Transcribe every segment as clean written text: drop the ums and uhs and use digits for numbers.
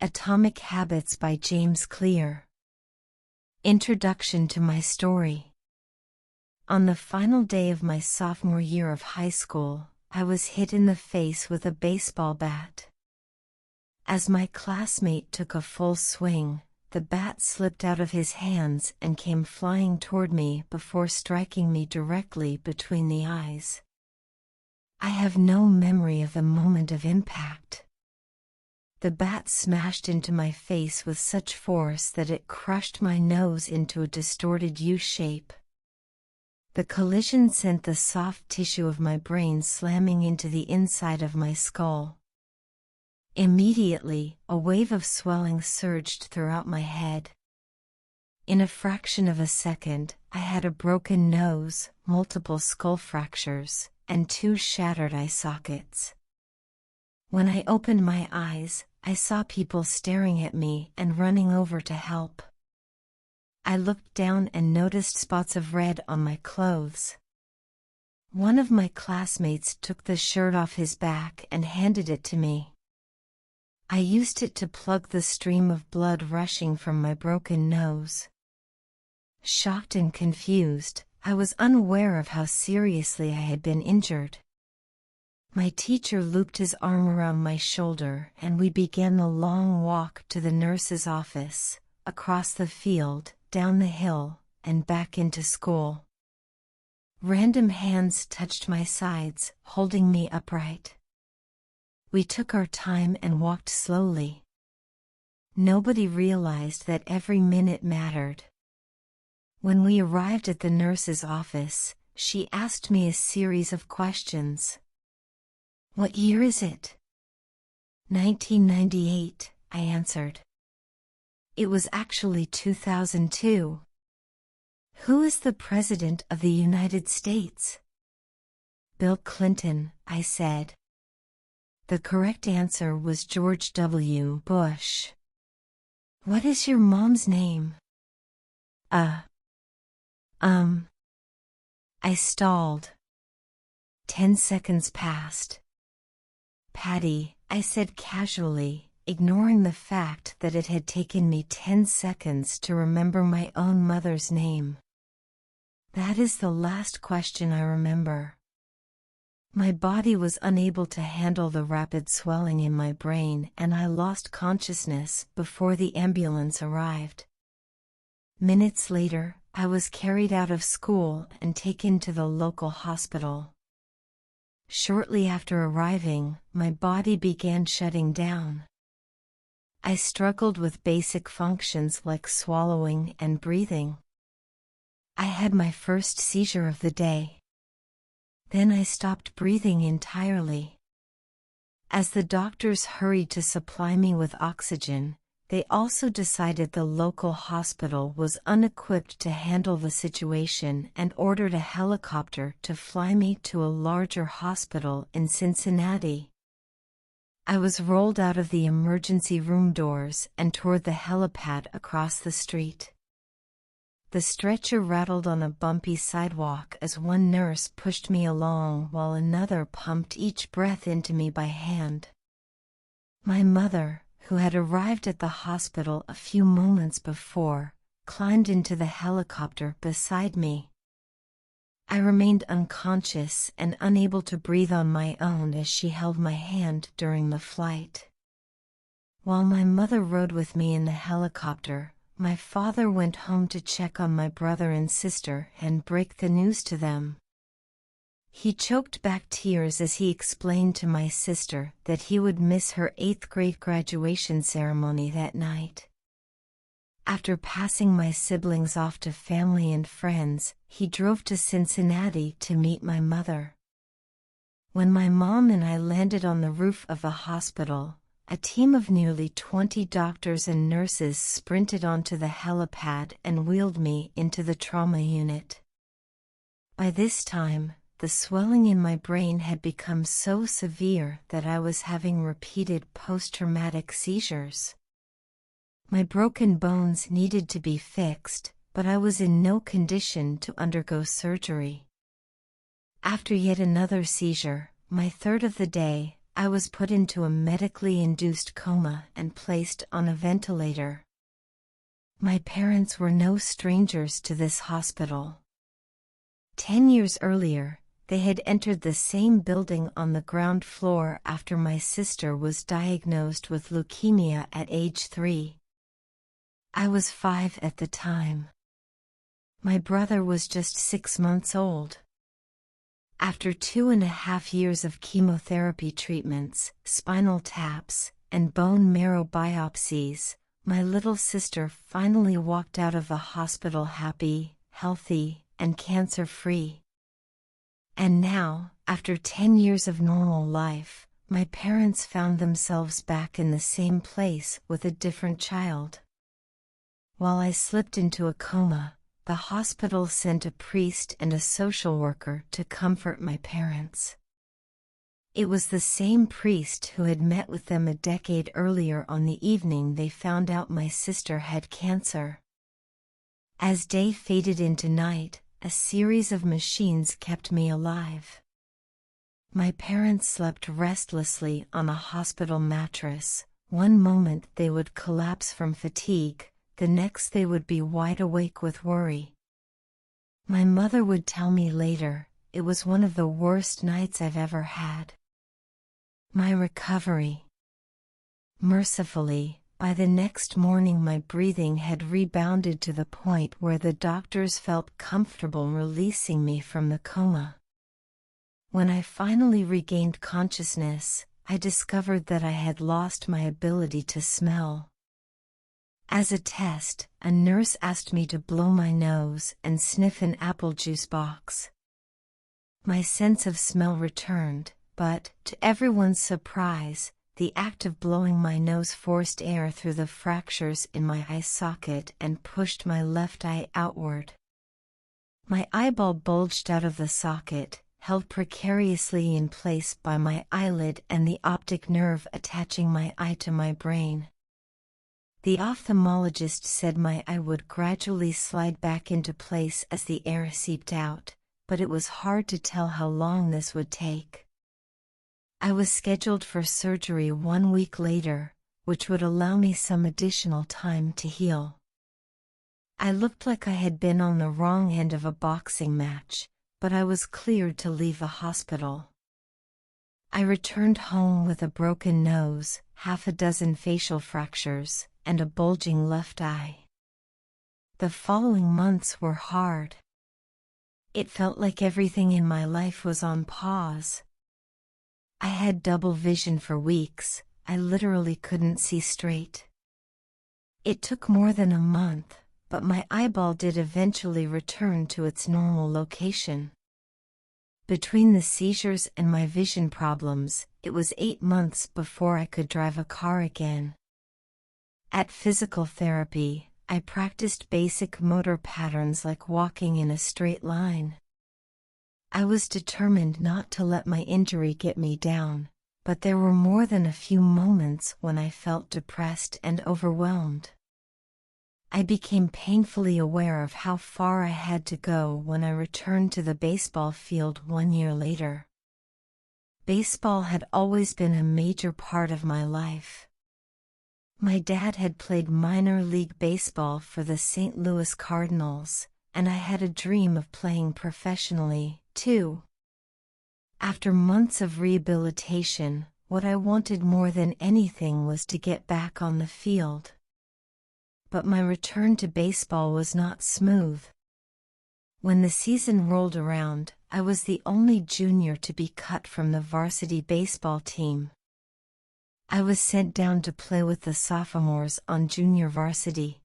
Atomic Habits by James Clear. Introduction to my story. On the final day of my sophomore year of high school, I was hit in the face with a baseball bat. As my classmate took a full swing, the bat slipped out of his hands and came flying toward me before striking me directly between the eyes. I have no memory of the moment of impact. The bat smashed into my face with such force that it crushed my nose into a distorted U shape. The collision sent the soft tissue of my brain slamming into the inside of my skull. Immediately, a wave of swelling surged throughout my head. In a fraction of a second, I had a broken nose, multiple skull fractures, and 2 shattered eye sockets. When I opened my eyes, I saw people staring at me and running over to help. I looked down and noticed spots of red on my clothes. One of my classmates took the shirt off his back and handed it to me. I used it to plug the stream of blood rushing from my broken nose. Shocked and confused, I was unaware of how seriously I had been injured. My teacher looped his arm around my shoulder and we began the long walk to the nurse's office, across the field, down the hill, and back into school. Random hands touched my sides, holding me upright. We took our time and walked slowly. Nobody realized that every minute mattered. When we arrived at the nurse's office, she asked me a series of questions. "What year is it?" 1998, I answered. It was actually 2002. Who is the President of the United States? Bill Clinton, I said. The correct answer was George W. Bush. What is your mom's name? I stalled. 10 seconds passed. Patty, I said casually, ignoring the fact that it had taken me 10 seconds to remember my own mother's name. That is the last question I remember. My body was unable to handle the rapid swelling in my brain and I lost consciousness before the ambulance arrived. Minutes later, I was carried out of school and taken to the local hospital. Shortly after arriving, my body began shutting down. I struggled with basic functions like swallowing and breathing. I had my first seizure of the day. Then I stopped breathing entirely. As the doctors hurried to supply me with oxygen, they also decided the local hospital was unequipped to handle the situation and ordered a helicopter to fly me to a larger hospital in Cincinnati. I was rolled out of the emergency room doors and toward the helipad across the street. The stretcher rattled on a bumpy sidewalk as one nurse pushed me along while another pumped each breath into me by hand. My mother, who had arrived at the hospital a few moments before, climbed into the helicopter beside me. I remained unconscious and unable to breathe on my own as she held my hand during the flight. While my mother rode with me in the helicopter, my father went home to check on my brother and sister and break the news to them. He choked back tears as he explained to my sister that he would miss her 8th grade graduation ceremony that night. After passing my siblings off to family and friends, he drove to Cincinnati to meet my mother. When my mom and I landed on the roof of the hospital, a team of nearly 20 doctors and nurses sprinted onto the helipad and wheeled me into the trauma unit. By this time, the swelling in my brain had become so severe that I was having repeated post-traumatic seizures. My broken bones needed to be fixed, but I was in no condition to undergo surgery. After yet another seizure, my third of the day, I was put into a medically induced coma and placed on a ventilator. My parents were no strangers to this hospital. 10 years earlier, they had entered the same building on the ground floor after my sister was diagnosed with leukemia at age 3. I was 5 at the time. My brother was just 6 months old. After 2.5 years of chemotherapy treatments, spinal taps, and bone marrow biopsies, my little sister finally walked out of the hospital happy, healthy, and cancer-free. And now, after 10 years of normal life, my parents found themselves back in the same place with a different child. While I slipped into a coma, the hospital sent a priest and a social worker to comfort my parents. It was the same priest who had met with them a decade earlier on the evening they found out my sister had cancer. As day faded into night, a series of machines kept me alive. My parents slept restlessly on a hospital mattress. One moment they would collapse from fatigue, the next they would be wide awake with worry. My mother would tell me later, it was one of the worst nights I've ever had. My recovery. Mercifully, by the next morning my breathing had rebounded to the point where the doctors felt comfortable releasing me from the coma. When I finally regained consciousness, I discovered that I had lost my ability to smell. As a test, a nurse asked me to blow my nose and sniff an apple juice box. My sense of smell returned, but, to everyone's surprise, the act of blowing my nose forced air through the fractures in my eye socket and pushed my left eye outward. My eyeball bulged out of the socket, held precariously in place by my eyelid and the optic nerve attaching my eye to my brain. The ophthalmologist said my eye would gradually slide back into place as the air seeped out, but it was hard to tell how long this would take. I was scheduled for surgery 1 week later, which would allow me some additional time to heal. I looked like I had been on the wrong end of a boxing match, but I was cleared to leave the hospital. I returned home with a broken nose, 6 facial fractures, and a bulging left eye. The following months were hard. It felt like everything in my life was on pause. I had double vision for weeks. I literally couldn't see straight. It took more than a month, but my eyeball did eventually return to its normal location. Between the seizures and my vision problems, it was 8 months before I could drive a car again. At physical therapy, I practiced basic motor patterns like walking in a straight line. I was determined not to let my injury get me down, but there were more than a few moments when I felt depressed and overwhelmed. I became painfully aware of how far I had to go when I returned to the baseball field 1 year later. Baseball had always been a major part of my life. My dad had played minor league baseball for the St. Louis Cardinals, and I had a dream of playing professionally, too. After months of rehabilitation, what I wanted more than anything was to get back on the field. But my return to baseball was not smooth. When the season rolled around, I was the only junior to be cut from the varsity baseball team. I was sent down to play with the sophomores on junior varsity.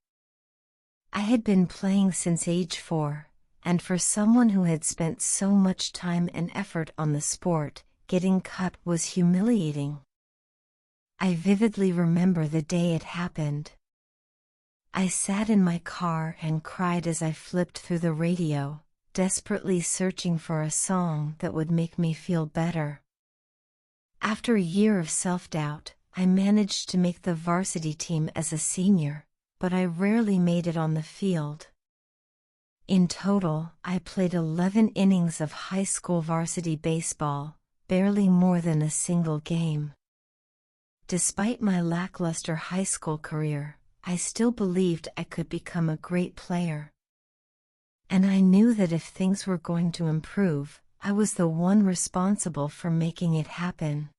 I had been playing since age 4, and for someone who had spent so much time and effort on the sport, getting cut was humiliating. I vividly remember the day it happened. I sat in my car and cried as I flipped through the radio, desperately searching for a song that would make me feel better. After a year of self-doubt, I managed to make the varsity team as a senior, but I rarely made it on the field. In total, I played 11 innings of high school varsity baseball, barely more than a single game. Despite my lackluster high school career, I still believed I could become a great player. And I knew that if things were going to improve, I was the one responsible for making it happen.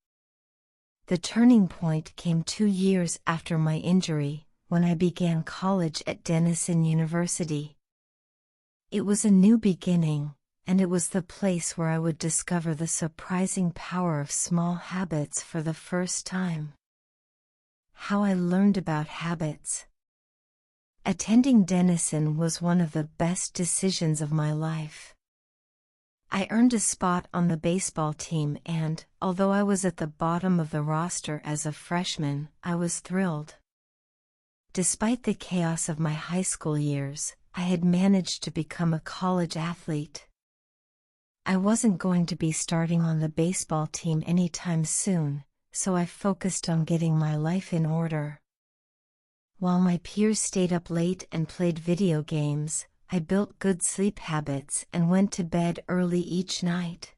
The turning point came 2 years after my injury, when I began college at Denison University. It was a new beginning, and it was the place where I would discover the surprising power of small habits for the first time. How I learned about habits. Attending Denison was one of the best decisions of my life. I earned a spot on the baseball team and, although I was at the bottom of the roster as a freshman, I was thrilled. Despite the chaos of my high school years, I had managed to become a college athlete. I wasn't going to be starting on the baseball team anytime soon, so I focused on getting my life in order. While my peers stayed up late and played video games, I built good sleep habits and went to bed early each night.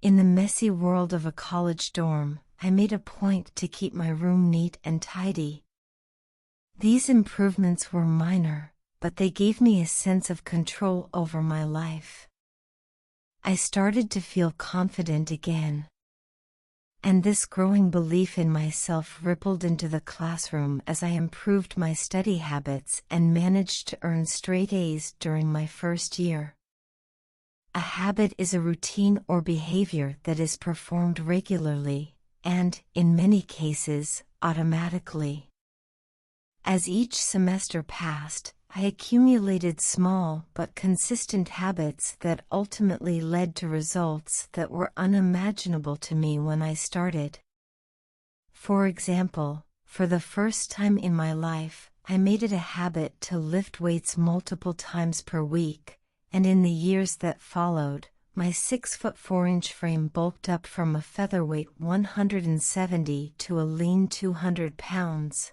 In the messy world of a college dorm, I made a point to keep my room neat and tidy. These improvements were minor, but they gave me a sense of control over my life. I started to feel confident again. And this growing belief in myself rippled into the classroom as I improved my study habits and managed to earn straight A's during my first year. A habit is a routine or behavior that is performed regularly, and, in many cases, automatically. As each semester passed, I accumulated small but consistent habits that ultimately led to results that were unimaginable to me when I started. For example, for the first time in my life, I made it a habit to lift weights multiple times per week, and in the years that followed, my 6'4" frame bulked up from a featherweight 170 to a lean 200 pounds.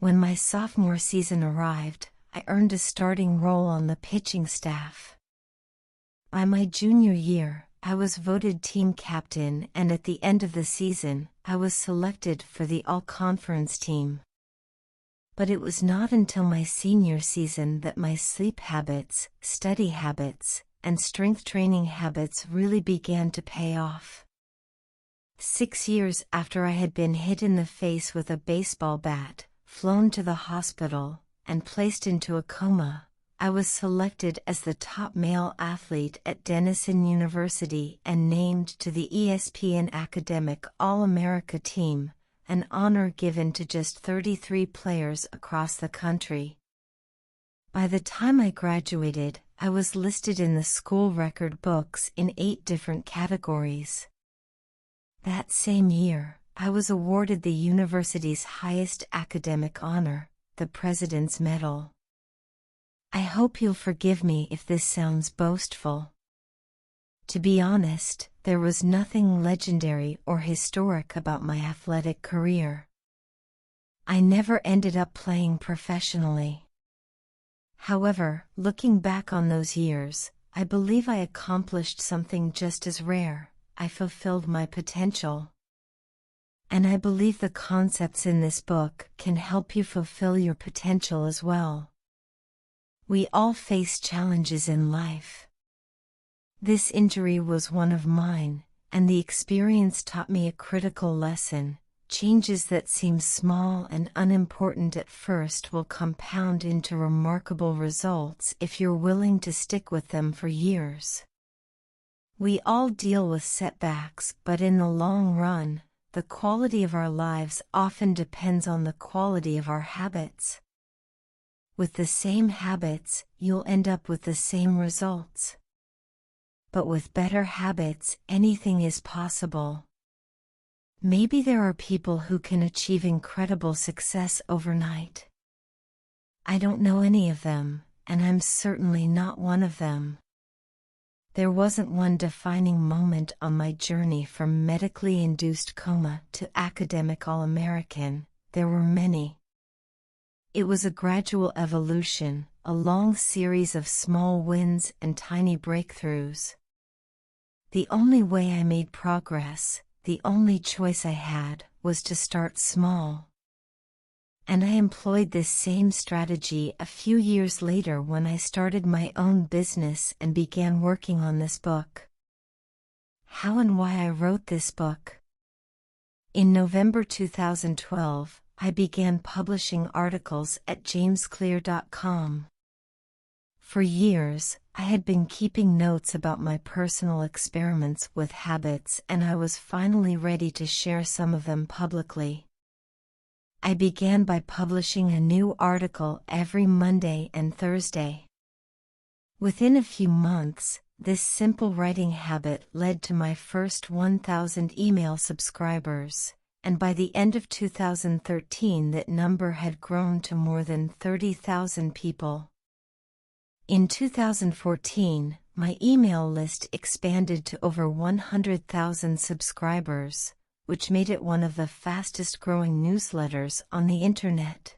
When my sophomore season arrived, I earned a starting role on the pitching staff. By my junior year, I was voted team captain, and at the end of the season, I was selected for the all-conference team. But it was not until my senior season that my sleep habits, study habits, and strength training habits really began to pay off. 6 years after I had been hit in the face with a baseball bat, flown to the hospital, and placed into a coma, I was selected as the top male athlete at Denison University and named to the ESPN Academic All-America team, an honor given to just 33 players across the country. By the time I graduated, I was listed in the school record books in 8 different categories. That same year, I was awarded the university's highest academic honor, the President's Medal. I hope you'll forgive me if this sounds boastful. To be honest, there was nothing legendary or historic about my athletic career. I never ended up playing professionally. However, looking back on those years, I believe I accomplished something just as rare. I fulfilled my potential. And I believe the concepts in this book can help you fulfill your potential as well. We all face challenges in life. This injury was one of mine, and the experience taught me a critical lesson. Changes that seem small and unimportant at first will compound into remarkable results if you're willing to stick with them for years. We all deal with setbacks, but in the long run, the quality of our lives often depends on the quality of our habits. With the same habits, you'll end up with the same results. But with better habits, anything is possible. Maybe there are people who can achieve incredible success overnight. I don't know any of them, and I'm certainly not one of them. There wasn't one defining moment on my journey from medically induced coma to academic All-American. There were many. It was a gradual evolution, a long series of small wins and tiny breakthroughs. The only way I made progress, the only choice I had, was to start small. And I employed this same strategy a few years later when I started my own business and began working on this book. How and why I wrote this book. In November 2012, I began publishing articles at jamesclear.com. For years, I had been keeping notes about my personal experiments with habits, and I was finally ready to share some of them publicly. I began by publishing a new article every Monday and Thursday. Within a few months, this simple writing habit led to my first 1,000 email subscribers, and by the end of 2013 that number had grown to more than 30,000 people. In 2014, my email list expanded to over 100,000 subscribers, which made it one of the fastest-growing newsletters on the internet.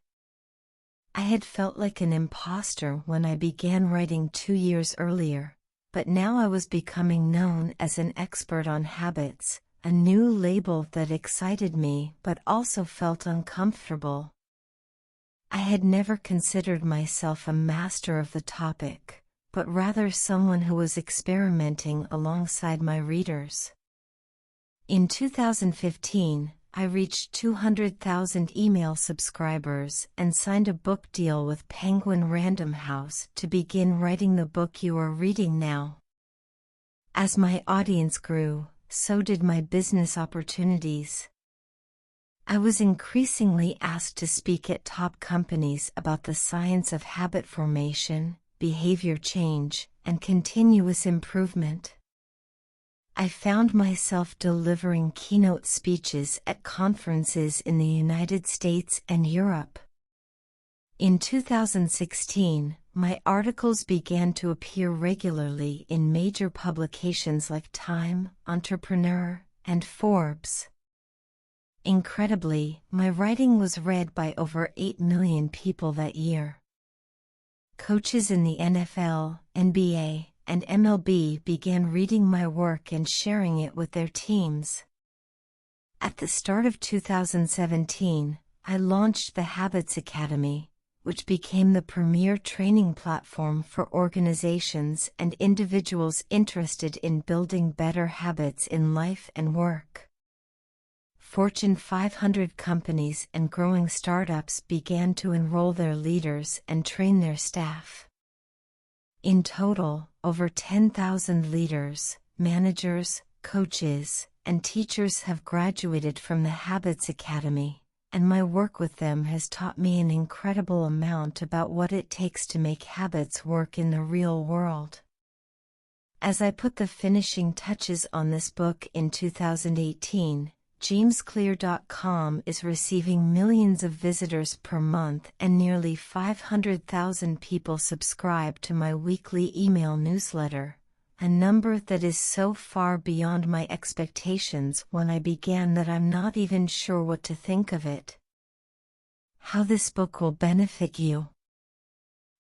I had felt like an imposter when I began writing 2 years earlier, but now I was becoming known as an expert on habits, a new label that excited me but also felt uncomfortable. I had never considered myself a master of the topic, but rather someone who was experimenting alongside my readers. In 2015, I reached 200,000 email subscribers and signed a book deal with Penguin Random House to begin writing the book you are reading now. As my audience grew, so did my business opportunities. I was increasingly asked to speak at top companies about the science of habit formation, behavior change, and continuous improvement. I found myself delivering keynote speeches at conferences in the United States and Europe. In 2016, my articles began to appear regularly in major publications like Time, Entrepreneur, and Forbes. Incredibly, my writing was read by over 8 million people that year. Coaches in the NFL, NBA, and MLB began reading my work and sharing it with their teams. At the start of 2017, I launched the Habits Academy, which became the premier training platform for organizations and individuals interested in building better habits in life and work. Fortune 500 companies and growing startups began to enroll their leaders and train their staff. In total, over 10,000 leaders, managers, coaches, and teachers have graduated from the Habits Academy, and my work with them has taught me an incredible amount about what it takes to make habits work in the real world. As I put the finishing touches on this book in 2018, jamesclear.com is receiving millions of visitors per month and nearly 500,000 people subscribe to my weekly email newsletter, a number that is so far beyond my expectations when I began that I'm not even sure what to think of it. How this book will benefit you.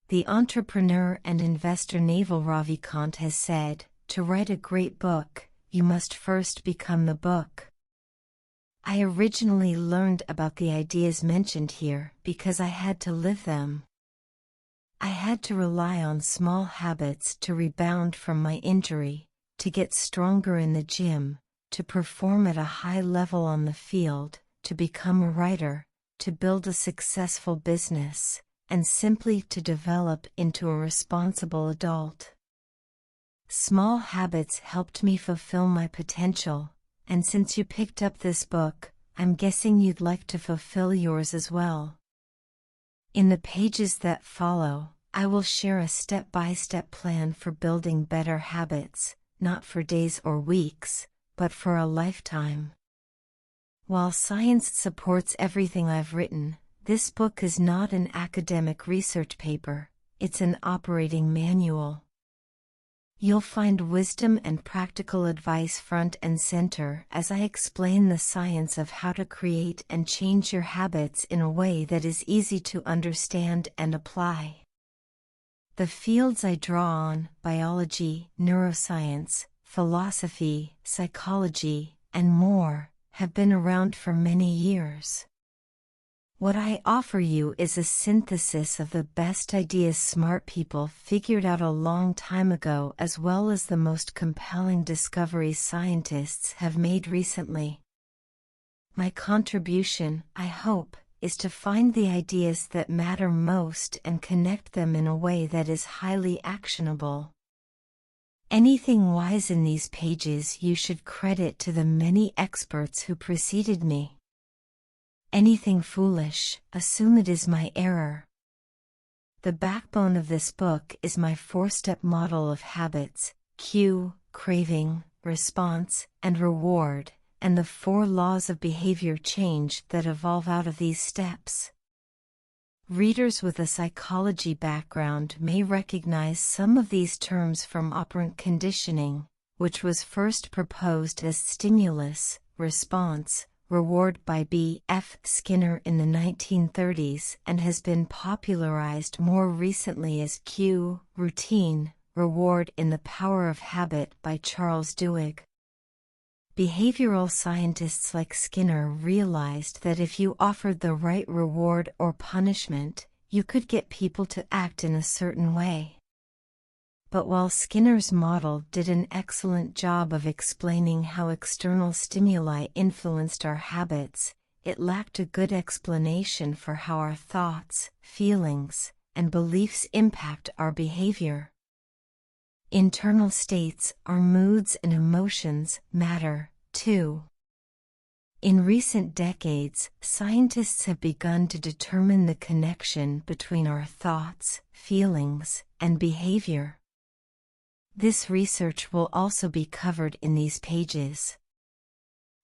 The entrepreneur and investor Naval Ravikant has said, "To write a great book, you must first become the book." I originally learned about the ideas mentioned here because I had to live them. I had to rely on small habits to rebound from my injury, to get stronger in the gym, to perform at a high level on the field, to become a writer, to build a successful business, and simply to develop into a responsible adult. Small habits helped me fulfill my potential, and since you picked up this book, I'm guessing you'd like to fulfill yours as well. In the pages that follow, I will share a step-by-step plan for building better habits, not for days or weeks, but for a lifetime. While science supports everything I've written, this book is not an academic research paper, it's an operating manual. You'll find wisdom and practical advice front and center as I explain the science of how to create and change your habits in a way that is easy to understand and apply. The fields I draw on, biology, neuroscience, philosophy, psychology, and more, have been around for many years. What I offer you is a synthesis of the best ideas smart people figured out a long time ago, as well as the most compelling discoveries scientists have made recently. My contribution, I hope, is to find the ideas that matter most and connect them in a way that is highly actionable. Anything wise in these pages you should credit to the many experts who preceded me. Anything foolish, assume it is my error. The backbone of this book is my 4-step model of habits: cue, craving, response, and reward, and the 4 laws of behavior change that evolve out of these steps. Readers with a psychology background may recognize some of these terms from operant conditioning, which was first proposed as stimulus, response, reward by B.F. Skinner in the 1930s and has been popularized more recently as cue, routine, reward in The Power of Habit by Charles Duhigg. Behavioral scientists like Skinner realized that if you offered the right reward or punishment, you could get people to act in a certain way. But while Skinner's model did an excellent job of explaining how external stimuli influenced our habits, it lacked a good explanation for how our thoughts, feelings, and beliefs impact our behavior. Internal states, our moods and emotions, matter, too. In recent decades, scientists have begun to determine the connection between our thoughts, feelings, and behavior. This research will also be covered in these pages.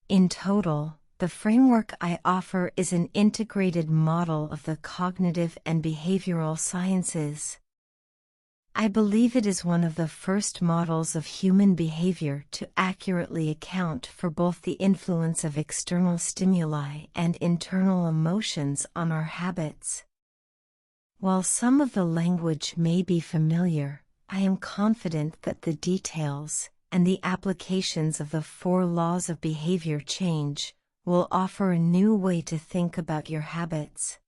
In total, the framework I offer is an integrated model of the cognitive and behavioral sciences. I believe it is one of the first models of human behavior to accurately account for both the influence of external stimuli and internal emotions on our habits. While some of the language may be familiar, I am confident that the details and the applications of the 4 laws of behavior change will offer a new way to think about your habits.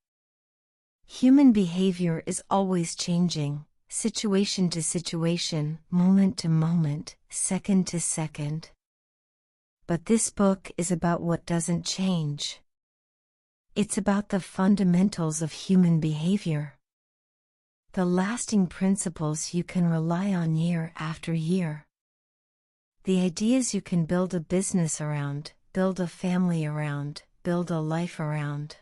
Human behavior is always changing, situation to situation, moment to moment, second to second. But this book is about what doesn't change. It's about the fundamentals of human behavior. The lasting principles you can rely on year after year. The ideas you can build a business around, build a family around, build a life around.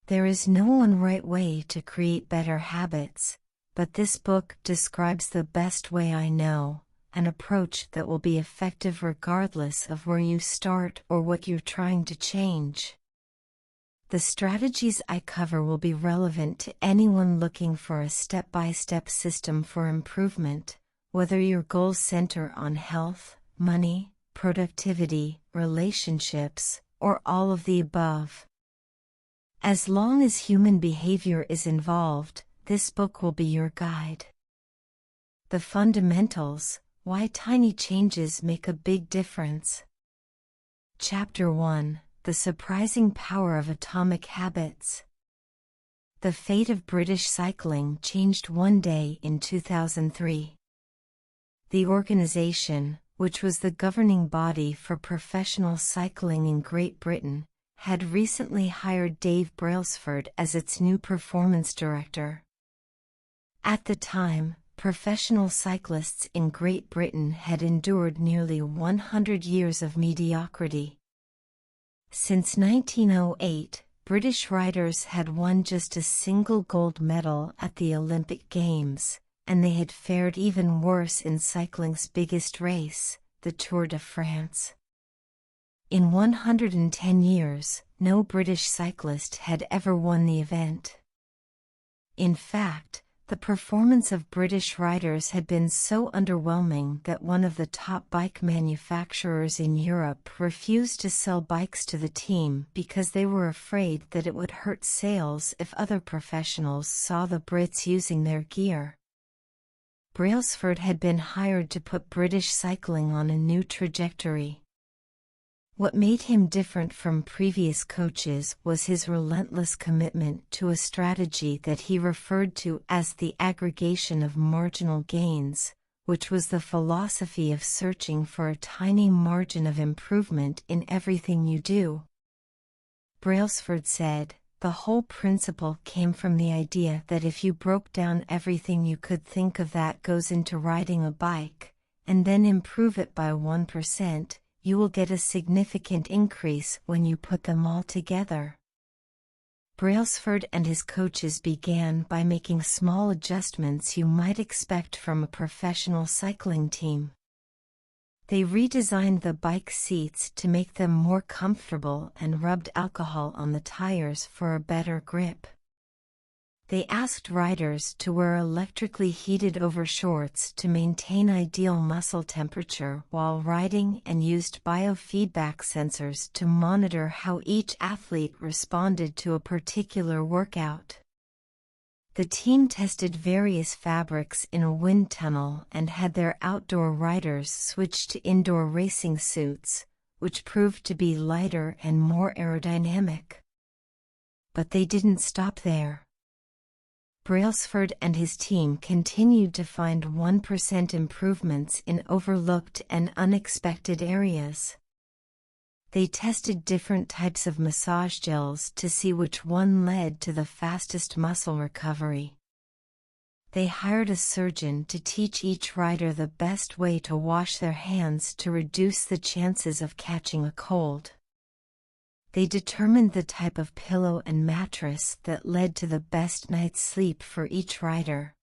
There is no one right way to create better habits, but this book describes the best way I know, an approach that will be effective regardless of where you start or what you're trying to change. The strategies I cover will be relevant to anyone looking for a step-by-step system for improvement, whether your goals center on health, money, productivity, relationships, or all of the above. As long as human behavior is involved, this book will be your guide. The fundamentals: why tiny changes make a big difference. Chapter 1: The Surprising Power of Atomic Habits. The fate of British cycling changed one day in 2003. The organization, which was the governing body for professional cycling in Great Britain, had recently hired Dave Brailsford as its new performance director. At the time, professional cyclists in Great Britain had endured nearly 100 years of mediocrity. Since 1908, British riders had won just a single gold medal at the Olympic Games, and they had fared even worse in cycling's biggest race, the Tour de France. In 110 years, no British cyclist had ever won the event. In fact, the performance of British riders had been so underwhelming that one of the top bike manufacturers in Europe refused to sell bikes to the team because they were afraid that it would hurt sales if other professionals saw the Brits using their gear. Brailsford had been hired to put British cycling on a new trajectory. What made him different from previous coaches was his relentless commitment to a strategy that he referred to as the aggregation of marginal gains, which was the philosophy of searching for a tiny margin of improvement in everything you do. Brailsford said, "The whole principle came from the idea that if you broke down everything you could think of that goes into riding a bike, and then improve it by 1%, you will get a significant increase when you put them all together." Brailsford and his coaches began by making small adjustments you might expect from a professional cycling team. They redesigned the bike seats to make them more comfortable and rubbed alcohol on the tires for a better grip. They asked riders to wear electrically heated overshorts to maintain ideal muscle temperature while riding and used biofeedback sensors to monitor how each athlete responded to a particular workout. The team tested various fabrics in a wind tunnel and had their outdoor riders switch to indoor racing suits, which proved to be lighter and more aerodynamic. But they didn't stop there. Brailsford and his team continued to find 1% improvements in overlooked and unexpected areas. They tested different types of massage gels to see which one led to the fastest muscle recovery. They hired a surgeon to teach each rider the best way to wash their hands to reduce the chances of catching a cold. They determined the type of pillow and mattress that led to the best night's sleep for each rider.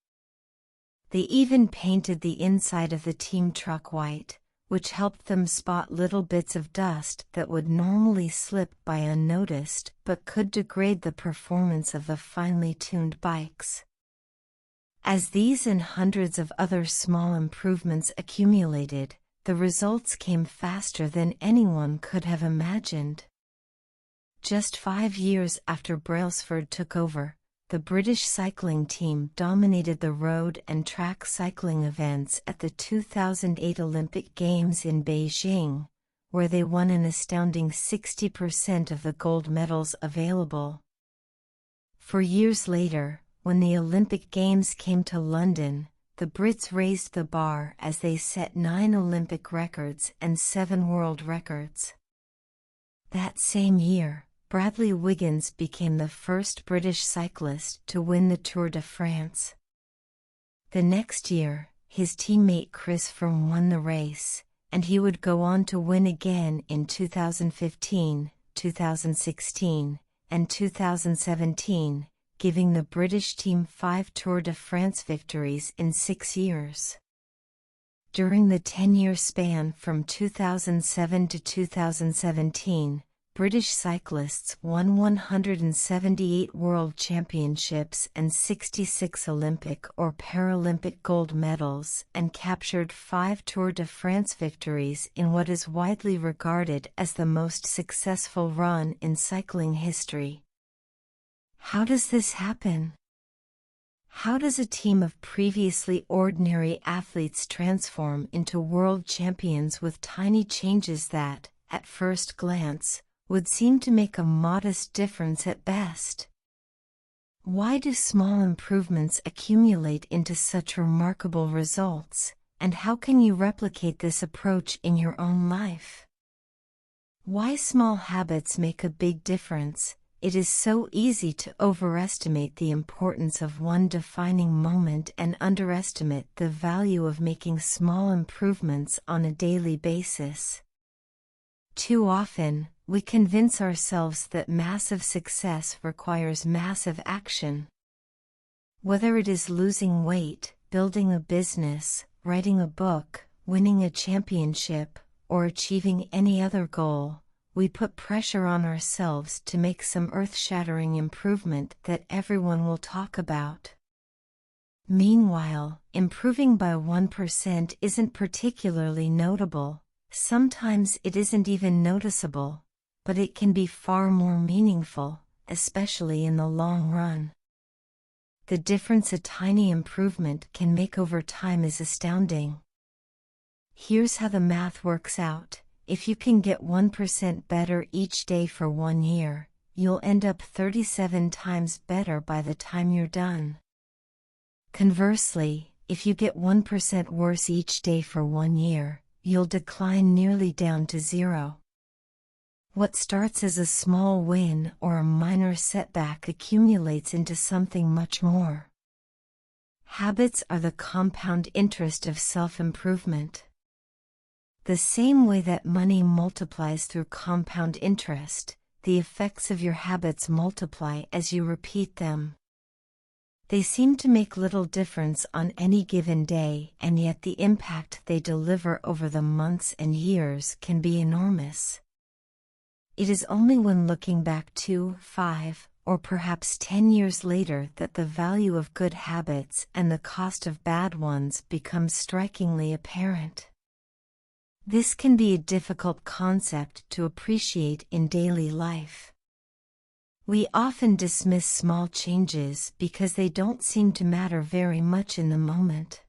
They even painted the inside of the team truck white, which helped them spot little bits of dust that would normally slip by unnoticed but could degrade the performance of the finely tuned bikes. As these and hundreds of other small improvements accumulated, the results came faster than anyone could have imagined. Just 5 years after Brailsford took over, the British cycling team dominated the road and track cycling events at the 2008 Olympic Games in Beijing, where they won an astounding 60% of the gold medals available. For years later, when the Olympic Games came to London, the Brits raised the bar as they set 9 Olympic records and 7 world records. That same year, Bradley Wiggins became the first British cyclist to win the Tour de France. The next year, his teammate Chris Froome won the race, and he would go on to win again in 2015, 2016, and 2017, giving the British team 5 Tour de France victories in 6 years. During the 10-year span from 2007 to 2017, British cyclists won 178 World Championships and 66 Olympic or Paralympic gold medals and captured 5 Tour de France victories in what is widely regarded as the most successful run in cycling history. How does this happen? How does a team of previously ordinary athletes transform into world champions with tiny changes that, at first glance, would seem to make a modest difference at best? Why do small improvements accumulate into such remarkable results, and how can you replicate this approach in your own life? Why small habits make a big difference? It is so easy to overestimate the importance of one defining moment and underestimate the value of making small improvements on a daily basis. Too often, we convince ourselves that massive success requires massive action. Whether it is losing weight, building a business, writing a book, winning a championship, or achieving any other goal, we put pressure on ourselves to make some earth-shattering improvement that everyone will talk about. Meanwhile, improving by 1% isn't particularly notable. Sometimes it isn't even noticeable, but it can be far more meaningful, especially in the long run. the difference a tiny improvement can make over time is astounding. Here's how the math works out. If you can get 1% better each day for 1 year, you'll end up 37 times better by the time you're done. Conversely, if you get 1% worse each day for 1 year, you'll decline nearly down to 0. What starts as a small win or a minor setback accumulates into something much more. Habits are the compound interest of self-improvement. The same way that money multiplies through compound interest, the effects of your habits multiply as you repeat them. They seem to make little difference on any given day, and yet the impact they deliver over the months and years can be enormous. It is only when looking back 2, 5, or perhaps 10 years later that the value of good habits and the cost of bad ones becomes strikingly apparent. This can be a difficult concept to appreciate in daily life. We often dismiss small changes because they don't seem to matter very much in the moment.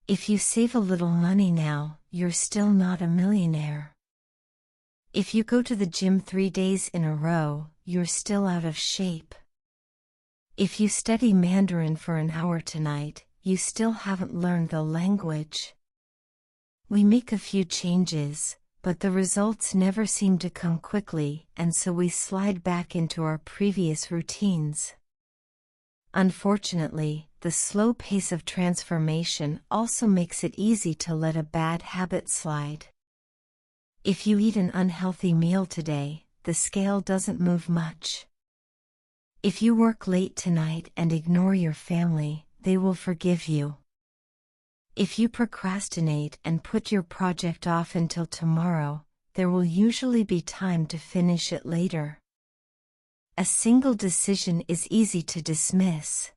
If you save a little money now, you're still not a millionaire. If you go to the gym 3 days in a row, you're still out of shape. If you study Mandarin for an hour tonight, you still haven't learned the language. We make a few changes, but the results never seem to come quickly, and so we slide back into our previous routines. Unfortunately, the slow pace of transformation also makes it easy to let a bad habit slide. If you eat an unhealthy meal today, the scale doesn't move much. If you work late tonight and ignore your family, they will forgive you. If you procrastinate and put your project off until tomorrow, there will usually be time to finish it later. A single decision is easy to dismiss.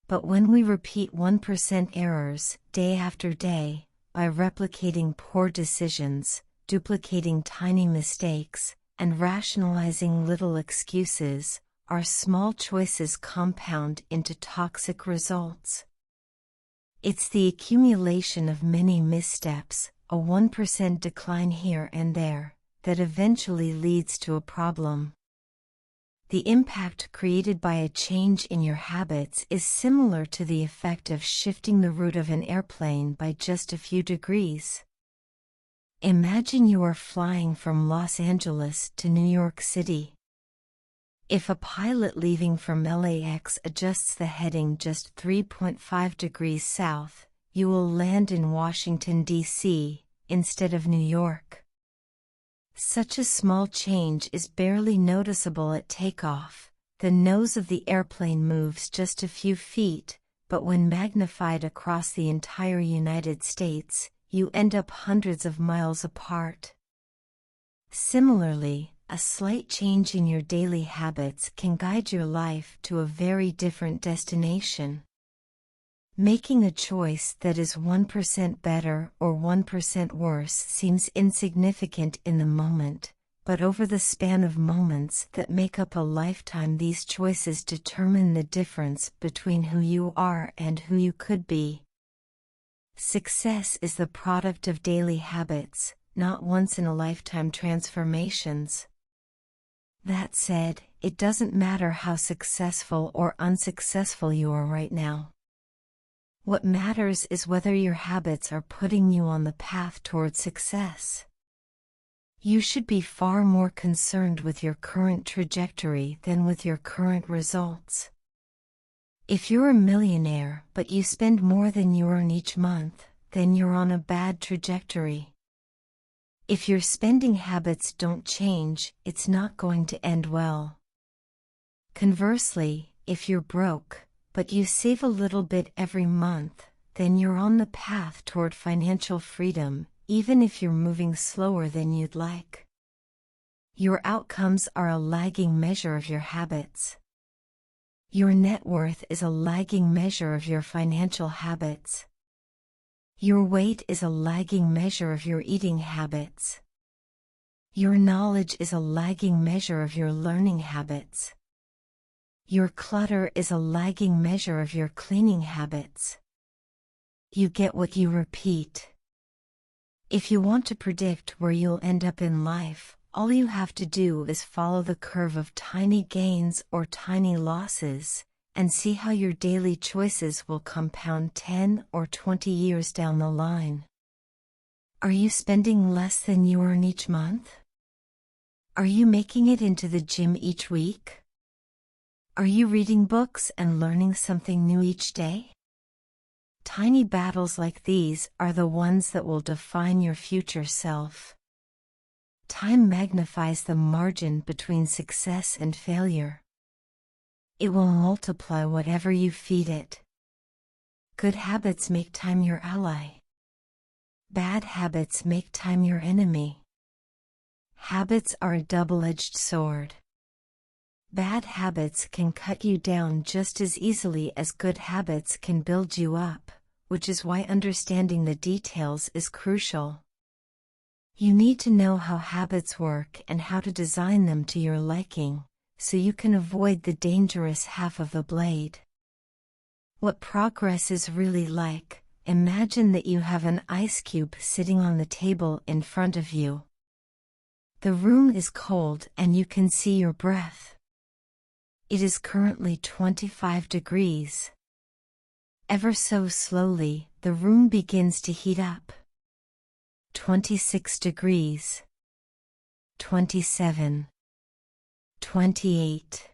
But when we repeat 1% errors, day after day, by replicating poor decisions, duplicating tiny mistakes, and rationalizing little excuses, our small choices compound into toxic results. It's the accumulation of many missteps, a 1% decline here and there, that eventually leads to a problem. The impact created by a change in your habits is similar to the effect of shifting the route of an airplane by just a few degrees. Imagine you are flying from Los Angeles to New York City. If a pilot leaving from LAX adjusts the heading just 3.5 degrees south, you will land in Washington, D.C., instead of New York. Such a small change is barely noticeable at takeoff. The nose of the airplane moves just a few feet, but when magnified across the entire United States, you end up hundreds of miles apart. Similarly, a slight change in your daily habits can guide your life to a very different destination. Making a choice that is 1% better or 1% worse seems insignificant in the moment, but over the span of moments that make up a lifetime, these choices determine the difference between who you are and who you could be. Success is the product of daily habits, not once-in-a-lifetime transformations. That said, it doesn't matter how successful or unsuccessful you are right now. What matters is whether your habits are putting you on the path toward success. You should be far more concerned with your current trajectory than with your current results. If you're a millionaire but you spend more than you earn each month, then you're on a bad trajectory. If your spending habits don't change, it's not going to end well. Conversely, if you're broke, but you save a little bit every month, then you're on the path toward financial freedom, even if you're moving slower than you'd like. Your outcomes are a lagging measure of your habits. Your net worth is a lagging measure of your financial habits. Your weight is a lagging measure of your eating habits. Your knowledge is a lagging measure of your learning habits. Your clutter is a lagging measure of your cleaning habits. You get what you repeat. If you want to predict where you'll end up in life, all you have to do is follow the curve of tiny gains or tiny losses, and see how your daily choices will compound 10 or 20 years down the line. Are you spending less than you earn each month? Are you making it into the gym each week? Are you reading books and learning something new each day? Tiny battles like these are the ones that will define your future self. Time magnifies the margin between success and failure. It will multiply whatever you feed it. Good habits make time your ally. Bad habits make time your enemy. Habits are a double-edged sword. Bad habits can cut you down just as easily as good habits can build you up, which is why understanding the details is crucial. You need to know how habits work and how to design them to your liking, so you can avoid the dangerous half of the blade. What progress is really like: imagine that you have an ice cube sitting on the table in front of you. The room is cold and you can see your breath. It is currently 25 degrees. Ever so slowly, the room begins to heat up. 26 degrees. 27. 28.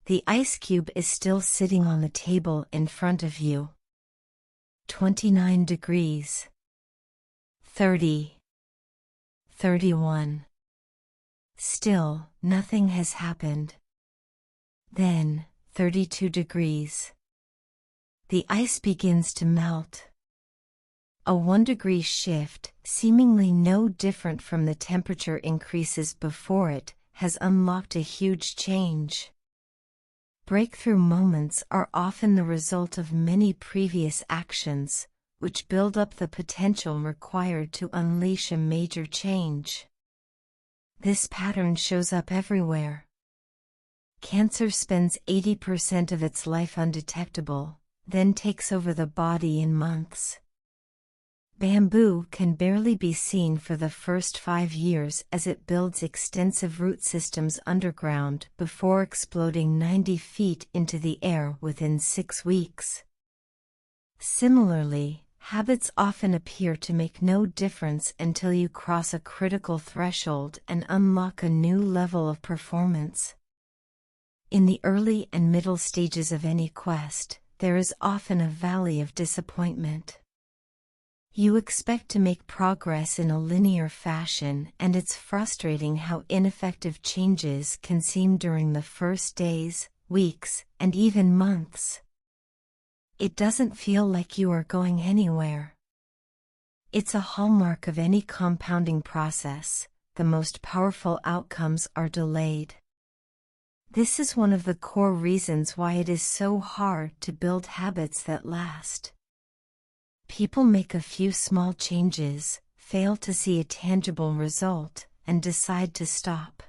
The ice cube is still sitting on the table in front of you. 29 degrees. 30. 31. Still, nothing has happened. Then, 32 degrees. The ice begins to melt. A 1-degree shift, seemingly no different from the temperature increases before it, has unlocked a huge change. Breakthrough moments are often the result of many previous actions, which build up the potential required to unleash a major change. This pattern shows up everywhere. Cancer spends 80% of its life undetectable, then takes over the body in months. Bamboo can barely be seen for the first 5 years as it builds extensive root systems underground before exploding 90 feet into the air within 6 weeks. Similarly, habits often appear to make no difference until you cross a critical threshold and unlock a new level of performance. In the early and middle stages of any quest, there is often a valley of disappointment. You expect to make progress in a linear fashion, and it's frustrating how ineffective changes can seem during the first days, weeks, and even months. It doesn't feel like you are going anywhere. It's a hallmark of any compounding process: the most powerful outcomes are delayed. This is one of the core reasons why it is so hard to build habits that last. People make a few small changes, fail to see a tangible result, and decide to stop.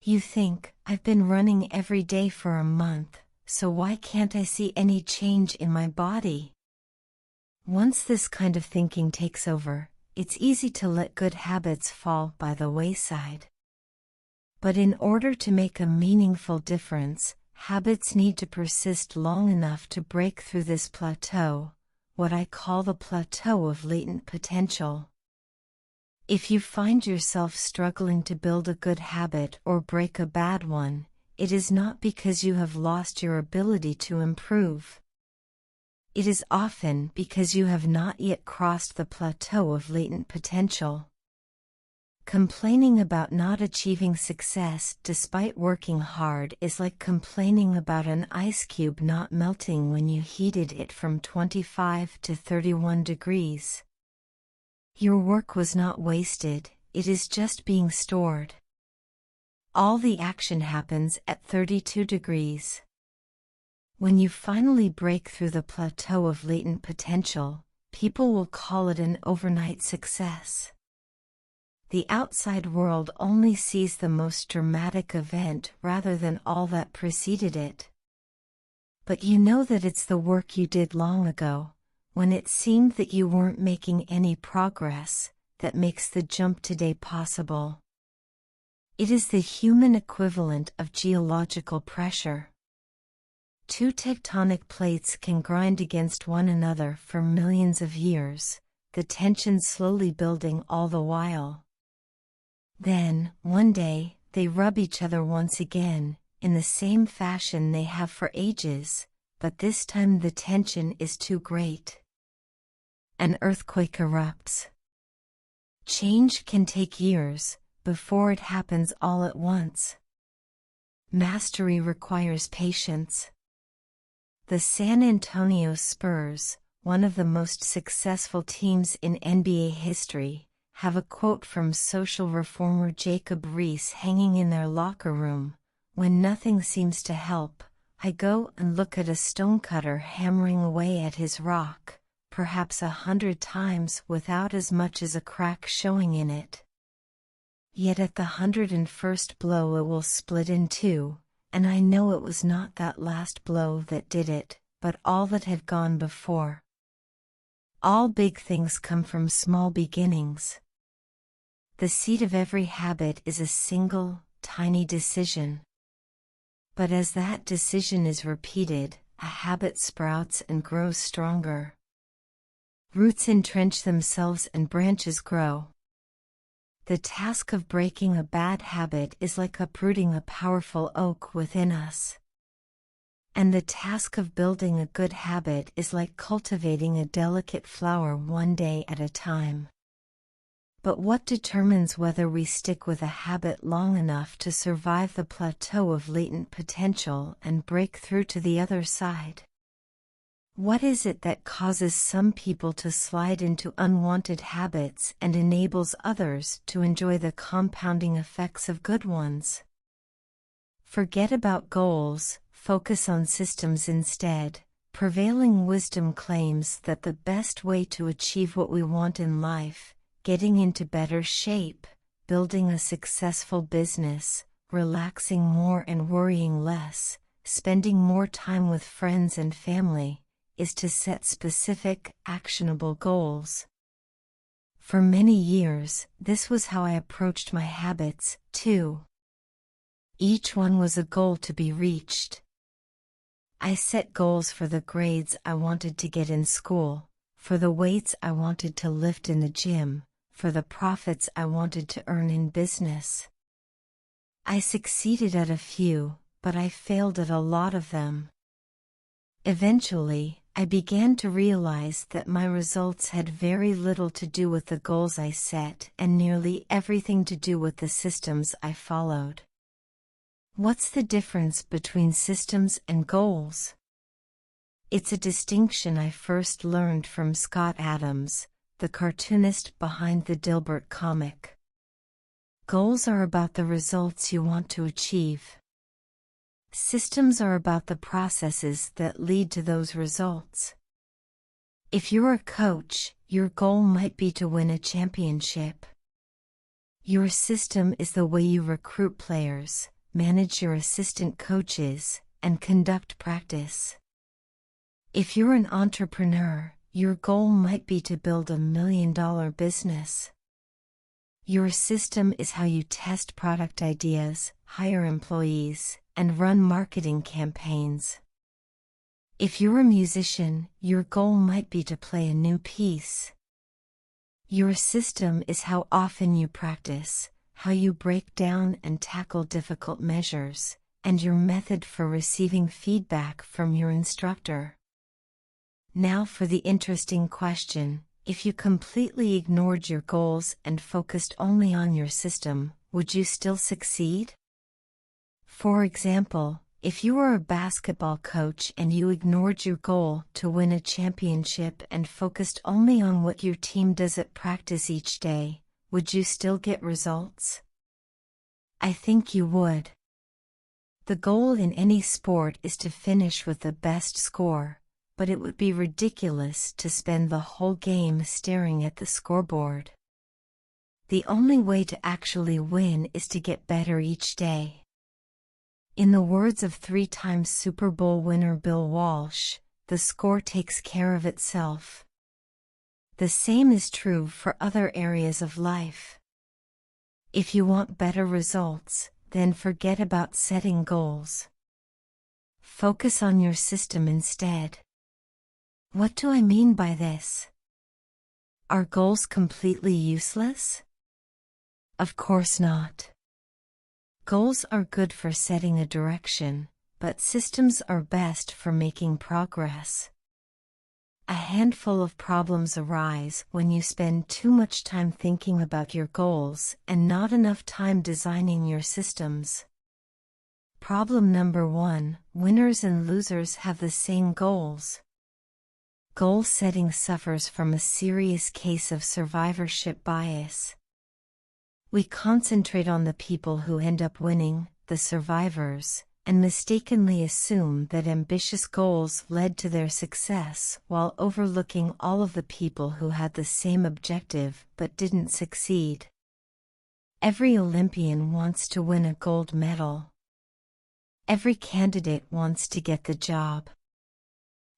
You think, "I've been running every day for a month, so why can't I see any change in my body?" Once this kind of thinking takes over, it's easy to let good habits fall by the wayside. But in order to make a meaningful difference, habits need to persist long enough to break through this plateau, what I call the plateau of latent potential. If you find yourself struggling to build a good habit or break a bad one, it is not because you have lost your ability to improve. It is often because you have not yet crossed the plateau of latent potential. Complaining about not achieving success despite working hard is like complaining about an ice cube not melting when you heated it from 25 to 31 degrees. Your work was not wasted, it is just being stored. All the action happens at 32 degrees. When you finally break through the plateau of latent potential, people will call it an overnight success. The outside world only sees the most dramatic event rather than all that preceded it. But you know that it's the work you did long ago, when it seemed that you weren't making any progress, that makes the jump today possible. It is the human equivalent of geological pressure. Two tectonic plates can grind against one another for millions of years, the tension slowly building all the while. Then, one day, they rub each other once again, in the same fashion they have for ages, but this time the tension is too great. An earthquake erupts. Change can take years, before it happens all at once. Mastery requires patience. The San Antonio Spurs, one of the most successful teams in NBA history, have a quote from social reformer Jacob Riis hanging in their locker room: "When nothing seems to help, I go and look at a stonecutter hammering away at his rock, perhaps 100 times without as much as a crack showing in it. Yet at the 101st blow it will split in two, and I know it was not that last blow that did it, but all that had gone before." All big things come from small beginnings. The seed of every habit is a single, tiny decision. But as that decision is repeated, a habit sprouts and grows stronger. Roots entrench themselves and branches grow. The task of breaking a bad habit is like uprooting a powerful oak within us. And the task of building a good habit is like cultivating a delicate flower one day at a time. But what determines whether we stick with a habit long enough to survive the plateau of latent potential and break through to the other side? What is it that causes some people to slide into unwanted habits and enables others to enjoy the compounding effects of good ones? Forget about goals, focus on systems instead. Prevailing wisdom claims that the best way to achieve what we want in life, getting into better shape, building a successful business, relaxing more and worrying less, spending more time with friends and family, is to set specific, actionable goals. For many years, this was how I approached my habits, too. Each one was a goal to be reached. I set goals for the grades I wanted to get in school, for the weights I wanted to lift in the gym, for the profits I wanted to earn in business. I succeeded at a few, but I failed at a lot of them. Eventually, I began to realize that my results had very little to do with the goals I set and nearly everything to do with the systems I followed. What's the difference between systems and goals? It's a distinction I first learned from Scott Adams, the cartoonist behind the Dilbert comic. Goals are about the results you want to achieve. Systems are about the processes that lead to those results. If you're a coach, your goal might be to win a championship. Your system is the way you recruit players, manage your assistant coaches, and conduct practice. If you're an entrepreneur, your goal might be to build $1 million business. Your system is how you test product ideas, hire employees, and run marketing campaigns. If you're a musician, your goal might be to play a new piece. Your system is how often you practice, how you break down and tackle difficult measures, and your method for receiving feedback from your instructor. Now for the interesting question: if you completely ignored your goals and focused only on your system, would you still succeed? For example, if you were a basketball coach and you ignored your goal to win a championship and focused only on what your team does at practice each day, would you still get results? I think you would. The goal in any sport is to finish with the best score, but it would be ridiculous to spend the whole game staring at the scoreboard. The only way to actually win is to get better each day. In the words of 3-time Super Bowl winner Bill Walsh, the score takes care of itself. The same is true for other areas of life. If you want better results, then forget about setting goals. Focus on your system instead. What do I mean by this? Are goals completely useless? Of course not. Goals are good for setting a direction, but systems are best for making progress. A handful of problems arise when you spend too much time thinking about your goals and not enough time designing your systems. Problem number 1: winners and losers have the same goals. Goal setting suffers from a serious case of survivorship bias. We concentrate on the people who end up winning, the survivors, and mistakenly assume that ambitious goals led to their success while overlooking all of the people who had the same objective but didn't succeed. Every Olympian wants to win a gold medal. Every candidate wants to get the job.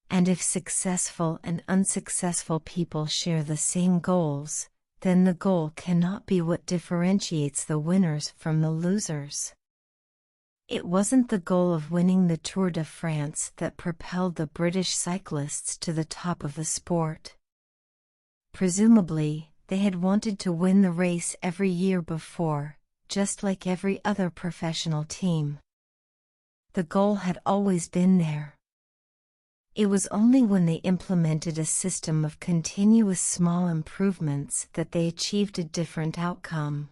And if successful and unsuccessful people share the same goals, then the goal cannot be what differentiates the winners from the losers. It wasn't the goal of winning the Tour de France that propelled the British cyclists to the top of the sport. Presumably, they had wanted to win the race every year before, just like every other professional team. The goal had always been there. It was only when they implemented a system of continuous small improvements that they achieved a different outcome.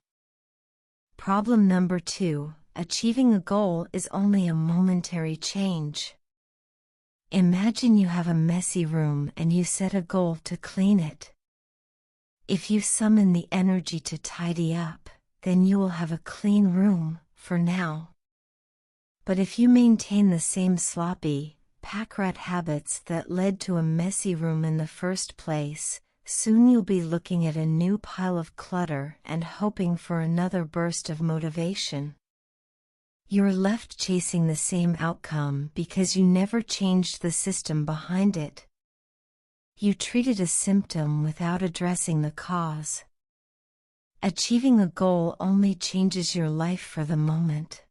Problem number 2: achieving a goal is only a momentary change. Imagine you have a messy room and you set a goal to clean it. If you summon the energy to tidy up, then you will have a clean room, for now. But if you maintain the same sloppy, pack-rat habits that led to a messy room in the first place, soon you'll be looking at a new pile of clutter and hoping for another burst of motivation. You're left chasing the same outcome because you never changed the system behind it. You treated a symptom without addressing the cause. Achieving a goal only changes your life for the moment.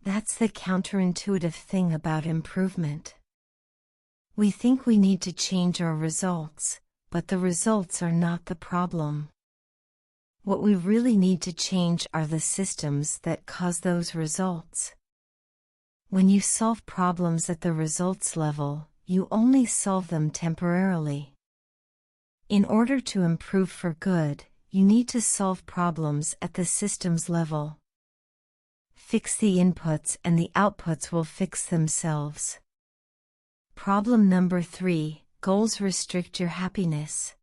That's the counterintuitive thing about improvement. We think we need to change our results, but the results are not the problem. What we really need to change are the systems that cause those results. When you solve problems at the results level, you only solve them temporarily. In order to improve for good, you need to solve problems at the systems level. Fix the inputs and the outputs will fix themselves. Problem number 3: goals restrict your happiness.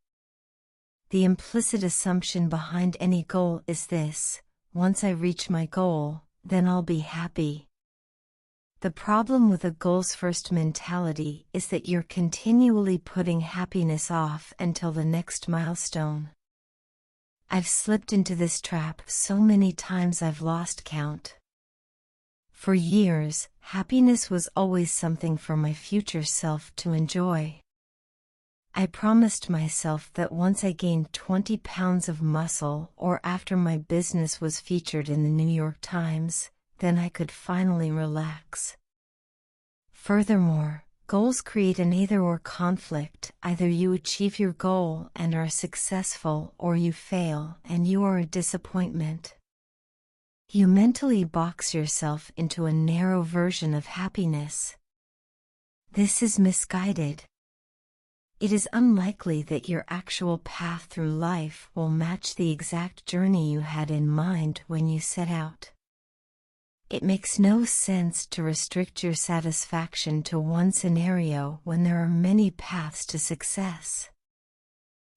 The implicit assumption behind any goal is this: once I reach my goal, then I'll be happy. The problem with a goals-first mentality is that you're continually putting happiness off until the next milestone. I've slipped into this trap so many times I've lost count. For years, happiness was always something for my future self to enjoy. I promised myself that once I gained 20 pounds of muscle or after my business was featured in the New York Times, then I could finally relax. Furthermore, goals create an either-or conflict. Either you achieve your goal and are successful, or you fail and you are a disappointment. You mentally box yourself into a narrow version of happiness. This is misguided. It is unlikely that your actual path through life will match the exact journey you had in mind when you set out. It makes no sense to restrict your satisfaction to one scenario when there are many paths to success.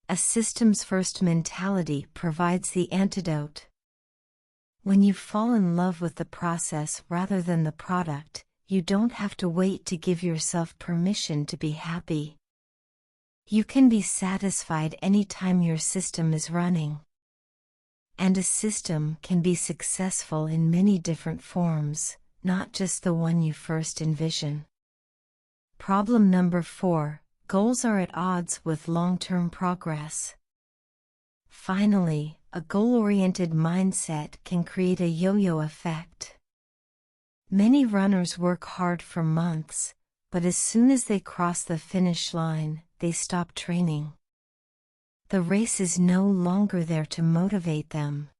A systems-first mentality provides the antidote. When you fall in love with the process rather than the product, you don't have to wait to give yourself permission to be happy. You can be satisfied anytime your system is running. And a system can be successful in many different forms, not just the one you first envision. Problem number 4. Goals are at odds with long-term progress. Finally, a goal-oriented mindset can create a yo-yo effect. Many runners work hard for months, but as soon as they cross the finish line, they stop training. The race is no longer there to motivate them.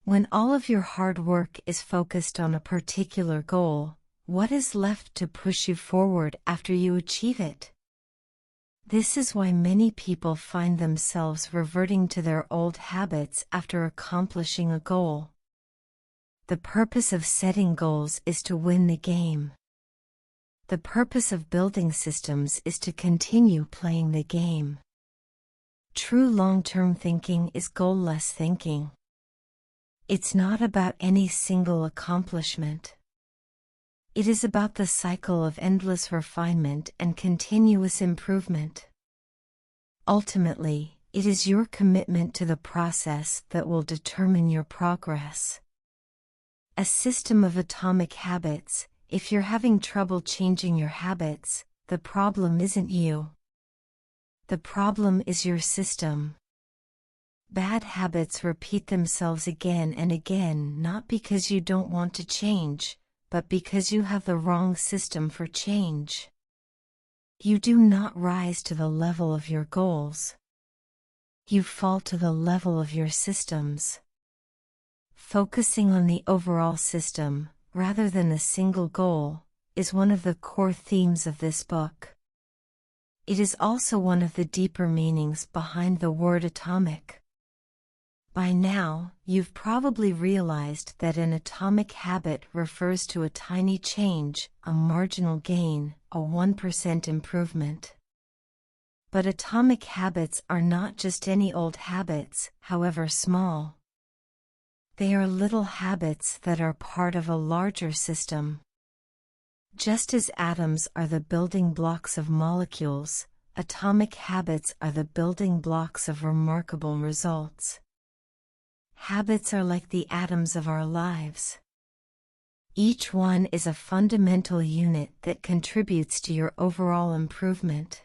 When all of your hard work is focused on a particular goal, what is left to push you forward after you achieve it? This is why many people find themselves reverting to their old habits after accomplishing a goal. The purpose of setting goals is to win the game. The purpose of building systems is to continue playing the game. True long-term thinking is goal-less thinking. It's not about any single accomplishment. It is about the cycle of endless refinement and continuous improvement. Ultimately, it is your commitment to the process that will determine your progress. A system of atomic habits. If you're having trouble changing your habits, the problem isn't you. The problem is your system. Bad habits repeat themselves again and again, not because you don't want to change, but because you have the wrong system for change. You do not rise to the level of your goals. You fall to the level of your systems. Focusing on the overall system, rather than the single goal, is one of the core themes of this book. It is also one of the deeper meanings behind the word atomic. By now, you've probably realized that an atomic habit refers to a tiny change, a marginal gain, a 1% improvement. But atomic habits are not just any old habits, however small. They are little habits that are part of a larger system. Just as atoms are the building blocks of molecules, atomic habits are the building blocks of remarkable results. Habits are like the atoms of our lives. Each one is a fundamental unit that contributes to your overall improvement.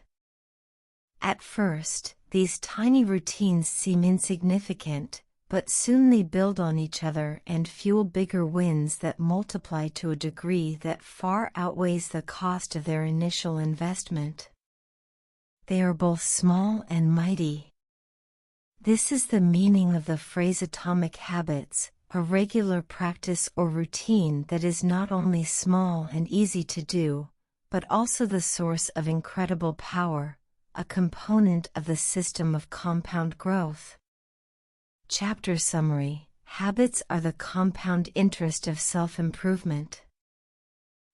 At first, these tiny routines seem insignificant, but soon they build on each other and fuel bigger wins that multiply to a degree that far outweighs the cost of their initial investment. They are both small and mighty. This is the meaning of the phrase atomic habits, a regular practice or routine that is not only small and easy to do, but also the source of incredible power, a component of the system of compound growth. Chapter Summary: Habits are the compound interest of self-improvement.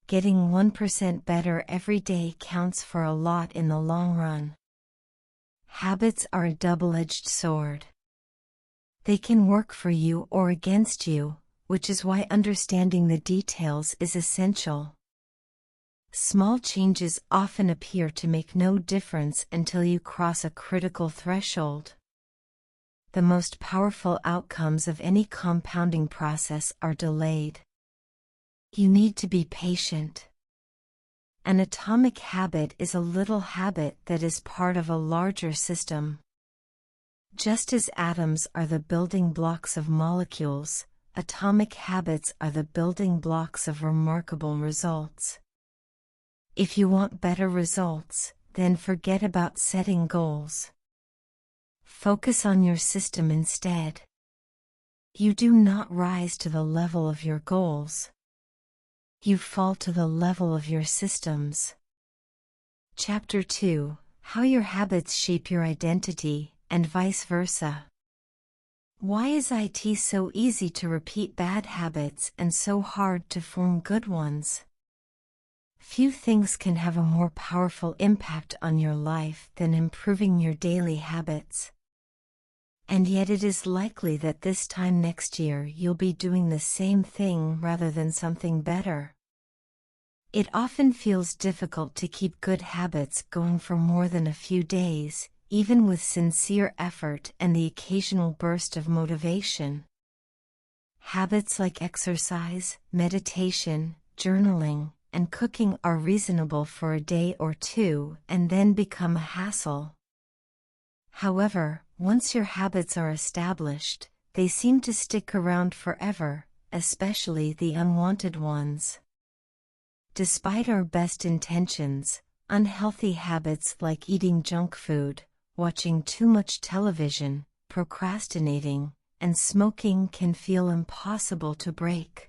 Getting 1% better every day counts for a lot in the long run. Habits are a double-edged sword. They can work for you or against you, which is why understanding the details is essential. Small changes often appear to make no difference until you cross a critical threshold. The most powerful outcomes of any compounding process are delayed. You need to be patient. An atomic habit is a little habit that is part of a larger system. Just as atoms are the building blocks of molecules, atomic habits are the building blocks of remarkable results. If you want better results, then forget about setting goals. Focus on your system instead. You do not rise to the level of your goals. You fall to the level of your systems. Chapter 2: How your habits shape your identity, and vice versa. Why is it so easy to repeat bad habits and so hard to form good ones? Few things can have a more powerful impact on your life than improving your daily habits. And yet it is likely that this time next year you'll be doing the same thing rather than something better. It often feels difficult to keep good habits going for more than a few days, even with sincere effort and the occasional burst of motivation. Habits like exercise, meditation, journaling, and cooking are reasonable for a day or two and then become a hassle. However, once your habits are established, they seem to stick around forever, especially the unwanted ones. Despite our best intentions, unhealthy habits like eating junk food, watching too much television, procrastinating, and smoking can feel impossible to break.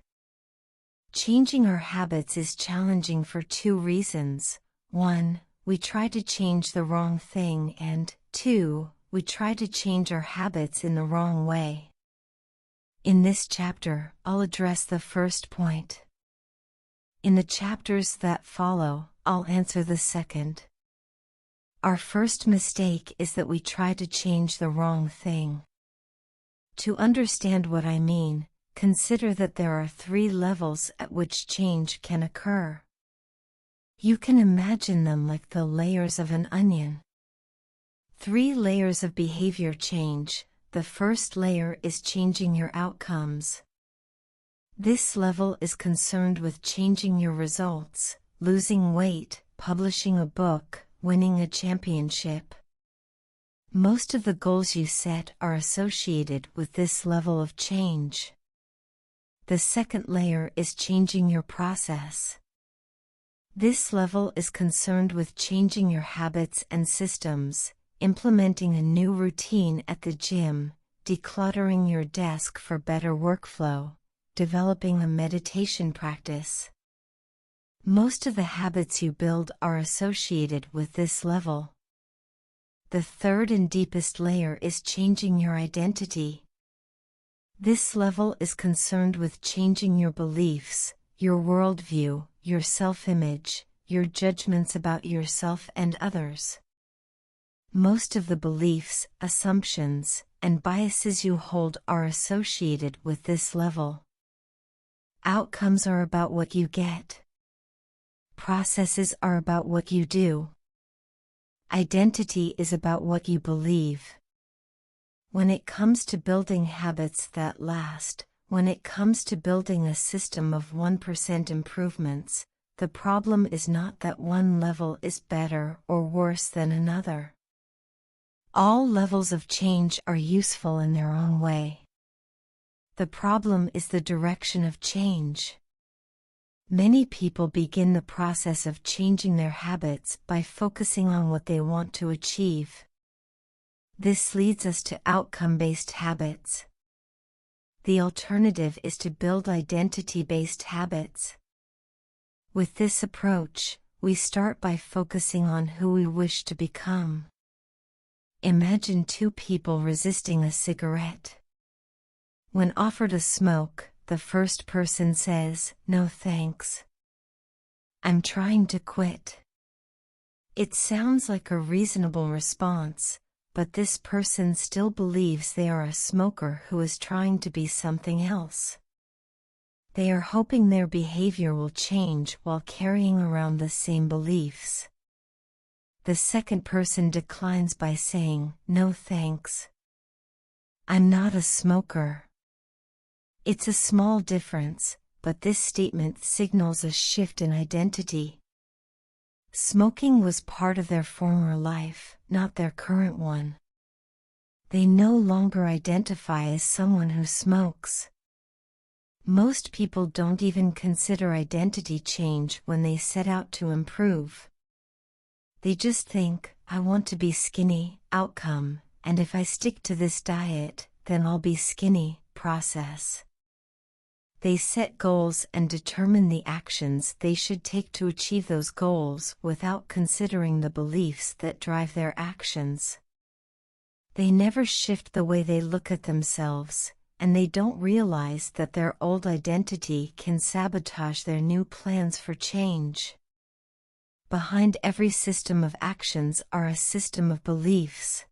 Changing our habits is challenging for two reasons. 1, we try to change the wrong thing, and 2, we try to change our habits in the wrong way. In this chapter, I'll address the first point. In the chapters that follow, I'll answer the second. Our first mistake is that we try to change the wrong thing. To understand what I mean, consider that there are 3 levels at which change can occur. You can imagine them like the layers of an onion. 3 layers of behavior change. The first layer is changing your outcomes. This level is concerned with changing your results, losing weight, publishing a book, winning a championship. Most of the goals you set are associated with this level of change. The second layer is changing your process. This level is concerned with changing your habits and systems, implementing a new routine at the gym, decluttering your desk for better workflow, developing a meditation practice. Most of the habits you build are associated with this level. The third and deepest layer is changing your identity. This level is concerned with changing your beliefs, your worldview, your self-image, your judgments about yourself and others. Most of the beliefs, assumptions, and biases you hold are associated with this level. Outcomes are about what you get. Processes are about what you do. Identity is about what you believe. When it comes to building habits that last, when it comes to building a system of 1% improvements, the problem is not that one level is better or worse than another. All levels of change are useful in their own way. The problem is the direction of change. Many people begin the process of changing their habits by focusing on what they want to achieve. This leads us to outcome-based habits. The alternative is to build identity-based habits. With this approach, we start by focusing on who we wish to become. Imagine 2 people resisting a cigarette. When offered a smoke, the first person says, "No thanks. I'm trying to quit." It sounds like a reasonable response, but this person still believes they are a smoker who is trying to be something else. They are hoping their behavior will change while carrying around the same beliefs. The second person declines by saying, "No thanks. I'm not a smoker." It's a small difference, but this statement signals a shift in identity. Smoking was part of their former life, not their current one. They no longer identify as someone who smokes. Most people don't even consider identity change when they set out to improve. They just think, "I want to be skinny," outcome, and if I stick to this diet, then I'll be skinny, process. They set goals and determine the actions they should take to achieve those goals without considering the beliefs that drive their actions. They never shift the way they look at themselves, and they don't realize that their old identity can sabotage their new plans for change. Behind every system of actions are a system of beliefs.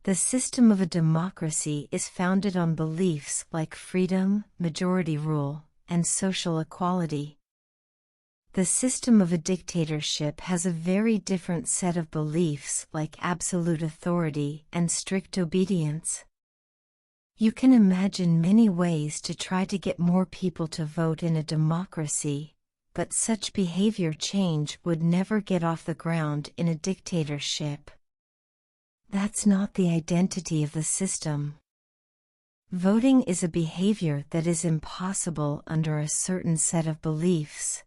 The system of a democracy is founded on beliefs like freedom, majority rule, and social equality. The system of a dictatorship has a very different set of beliefs like absolute authority and strict obedience. You can imagine many ways to try to get more people to vote in a democracy, but such behavior change would never get off the ground in a dictatorship. That's not the identity of the system. Voting is a behavior that is impossible under a certain set of beliefs.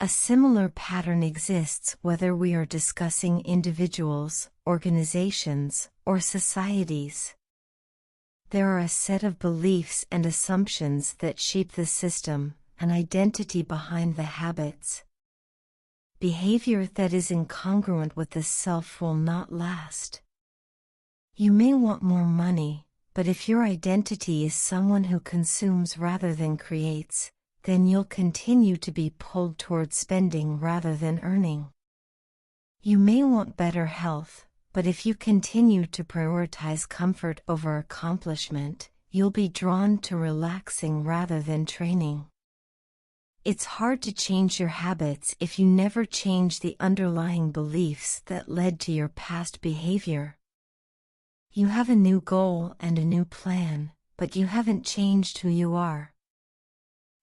A similar pattern exists whether we are discussing individuals, organizations, or societies. There are a set of beliefs and assumptions that shape the system, an identity behind the habits. Behavior that is incongruent with the self will not last. You may want more money, but if your identity is someone who consumes rather than creates, then you'll continue to be pulled toward spending rather than earning. You may want better health, but if you continue to prioritize comfort over accomplishment, you'll be drawn to relaxing rather than training. It's hard to change your habits if you never change the underlying beliefs that led to your past behavior. You have a new goal and a new plan, but you haven't changed who you are.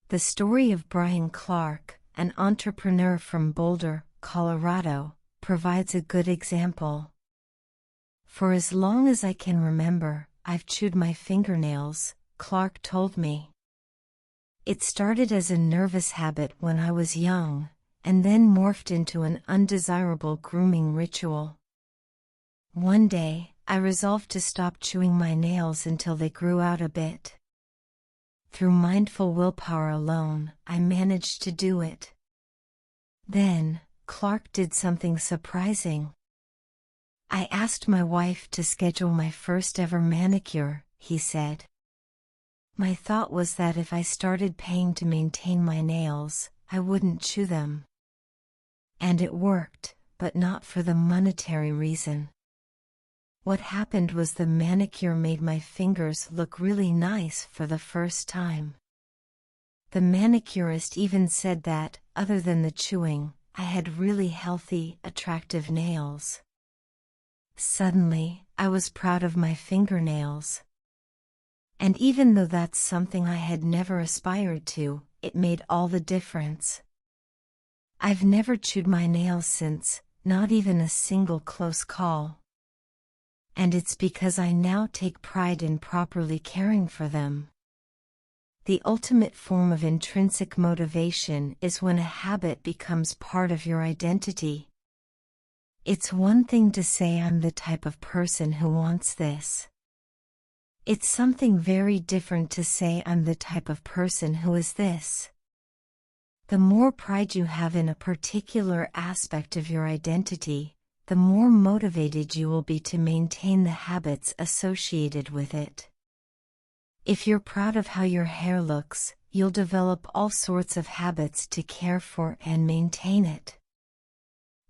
The story of Brian Clark, an entrepreneur from Boulder, Colorado, provides a good example. For as long as I can remember, I've chewed my fingernails, Clark told me. It started as a nervous habit when I was young, and then morphed into an undesirable grooming ritual. One day, I resolved to stop chewing my nails until they grew out a bit. Through mindful willpower alone, I managed to do it. Then, Clark did something surprising. I asked my wife to schedule my first ever manicure, he said. My thought was that if I started paying to maintain my nails, I wouldn't chew them. And it worked, but not for the monetary reason. What happened was the manicure made my fingers look really nice for the first time. The manicurist even said that, other than the chewing, I had really healthy, attractive nails. Suddenly, I was proud of my fingernails. And even though that's something I had never aspired to, it made all the difference. I've never chewed my nails since, not even a single close call. And it's because I now take pride in properly caring for them. The ultimate form of intrinsic motivation is when a habit becomes part of your identity. It's one thing to say I'm the type of person who wants this. It's something very different to say I'm the type of person who is this. The more pride you have in a particular aspect of your identity, the more motivated you will be to maintain the habits associated with it. If you're proud of how your hair looks, you'll develop all sorts of habits to care for and maintain it.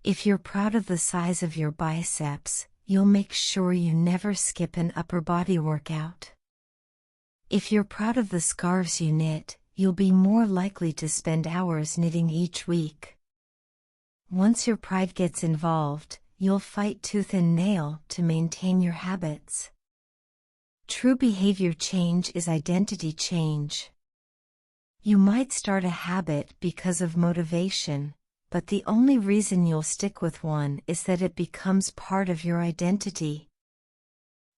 If you're proud of the size of your biceps, you'll make sure you never skip an upper body workout. If you're proud of the scarves you knit, you'll be more likely to spend hours knitting each week. Once your pride gets involved, you'll fight tooth and nail to maintain your habits. True behavior change is identity change. You might start a habit because of motivation, but the only reason you'll stick with one is that it becomes part of your identity.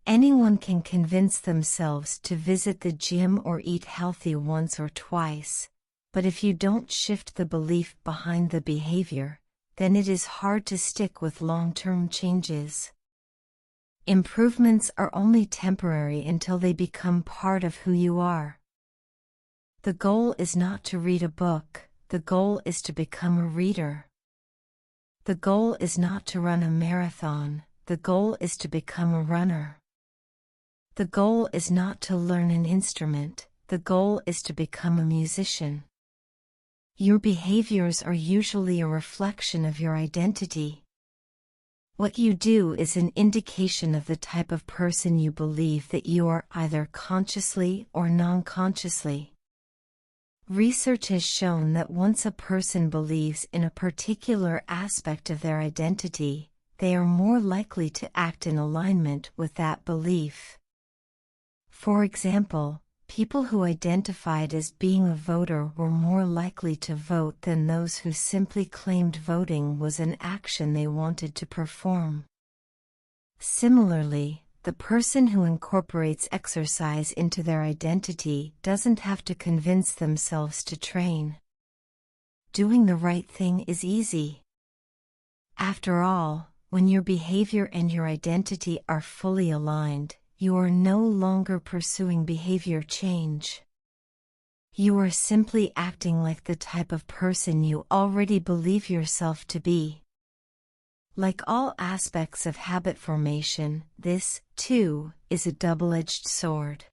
Anyone can convince themselves to visit the gym or eat healthy once or twice, but if you don't shift the belief behind the behavior, then it is hard to stick with long-term changes. Improvements are only temporary until they become part of who you are. The goal is not to read a book, the goal is to become a reader. The goal is not to run a marathon, the goal is to become a runner. The goal is not to learn an instrument, the goal is to become a musician. Your behaviors are usually a reflection of your identity. What you do is an indication of the type of person you believe that you are either consciously or non-consciously. Research has shown that once a person believes in a particular aspect of their identity, they are more likely to act in alignment with that belief. For example, people who identified as being a voter were more likely to vote than those who simply claimed voting was an action they wanted to perform. Similarly, the person who incorporates exercise into their identity doesn't have to convince themselves to train. Doing the right thing is easy. After all, when your behavior and your identity are fully aligned, you are no longer pursuing behavior change. You are simply acting like the type of person you already believe yourself to be. Like all aspects of habit formation, this, too, is a double-edged sword.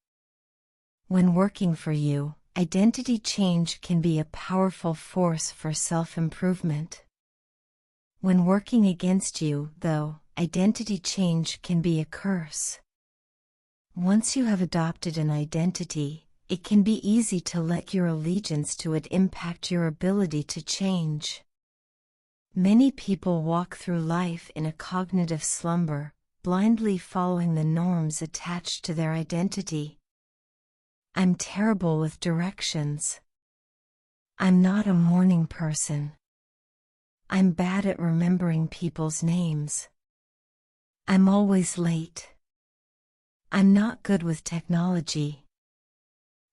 When working for you, identity change can be a powerful force for self-improvement. When working against you, though, identity change can be a curse. Once you have adopted an identity, it can be easy to let your allegiance to it impact your ability to change. Many people walk through life in a cognitive slumber, blindly following the norms attached to their identity. I'm terrible with directions. I'm not a morning person. I'm bad at remembering people's names. I'm always late. I'm not good with technology.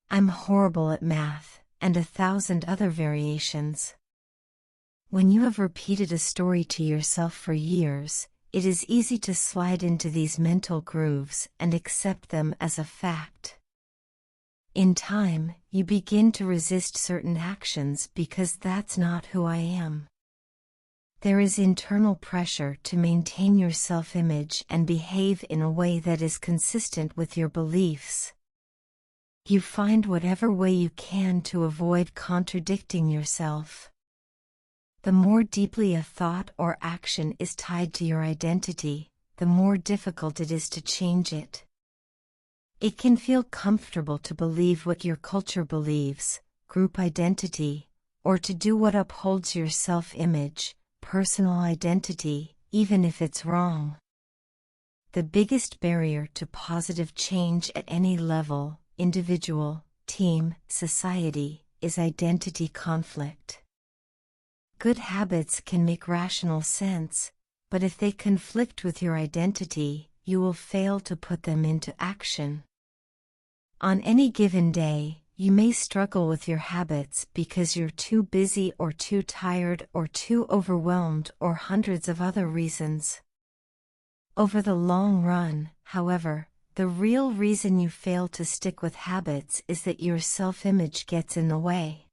I'm horrible at math, and 1,000 other variations. When you have repeated a story to yourself for years, it is easy to slide into these mental grooves and accept them as a fact. In time, you begin to resist certain actions because that's not who I am. There is internal pressure to maintain your self-image and behave in a way that is consistent with your beliefs. You find whatever way you can to avoid contradicting yourself. The more deeply a thought or action is tied to your identity, the more difficult it is to change it. It can feel comfortable to believe what your culture believes, group identity, or to do what upholds your self-image, personal identity, even if it's wrong. The biggest barrier to positive change at any level, individual, team, society, is identity conflict. Good habits can make rational sense, but if they conflict with your identity, you will fail to put them into action. On any given day, you may struggle with your habits because you're too busy or too tired or too overwhelmed or hundreds of other reasons. Over the long run, however, the real reason you fail to stick with habits is that your self-image gets in the way.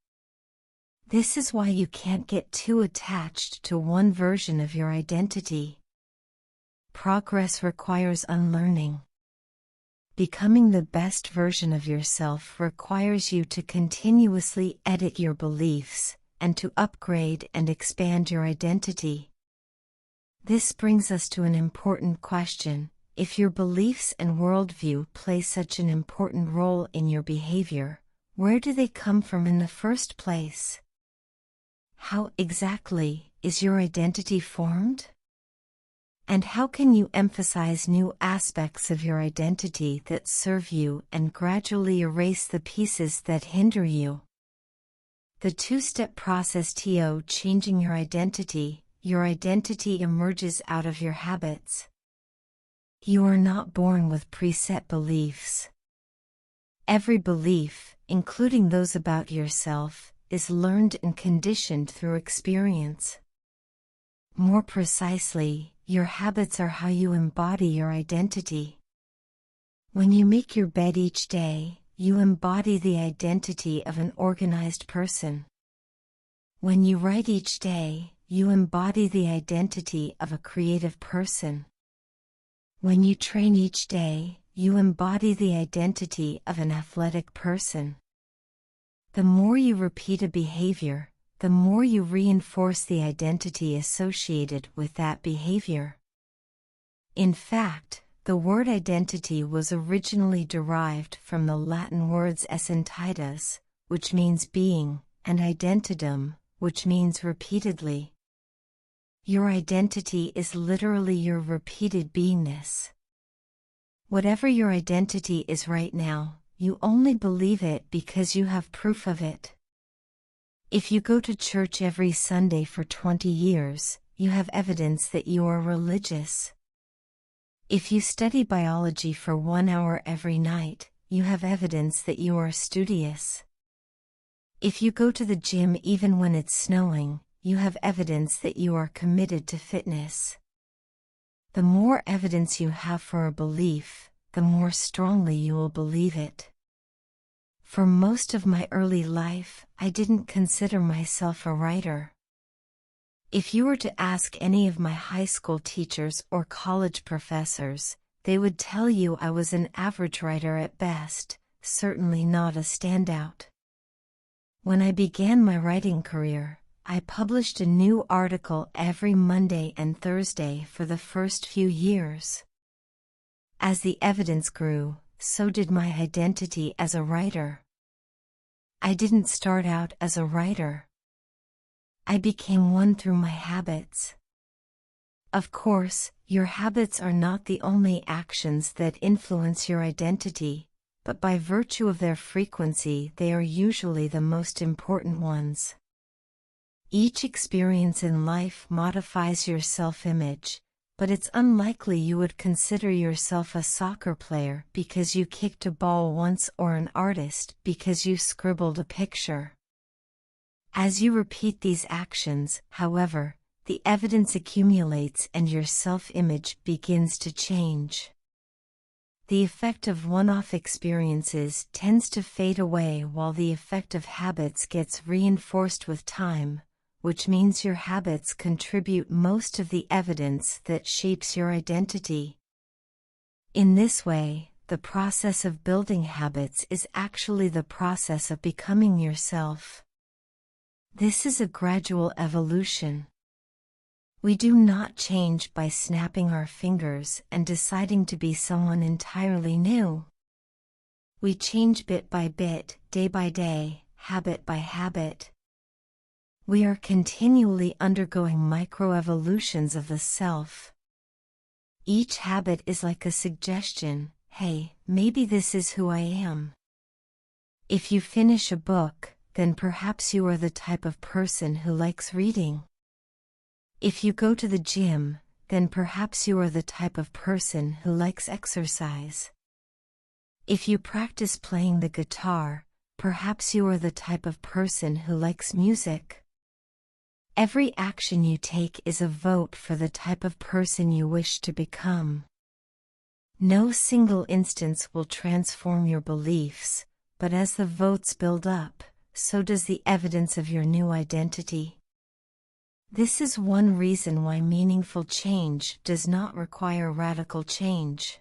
This is why you can't get too attached to one version of your identity. Progress requires unlearning. Becoming the best version of yourself requires you to continuously edit your beliefs, and to upgrade and expand your identity. This brings us to an important question. If your beliefs and worldview play such an important role in your behavior, where do they come from in the first place? How exactly is your identity formed? And how can you emphasize new aspects of your identity that serve you and gradually erase the pieces that hinder you? The two-step process to changing your identity emerges out of your habits. You are not born with preset beliefs. Every belief, including those about yourself, is learned and conditioned through experience. More precisely, your habits are how you embody your identity. When you make your bed each day, you embody the identity of an organized person. When you write each day, you embody the identity of a creative person. When you train each day, you embody the identity of an athletic person. The more you repeat a behavior, the more you reinforce the identity associated with that behavior. In fact, the word identity was originally derived from the Latin words essentitas, which means being, and identidum, which means repeatedly. Your identity is literally your repeated beingness. Whatever your identity is right now, you only believe it because you have proof of it. If you go to church every Sunday for 20 years, you have evidence that you are religious. If you study biology for 1 hour every night, you have evidence that you are studious. If you go to the gym even when it's snowing, you have evidence that you are committed to fitness. The more evidence you have for a belief, the more strongly you will believe it. For most of my early life, I didn't consider myself a writer. If you were to ask any of my high school teachers or college professors, they would tell you I was an average writer at best, certainly not a standout. When I began my writing career, I published a new article every Monday and Thursday for the first few years. As the evidence grew, so did my identity as a writer. I didn't start out as a writer. I became one through my habits. Of course, your habits are not the only actions that influence your identity, but by virtue of their frequency they are usually the most important ones. Each experience in life modifies your self-image, but it's unlikely you would consider yourself a soccer player because you kicked a ball once or an artist because you scribbled a picture. As you repeat these actions, however, the evidence accumulates and your self-image begins to change. The effect of one-off experiences tends to fade away while the effect of habits gets reinforced with time, which means your habits contribute most of the evidence that shapes your identity. In this way, the process of building habits is actually the process of becoming yourself. This is a gradual evolution. We do not change by snapping our fingers and deciding to be someone entirely new. We change bit by bit, day by day, habit by habit. We are continually undergoing microevolutions of the self. Each habit is like a suggestion, hey, maybe this is who I am. If you finish a book, then perhaps you are the type of person who likes reading. If you go to the gym, then perhaps you are the type of person who likes exercise. If you practice playing the guitar, perhaps you are the type of person who likes music. Every action you take is a vote for the type of person you wish to become. No single instance will transform your beliefs, but as the votes build up, so does the evidence of your new identity. This is one reason why meaningful change does not require radical change.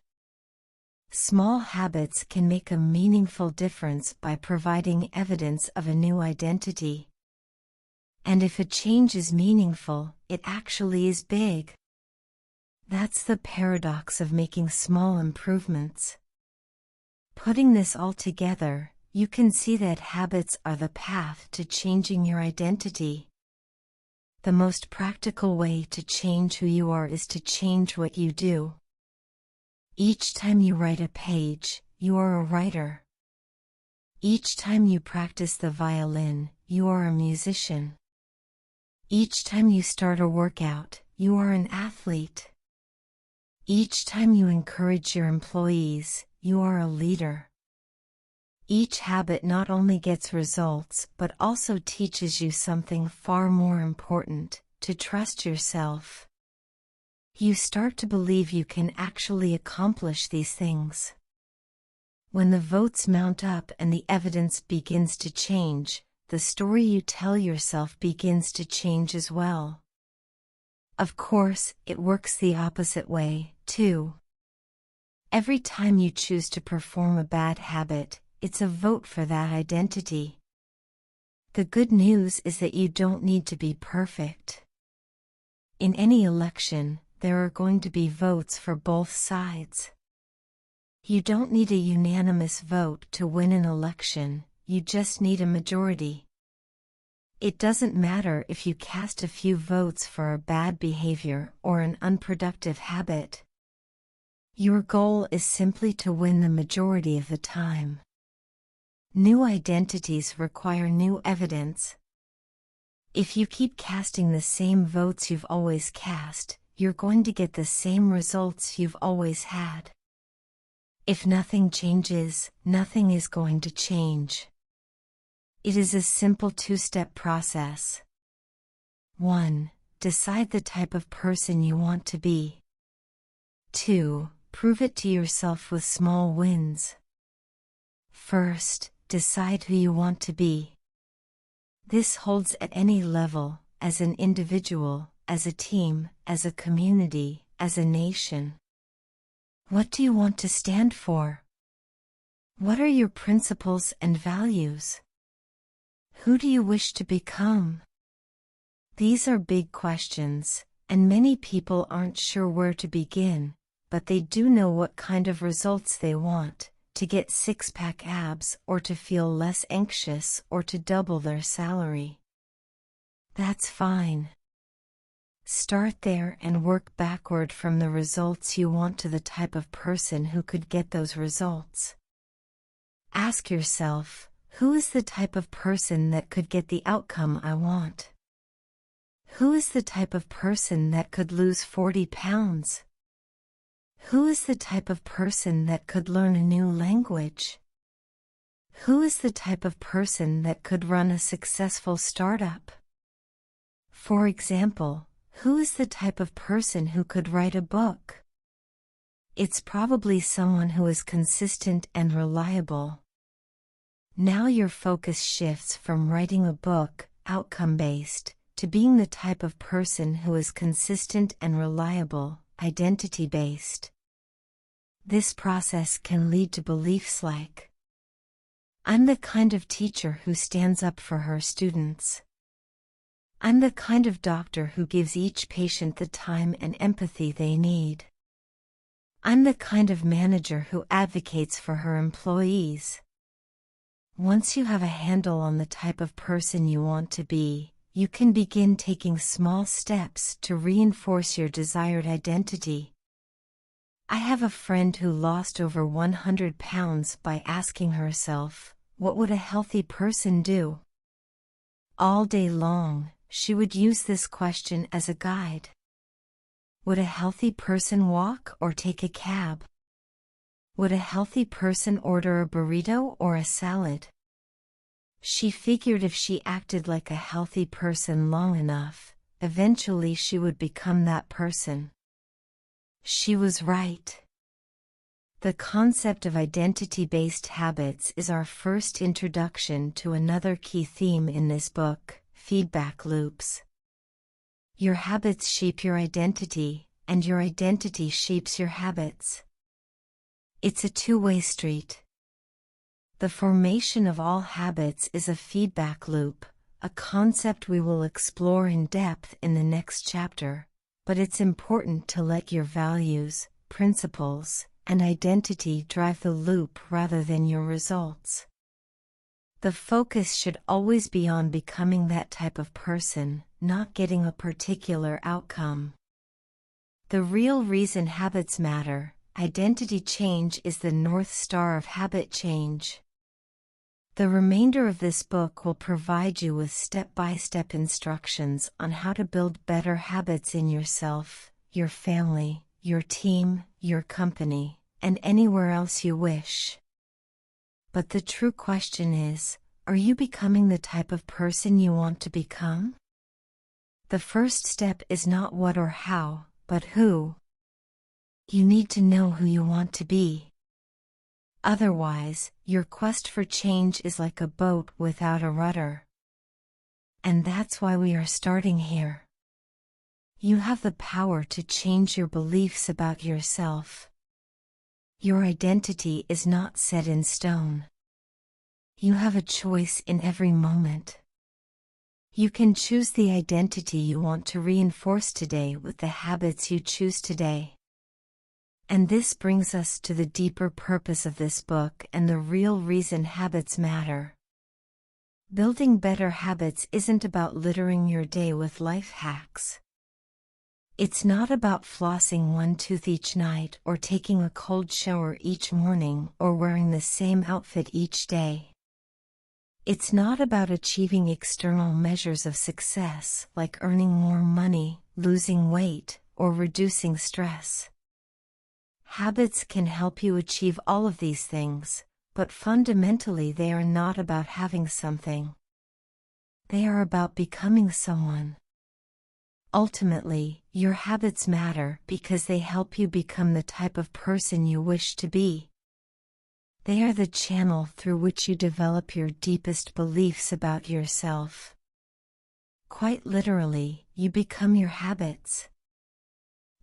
Small habits can make a meaningful difference by providing evidence of a new identity. And if a change is meaningful, it actually is big. That's the paradox of making small improvements. Putting this all together, you can see that habits are the path to changing your identity. The most practical way to change who you are is to change what you do. Each time you write a page, you are a writer. Each time you practice the violin, you are a musician. Each time you start a workout, you are an athlete. Each time you encourage your employees, you are a leader. Each habit not only gets results but also teaches you something far more important, to trust yourself. You start to believe you can actually accomplish these things. When the votes mount up and the evidence begins to change, the story you tell yourself begins to change as well. Of course, it works the opposite way, too. Every time you choose to perform a bad habit, it's a vote for that identity. The good news is that you don't need to be perfect. In any election, there are going to be votes for both sides. You don't need a unanimous vote to win an election, you just need a majority. It doesn't matter if you cast a few votes for a bad behavior or an unproductive habit. Your goal is simply to win the majority of the time. New identities require new evidence. If you keep casting the same votes you've always cast, you're going to get the same results you've always had. If nothing changes, nothing is going to change. It is a simple two-step process. 1. Decide the type of person you want to be. 2. Prove it to yourself with small wins. First, decide who you want to be. This holds at any level, as an individual, as a team, as a community, as a nation. What do you want to stand for? What are your principles and values? Who do you wish to become? These are big questions, and many people aren't sure where to begin, but they do know what kind of results they want: to get six-pack abs, or to feel less anxious, or to double their salary. That's fine. Start there and work backward from the results you want to the type of person who could get those results. Ask yourself, who is the type of person that could get the outcome I want? Who is the type of person that could lose 40 pounds? Who is the type of person that could learn a new language? Who is the type of person that could run a successful startup? For example, who is the type of person who could write a book? It's probably someone who is consistent and reliable. Now your focus shifts from writing a book, outcome-based, to being the type of person who is consistent and reliable, identity-based. This process can lead to beliefs like, I'm the kind of teacher who stands up for her students. I'm the kind of doctor who gives each patient the time and empathy they need. I'm the kind of manager who advocates for her employees. Once you have a handle on the type of person you want to be, you can begin taking small steps to reinforce your desired identity. I have a friend who lost over 100 pounds by asking herself, what would a healthy person do? All day long, she would use this question as a guide. Would a healthy person walk or take a cab? Would a healthy person order a burrito or a salad? She figured if she acted like a healthy person long enough, eventually she would become that person. She was right. The concept of identity-based habits is our first introduction to another key theme in this book: feedback loops. Your habits shape your identity, and your identity shapes your habits. It's a two-way street. The formation of all habits is a feedback loop, a concept we will explore in depth in the next chapter, but it's important to let your values, principles, and identity drive the loop rather than your results. The focus should always be on becoming that type of person, not getting a particular outcome. The real reason habits matter: identity change is the North Star of habit change. The remainder of this book will provide you with step-by-step instructions on how to build better habits in yourself, your family, your team, your company, and anywhere else you wish. But the true question is, are you becoming the type of person you want to become? The first step is not what or how, but who. You need to know who you want to be. Otherwise, your quest for change is like a boat without a rudder. And that's why we are starting here. You have the power to change your beliefs about yourself. Your identity is not set in stone. You have a choice in every moment. You can choose the identity you want to reinforce today with the habits you choose today. And this brings us to the deeper purpose of this book and the real reason habits matter. Building better habits isn't about littering your day with life hacks. It's not about flossing one tooth each night or taking a cold shower each morning or wearing the same outfit each day. It's not about achieving external measures of success like earning more money, losing weight, or reducing stress. Habits can help you achieve all of these things, but fundamentally they are not about having something. They are about becoming someone. Ultimately, your habits matter because they help you become the type of person you wish to be. They are the channel through which you develop your deepest beliefs about yourself. Quite literally, you become your habits.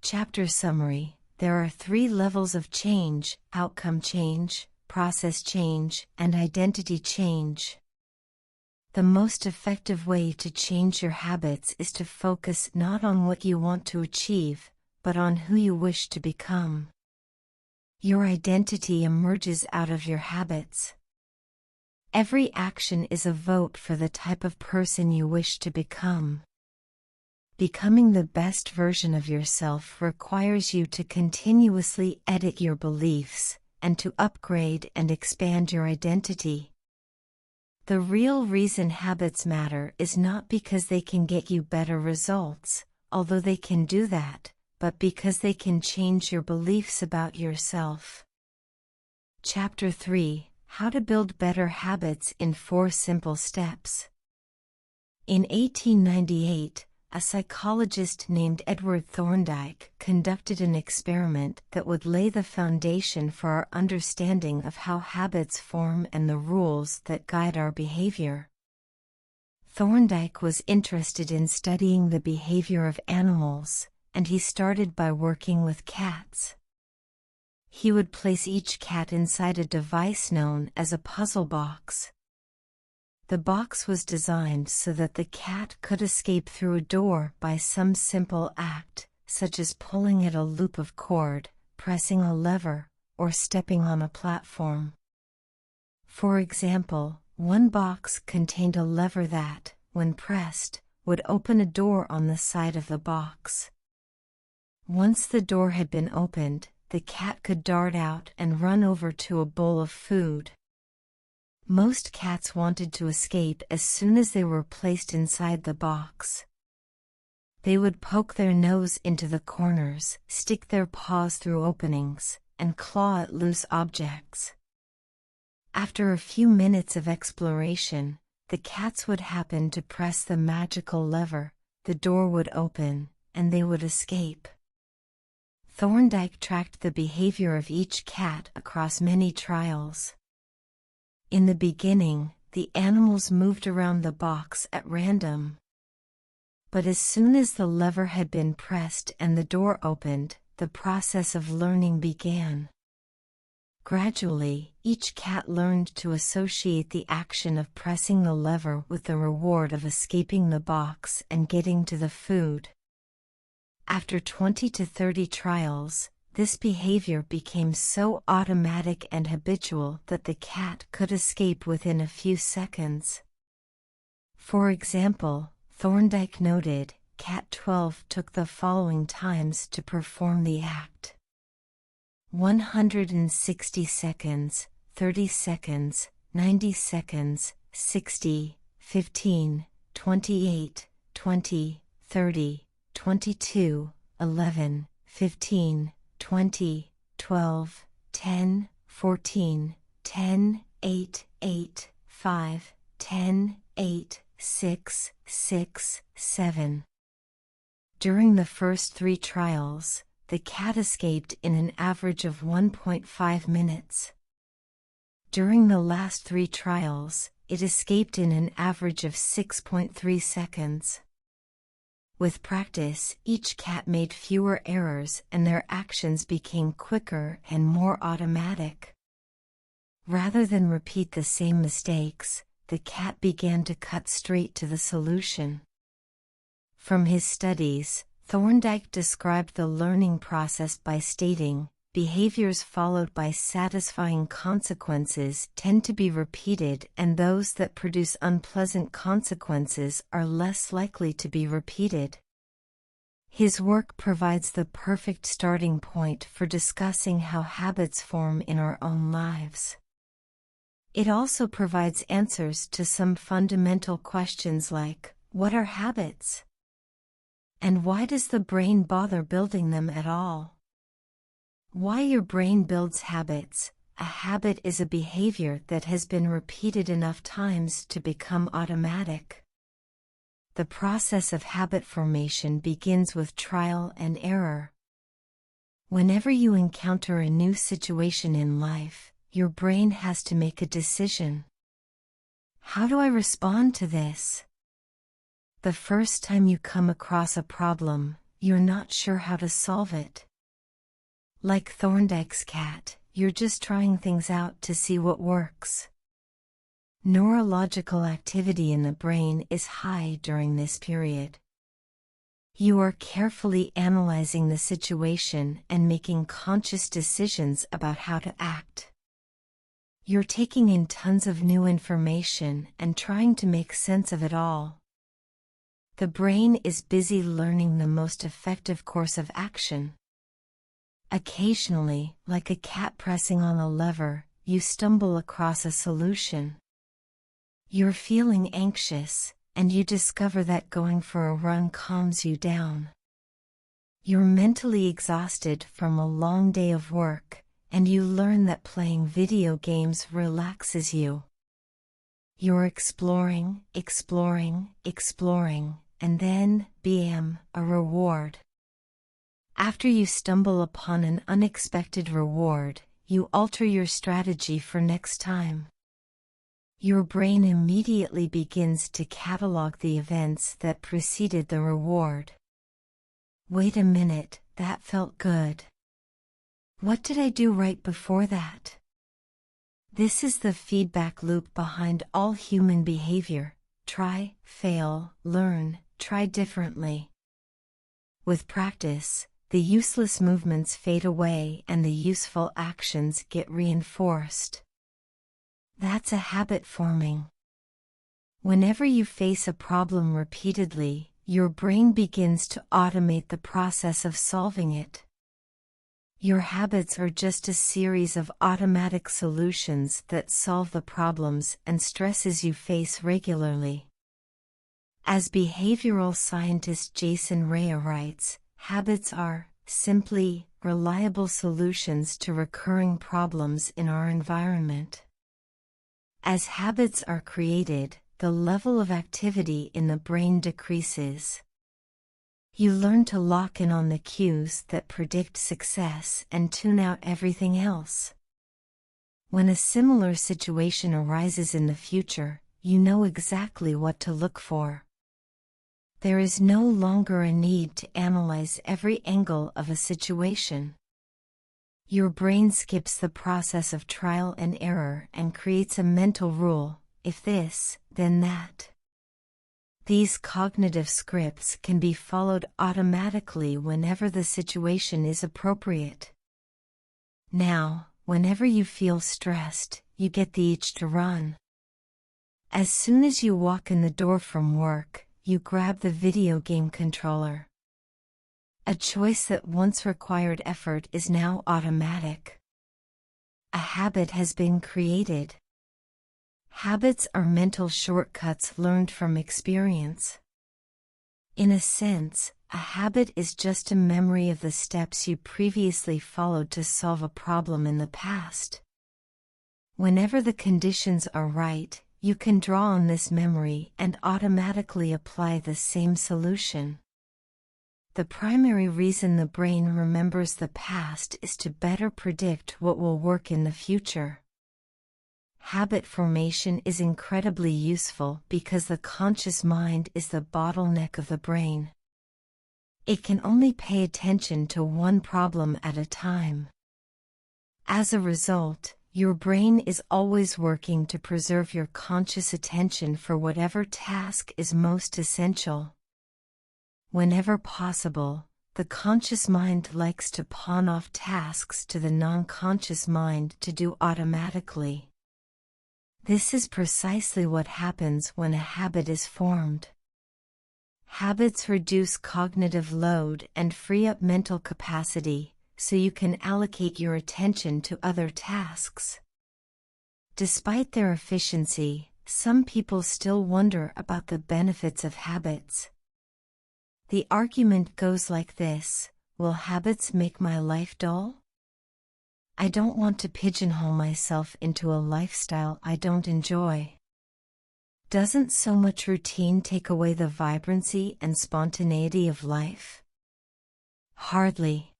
Chapter summary: there are 3 levels of change: outcome change, process change, and identity change. The most effective way to change your habits is to focus not on what you want to achieve, but on who you wish to become. Your identity emerges out of your habits. Every action is a vote for the type of person you wish to become. Becoming the best version of yourself requires you to continuously edit your beliefs, and to upgrade and expand your identity. The real reason habits matter is not because they can get you better results, although they can do that, but because they can change your beliefs about yourself. Chapter 3: How to Build Better Habits in 4 Simple Steps. In 1898, a psychologist named Edward Thorndike conducted an experiment that would lay the foundation for our understanding of how habits form and the rules that guide our behavior. Thorndike was interested in studying the behavior of animals, and he started by working with cats. He would place each cat inside a device known as a puzzle box. The box was designed so that the cat could escape through a door by some simple act, such as pulling at a loop of cord, pressing a lever, or stepping on a platform. For example, one box contained a lever that, when pressed, would open a door on the side of the box. Once the door had been opened, the cat could dart out and run over to a bowl of food. Most cats wanted to escape as soon as they were placed inside the box. They would poke their nose into the corners, stick their paws through openings, and claw at loose objects. After a few minutes of exploration, the cats would happen to press the magical lever, the door would open, and they would escape. Thorndike tracked the behavior of each cat across many trials. In the beginning, the animals moved around the box at random. But as soon as the lever had been pressed and the door opened, the process of learning began. Gradually, each cat learned to associate the action of pressing the lever with the reward of escaping the box and getting to the food. After 20 to 30 trials, this behavior became so automatic and habitual that the cat could escape within a few seconds. For example, Thorndike noted, Cat 12 took the following times to perform the act: 160 seconds, 30 seconds, 90 seconds, 60, 15, 28, 20, 30, 22, 11, 15, 20, 12, 10, 14, 10, 8, 8, 5, 10, 8, 6, 6, 7. During the first 3 trials, the cat escaped in an average of 1.5 minutes. During the last 3 trials, it escaped in an average of 6.3 seconds. With practice, each cat made fewer errors and their actions became quicker and more automatic. Rather than repeat the same mistakes, the cat began to cut straight to the solution. From his studies, Thorndike described the learning process by stating, behaviors followed by satisfying consequences tend to be repeated, and those that produce unpleasant consequences are less likely to be repeated. His work provides the perfect starting point for discussing how habits form in our own lives. It also provides answers to some fundamental questions like, what are habits? And why does the brain bother building them at all? Why your brain builds habits. A habit is a behavior that has been repeated enough times to become automatic. The process of habit formation begins with trial and error. Whenever you encounter a new situation in life, your brain has to make a decision. How do I respond to this? The first time you come across a problem, you're not sure how to solve it. Like Thorndike's cat, you're just trying things out to see what works. Neurological activity in the brain is high during this period. You are carefully analyzing the situation and making conscious decisions about how to act. You're taking in tons of new information and trying to make sense of it all. The brain is busy learning the most effective course of action. Occasionally, like a cat pressing on a lever, you stumble across a solution. You're feeling anxious, and you discover that going for a run calms you down. You're mentally exhausted from a long day of work, and you learn that playing video games relaxes you. You're exploring, and then, bam, a reward. After you stumble upon an unexpected reward, you alter your strategy for next time. Your brain immediately begins to catalog the events that preceded the reward. Wait a minute, that felt good. What did I do right before that? This is the feedback loop behind all human behavior. Try, fail, learn, try differently. With practice, the useless movements fade away and the useful actions get reinforced. That's a habit forming. Whenever you face a problem repeatedly, your brain begins to automate the process of solving it. Your habits are just a series of automatic solutions that solve the problems and stresses you face regularly. As behavioral scientist Jason Rea writes, habits are, simply, reliable solutions to recurring problems in our environment. As habits are created, the level of activity in the brain decreases. You learn to lock in on the cues that predict success and tune out everything else. When a similar situation arises in the future, you know exactly what to look for. There is no longer a need to analyze every angle of a situation. Your brain skips the process of trial and error and creates a mental rule: if this, then that. These cognitive scripts can be followed automatically whenever the situation is appropriate. Now, whenever you feel stressed, you get the itch to run. As soon as you walk in the door from work, you grab the video game controller. A choice that once required effort is now automatic. A habit has been created. Habits are mental shortcuts learned from experience. In a sense, a habit is just a memory of the steps you previously followed to solve a problem in the past. Whenever the conditions are right, you can draw on this memory and automatically apply the same solution. The primary reason the brain remembers the past is to better predict what will work in the future. Habit formation is incredibly useful because the conscious mind is the bottleneck of the brain. It can only pay attention to one problem at a time. As a result, your brain is always working to preserve your conscious attention for whatever task is most essential. Whenever possible, the conscious mind likes to pawn off tasks to the non-conscious mind to do automatically. This is precisely what happens when a habit is formed. Habits reduce cognitive load and free up mental capacity, so you can allocate your attention to other tasks. Despite their efficiency, some people still wonder about the benefits of habits. The argument goes like this: will habits make my life dull? I don't want to pigeonhole myself into a lifestyle I don't enjoy. Doesn't so much routine take away the vibrancy and spontaneity of life? Hardly.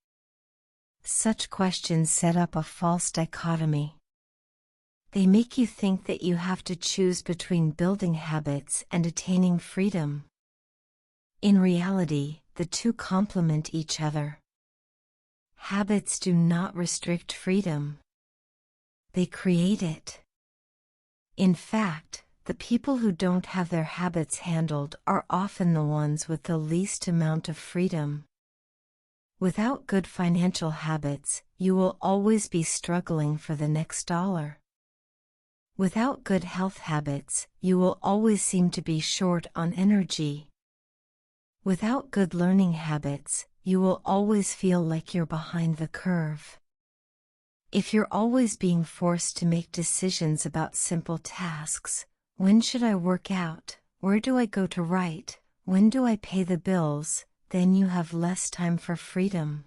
Such questions set up a false dichotomy. They make you think that you have to choose between building habits and attaining freedom. In reality, the two complement each other. Habits do not restrict freedom. They create it. In fact, the people who don't have their habits handled are often the ones with the least amount of freedom. Without good financial habits, you will always be struggling for the next dollar. Without good health habits, you will always seem to be short on energy. Without good learning habits, you will always feel like you're behind the curve. If you're always being forced to make decisions about simple tasks, when should I work out, where do I go to write, when do I pay the bills, then you have less time for freedom.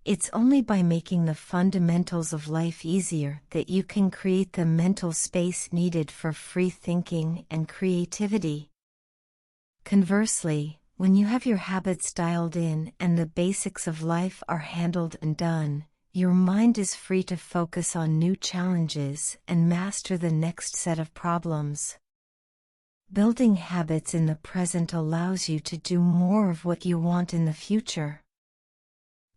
It's only by making the fundamentals of life easier that you can create the mental space needed for free thinking and creativity. Conversely, when you have your habits dialed in and the basics of life are handled and done, your mind is free to focus on new challenges and master the next set of problems. Building habits in the present allows you to do more of what you want in the future.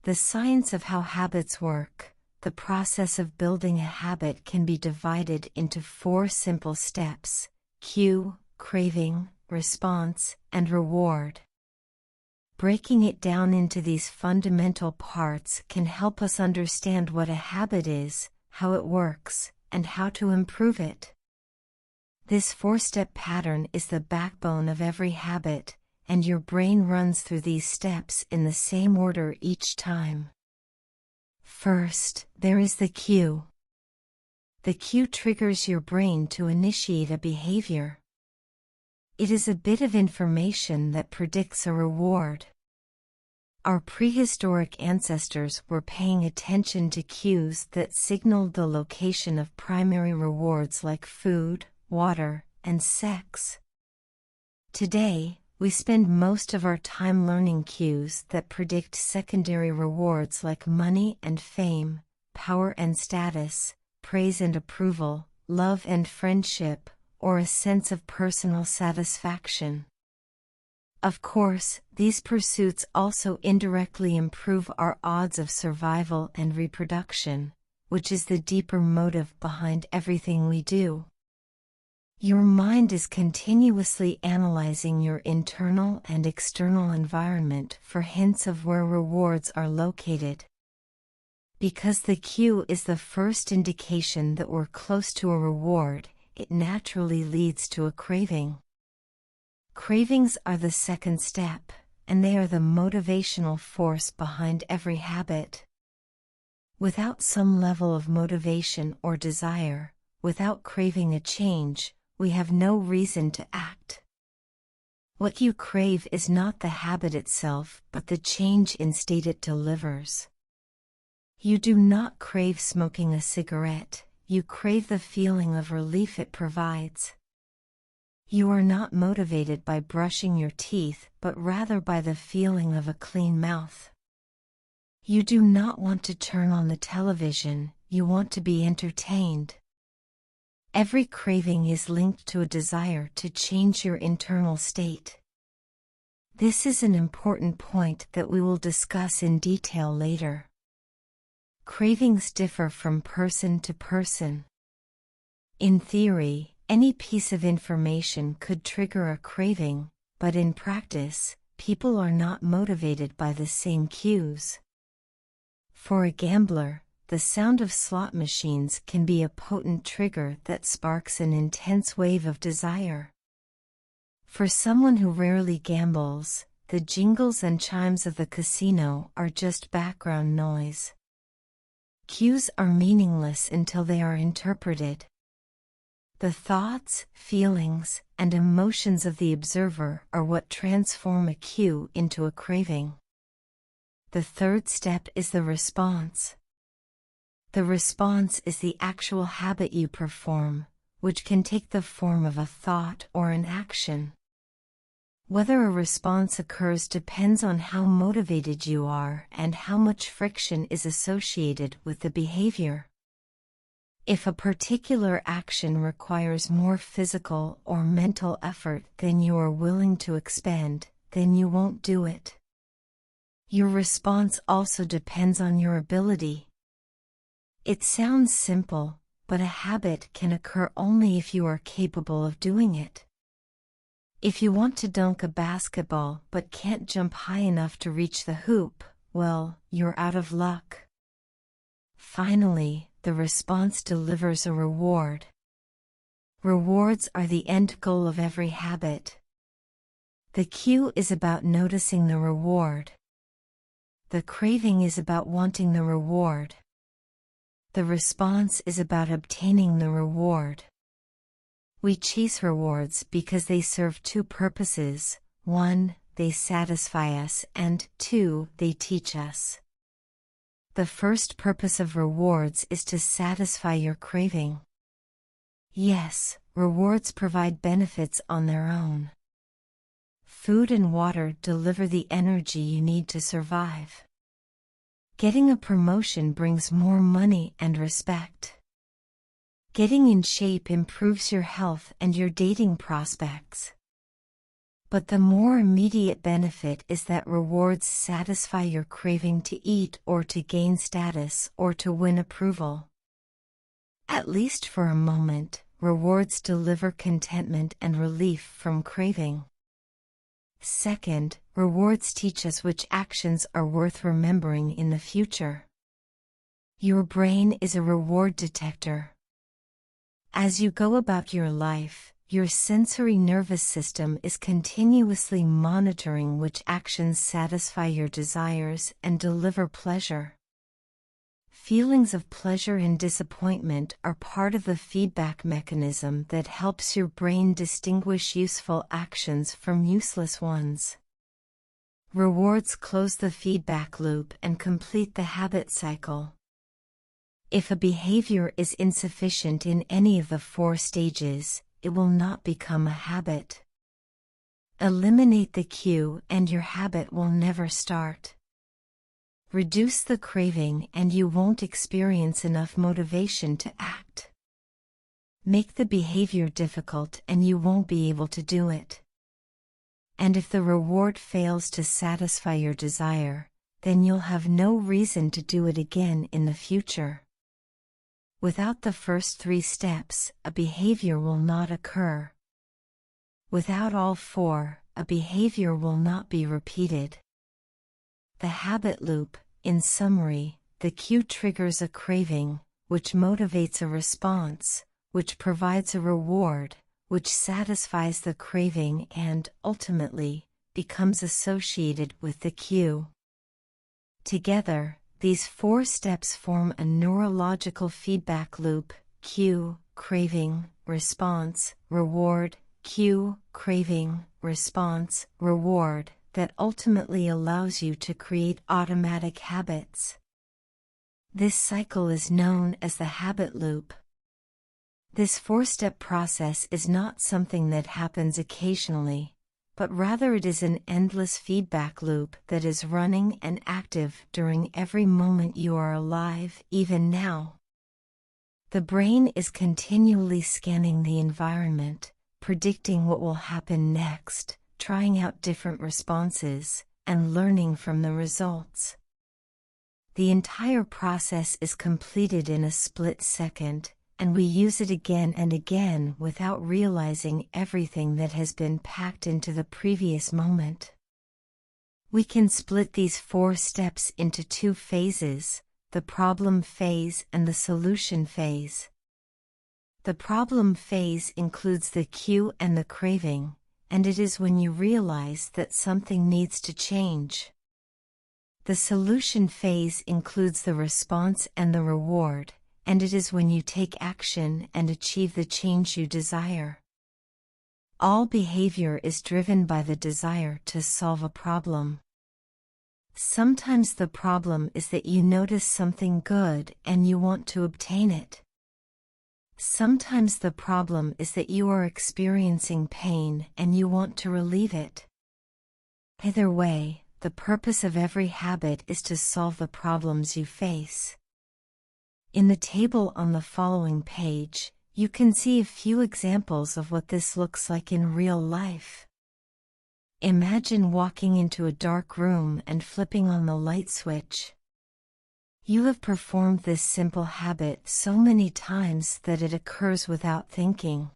The science of how habits work. The process of building a habit can be divided into 4 simple steps: cue, craving, response, and reward. Breaking it down into these fundamental parts can help us understand what a habit is, how it works, and how to improve it. This 4-step pattern is the backbone of every habit, and your brain runs through these steps in the same order each time. First, there is the cue. The cue triggers your brain to initiate a behavior. It is a bit of information that predicts a reward. Our prehistoric ancestors were paying attention to cues that signaled the location of primary rewards like food, water, and sex. Today, we spend most of our time learning cues that predict secondary rewards like money and fame, power and status, praise and approval, love and friendship, or a sense of personal satisfaction. Of course, these pursuits also indirectly improve our odds of survival and reproduction, which is the deeper motive behind everything we do. Your mind is continuously analyzing your internal and external environment for hints of where rewards are located. Because the cue is the first indication that we're close to a reward, it naturally leads to a craving. Cravings are the second step, and they are the motivational force behind every habit. Without some level of motivation or desire, without craving a change, we have no reason to act. What you crave is not the habit itself, but the change in state it delivers. You do not crave smoking a cigarette, you crave the feeling of relief it provides. You are not motivated by brushing your teeth, but rather by the feeling of a clean mouth. You do not want to turn on the television, you want to be entertained. Every craving is linked to a desire to change your internal state. This is an important point that we will discuss in detail later. Cravings differ from person to person. In theory, any piece of information could trigger a craving, but in practice, people are not motivated by the same cues. For a gambler, the sound of slot machines can be a potent trigger that sparks an intense wave of desire. For someone who rarely gambles, the jingles and chimes of the casino are just background noise. Cues are meaningless until they are interpreted. The thoughts, feelings, and emotions of the observer are what transform a cue into a craving. The third step is the response. The response is the actual habit you perform, which can take the form of a thought or an action. Whether a response occurs depends on how motivated you are and how much friction is associated with the behavior. If a particular action requires more physical or mental effort than you are willing to expend, then you won't do it. Your response also depends on your ability. It sounds simple, but a habit can occur only if you are capable of doing it. If you want to dunk a basketball but can't jump high enough to reach the hoop, well, you're out of luck. Finally, the response delivers a reward. Rewards are the end goal of every habit. The cue is about noticing the reward. The craving is about wanting the reward. The response is about obtaining the reward. We chase rewards because they serve two purposes: 1, they satisfy us, and 2, they teach us. The first purpose of rewards is to satisfy your craving. Yes, rewards provide benefits on their own. Food and water deliver the energy you need to survive. Getting a promotion brings more money and respect. Getting in shape improves your health and your dating prospects. But the more immediate benefit is that rewards satisfy your craving to eat or to gain status or to win approval. At least for a moment, rewards deliver contentment and relief from craving. Second, rewards teach us which actions are worth remembering in the future. Your brain is a reward detector. As you go about your life, your sensory nervous system is continuously monitoring which actions satisfy your desires and deliver pleasure. Feelings of pleasure and disappointment are part of the feedback mechanism that helps your brain distinguish useful actions from useless ones. Rewards close the feedback loop and complete the habit cycle. If a behavior is insufficient in any of the 4 stages, it will not become a habit. Eliminate the cue and your habit will never start. Reduce the craving and you won't experience enough motivation to act. Make the behavior difficult and you won't be able to do it. And if the reward fails to satisfy your desire, then you'll have no reason to do it again in the future. Without the first 3 steps, a behavior will not occur. Without all 4, a behavior will not be repeated. The habit loop, in summary, the cue triggers a craving, which motivates a response, which provides a reward, which satisfies the craving and, ultimately, becomes associated with the cue. Together, these 4 steps form a neurological feedback loop: cue, craving, response, reward, cue, craving, response, reward, that ultimately allows you to create automatic habits. This cycle is known as the habit loop. This 4-step process is not something that happens occasionally, but rather it is an endless feedback loop that is running and active during every moment you are alive, even now. The brain is continually scanning the environment, predicting what will happen next, trying out different responses, and learning from the results. The entire process is completed in a split second, and we use it again and again without realizing everything that has been packed into the previous moment. We can split these 4 steps into 2 phases, the problem phase and the solution phase. The problem phase includes the cue and the craving, and it is when you realize that something needs to change. The solution phase includes the response and the reward, and it is when you take action and achieve the change you desire. All behavior is driven by the desire to solve a problem. Sometimes the problem is that you notice something good and you want to obtain it. Sometimes the problem is that you are experiencing pain and you want to relieve it. Either way, the purpose of every habit is to solve the problems you face. In the table on the following page, you can see a few examples of what this looks like in real life. Imagine walking into a dark room and flipping on the light switch. You have performed this simple habit so many times that it occurs without thinking.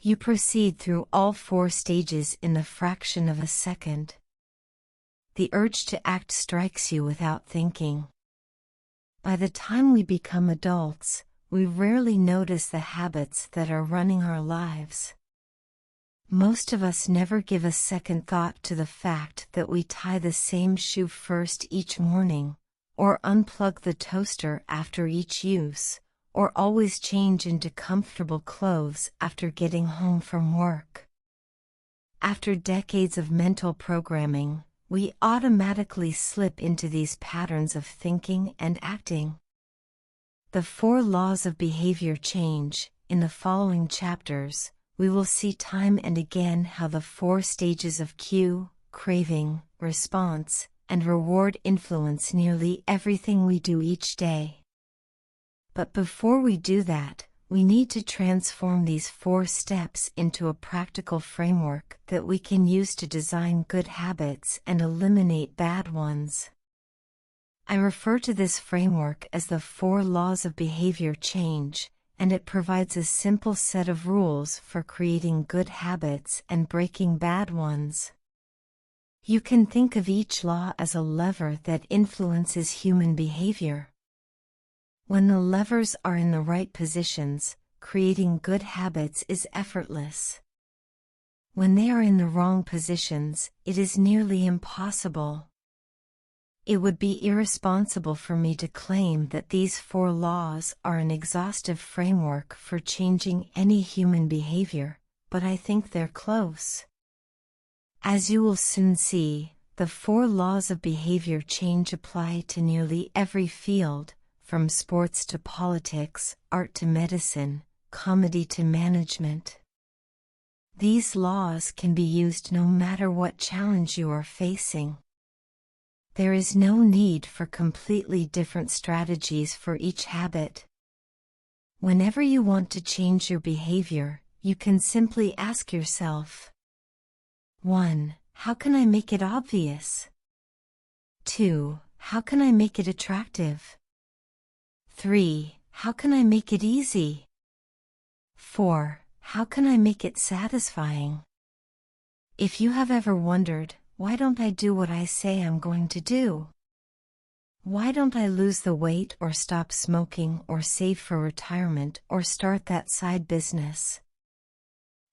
You proceed through all 4 stages in the fraction of a second. The urge to act strikes you without thinking. By the time we become adults, we rarely notice the habits that are running our lives. Most of us never give a second thought to the fact that we tie the same shoe first each morning, or unplug the toaster after each use, or always change into comfortable clothes after getting home from work. After decades of mental programming, we automatically slip into these patterns of thinking and acting. The 4 laws of behavior change. In the following chapters, we will see time and again how the 4 stages of cue, craving, response, and reward influence nearly everything we do each day. But before we do that, we need to transform these 4 steps into a practical framework that we can use to design good habits and eliminate bad ones. I refer to this framework as the 4 laws of behavior change, and it provides a simple set of rules for creating good habits and breaking bad ones. You can think of each law as a lever that influences human behavior. When the levers are in the right positions, creating good habits is effortless. When they are in the wrong positions, it is nearly impossible. It would be irresponsible for me to claim that these 4 laws are an exhaustive framework for changing any human behavior, but I think they're close. As you will soon see, the 4 laws of behavior change apply to nearly every field, from sports to politics, art to medicine, comedy to management. These laws can be used no matter what challenge you are facing. There is no need for completely different strategies for each habit. Whenever you want to change your behavior, you can simply ask yourself, 1. How can I make it obvious? 2. How can I make it attractive? 3. How can I make it easy? 4. How can I make it satisfying? If you have ever wondered, why don't I do what I say I'm going to do? Why don't I lose the weight or stop smoking or save for retirement or start that side business?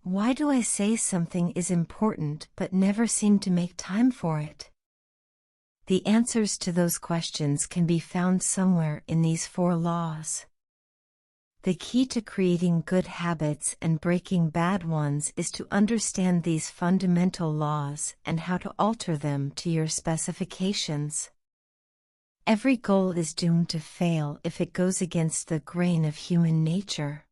Why do I say something is important but never seem to make time for it? The answers to those questions can be found somewhere in these 4 laws. The key to creating good habits and breaking bad ones is to understand these fundamental laws and how to alter them to your specifications. Every goal is doomed to fail if it goes against the grain of human nature.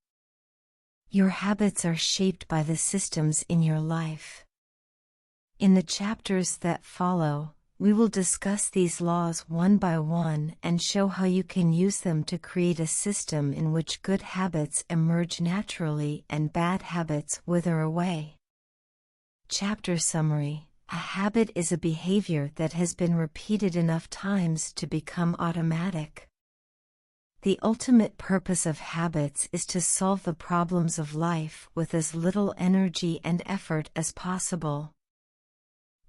Your habits are shaped by the systems in your life. In the chapters that follow, we will discuss these laws one by one and show how you can use them to create a system in which good habits emerge naturally and bad habits wither away. Chapter Summary: A habit is a behavior that has been repeated enough times to become automatic. The ultimate purpose of habits is to solve the problems of life with as little energy and effort as possible.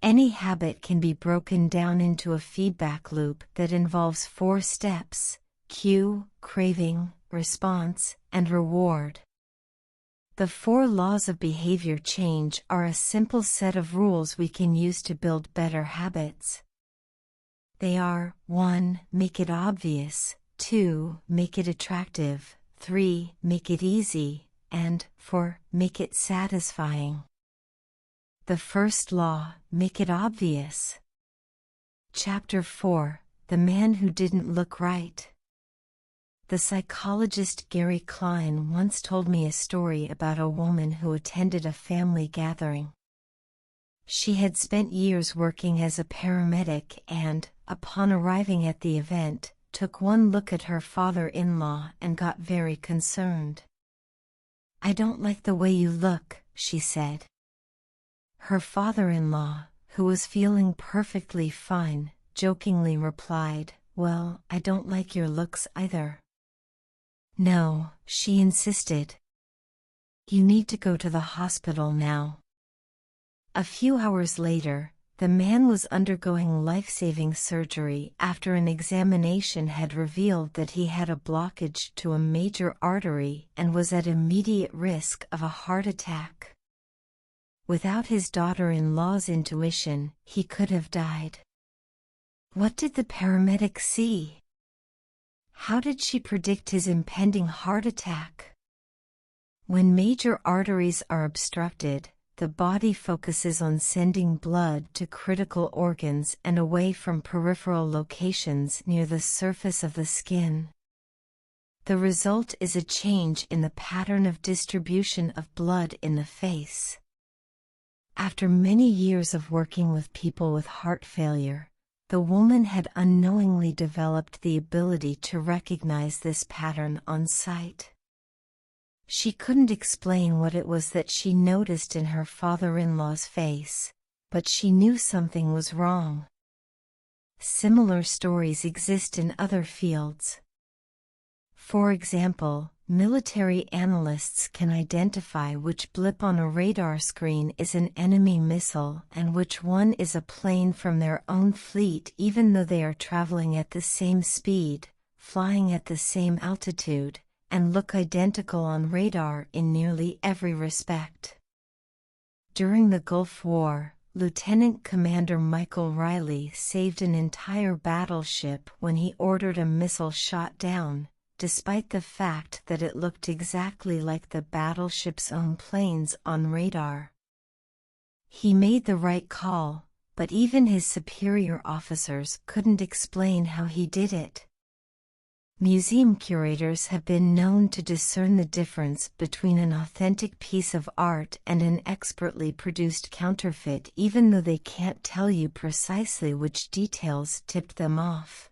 Any habit can be broken down into a feedback loop that involves 4 steps: cue, craving, response, and reward. The 4 laws of behavior change are a simple set of rules we can use to build better habits. They are: 1. Make it obvious, 2. Make it attractive, 3. Make it easy, and 4. Make it satisfying. The first law: make it obvious. Chapter 4: The Man Who Didn't Look Right. The psychologist Gary Klein once told me a story about a woman who attended a family gathering. She had spent years working as a paramedic and, upon arriving at the event, took one look at her father-in-law and got very concerned. "I don't like the way you look," she said. Her father-in-law, who was feeling perfectly fine, jokingly replied, "Well, I don't like your looks either." "No," she insisted. "You need to go to the hospital now." A few hours later, the man was undergoing life-saving surgery after an examination had revealed that he had a blockage to a major artery and was at immediate risk of a heart attack. Without his daughter-in-law's intuition, he could have died. What did the paramedic see? How did she predict his impending heart attack? When major arteries are obstructed, the body focuses on sending blood to critical organs and away from peripheral locations near the surface of the skin. The result is a change in the pattern of distribution of blood in the face. After many years of working with people with heart failure, the woman had unknowingly developed the ability to recognize this pattern on sight. She couldn't explain what it was that she noticed in her father-in-law's face, but she knew something was wrong. Similar stories exist in other fields. For example, military analysts can identify which blip on a radar screen is an enemy missile and which one is a plane from their own fleet, even though they are traveling at the same speed, flying at the same altitude, and look identical on radar in nearly every respect. During the Gulf War, Lieutenant Commander Michael Riley saved an entire battleship when he ordered a missile shot down, despite the fact that it looked exactly like the battleship's own planes on radar. He made the right call, but even his superior officers couldn't explain how he did it. Museum curators have been known to discern the difference between an authentic piece of art and an expertly produced counterfeit, even though they can't tell you precisely which details tipped them off.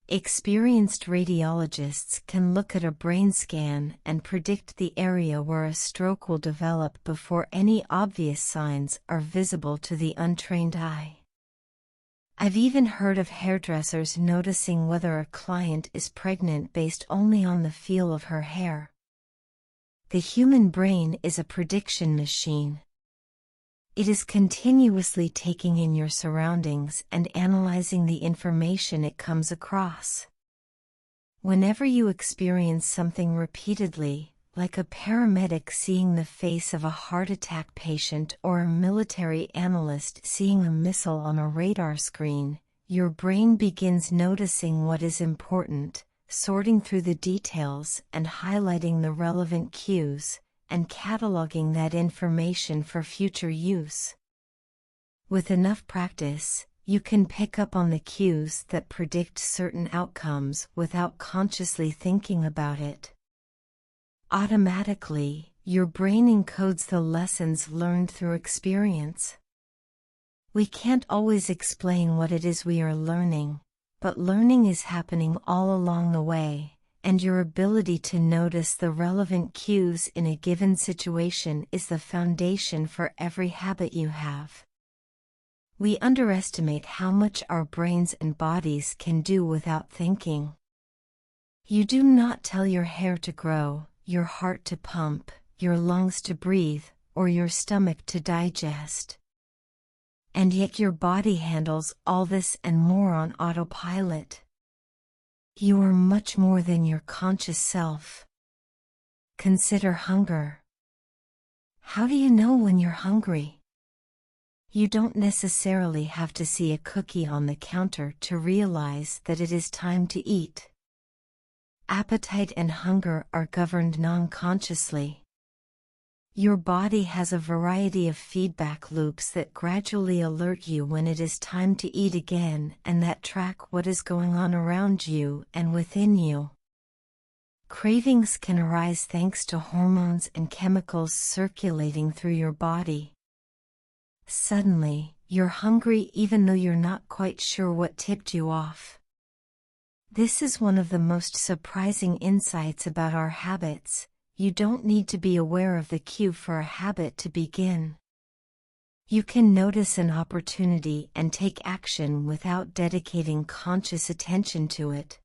Experienced radiologists can look at a brain scan and predict the area where a stroke will develop before any obvious signs are visible to the untrained eye. I've even heard of hairdressers noticing whether a client is pregnant based only on the feel of her hair. The human brain is a prediction machine. It is continuously taking in your surroundings and analyzing the information it comes across. Whenever you experience something repeatedly, like a paramedic seeing the face of a heart attack patient or a military analyst seeing a missile on a radar screen, your brain begins noticing what is important, sorting through the details and highlighting the relevant cues, and cataloging that information for future use. With enough practice, you can pick up on the cues that predict certain outcomes without consciously thinking about it. Automatically, your brain encodes the lessons learned through experience. We can't always explain what it is we are learning, but learning is happening all along the way, and your ability to notice the relevant cues in a given situation is the foundation for every habit you have. We underestimate how much our brains and bodies can do without thinking. You do not tell your hair to grow, your heart to pump, your lungs to breathe, or your stomach to digest. And yet your body handles all this and more on autopilot. You are much more than your conscious self. Consider hunger. How do you know when you're hungry? You don't necessarily have to see a cookie on the counter to realize that it is time to eat. Appetite and hunger are governed non-consciously. Your body has a variety of feedback loops that gradually alert you when it is time to eat again and that track what is going on around you and within you. Cravings can arise thanks to hormones and chemicals circulating through your body. Suddenly, you're hungry even though you're not quite sure what tipped you off. This is one of the most surprising insights about our habits. You don't need to be aware of the cue for a habit to begin. You can notice an opportunity and take action without dedicating conscious attention to it.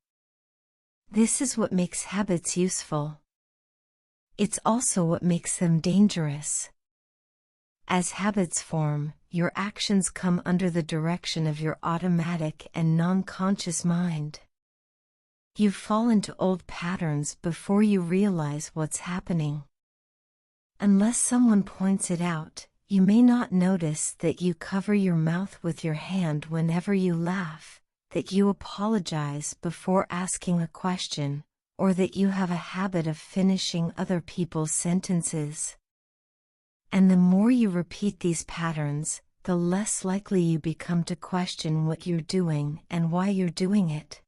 This is what makes habits useful. It's also what makes them dangerous. As habits form, your actions come under the direction of your automatic and non-conscious mind. You fall into old patterns before you realize what's happening. Unless someone points it out, you may not notice that you cover your mouth with your hand whenever you laugh, that you apologize before asking a question, or that you have a habit of finishing other people's sentences. And the more you repeat these patterns, the less likely you become to question what you're doing and why you're doing it.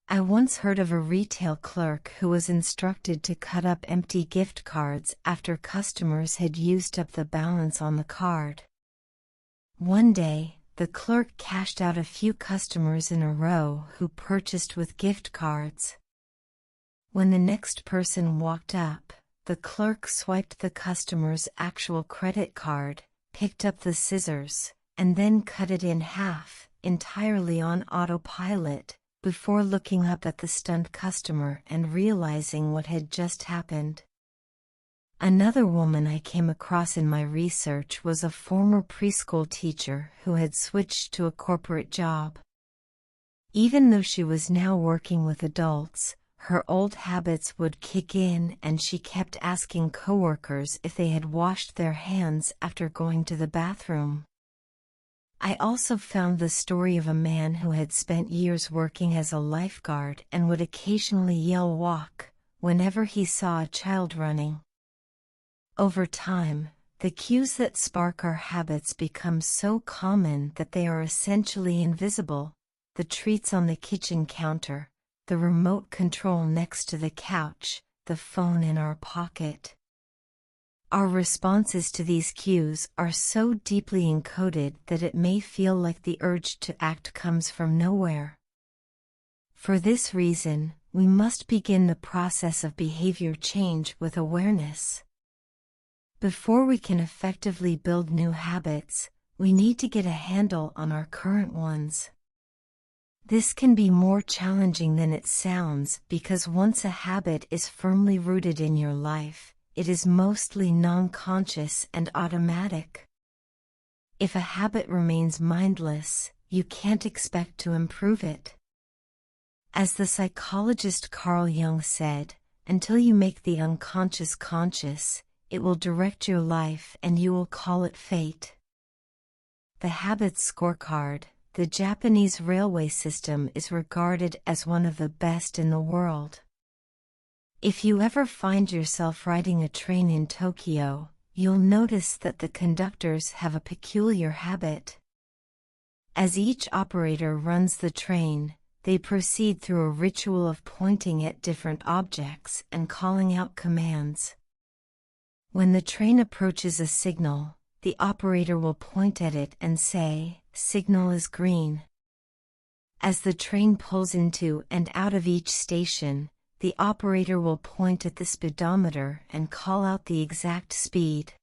I once heard of a retail clerk who was instructed to cut up empty gift cards after customers had used up the balance on the card. One day, the clerk cashed out a few customers in a row who purchased with gift cards. When the next person walked up, the clerk swiped the customer's actual credit card, picked up the scissors, and then cut it in half, entirely on autopilot, before looking up at the stunned customer and realizing what had just happened. Another woman I came across in my research was a former preschool teacher who had switched to a corporate job. Even though she was now working with adults, her old habits would kick in and she kept asking coworkers if they had washed their hands after going to the bathroom. I also found the story of a man who had spent years working as a lifeguard and would occasionally yell "walk" whenever he saw a child running. Over time, the cues that spark our habits become so common that they are essentially invisible: the treats on the kitchen counter, the remote control next to the couch, the phone in our pocket. Our responses to these cues are so deeply encoded that it may feel like the urge to act comes from nowhere. For this reason, we must begin the process of behavior change with awareness. Before we can effectively build new habits, we need to get a handle on our current ones. This can be more challenging than it sounds because once a habit is firmly rooted in your life, it is mostly non-conscious and automatic. If a habit remains mindless, you can't expect to improve it. As the psychologist Carl Jung said, until you make the unconscious conscious, it will direct your life and you will call it fate. The Habits Scorecard, the Japanese railway system, is regarded as one of the best in the world. If you ever find yourself riding a train in Tokyo, you'll notice that the conductors have a peculiar habit. As each operator runs the train, they proceed through a ritual of pointing at different objects and calling out commands. When the train approaches a signal, the operator will point at it and say, "Signal is green." As the train pulls into and out of each station, the operator will point at the speedometer and call out the exact speed.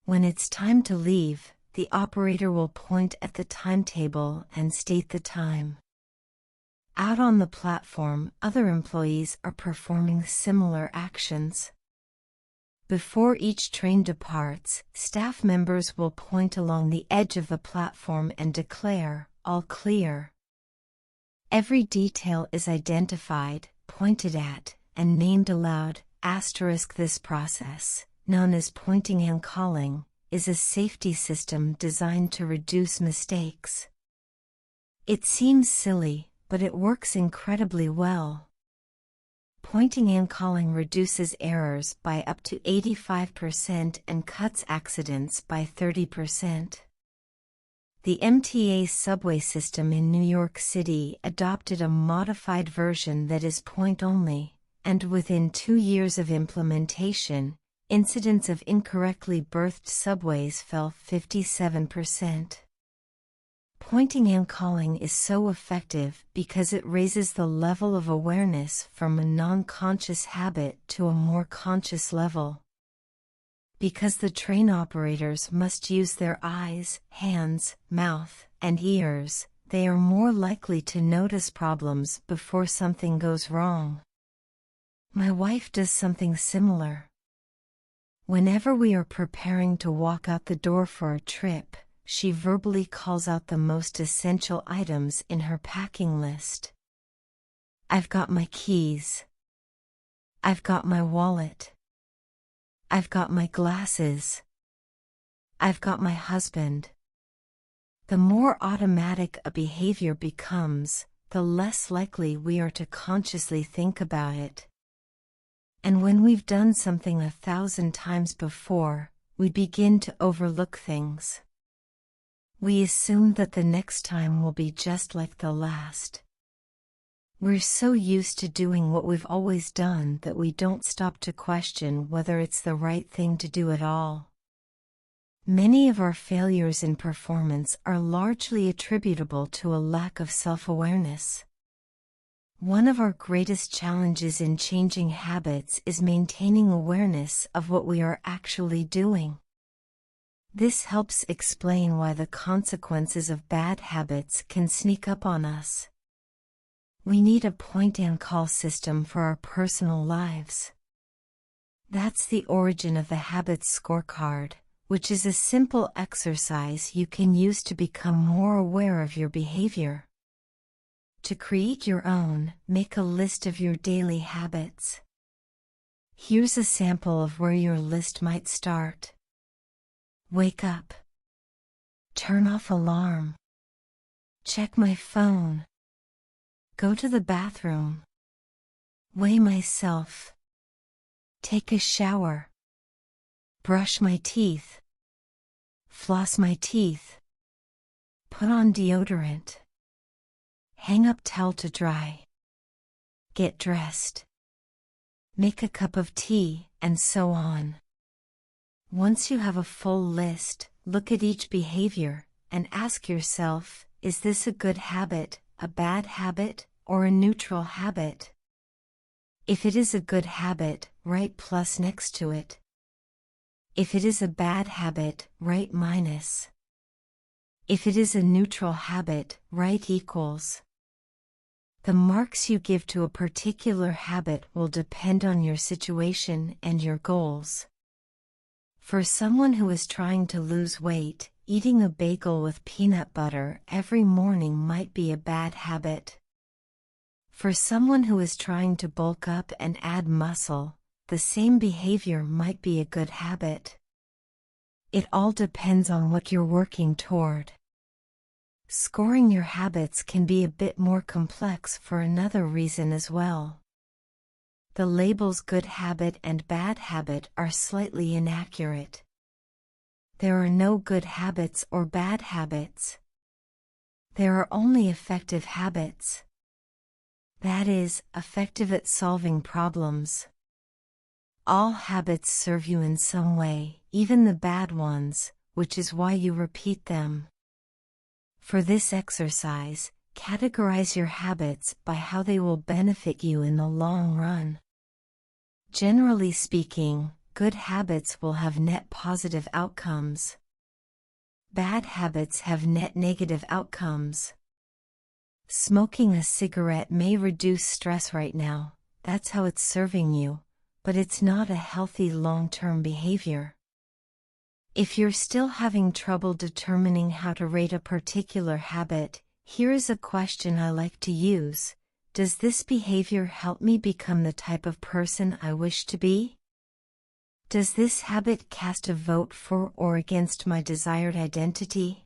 When it's time to leave, the operator will point at the timetable and state the time. Out on the platform, other employees are performing similar actions. Before each train departs, staff members will point along the edge of the platform and declare, "All clear." Every detail is identified, pointed at, and named aloud. This process, known as pointing and calling, is a safety system designed to reduce mistakes. It seems silly, but it works incredibly well. Pointing and calling reduces errors by up to 85% and cuts accidents by 30%. The MTA subway system in New York City adopted a modified version that is point-only, and within 2 years of implementation, incidents of incorrectly berthed subways fell 57%. Pointing and calling is so effective because it raises the level of awareness from a non-conscious habit to a more conscious level. Because the train operators must use their eyes, hands, mouth, and ears, they are more likely to notice problems before something goes wrong. My wife does something similar. Whenever we are preparing to walk out the door for a trip, she verbally calls out the most essential items in her packing list. I've got my keys. I've got my wallet. I've got my glasses. I've got my husband. The more automatic a behavior becomes, the less likely we are to consciously think about it. And when we've done something 1,000 times before, we begin to overlook things. We assume that the next time will be just like the last. We're so used to doing what we've always done that we don't stop to question whether it's the right thing to do at all. Many of our failures in performance are largely attributable to a lack of self-awareness. One of our greatest challenges in changing habits is maintaining awareness of what we are actually doing. This helps explain why the consequences of bad habits can sneak up on us. We need a point-and-call system for our personal lives. That's the origin of the Habits Scorecard, which is a simple exercise you can use to become more aware of your behavior. To create your own, make a list of your daily habits. Here's a sample of where your list might start. Wake up. Turn off alarm. Check my phone. Go to the bathroom. Weigh myself. Take a shower. Brush my teeth. Floss my teeth. Put on deodorant. Hang up towel to dry. Get dressed. Make a cup of tea, and so on. Once you have a full list, look at each behavior, and ask yourself, is this a good habit, a bad habit, or a neutral habit? If it is a good habit, write plus next to it. If it is a bad habit, write minus. If it is a neutral habit, write equals. The marks you give to a particular habit will depend on your situation and your goals. For someone who is trying to lose weight, eating a bagel with peanut butter every morning might be a bad habit. For someone who is trying to bulk up and add muscle, the same behavior might be a good habit. It all depends on what you're working toward. Scoring your habits can be a bit more complex for another reason as well. The labels good habit and bad habit are slightly inaccurate. There are no good habits or bad habits. There are only effective habits. That is, effective at solving problems. All habits serve you in some way, even the bad ones, which is why you repeat them. For this exercise, categorize your habits by how they will benefit you in the long run. Generally speaking, good habits will have net positive outcomes. Bad habits have net negative outcomes. Smoking a cigarette may reduce stress right now, that's how it's serving you, but it's not a healthy long-term behavior. If you're still having trouble determining how to rate a particular habit, here is a question I like to use. Does this behavior help me become the type of person I wish to be? Does this habit cast a vote for or against my desired identity?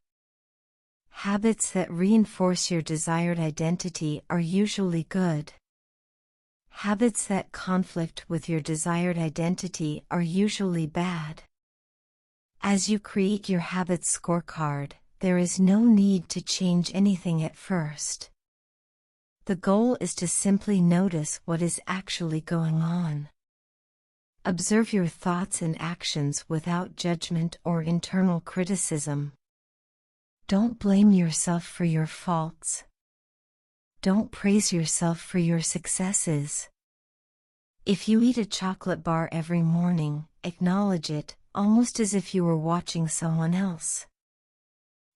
Habits that reinforce your desired identity are usually good. Habits that conflict with your desired identity are usually bad. As you create your habits scorecard, there is no need to change anything at first. The goal is to simply notice what is actually going on. Observe your thoughts and actions without judgment or internal criticism. Don't blame yourself for your faults. Don't praise yourself for your successes. If you eat a chocolate bar every morning, acknowledge it, almost as if you were watching someone else.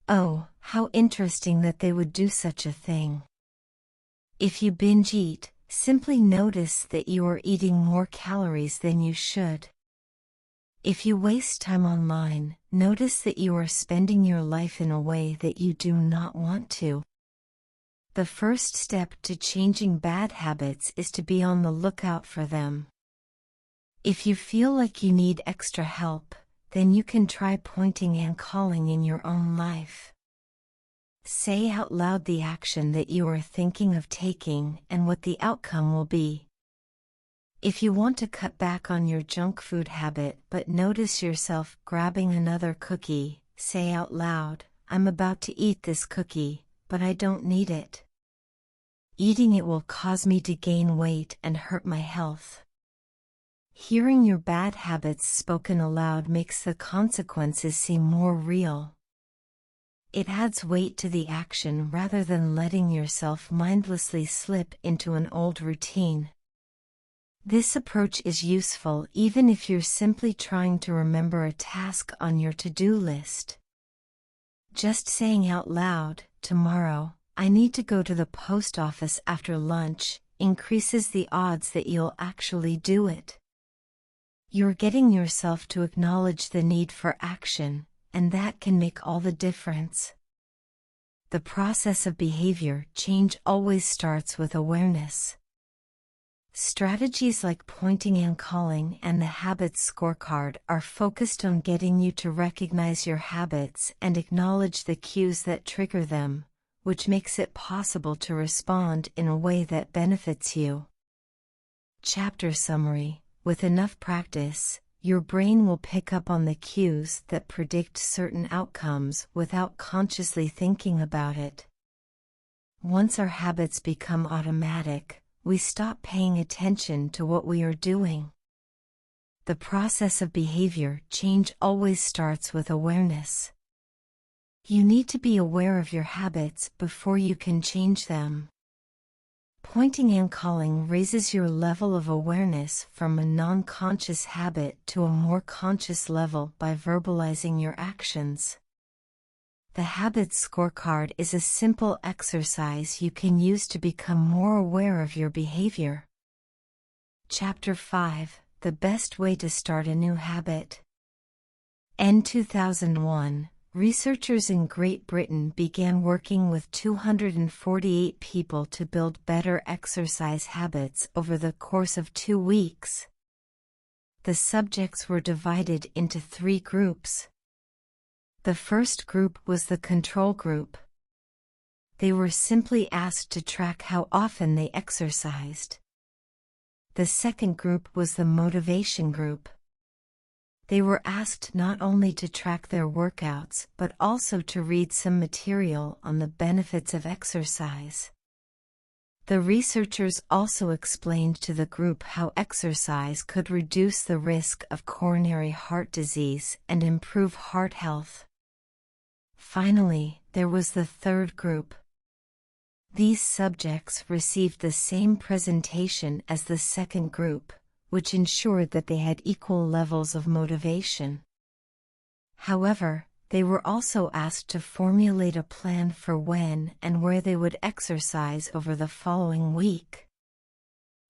Oh, how interesting that they would do such a thing. If you binge eat, simply notice that you are eating more calories than you should. If you waste time online, notice that you are spending your life in a way that you do not want to. The first step to changing bad habits is to be on the lookout for them. If you feel like you need extra help, then you can try pointing and calling in your own life. Say out loud the action that you are thinking of taking and what the outcome will be. If you want to cut back on your junk food habit but notice yourself grabbing another cookie, say out loud, "I'm about to eat this cookie, but I don't need it. Eating it will cause me to gain weight and hurt my health." Hearing your bad habits spoken aloud makes the consequences seem more real. It adds weight to the action rather than letting yourself mindlessly slip into an old routine. This approach is useful even if you're simply trying to remember a task on your to-do list. Just saying out loud, "Tomorrow, I need to go to the post office after lunch," increases the odds that you'll actually do it. You're getting yourself to acknowledge the need for action, and that can make all the difference. The process of behavior change always starts with awareness. Strategies like pointing and calling and the habits scorecard are focused on getting you to recognize your habits and acknowledge the cues that trigger them, which makes it possible to respond in a way that benefits you. Chapter summary: with enough practice, your brain will pick up on the cues that predict certain outcomes without consciously thinking about it. Once our habits become automatic, we stop paying attention to what we are doing. The process of behavior change always starts with awareness. You need to be aware of your habits before you can change them. Pointing and calling raises your level of awareness from a non-conscious habit to a more conscious level by verbalizing your actions. The habits scorecard is a simple exercise you can use to become more aware of your behavior. Chapter 5: The best way to start a new habit. In 2001, researchers in Great Britain began working with 248 people to build better exercise habits over the course of 2 weeks. The subjects were divided into 3 groups. The first group was the control group. They were simply asked to track how often they exercised. The second group was the motivation group. They were asked not only to track their workouts but also to read some material on the benefits of exercise. The researchers also explained to the group how exercise could reduce the risk of coronary heart disease and improve heart health. Finally, there was the third group. These subjects received the same presentation as the second group, which ensured that they had equal levels of motivation. However, they were also asked to formulate a plan for when and where they would exercise over the following week.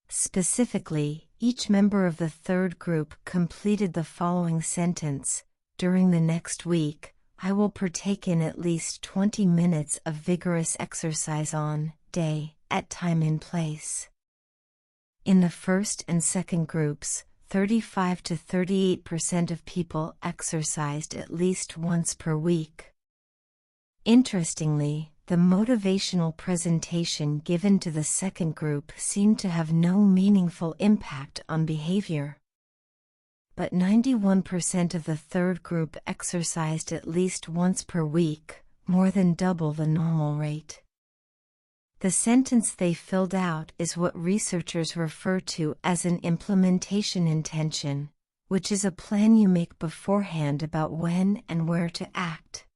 Specifically, each member of the third group completed the following sentence: during the next week, I will partake in at least 20 minutes of vigorous exercise on day, at time and place. In the first and second groups, 35 to 38% of people exercised at least once per week. Interestingly, the motivational presentation given to the second group seemed to have no meaningful impact on behavior. But 91% of the third group exercised at least once per week, more than double the normal rate. The sentence they filled out is what researchers refer to as an implementation intention, which is a plan you make beforehand about when and where to act.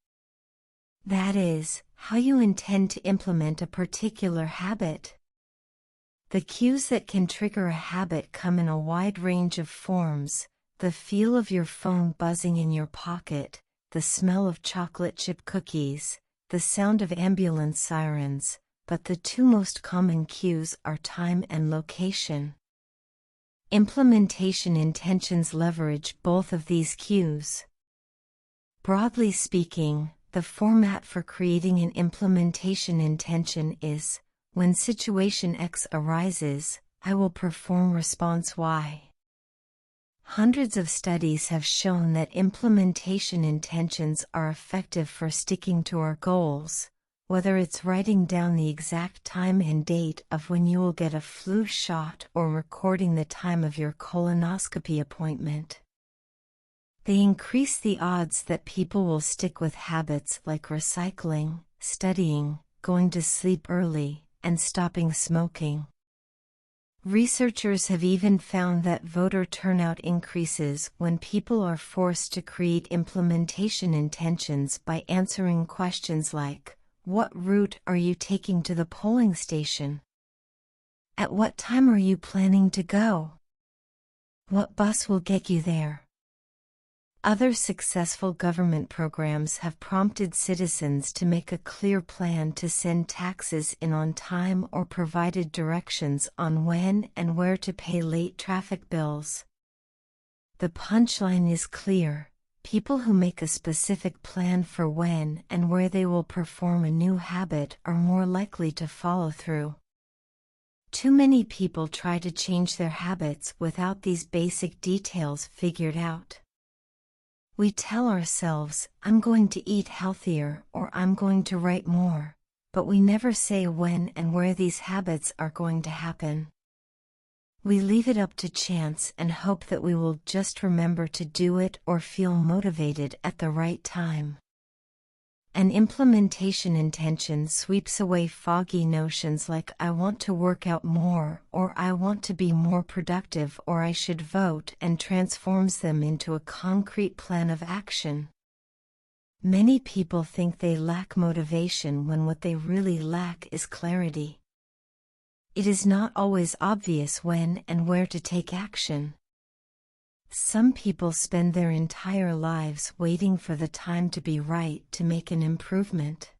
That is, how you intend to implement a particular habit. The cues that can trigger a habit come in a wide range of forms: the feel of your phone buzzing in your pocket, the smell of chocolate chip cookies, the sound of ambulance sirens, but the two most common cues are time and location. Implementation intentions leverage both of these cues. Broadly speaking, the format for creating an implementation intention is: when situation X arises, I will perform response Y. Hundreds of studies have shown that implementation intentions are effective for sticking to our goals, whether it's writing down the exact time and date of when you will get a flu shot or recording the time of your colonoscopy appointment. They increase the odds that people will stick with habits like recycling, studying, going to sleep early, and stopping smoking. Researchers have even found that voter turnout increases when people are forced to create implementation intentions by answering questions like, what route are you taking to the polling station? At what time are you planning to go? What bus will get you there? Other successful government programs have prompted citizens to make a clear plan to send taxes in on time or provided directions on when and where to pay late traffic bills. The punchline is clear: people who make a specific plan for when and where they will perform a new habit are more likely to follow through. Too many people try to change their habits without these basic details figured out. We tell ourselves, I'm going to eat healthier or I'm going to write more, but we never say when and where these habits are going to happen. We leave it up to chance and hope that we will just remember to do it or feel motivated at the right time. An implementation intention sweeps away foggy notions like I want to work out more or I want to be more productive or I should vote, and transforms them into a concrete plan of action. Many people think they lack motivation when what they really lack is clarity. It is not always obvious when and where to take action. Some people spend their entire lives waiting for the time to be right to make an improvement.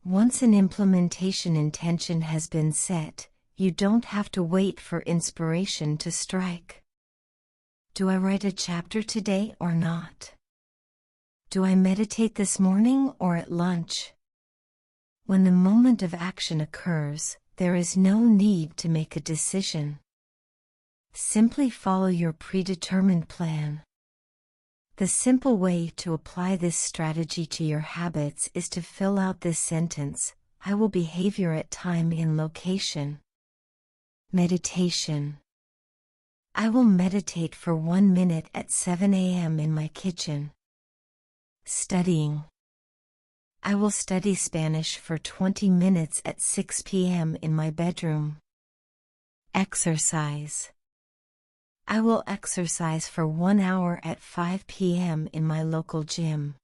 Once an implementation intention has been set, you don't have to wait for inspiration to strike. Do I write a chapter today or not? Do I meditate this morning or at lunch? When the moment of action occurs, there is no need to make a decision. Simply follow your predetermined plan. The simple way to apply this strategy to your habits is to fill out this sentence: I will behavior at time and location. Meditation. I will meditate for 1 minute at 7 a.m. in my kitchen. Studying. I will study Spanish for 20 minutes at 6 p.m. in my bedroom. Exercise. I will exercise for 1 hour at 5 p.m. in my local gym.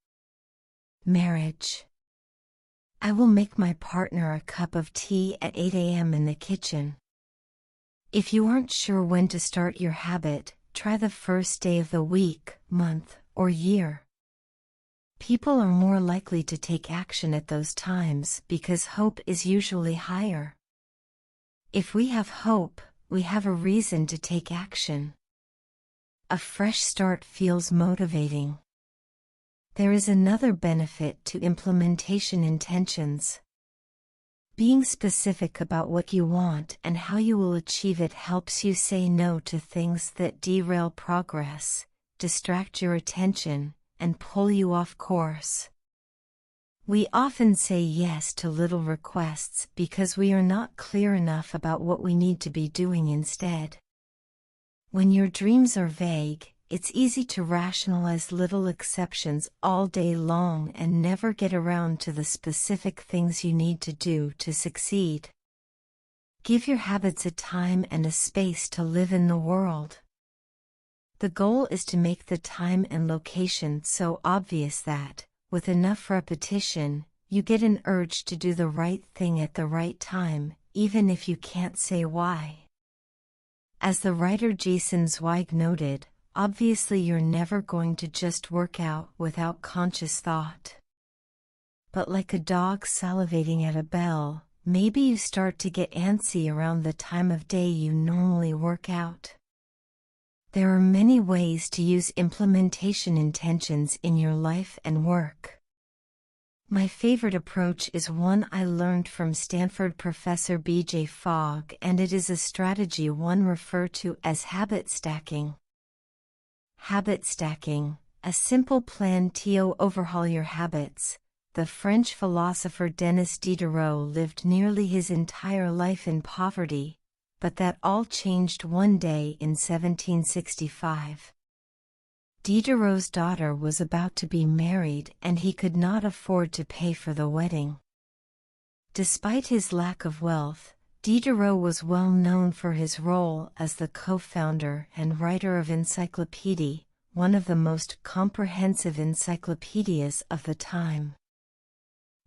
Marriage. I will make my partner a cup of tea at 8 a.m. in the kitchen. If you aren't sure when to start your habit, try the first day of the week, month, or year. People are more likely to take action at those times because hope is usually higher. If we have hope, we have a reason to take action. A fresh start feels motivating. There is another benefit to implementation intentions. Being specific about what you want and how you will achieve it helps you say no to things that derail progress, distract your attention, and pull you off course. We often say yes to little requests because we are not clear enough about what we need to be doing instead. When your dreams are vague, it's easy to rationalize little exceptions all day long and never get around to the specific things you need to do to succeed. Give your habits a time and a space to live in the world. The goal is to make the time and location so obvious that, with enough repetition, you get an urge to do the right thing at the right time, even if you can't say why. As the writer Jason Zweig noted, obviously you're never going to just work out without conscious thought. But like a dog salivating at a bell, maybe you start to get antsy around the time of day you normally work out. There are many ways to use implementation intentions in your life and work. My favorite approach is one I learned from Stanford professor B.J. Fogg, and it is a strategy one referred to as habit stacking. Habit stacking, a simple plan to overhaul your habits. The French philosopher Denis Diderot lived nearly his entire life in poverty, but that all changed one day in 1765. Diderot's daughter was about to be married and he could not afford to pay for the wedding. Despite his lack of wealth, Diderot was well known for his role as the co-founder and writer of Encyclopédie, one of the most comprehensive encyclopedias of the time.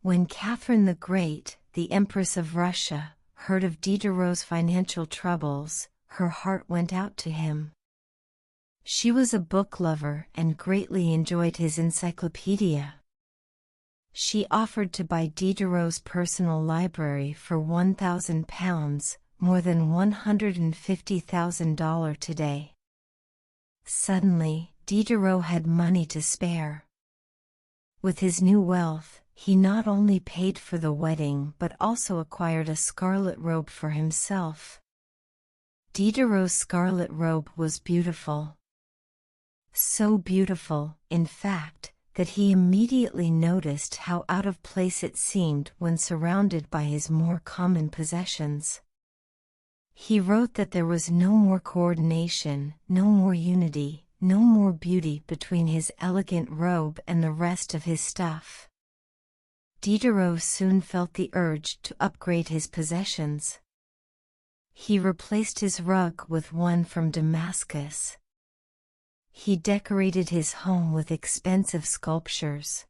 When Catherine the Great, the Empress of Russia, heard of Diderot's financial troubles, her heart went out to him. She was a book lover and greatly enjoyed his encyclopedia. She offered to buy Diderot's personal library for £1,000, more than $150,000 today. Suddenly, Diderot had money to spare. With his new wealth, he not only paid for the wedding but also acquired a scarlet robe for himself. Diderot's scarlet robe was beautiful. So beautiful, in fact, that he immediately noticed how out of place it seemed when surrounded by his more common possessions. He wrote that there was no more coordination, no more unity, no more beauty between his elegant robe and the rest of his stuff. Diderot soon felt the urge to upgrade his possessions. He replaced his rug with one from Damascus. He decorated his home with expensive sculptures.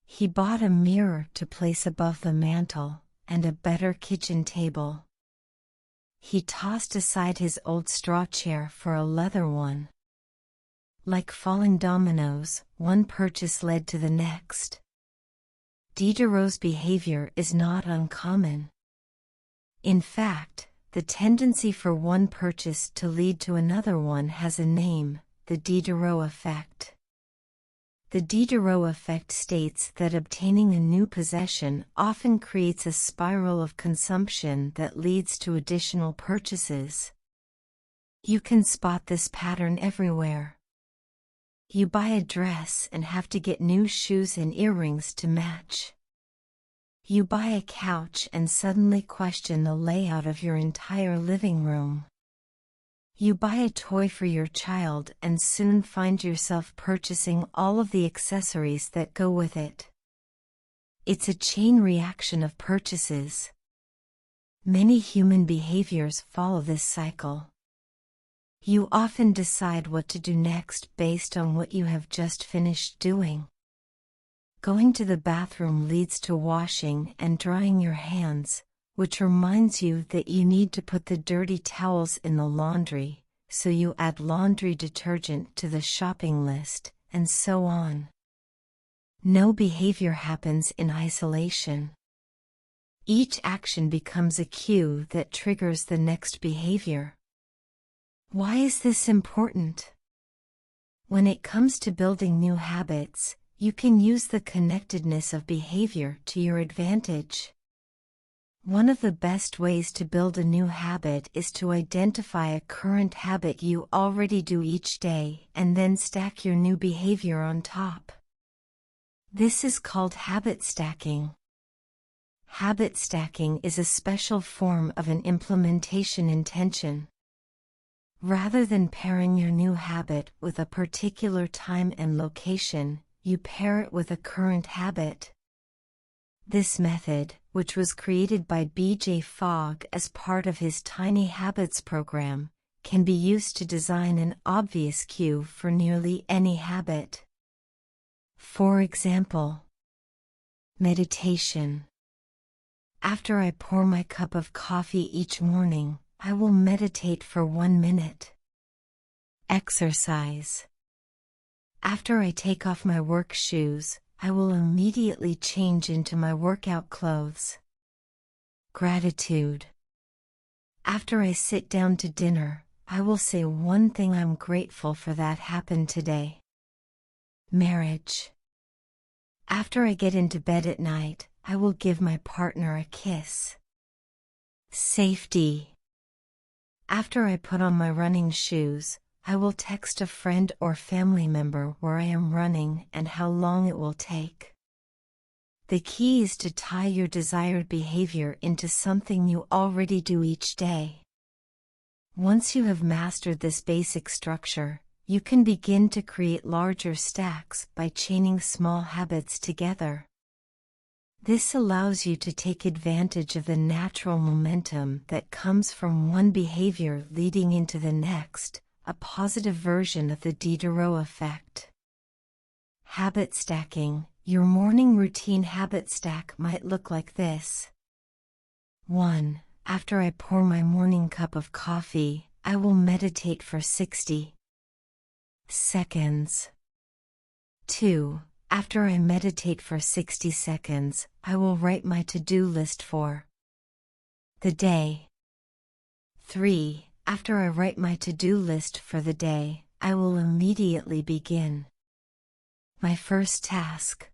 He bought a mirror to place above the mantel, and a better kitchen table. He tossed aside his old straw chair for a leather one. Like falling dominoes, one purchase led to the next. Diderot's behavior is not uncommon. In fact, the tendency for one purchase to lead to another one has a name: the Diderot effect. The Diderot effect states that obtaining a new possession often creates a spiral of consumption that leads to additional purchases. You can spot this pattern everywhere. You buy a dress and have to get new shoes and earrings to match. You buy a couch and suddenly question the layout of your entire living room. You buy a toy for your child and soon find yourself purchasing all of the accessories that go with it. It's a chain reaction of purchases. Many human behaviors follow this cycle. You often decide what to do next based on what you have just finished doing. Going to the bathroom leads to washing and drying your hands, which reminds you that you need to put the dirty towels in the laundry, so you add laundry detergent to the shopping list, and so on. No behavior happens in isolation. Each action becomes a cue that triggers the next behavior. Why is this important? When it comes to building new habits, you can use the connectedness of behavior to your advantage. One of the best ways to build a new habit is to identify a current habit you already do each day and then stack your new behavior on top. This is called habit stacking. Habit stacking is a special form of an implementation intention. Rather than pairing your new habit with a particular time and location, you pair it with a current habit. This method, which was created by B.J. Fogg as part of his Tiny Habits program, can be used to design an obvious cue for nearly any habit. For example, meditation. After I pour my cup of coffee each morning, I will meditate for 1 minute. Exercise. After I take off my work shoes, I will immediately change into my workout clothes. Gratitude. After I sit down to dinner, I will say one thing I'm grateful for that happened today. Marriage. After I get into bed at night, I will give my partner a kiss. Safety. After I put on my running shoes, I will text a friend or family member where I am running and how long it will take. The key is to tie your desired behavior into something you already do each day. Once you have mastered this basic structure, you can begin to create larger stacks by chaining small habits together. This allows you to take advantage of the natural momentum that comes from one behavior leading into the next, a positive version of the Diderot effect. Habit stacking. Your morning routine habit stack might look like this. 1. After I pour my morning cup of coffee, I will meditate for 60 seconds. 2. After I meditate for 60 seconds, I will write my to-do list for the day. 3. After I write my to-do list for the day, I will immediately begin my first task.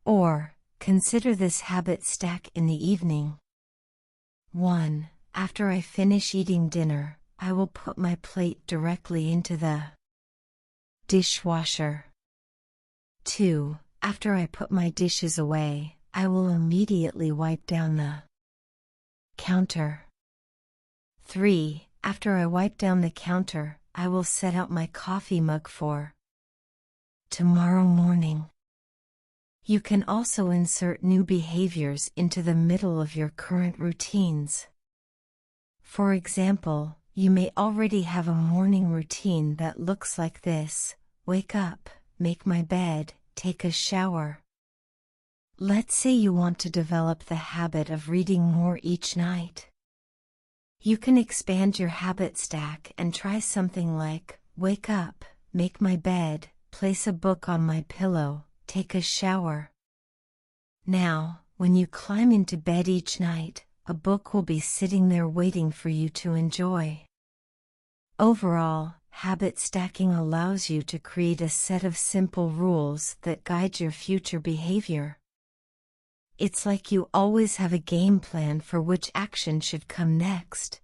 Or, consider this habit stack in the evening. 1. After I finish eating dinner, I will put my plate directly into the dishwasher. 2. After I put my dishes away, I will immediately wipe down the counter. 3. After I wipe down the counter, I will set out my coffee mug for tomorrow morning. You can also insert new behaviors into the middle of your current routines. For example, you may already have a morning routine that looks like this: wake up, make my bed, take a shower. Let's say you want to develop the habit of reading more each night. You can expand your habit stack and try something like, wake up, make my bed, place a book on my pillow, take a shower. Now, when you climb into bed each night, a book will be sitting there waiting for you to enjoy. Overall, habit stacking allows you to create a set of simple rules that guide your future behavior. It's like you always have a game plan for which action should come next.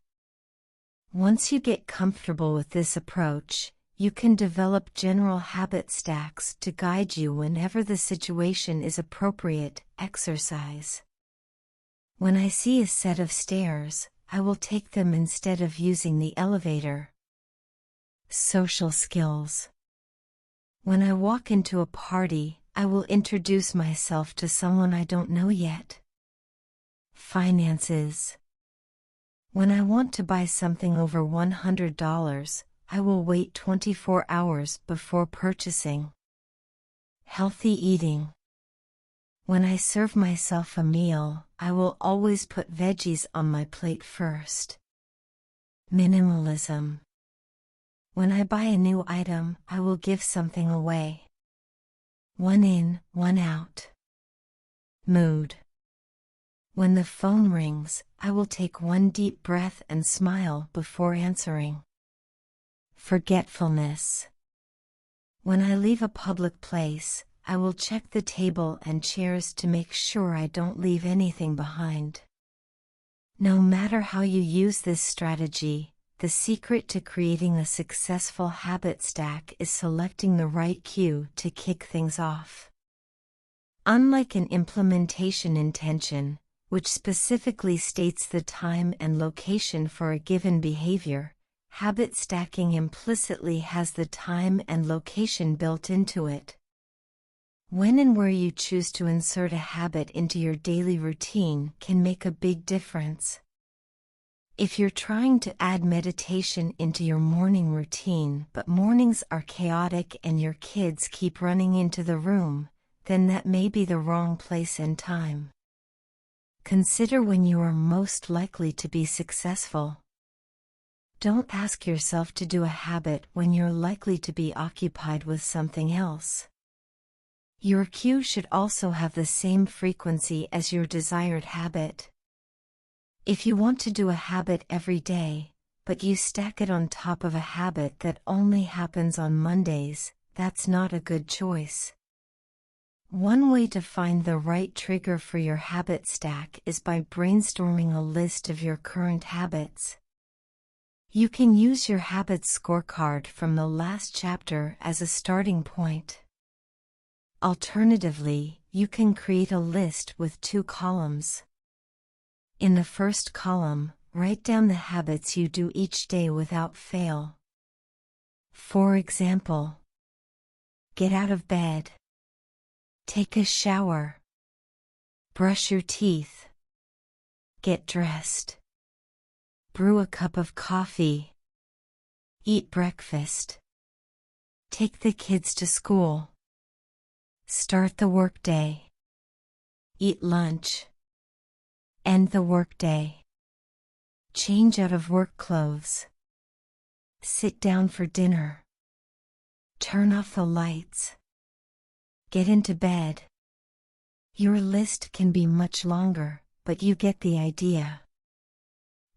Once you get comfortable with this approach, you can develop general habit stacks to guide you whenever the situation is appropriate. Exercise. When I see a set of stairs, I will take them instead of using the elevator. Social skills. When I walk into a party, I will introduce myself to someone I don't know yet. Finances. When I want to buy something over $100, I will wait 24 hours before purchasing. Healthy eating. When I serve myself a meal, I will always put veggies on my plate first. Minimalism. When I buy a new item, I will give something away. One in, one out. Mood. When the phone rings, I will take one deep breath and smile before answering. Forgetfulness. When I leave a public place, I will check the table and chairs to make sure I don't leave anything behind. No matter how you use this strategy, the secret to creating a successful habit stack is selecting the right cue to kick things off. Unlike an implementation intention, which specifically states the time and location for a given behavior, habit stacking implicitly has the time and location built into it. When and where you choose to insert a habit into your daily routine can make a big difference. If you're trying to add meditation into your morning routine but mornings are chaotic and your kids keep running into the room, then that may be the wrong place and time. Consider when you are most likely to be successful. Don't ask yourself to do a habit when you're likely to be occupied with something else. Your cue should also have the same frequency as your desired habit. If you want to do a habit every day, but you stack it on top of a habit that only happens on Mondays, that's not a good choice. One way to find the right trigger for your habit stack is by brainstorming a list of your current habits. You can use your habits scorecard from the last chapter as a starting point. Alternatively, you can create a list with 2 columns. In the first column, write down the habits you do each day without fail. For example, get out of bed, take a shower, brush your teeth, get dressed, brew a cup of coffee, eat breakfast, take the kids to school, start the workday, eat lunch, end the workday, change out of work clothes, sit down for dinner, turn off the lights, get into bed. Your list can be much longer, but you get the idea.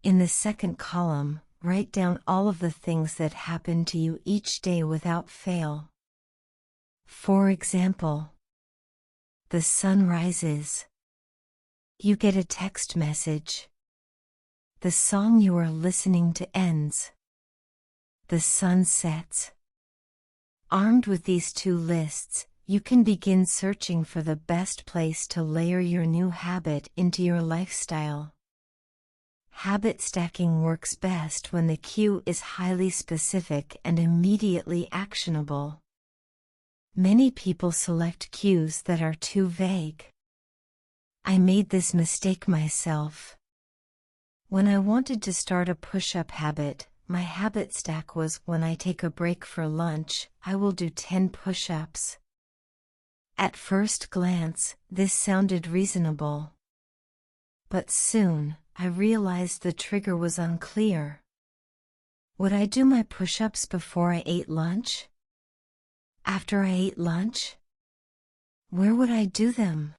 In the second column, write down all of the things that happen to you each day without fail. For example, the sun rises. You get a text message. The song you are listening to ends. The sun sets. Armed with these 2 lists, you can begin searching for the best place to layer your new habit into your lifestyle. Habit stacking works best when the cue is highly specific and immediately actionable. Many people select cues that are too vague. I made this mistake myself. When I wanted to start a push-up habit, my habit stack was when I take a break for lunch, I will do 10 push-ups. At first glance, this sounded reasonable. But soon, I realized the trigger was unclear. Would I do my push-ups before I ate lunch? After I ate lunch? Where would I do them?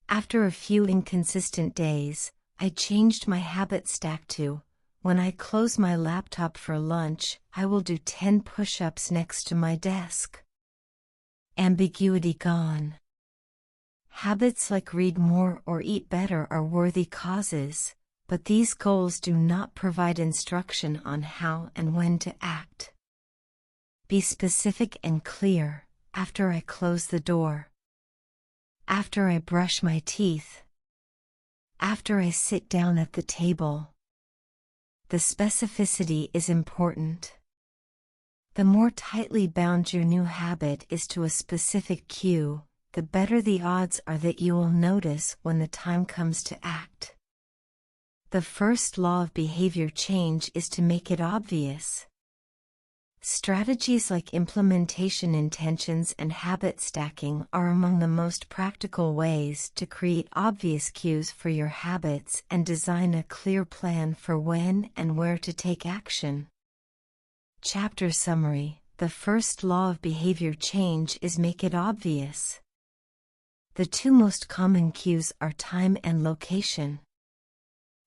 After a few inconsistent days, I changed my habit stack to, when I close my laptop for lunch, I will do 10 push-ups next to my desk. Ambiguity gone. Habits like read more or eat better are worthy causes, but these goals do not provide instruction on how and when to act. Be specific and clear. After I close the door. After I brush my teeth. After I sit down at the table. The specificity is important. The more tightly bound your new habit is to a specific cue, the better the odds are that you will notice when the time comes to act. The first law of behavior change is to make it obvious. Strategies like implementation intentions and habit stacking are among the most practical ways to create obvious cues for your habits and design a clear plan for when and where to take action. Chapter Summary: The first law of behavior change is make it obvious. The two most common cues are time and location.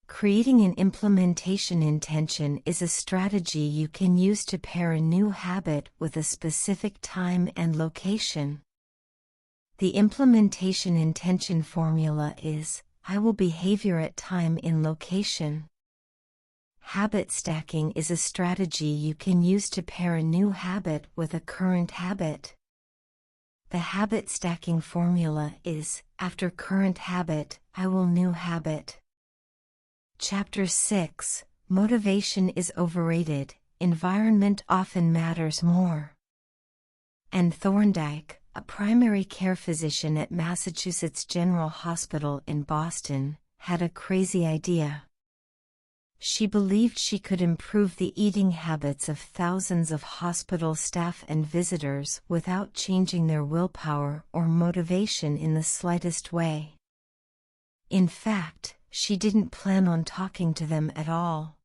Creating an implementation intention is a strategy you can use to pair a new habit with a specific time and location. The implementation intention formula is, I will behavior at time in location. Habit stacking is a strategy you can use to pair a new habit with a current habit. The habit stacking formula is, after current habit, I will new habit. Chapter 6, Motivation is overrated, environment often matters more. Anne Thorndike, a primary care physician at Massachusetts General Hospital in Boston, had a crazy idea. She believed she could improve the eating habits of thousands of hospital staff and visitors without changing their willpower or motivation in the slightest way. In fact, she didn't plan on talking to them at all.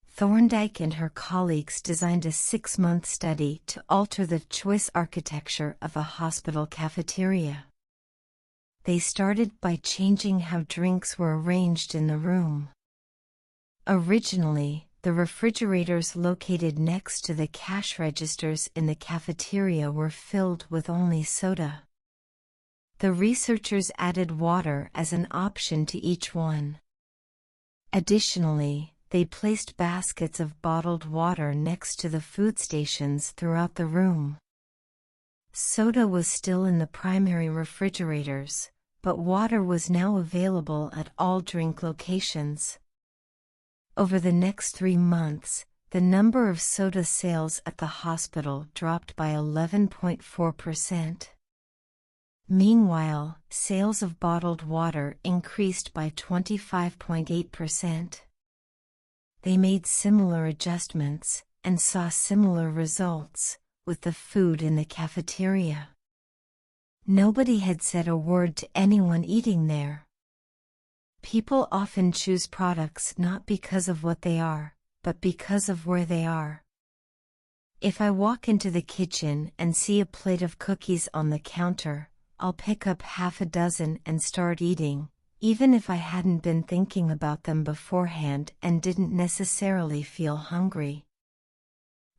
Thorndike and her colleagues designed a 6-month study to alter the choice architecture of a hospital cafeteria. They started by changing how drinks were arranged in the room. Originally, the refrigerators located next to the cash registers in the cafeteria were filled with only soda. The researchers added water as an option to each one. Additionally, they placed baskets of bottled water next to the food stations throughout the room. Soda was still in the primary refrigerators, but water was now available at all drink locations. Over the next 3 months, the number of soda sales at the hospital dropped by 11.4%. Meanwhile, sales of bottled water increased by 25.8%. They made similar adjustments, and saw similar results, with the food in the cafeteria. Nobody had said a word to anyone eating there. People often choose products not because of what they are, but because of where they are. If I walk into the kitchen and see a plate of cookies on the counter, I'll pick up half a dozen and start eating, even if I hadn't been thinking about them beforehand and didn't necessarily feel hungry.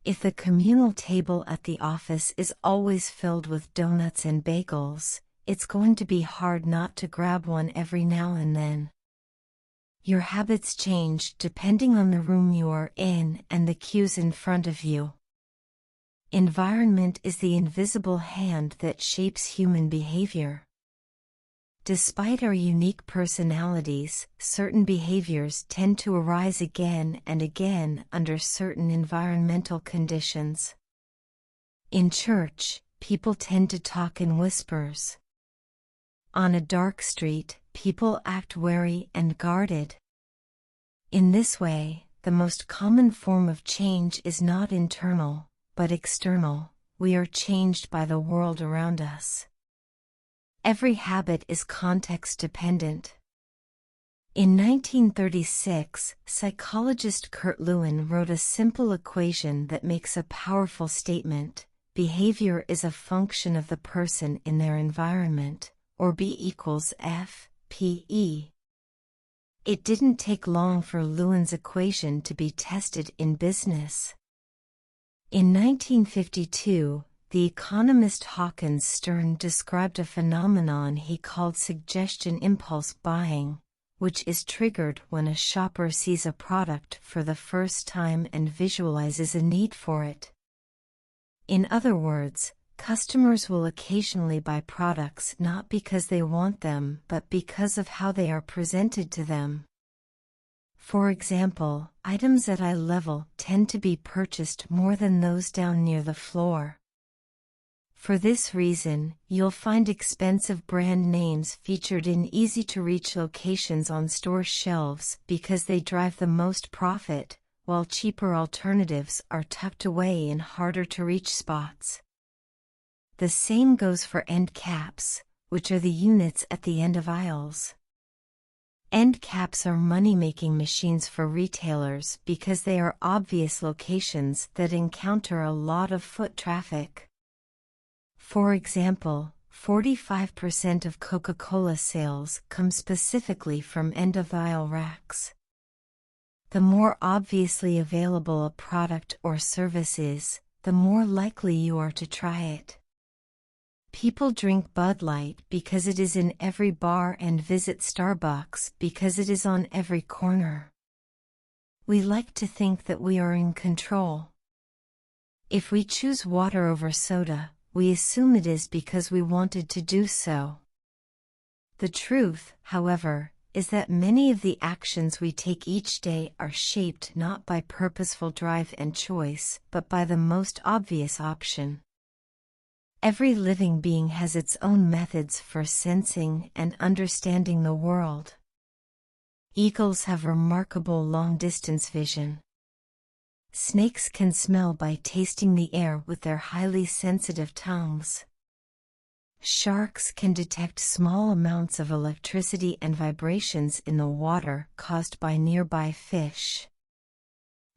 If the communal table at the office is always filled with donuts and bagels, it's going to be hard not to grab one every now and then. Your habits change depending on the room you are in and the cues in front of you. Environment is the invisible hand that shapes human behavior. Despite our unique personalities, certain behaviors tend to arise again and again under certain environmental conditions. In church, people tend to talk in whispers. On a dark street, people act wary and guarded. In this way, the most common form of change is not internal, but external. We are changed by the world around us. Every habit is context-dependent. In 1936, psychologist Kurt Lewin wrote a simple equation that makes a powerful statement: behavior is a function of the person in their environment, or B equals F, P, E. It didn't take long for Lewin's equation to be tested in business. In 1952, the economist Hawkins Stern described a phenomenon he called suggestion impulse buying, which is triggered when a shopper sees a product for the first time and visualizes a need for it. In other words, customers will occasionally buy products not because they want them but because of how they are presented to them. For example, items at eye level tend to be purchased more than those down near the floor. For this reason, you'll find expensive brand names featured in easy-to-reach locations on store shelves because they drive the most profit, while cheaper alternatives are tucked away in harder-to-reach spots. The same goes for end caps, which are the units at the end of aisles. End caps are money-making machines for retailers because they are obvious locations that encounter a lot of foot traffic. For example, 45% of Coca-Cola sales come specifically from end-of-aisle racks. The more obviously available a product or service is, the more likely you are to try it. People drink Bud Light because it is in every bar and visit Starbucks because it is on every corner. We like to think that we are in control. If we choose water over soda, we assume it is because we wanted to do so. The truth, however, is that many of the actions we take each day are shaped not by purposeful drive and choice, but by the most obvious option. Every living being has its own methods for sensing and understanding the world. Eagles have remarkable long-distance vision. Snakes can smell by tasting the air with their highly sensitive tongues. Sharks can detect small amounts of electricity and vibrations in the water caused by nearby fish.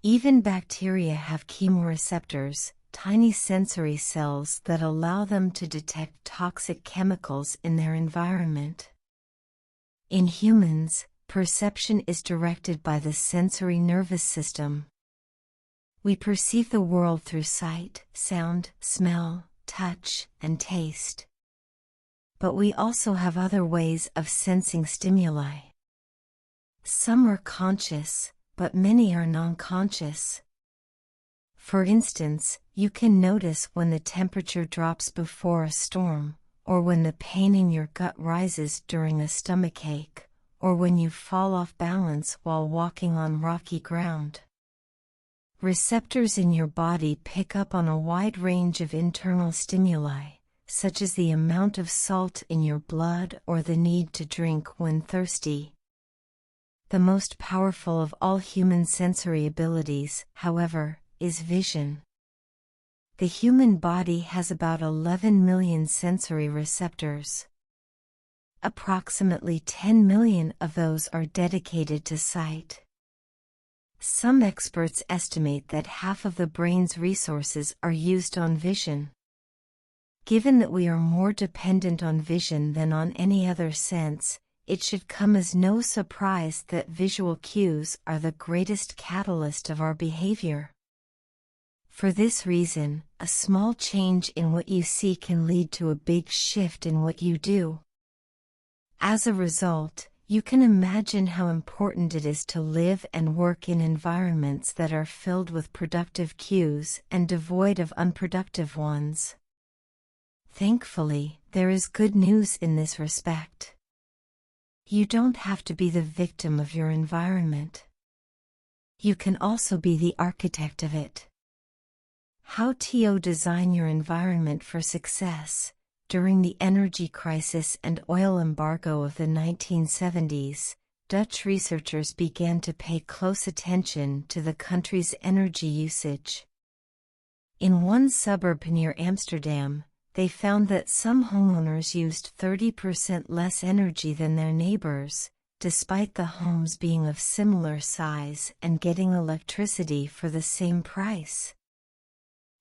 Even bacteria have chemoreceptors, tiny sensory cells that allow them to detect toxic chemicals in their environment. In humans, perception is directed by the sensory nervous system. We perceive the world through sight, sound, smell, touch, and taste. But we also have other ways of sensing stimuli. Some are conscious, but many are non-conscious. For instance, you can notice when the temperature drops before a storm, or when the pain in your gut rises during a stomachache, or when you fall off balance while walking on rocky ground. Receptors in your body pick up on a wide range of internal stimuli, such as the amount of salt in your blood or the need to drink when thirsty. The most powerful of all human sensory abilities, however, is vision. The human body has about 11 million sensory receptors. Approximately 10 million of those are dedicated to sight. Some experts estimate that half of the brain's resources are used on vision. Given that we are more dependent on vision than on any other sense, it should come as no surprise that visual cues are the greatest catalyst of our behavior. For this reason, a small change in what you see can lead to a big shift in what you do. As a result, you can imagine how important it is to live and work in environments that are filled with productive cues and devoid of unproductive ones. Thankfully, there is good news in this respect. You don't have to be the victim of your environment. You can also be the architect of it. How to design your environment for success. During the energy crisis and oil embargo of the 1970s, Dutch researchers began to pay close attention to the country's energy usage. In one suburb near Amsterdam, they found that some homeowners used 30% less energy than their neighbors, despite the homes being of similar size and getting electricity for the same price.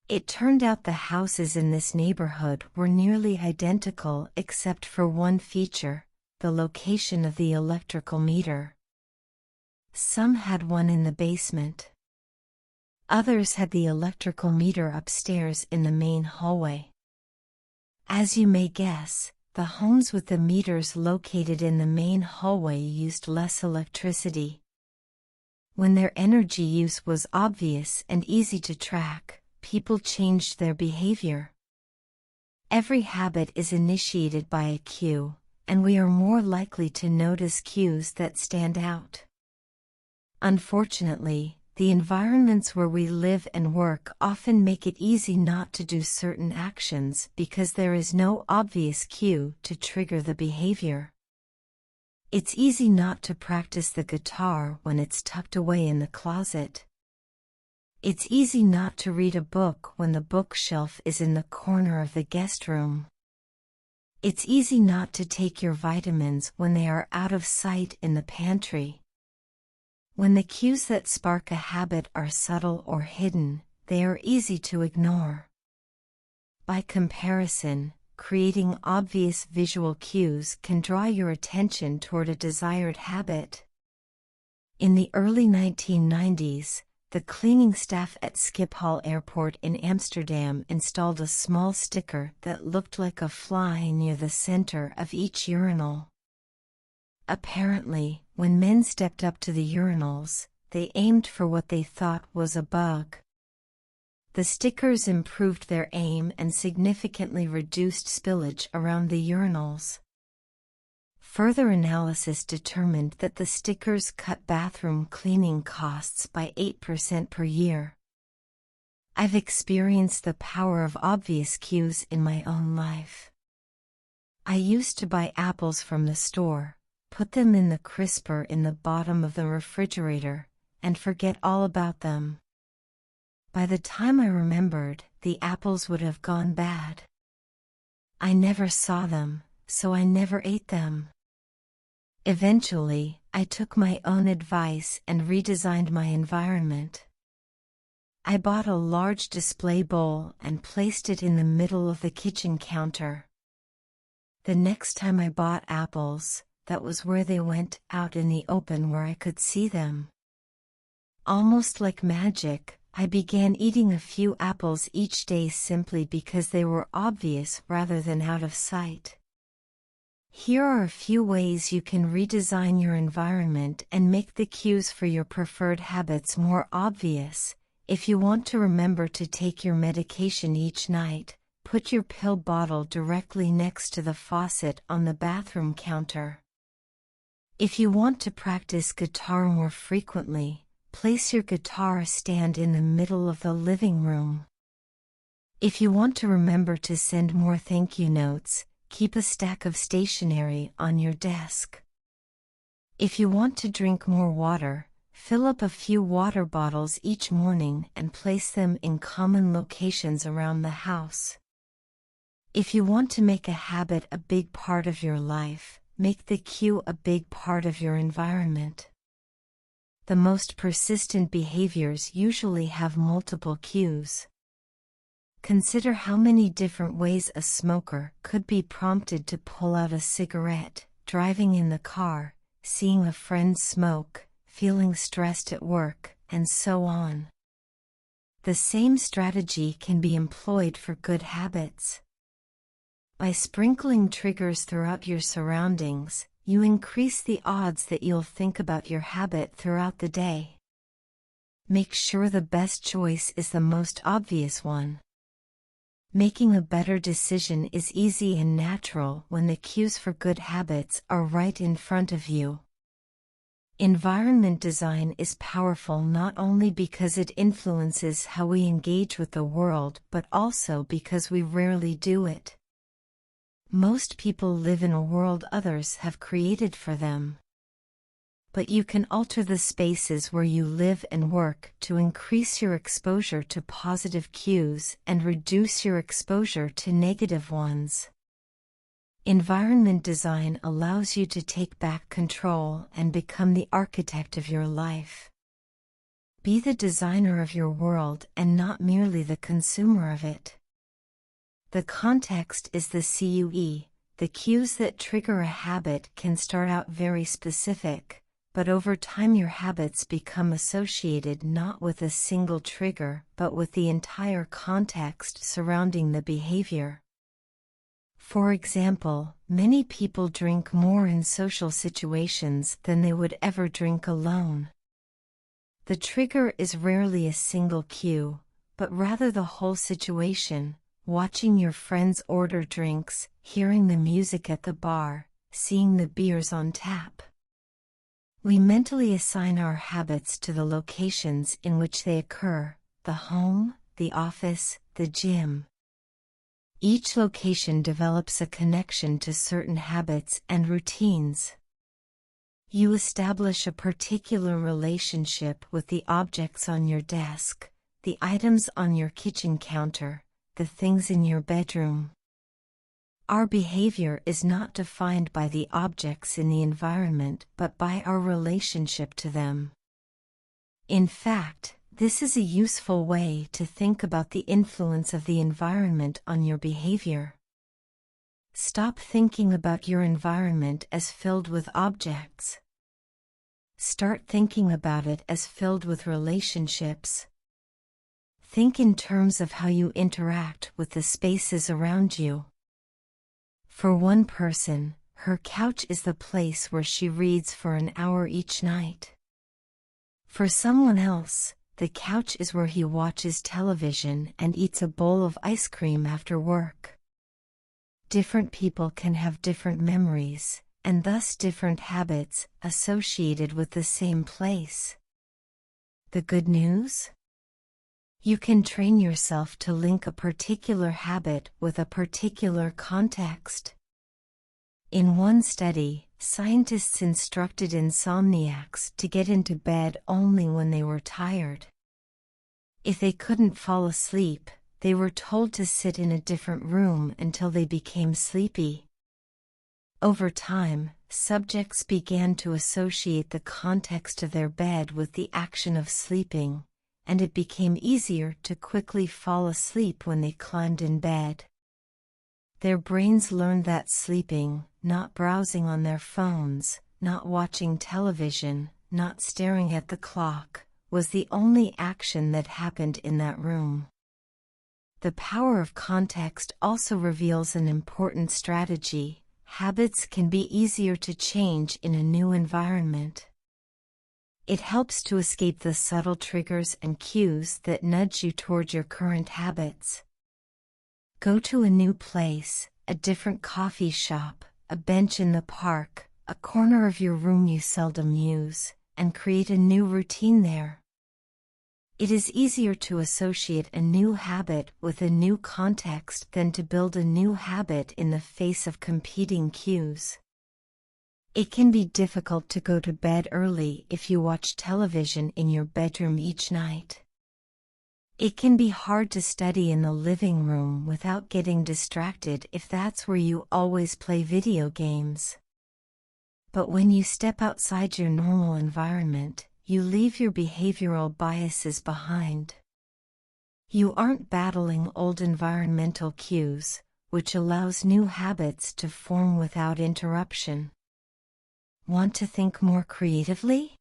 It turned out the houses in this neighborhood were nearly identical except for one feature, the location of the electrical meter. Some had one in the basement. Others had the electrical meter upstairs in the main hallway. As you may guess, the homes with the meters located in the main hallway used less electricity. When their energy use was obvious and easy to track, people changed their behavior. Every habit is initiated by a cue, and we are more likely to notice cues that stand out. Unfortunately, the environments where we live and work often make it easy not to do certain actions because there is no obvious cue to trigger the behavior. It's easy not to practice the guitar when it's tucked away in the closet. It's easy not to read a book when the bookshelf is in the corner of the guest room. It's easy not to take your vitamins when they are out of sight in the pantry. When the cues that spark a habit are subtle or hidden, they are easy to ignore. By comparison, creating obvious visual cues can draw your attention toward a desired habit. In the early 1990s, the cleaning staff at Schiphol Airport in Amsterdam installed a small sticker that looked like a fly near the center of each urinal. Apparently, when men stepped up to the urinals, they aimed for what they thought was a bug. The stickers improved their aim and significantly reduced spillage around the urinals. Further analysis determined that the stickers cut bathroom cleaning costs by 8% per year. I've experienced the power of obvious cues in my own life. I used to buy apples from the store, put them in the crisper in the bottom of the refrigerator, and forget all about them. By the time I remembered, the apples would have gone bad. I never saw them, so I never ate them. Eventually, I took my own advice and redesigned my environment. I bought a large display bowl and placed it in the middle of the kitchen counter. The next time I bought apples, that was where they went, out in the open where I could see them. Almost like magic, I began eating a few apples each day simply because they were obvious rather than out of sight. Here are a few ways you can redesign your environment and make the cues for your preferred habits more obvious. If you want to remember to take your medication each night, put your pill bottle directly next to the faucet on the bathroom counter. If you want to practice guitar more frequently, place your guitar stand in the middle of the living room. If you want to remember to send more thank you notes, keep a stack of stationery on your desk. If you want to drink more water, fill up a few water bottles each morning and place them in common locations around the house. If you want to make a habit a big part of your life, make the cue a big part of your environment. The most persistent behaviors usually have multiple cues. Consider how many different ways a smoker could be prompted to pull out a cigarette, driving in the car, seeing a friend smoke, feeling stressed at work, and so on. The same strategy can be employed for good habits. By sprinkling triggers throughout your surroundings, you increase the odds that you'll think about your habit throughout the day. Make sure the best choice is the most obvious one. Making a better decision is easy and natural when the cues for good habits are right in front of you. Environment design is powerful not only because it influences how we engage with the world but also because we rarely do it. Most people live in a world others have created for them. But you can alter the spaces where you live and work to increase your exposure to positive cues and reduce your exposure to negative ones. Environment design allows you to take back control and become the architect of your life. Be the designer of your world and not merely the consumer of it. The context is the CUE. The cues that trigger a habit can start out very specific, but over time your habits become associated not with a single trigger but with the entire context surrounding the behavior. For example, many people drink more in social situations than they would ever drink alone. The trigger is rarely a single cue, but rather the whole situation. Watching your friends order drinks, hearing the music at the bar, seeing the beers on tap. We mentally assign our habits to the locations in which they occur: the home, the office, the gym. Each location develops a connection to certain habits and routines. You establish a particular relationship with the objects on your desk, the items on your kitchen counter, the things in your bedroom. Our behavior is not defined by the objects in the environment but by our relationship to them. In fact, this is a useful way to think about the influence of the environment on your behavior. Stop thinking about your environment as filled with objects. Start thinking about it as filled with relationships. Think in terms of how you interact with the spaces around you. For one person, her couch is the place where she reads for an hour each night. For someone else, the couch is where he watches television and eats a bowl of ice cream after work. Different people can have different memories, and thus different habits associated with the same place. The good news? You can train yourself to link a particular habit with a particular context. In one study, scientists instructed insomniacs to get into bed only when they were tired. If they couldn't fall asleep, they were told to sit in a different room until they became sleepy. Over time, subjects began to associate the context of their bed with the action of sleeping, and it became easier to quickly fall asleep when they climbed in bed. Their brains learned that sleeping, not browsing on their phones, not watching television, not staring at the clock, was the only action that happened in that room. The power of context also reveals an important strategy. Habits can be easier to change in a new environment. It helps to escape the subtle triggers and cues that nudge you toward your current habits. Go to a new place, a different coffee shop, a bench in the park, a corner of your room you seldom use, and create a new routine there. It is easier to associate a new habit with a new context than to build a new habit in the face of competing cues. It can be difficult to go to bed early if you watch television in your bedroom each night. It can be hard to study in the living room without getting distracted if that's where you always play video games. But when you step outside your normal environment, you leave your behavioral biases behind. You aren't battling old environmental cues, which allows new habits to form without interruption. Want to think more creatively?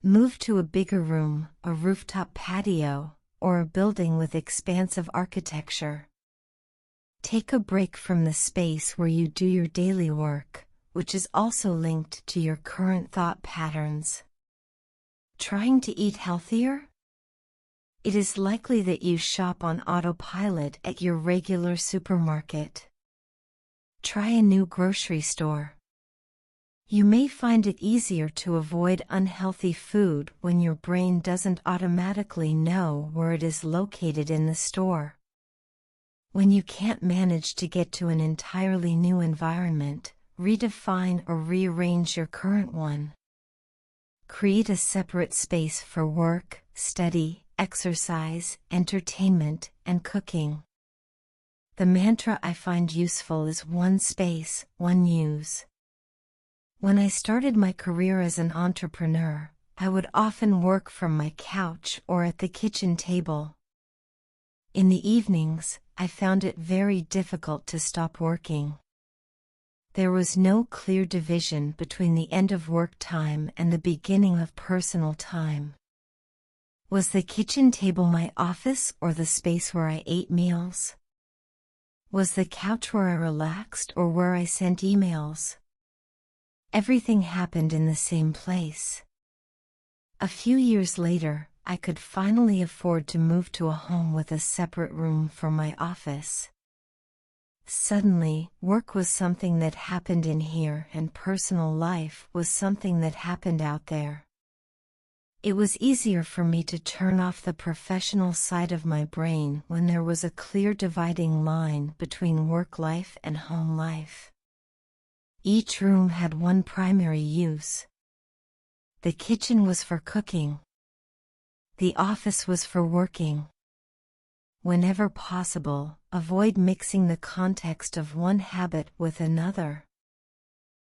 Move to a bigger room, a rooftop patio, or a building with expansive architecture. Take a break from the space where you do your daily work, which is also linked to your current thought patterns. Trying to eat healthier? It is likely that you shop on autopilot at your regular supermarket. Try a new grocery store. You may find it easier to avoid unhealthy food when your brain doesn't automatically know where it is located in the store. When you can't manage to get to an entirely new environment, redefine or rearrange your current one. Create a separate space for work, study, exercise, entertainment, and cooking. The mantra I find useful is one space, one use. When I started my career as an entrepreneur, I would often work from my couch or at the kitchen table. In the evenings, I found it very difficult to stop working. There was no clear division between the end of work time and the beginning of personal time. Was the kitchen table my office or the space where I ate meals? Was the couch where I relaxed or where I sent emails? Everything happened in the same place. A few years later, I could finally afford to move to a home with a separate room from my office. Suddenly, work was something that happened in here and personal life was something that happened out there. It was easier for me to turn off the professional side of my brain when there was a clear dividing line between work life and home life. Each room had one primary use. The kitchen was for cooking. The office was for working. Whenever possible, avoid mixing the context of one habit with another.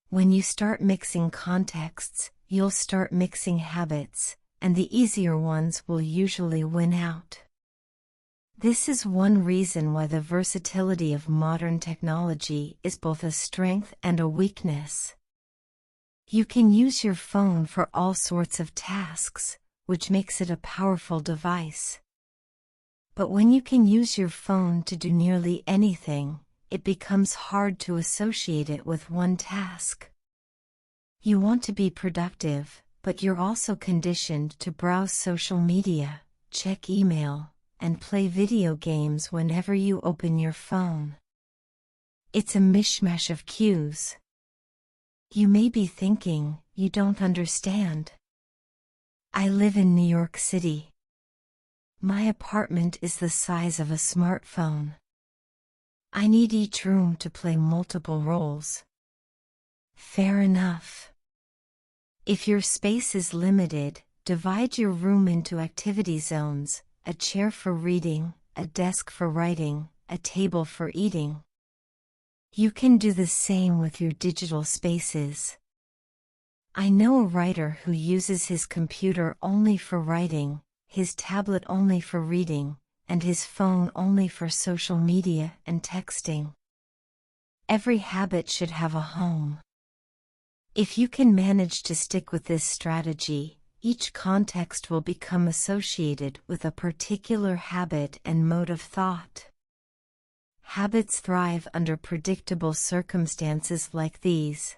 When you start mixing contexts, you'll start mixing habits, and the easier ones will usually win out. This is one reason why the versatility of modern technology is both a strength and a weakness. You can use your phone for all sorts of tasks, which makes it a powerful device. But when you can use your phone to do nearly anything, it becomes hard to associate it with one task. You want to be productive, but you're also conditioned to browse social media, check email, and play video games whenever you open your phone. It's a mishmash of cues. You may be thinking, you don't understand. I live in New York City. My apartment is the size of a smartphone. I need each room to play multiple roles. Fair enough. If your space is limited, divide your room into activity zones: a chair for reading, a desk for writing, a table for eating. You can do the same with your digital spaces. I know a writer who uses his computer only for writing, his tablet only for reading, and his phone only for social media and texting. Every habit should have a home. If you can manage to stick with this strategy, each context will become associated with a particular habit and mode of thought. Habits thrive under predictable circumstances like these.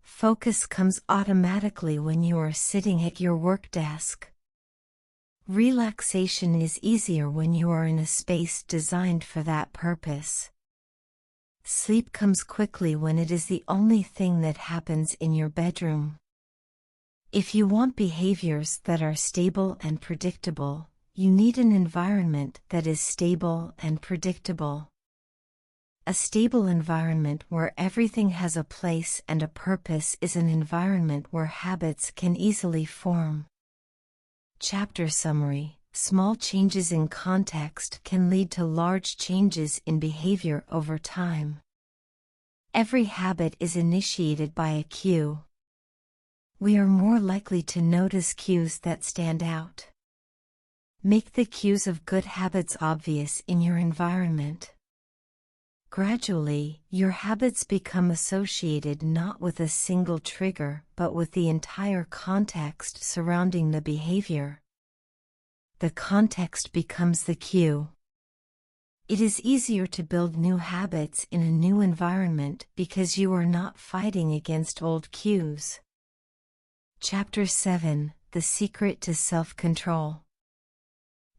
Focus comes automatically when you are sitting at your work desk. Relaxation is easier when you are in a space designed for that purpose. Sleep comes quickly when it is the only thing that happens in your bedroom. If you want behaviors that are stable and predictable, you need an environment that is stable and predictable. A stable environment where everything has a place and a purpose is an environment where habits can easily form. Chapter summary: small changes in context can lead to large changes in behavior over time. Every habit is initiated by a cue. We are more likely to notice cues that stand out. Make the cues of good habits obvious in your environment. Gradually, your habits become associated not with a single trigger but with the entire context surrounding the behavior. The context becomes the cue. It is easier to build new habits in a new environment because you are not fighting against old cues. Chapter 7: The Secret to Self-Control.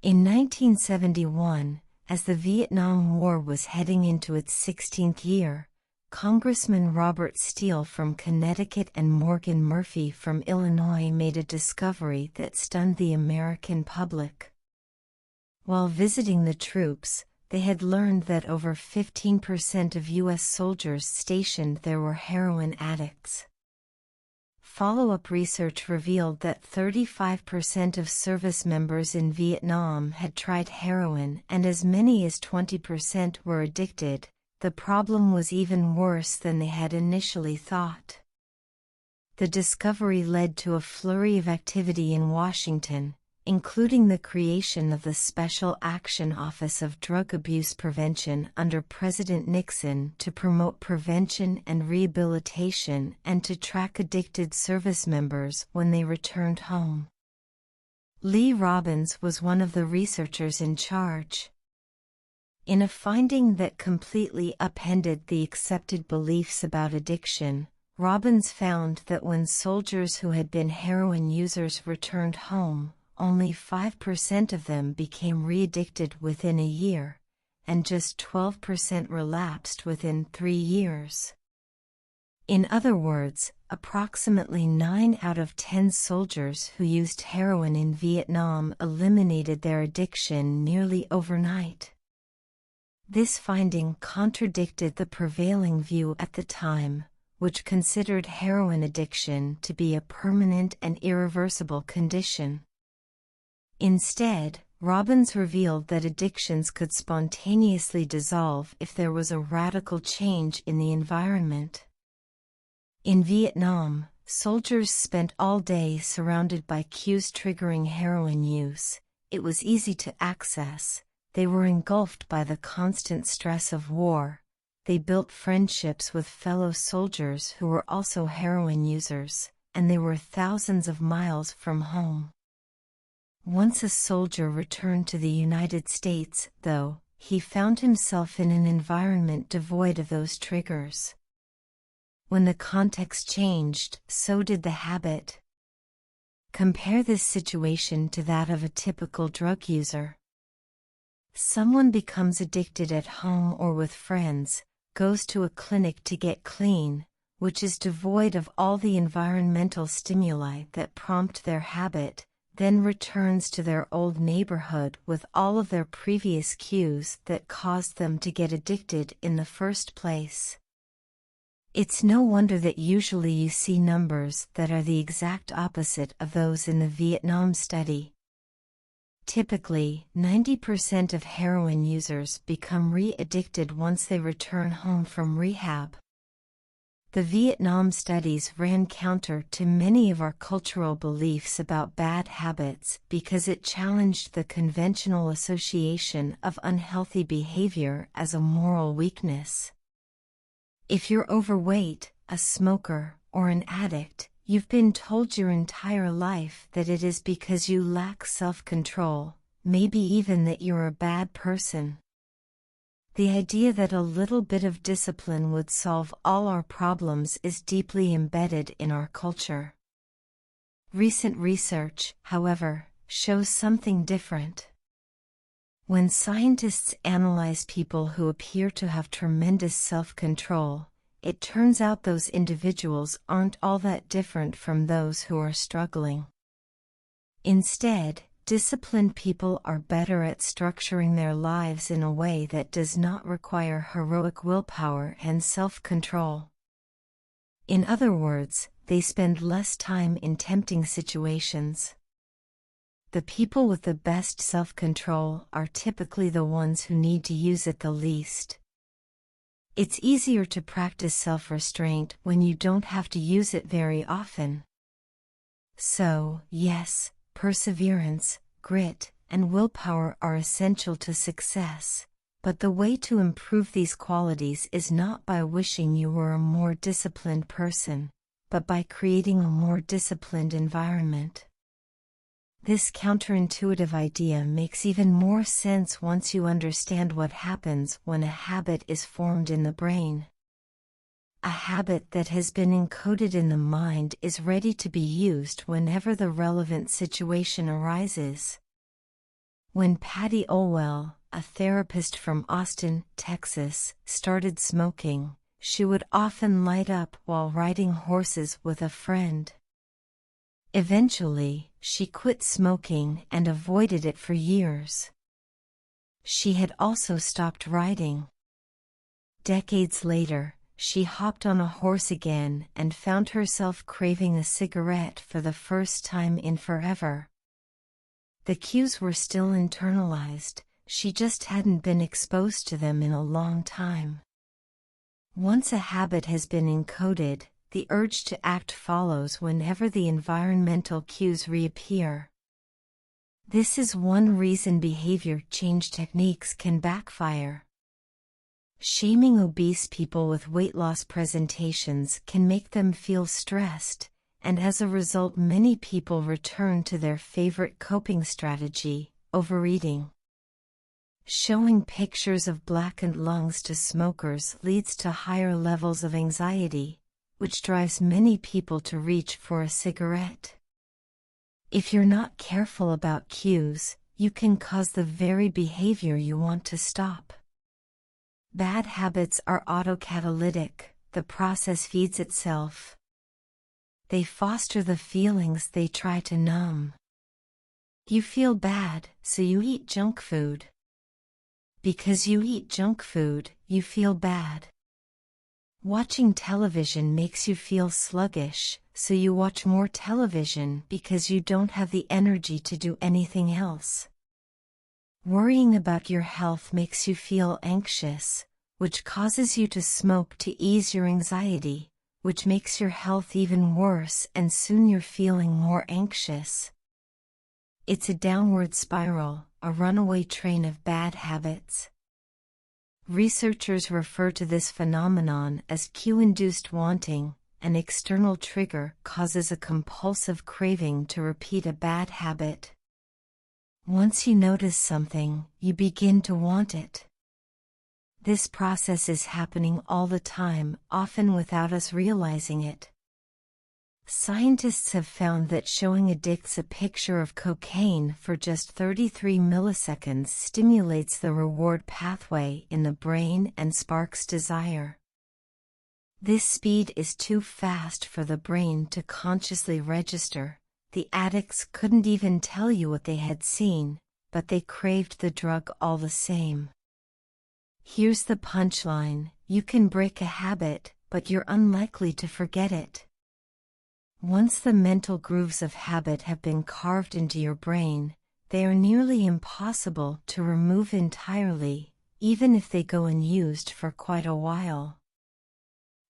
In 1971, as the Vietnam War was heading into its 16th year, Congressman Robert Steele from Connecticut and Morgan Murphy from Illinois made a discovery that stunned the American public. While visiting the troops, they had learned that over 15% of U.S. soldiers stationed there were heroin addicts. Follow-up research revealed that 35% of service members in Vietnam had tried heroin and as many as 20% were addicted. The problem was even worse than they had initially thought. The discovery led to a flurry of activity in Washington, including the creation of the Special Action Office of Drug Abuse Prevention under President Nixon to promote prevention and rehabilitation and to track addicted service members when they returned home. Lee Robbins was one of the researchers in charge. In a finding that completely upended the accepted beliefs about addiction, Robbins found that when soldiers who had been heroin users returned home, only 5% of them became re-addicted within a year, and just 12% relapsed within 3 years. In other words, approximately 9 out of 10 soldiers who used heroin in Vietnam eliminated their addiction nearly overnight. This finding contradicted the prevailing view at the time, which considered heroin addiction to be a permanent and irreversible condition. Instead, Robbins revealed that addictions could spontaneously dissolve if there was a radical change in the environment. In Vietnam, soldiers spent all day surrounded by cues triggering heroin use. It was easy to access, they were engulfed by the constant stress of war. They built friendships with fellow soldiers who were also heroin users, and they were thousands of miles from home. Once a soldier returned to the United States, though, he found himself in an environment devoid of those triggers. When the context changed, so did the habit. Compare this situation to that of a typical drug user. Someone becomes addicted at home or with friends, goes to a clinic to get clean, which is devoid of all the environmental stimuli that prompt their habit, then returns to their old neighborhood with all of their previous cues that caused them to get addicted in the first place. It's no wonder that usually you see numbers that are the exact opposite of those in the Vietnam study. Typically, 90% of heroin users become re-addicted once they return home from rehab. The Vietnam studies ran counter to many of our cultural beliefs about bad habits because it challenged the conventional association of unhealthy behavior as a moral weakness. If you're overweight, a smoker, or an addict, you've been told your entire life that it is because you lack self-control, maybe even that you're a bad person. The idea that a little bit of discipline would solve all our problems is deeply embedded in our culture. Recent research, however, shows something different. When scientists analyze people who appear to have tremendous self-control, it turns out those individuals aren't all that different from those who are struggling. Instead, disciplined people are better at structuring their lives in a way that does not require heroic willpower and self-control. In other words, they spend less time in tempting situations. The people with the best self-control are typically the ones who need to use it the least. It's easier to practice self-restraint when you don't have to use it very often. So, yes, perseverance, grit, and willpower are essential to success, but the way to improve these qualities is not by wishing you were a more disciplined person, but by creating a more disciplined environment. This counterintuitive idea makes even more sense once you understand what happens when a habit is formed in the brain. A habit that has been encoded in the mind is ready to be used whenever the relevant situation arises. When Patty Olwell, a therapist from Austin, Texas, started smoking, she would often light up while riding horses with a friend. Eventually, she quit smoking and avoided it for years. She had also stopped riding. Decades later, she hopped on a horse again and found herself craving a cigarette for the first time in forever. The cues were still internalized, she just hadn't been exposed to them in a long time. Once a habit has been encoded, the urge to act follows whenever the environmental cues reappear. This is one reason behavior change techniques can backfire. Shaming obese people with weight loss presentations can make them feel stressed, and as a result many people return to their favorite coping strategy, overeating. Showing pictures of blackened lungs to smokers leads to higher levels of anxiety, which drives many people to reach for a cigarette. If you're not careful about cues, you can cause the very behavior you want to stop. Bad habits are autocatalytic, the process feeds itself. They foster the feelings they try to numb. You feel bad, so you eat junk food. Because you eat junk food, you feel bad. Watching television makes you feel sluggish, so you watch more television because you don't have the energy to do anything else. Worrying about your health makes you feel anxious, which causes you to smoke to ease your anxiety, which makes your health even worse and soon you're feeling more anxious. It's a downward spiral, a runaway train of bad habits. Researchers refer to this phenomenon as cue-induced wanting. An external trigger causes a compulsive craving to repeat a bad habit. Once you notice something, you begin to want it. This process is happening all the time, often without us realizing it. Scientists have found that showing addicts a picture of cocaine for just 33 milliseconds stimulates the reward pathway in the brain and sparks desire. This speed is too fast for the brain to consciously register. The addicts couldn't even tell you what they had seen, but they craved the drug all the same. Here's the punchline: you can break a habit, but you're unlikely to forget it. Once the mental grooves of habit have been carved into your brain, they are nearly impossible to remove entirely, even if they go unused for quite a while.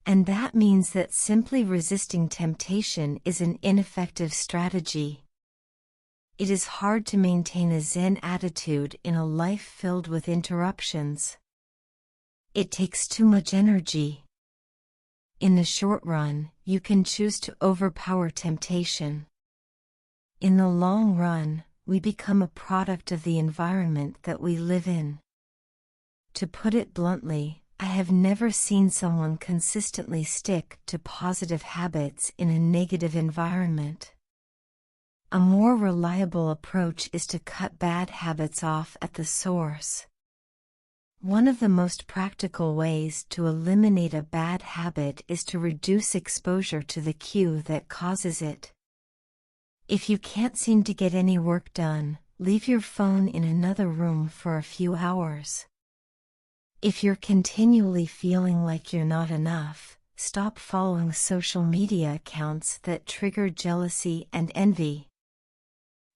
And that means that simply resisting temptation is an ineffective strategy. It is hard to maintain a Zen attitude in a life filled with interruptions. It takes too much energy. In the short run, you can choose to overpower temptation. In the long run, we become a product of the environment that we live in. To put it bluntly, I have never seen someone consistently stick to positive habits in a negative environment. A more reliable approach is to cut bad habits off at the source. One of the most practical ways to eliminate a bad habit is to reduce exposure to the cue that causes it. If you can't seem to get any work done, leave your phone in another room for a few hours. If you're continually feeling like you're not enough, stop following social media accounts that trigger jealousy and envy.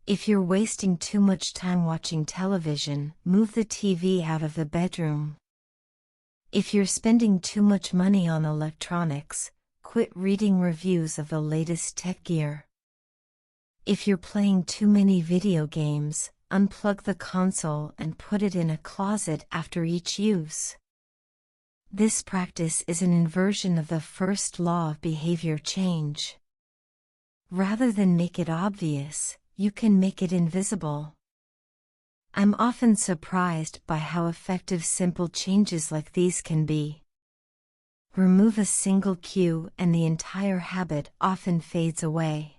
If you're wasting too much time watching television, move the TV out of the bedroom. If you're spending too much money on electronics, quit reading reviews of the latest tech gear. If you're playing too many video games, unplug the console and put it in a closet after each use. This practice is an inversion of the first law of behavior change. Rather than make it obvious, you can make it invisible. I'm often surprised by how effective simple changes like these can be. Remove a single cue and the entire habit often fades away.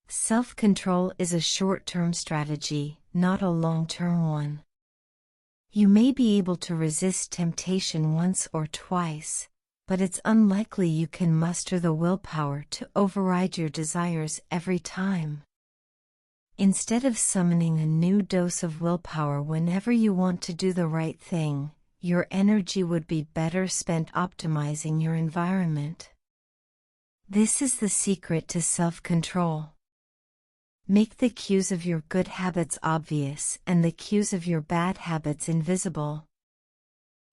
Self-control is a short-term strategy, not a long-term one. You may be able to resist temptation once or twice, but it's unlikely you can muster the willpower to override your desires every time. Instead of summoning a new dose of willpower whenever you want to do the right thing, your energy would be better spent optimizing your environment. This is the secret to self-control. Make the cues of your good habits obvious and the cues of your bad habits invisible.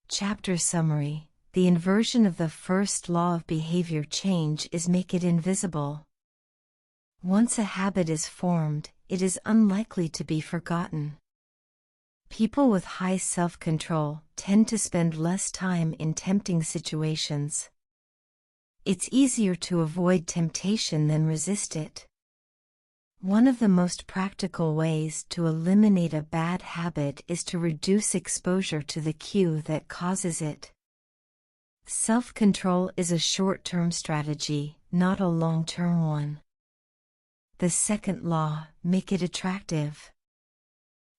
Chapter summary: the inversion of the first law of behavior change is make it invisible. Once a habit is formed, it is unlikely to be forgotten. People with high self-control tend to spend less time in tempting situations. It's easier to avoid temptation than resist it. One of the most practical ways to eliminate a bad habit is to reduce exposure to the cue that causes it. Self-control is a short-term strategy, not a long-term one. The second law: make it attractive.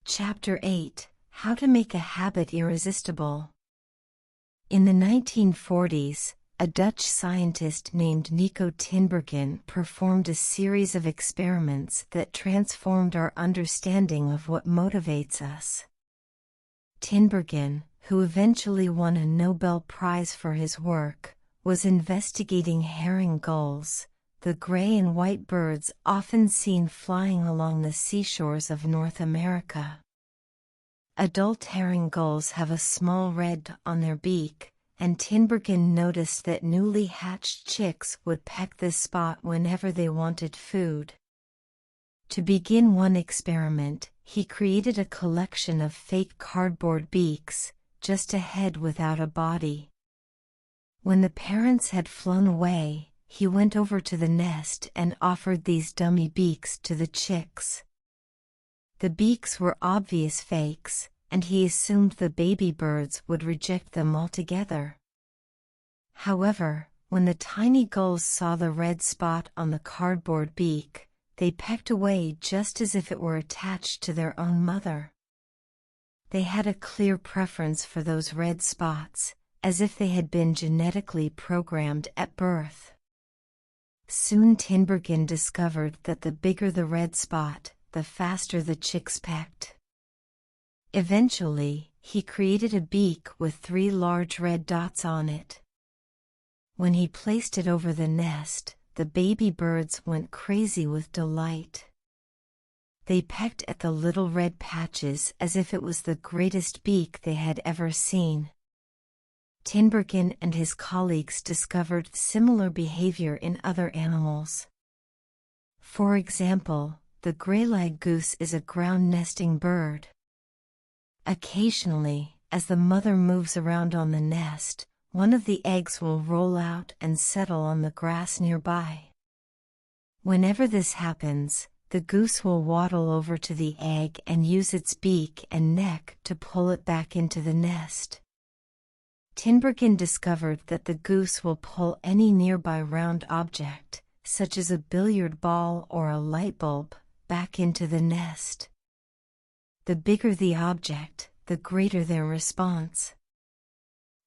Chapter 8: How to make a habit irresistible. In the 1940s, a Dutch scientist named Nico Tinbergen performed a series of experiments that transformed our understanding of what motivates us. Tinbergen, who eventually won a Nobel Prize for his work, was investigating herring gulls, the gray and white birds often seen flying along the seashores of North America. Adult herring gulls have a small red dot on their beak, and Tinbergen noticed that newly hatched chicks would peck this spot whenever they wanted food. To begin one experiment, he created a collection of fake cardboard beaks, just a head without a body. When the parents had flown away, he went over to the nest and offered these dummy beaks to the chicks. The beaks were obvious fakes, and he assumed the baby birds would reject them altogether. However, when the tiny gulls saw the red spot on the cardboard beak, they pecked away just as if it were attached to their own mother. They had a clear preference for those red spots, as if they had been genetically programmed at birth. Soon Tinbergen discovered that the bigger the red spot, the faster the chicks pecked. Eventually, he created a beak with 3 large red dots on it. When he placed it over the nest, the baby birds went crazy with delight. They pecked at the little red patches as if it was the greatest beak they had ever seen. Tinbergen and his colleagues discovered similar behavior in other animals. For example, the gray-legged goose is a ground-nesting bird. Occasionally, as the mother moves around on the nest, one of the eggs will roll out and settle on the grass nearby. Whenever this happens, the goose will waddle over to the egg and use its beak and neck to pull it back into the nest. Tinbergen discovered that the goose will pull any nearby round object, such as a billiard ball or a light bulb, back into the nest. The bigger the object, the greater their response.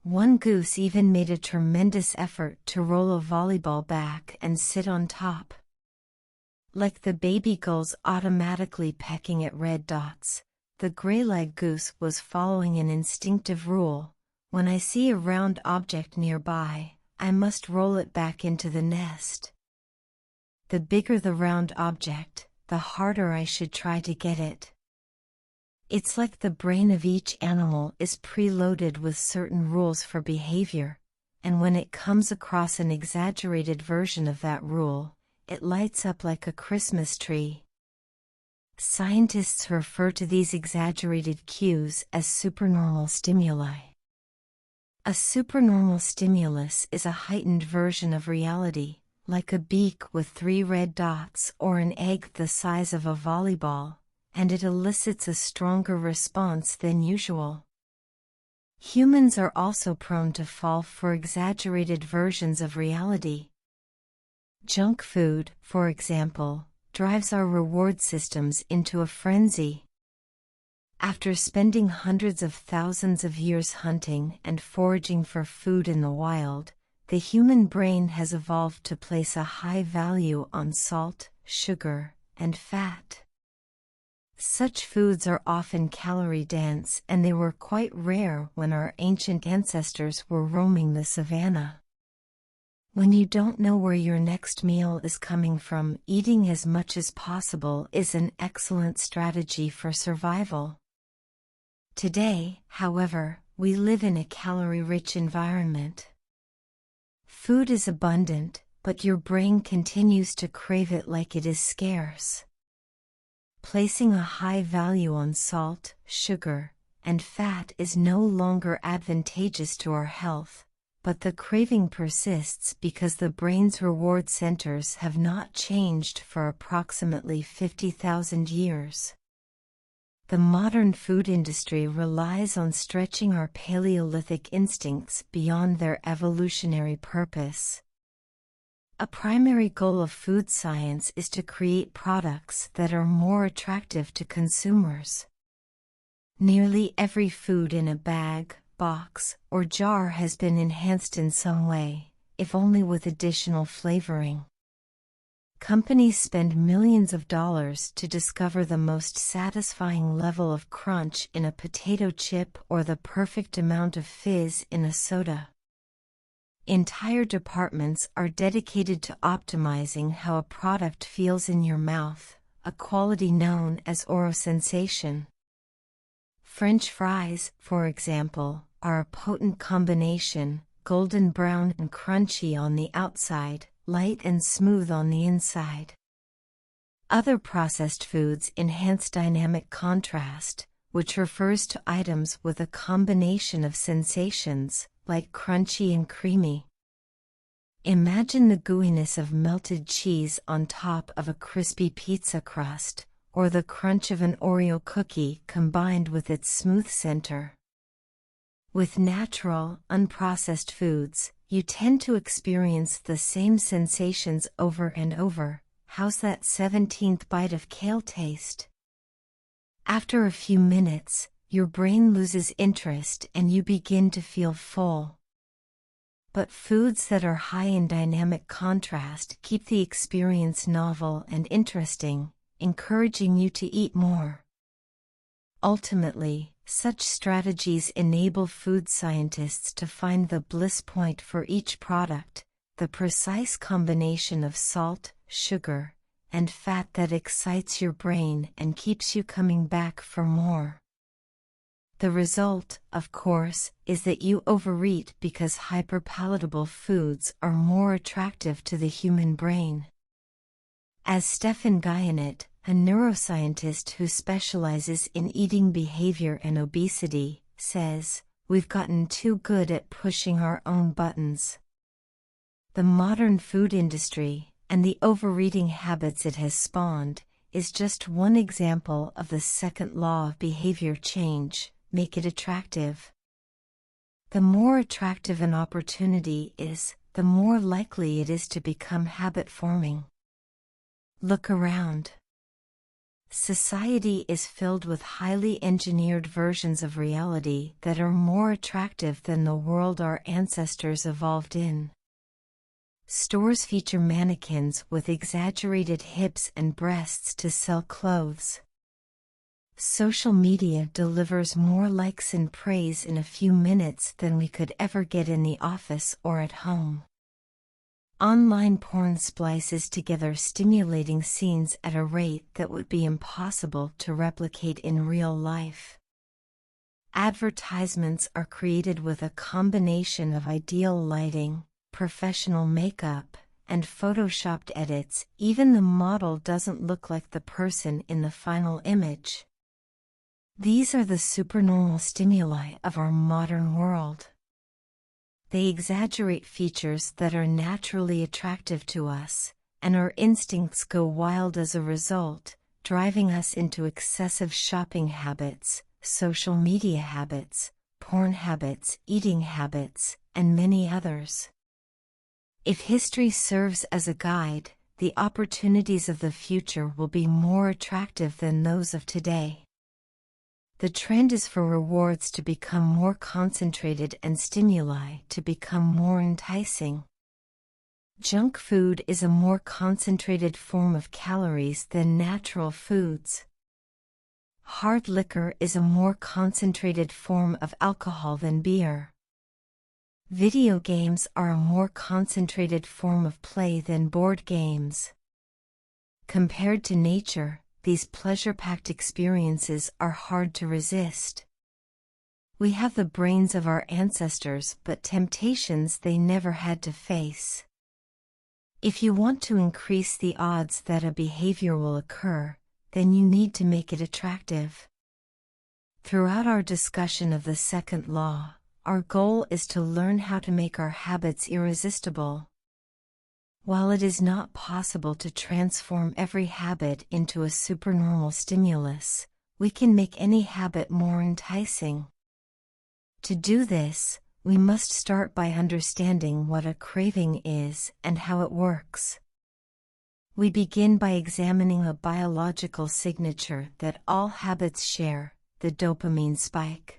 One goose even made a tremendous effort to roll a volleyball back and sit on top. Like the baby gulls automatically pecking at red dots, the gray-legged goose was following an instinctive rule: when I see a round object nearby, I must roll it back into the nest. The bigger the round object, the harder I should try to get it. It's like the brain of each animal is preloaded with certain rules for behavior, and when it comes across an exaggerated version of that rule, it lights up like a Christmas tree. Scientists refer to these exaggerated cues as supernormal stimuli. A supernormal stimulus is a heightened version of reality, like a beak with 3 red dots or an egg the size of a volleyball, and it elicits a stronger response than usual. Humans are also prone to fall for exaggerated versions of reality. Junk food, for example, drives our reward systems into a frenzy. After spending hundreds of thousands of years hunting and foraging for food in the wild, the human brain has evolved to place a high value on salt, sugar, and fat. Such foods are often calorie-dense, and they were quite rare when our ancient ancestors were roaming the savannah. When you don't know where your next meal is coming from, eating as much as possible is an excellent strategy for survival. Today, however, we live in a calorie-rich environment. Food is abundant, but your brain continues to crave it like it is scarce. Placing a high value on salt, sugar, and fat is no longer advantageous to our health, but the craving persists because the brain's reward centers have not changed for approximately 50,000 years. The modern food industry relies on stretching our Paleolithic instincts beyond their evolutionary purpose. A primary goal of food science is to create products that are more attractive to consumers. Nearly every food in a bag, box, or jar has been enhanced in some way, if only with additional flavoring. Companies spend millions of dollars to discover the most satisfying level of crunch in a potato chip or the perfect amount of fizz in a soda. Entire departments are dedicated to optimizing how a product feels in your mouth, a quality known as orosensation. French fries, for example, are a potent combination, golden brown and crunchy on the outside, light and smooth on the inside. Other processed foods enhance dynamic contrast, which refers to items with a combination of sensations, like crunchy and creamy. Imagine the gooiness of melted cheese on top of a crispy pizza crust, or the crunch of an Oreo cookie combined with its smooth center. With natural, unprocessed foods, you tend to experience the same sensations over and over. How's that 17th bite of kale taste? After a few minutes, your brain loses interest and you begin to feel full. But foods that are high in dynamic contrast keep the experience novel and interesting, encouraging you to eat more. Ultimately, such strategies enable food scientists to find the bliss point for each product, the precise combination of salt, sugar, and fat that excites your brain and keeps you coming back for more. The result, of course, is that you overeat because hyperpalatable foods are more attractive to the human brain. As Stephan Guyenet, a neuroscientist who specializes in eating behavior and obesity, says, "We've gotten too good at pushing our own buttons." The modern food industry, and the overeating habits it has spawned, is just one example of the second law of behavior change: make it attractive. The more attractive an opportunity is, the more likely it is to become habit-forming. Look around. Society is filled with highly engineered versions of reality that are more attractive than the world our ancestors evolved in. Stores feature mannequins with exaggerated hips and breasts to sell clothes. Social media delivers more likes and praise in a few minutes than we could ever get in the office or at home. Online porn splices together stimulating scenes at a rate that would be impossible to replicate in real life. Advertisements are created with a combination of ideal lighting, professional makeup, and photoshopped edits. Even the model doesn't look like the person in the final image. These are the supernormal stimuli of our modern world. They exaggerate features that are naturally attractive to us, and our instincts go wild as a result, driving us into excessive shopping habits, social media habits, porn habits, eating habits, and many others. If history serves as a guide, the opportunities of the future will be more attractive than those of today. The trend is for rewards to become more concentrated and stimuli to become more enticing. Junk food is a more concentrated form of calories than natural foods. Hard liquor is a more concentrated form of alcohol than beer. Video games are a more concentrated form of play than board games. Compared to nature, these pleasure-packed experiences are hard to resist. We have the brains of our ancestors but temptations they never had to face. If you want to increase the odds that a behavior will occur, then you need to make it attractive. Throughout our discussion of the second law, our goal is to learn how to make our habits irresistible. While it is not possible to transform every habit into a supernormal stimulus, we can make any habit more enticing. To do this, we must start by understanding what a craving is and how it works. We begin by examining a biological signature that all habits share: the dopamine spike.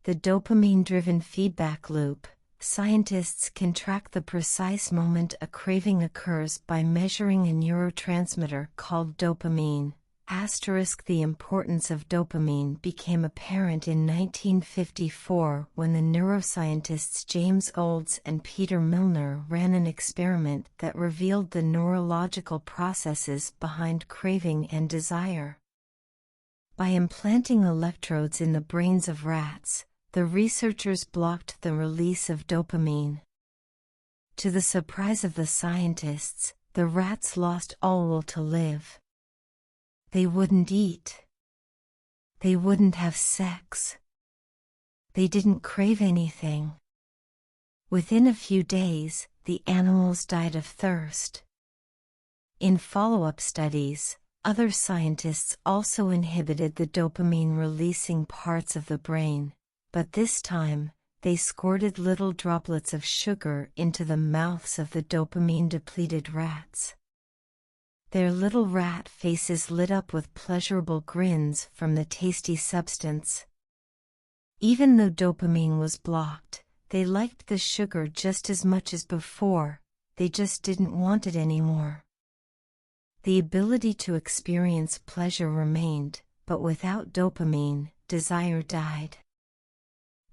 The dopamine-driven feedback loop. Scientists can track the precise moment a craving occurs by measuring a neurotransmitter called dopamine. The importance of dopamine became apparent in 1954 when the neuroscientists James Olds and Peter Milner ran an experiment that revealed the neurological processes behind craving and desire. By implanting electrodes in the brains of rats, the researchers blocked the release of dopamine. To the surprise of the scientists, the rats lost all will to live. They wouldn't eat. They wouldn't have sex. They didn't crave anything. Within a few days, the animals died of thirst. In follow-up studies, other scientists also inhibited the dopamine-releasing parts of the brain, but this time, they squirted little droplets of sugar into the mouths of the dopamine-depleted rats. Their little rat faces lit up with pleasurable grins from the tasty substance. Even though dopamine was blocked, they liked the sugar just as much as before, they just didn't want it anymore. The ability to experience pleasure remained, but without dopamine, desire died.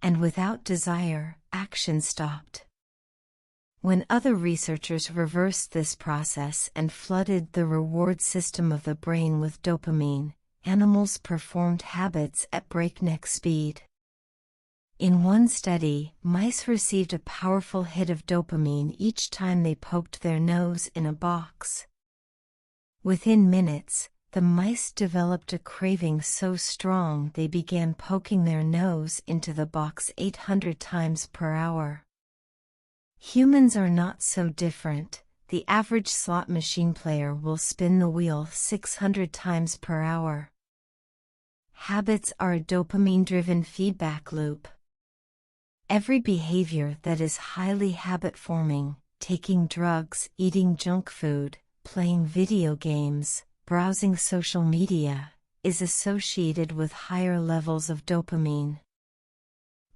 And without desire, action stopped. When other researchers reversed this process and flooded the reward system of the brain with dopamine, animals performed habits at breakneck speed. In one study, mice received a powerful hit of dopamine each time they poked their nose in a box. Within minutes, the mice developed a craving so strong they began poking their nose into the box 800 times per hour. Humans are not so different. The average slot machine player will spin the wheel 600 times per hour. Habits are a dopamine-driven feedback loop. Every behavior that is highly habit-forming, taking drugs, eating junk food, playing video games, browsing social media, is associated with higher levels of dopamine.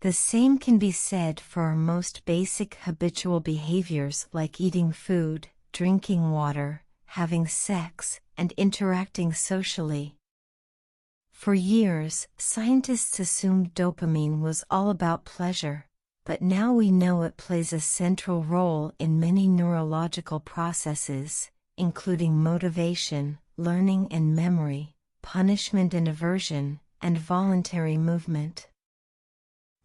The same can be said for our most basic habitual behaviors like eating food, drinking water, having sex, and interacting socially. For years, scientists assumed dopamine was all about pleasure, but now we know it plays a central role in many neurological processes, including motivation, learning and memory, punishment and aversion, and voluntary movement.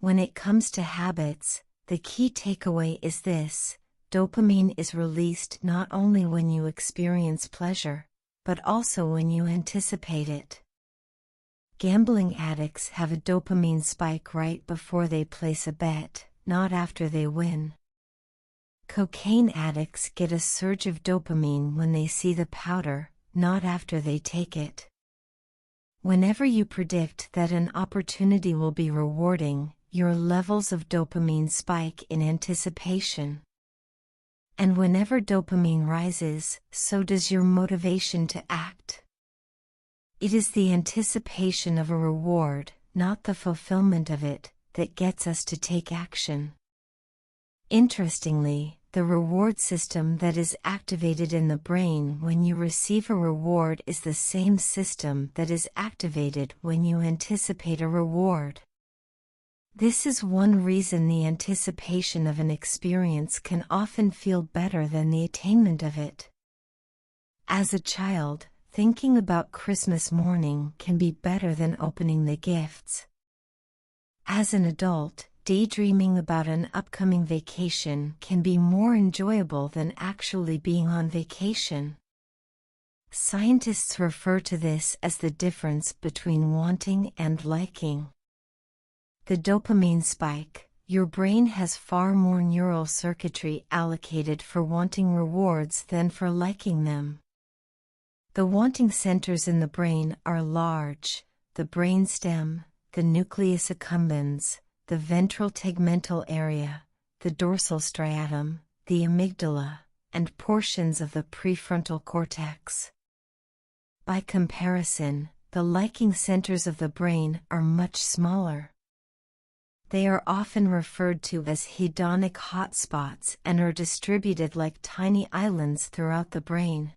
When it comes to habits, the key takeaway is this: dopamine is released not only when you experience pleasure, but also when you anticipate it. Gambling addicts have a dopamine spike right before they place a bet, not after they win. Cocaine addicts get a surge of dopamine when they see the powder, not after they take it. Whenever you predict that an opportunity will be rewarding, your levels of dopamine spike in anticipation. And whenever dopamine rises, so does your motivation to act. It is the anticipation of a reward, not the fulfillment of it, that gets us to take action. Interestingly, the reward system that is activated in the brain when you receive a reward is the same system that is activated when you anticipate a reward. This is one reason the anticipation of an experience can often feel better than the attainment of it. As a child, thinking about Christmas morning can be better than opening the gifts. As an adult, daydreaming about an upcoming vacation can be more enjoyable than actually being on vacation. Scientists refer to this as the difference between wanting and liking. The dopamine spike: your brain has far more neural circuitry allocated for wanting rewards than for liking them. The wanting centers in the brain are large: the brainstem, the nucleus accumbens, the ventral tegmental area, the dorsal striatum, the amygdala, and portions of the prefrontal cortex. By comparison, the liking centers of the brain are much smaller. They are often referred to as hedonic hotspots and are distributed like tiny islands throughout the brain.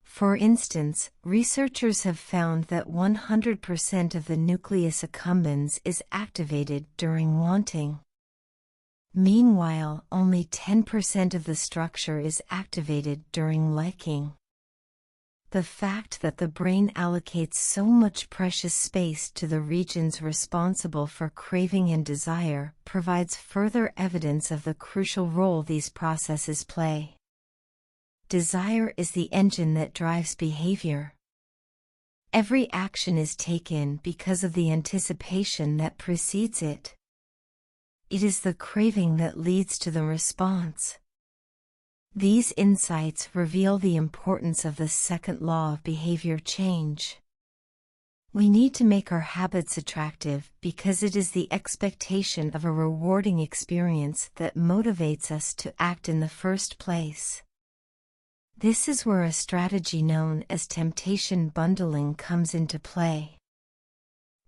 For instance, researchers have found that 100% of the nucleus accumbens is activated during wanting. Meanwhile, only 10% of the structure is activated during liking. The fact that the brain allocates so much precious space to the regions responsible for craving and desire provides further evidence of the crucial role these processes play. Desire is the engine that drives behavior. Every action is taken because of the anticipation that precedes it. It is the craving that leads to the response. These insights reveal the importance of the second law of behavior change. We need to make our habits attractive because it is the expectation of a rewarding experience that motivates us to act in the first place. This is where a strategy known as temptation bundling comes into play.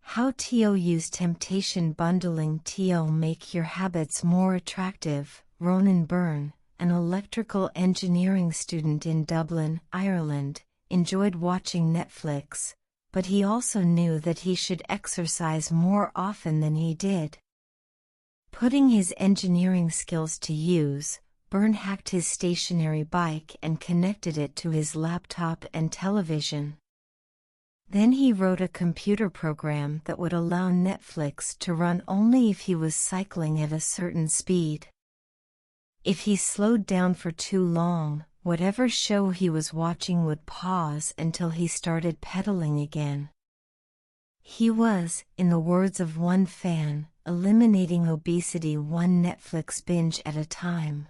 How to use temptation bundling to make your habits more attractive. Ronan Byrne, an electrical engineering student in Dublin, Ireland, enjoyed watching Netflix, but he also knew that he should exercise more often than he did. Putting his engineering skills to use, Byrne hacked his stationary bike and connected it to his laptop and television. Then he wrote a computer program that would allow Netflix to run only if he was cycling at a certain speed. If he slowed down for too long, whatever show he was watching would pause until he started pedaling again. He was, in the words of one fan, eliminating obesity one Netflix binge at a time.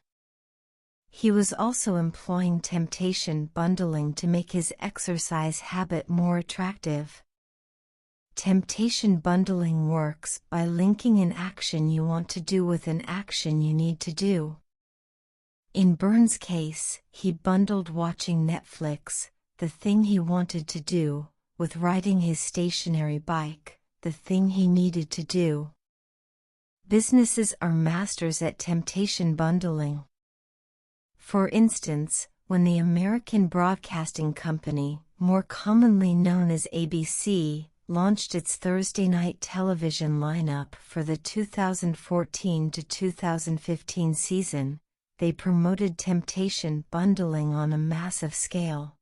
He was also employing temptation bundling to make his exercise habit more attractive. Temptation bundling works by linking an action you want to do with an action you need to do. In Byrne's case, he bundled watching Netflix, the thing he wanted to do, with riding his stationary bike, the thing he needed to do. Businesses are masters at temptation bundling. For instance, when the American Broadcasting Company, more commonly known as ABC, launched its Thursday night television lineup for the 2014 to 2015 season, they promoted temptation bundling on a massive scale.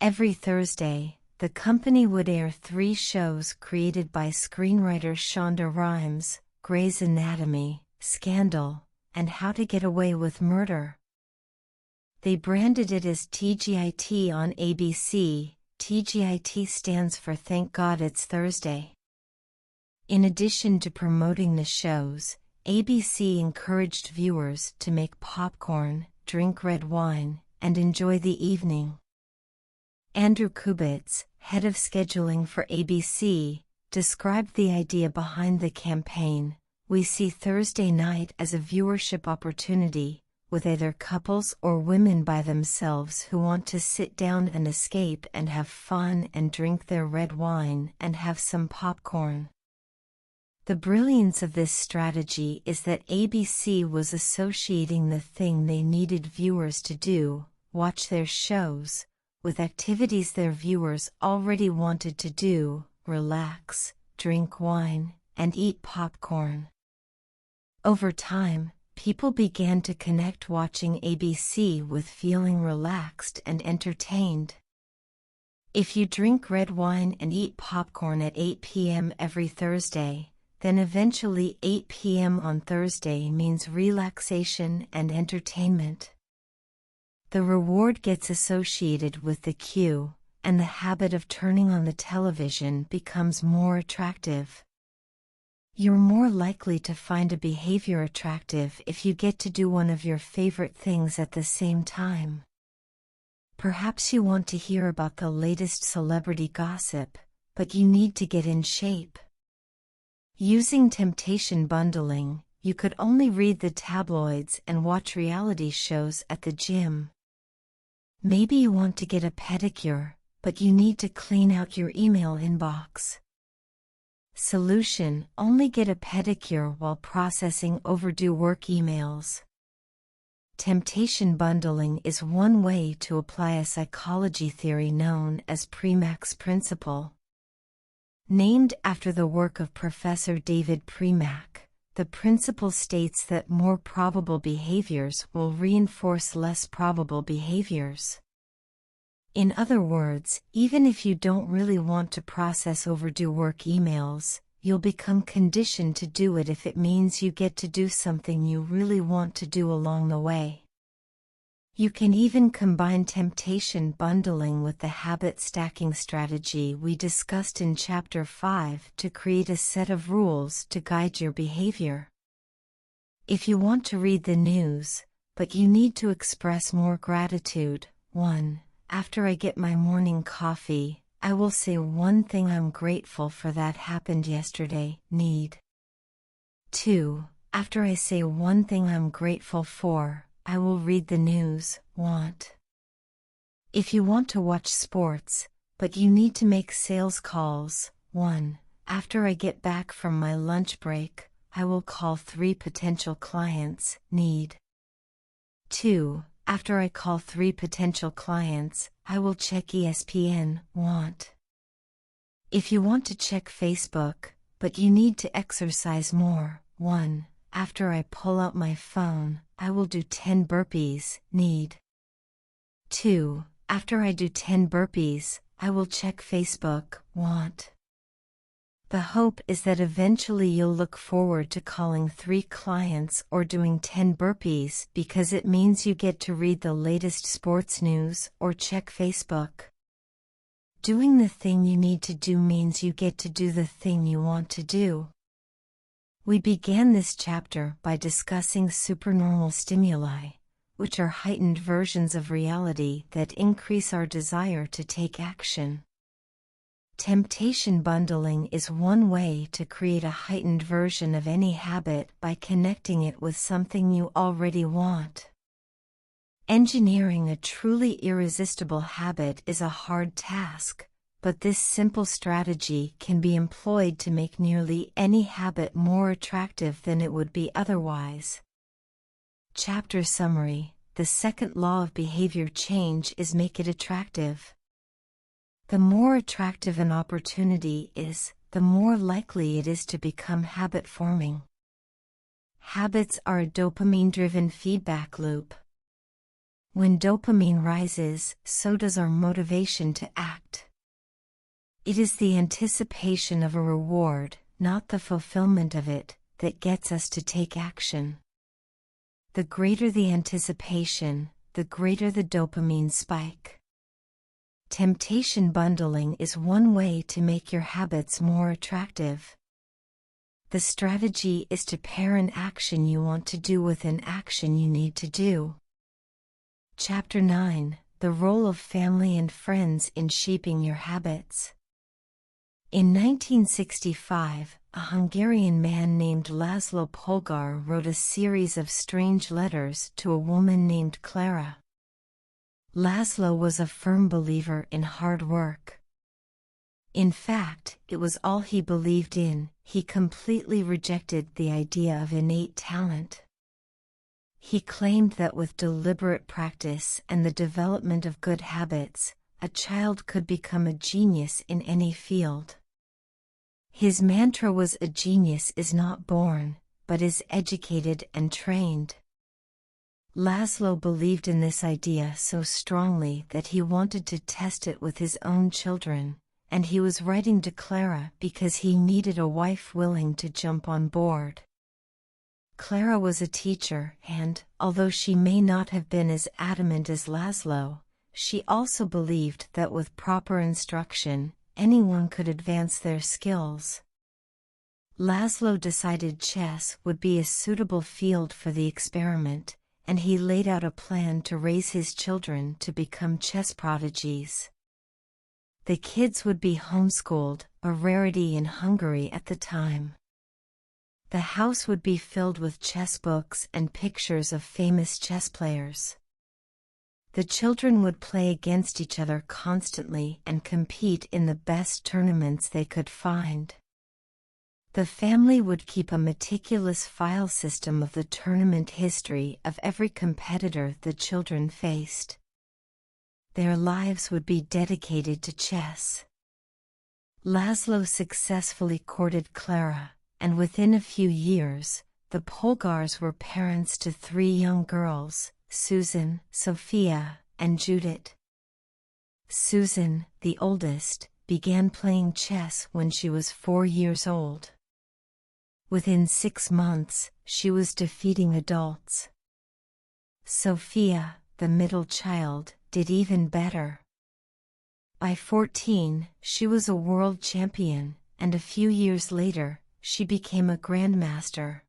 Every Thursday, the company would air 3 shows created by screenwriter Shonda Rhimes: Grey's Anatomy, Scandal, and How to Get Away with Murder. They branded it as TGIT on ABC. TGIT stands for Thank God It's Thursday. In addition to promoting the shows, ABC encouraged viewers to make popcorn, drink red wine, and enjoy the evening. Andrew Kubitz, head of scheduling for ABC, described the idea behind the campaign. We see Thursday night as a viewership opportunity, with either couples or women by themselves who want to sit down and escape and have fun and drink their red wine and have some popcorn. The brilliance of this strategy is that ABC was associating the thing they needed viewers to do, watch their shows, with activities their viewers already wanted to do, relax, drink wine, and eat popcorn. Over time, people began to connect watching ABC with feeling relaxed and entertained. If you drink red wine and eat popcorn at 8 p.m. every Thursday, then eventually 8 p.m. on Thursday means relaxation and entertainment. The reward gets associated with the cue, and the habit of turning on the television becomes more attractive. You're more likely to find a behavior attractive if you get to do one of your favorite things at the same time. Perhaps you want to hear about the latest celebrity gossip, but you need to get in shape. Using temptation bundling, you could only read the tabloids and watch reality shows at the gym. Maybe you want to get a pedicure, but you need to clean out your email inbox. Solution: only get a pedicure while processing overdue work emails. Temptation bundling is one way to apply a psychology theory known as Premack's principle. Named after the work of Professor David Premack, the principle states that more probable behaviors will reinforce less probable behaviors. In other words, even if you don't really want to process overdue work emails, you'll become conditioned to do it if it means you get to do something you really want to do along the way. You can even combine temptation bundling with the habit stacking strategy we discussed in Chapter 5 to create a set of rules to guide your behavior. If you want to read the news, but you need to express more gratitude, 1. After I get my morning coffee, I will say one thing I'm grateful for that happened yesterday, need. 2. After I say one thing I'm grateful for, I will read the news, want. If you want to watch sports, but you need to make sales calls, 1. After I get back from my lunch break, I will call 3 potential clients, need. 2. After I call 3 potential clients, I will check ESPN, want. If you want to check Facebook, but you need to exercise more, 1. After I pull out my phone, I will do 10 burpees, need. 2. After I do 10 burpees, I will check Facebook, want. The hope is that eventually you'll look forward to calling 3 clients or doing 10 burpees because it means you get to read the latest sports news or check Facebook. Doing the thing you need to do means you get to do the thing you want to do. We began this chapter by discussing supernormal stimuli, which are heightened versions of reality that increase our desire to take action. Temptation bundling is one way to create a heightened version of any habit by connecting it with something you already want. Engineering a truly irresistible habit is a hard task, but this simple strategy can be employed to make nearly any habit more attractive than it would be otherwise. Chapter summary: the second law of behavior change is make it attractive. The more attractive an opportunity is, the more likely it is to become habit-forming. Habits are a dopamine-driven feedback loop. When dopamine rises, so does our motivation to act. It is the anticipation of a reward, not the fulfillment of it, that gets us to take action. The greater the anticipation, the greater the dopamine spike. Temptation bundling is one way to make your habits more attractive. The strategy is to pair an action you want to do with an action you need to do. Chapter 9: the role of family and friends in shaping your habits. In 1965, a Hungarian man named Laszlo Polgar wrote a series of strange letters to a woman named Clara. Laszlo was a firm believer in hard work. In fact, it was all he believed in. He completely rejected the idea of innate talent. He claimed that with deliberate practice and the development of good habits, a child could become a genius in any field. His mantra was, "A genius is not born, but is educated and trained." Laszlo believed in this idea so strongly that he wanted to test it with his own children, and he was writing to Clara because he needed a wife willing to jump on board. Clara was a teacher and, although she may not have been as adamant as Laszlo, she also believed that with proper instruction, anyone could advance their skills. Laszlo decided chess would be a suitable field for the experiment, and he laid out a plan to raise his children to become chess prodigies. The kids would be homeschooled, a rarity in Hungary at the time. The house would be filled with chess books and pictures of famous chess players. The children would play against each other constantly and compete in the best tournaments they could find. The family would keep a meticulous file system of the tournament history of every competitor the children faced. Their lives would be dedicated to chess. Laszlo successfully courted Clara, and within a few years, the Polgars were parents to 3 young girls, Susan, Sophia, and Judith. Susan, the oldest, began playing chess when she was 4 years old. Within 6 months, she was defeating adults. Sophia, the middle child, did even better. By 14, she was a world champion, and a few years later, she became a grandmaster.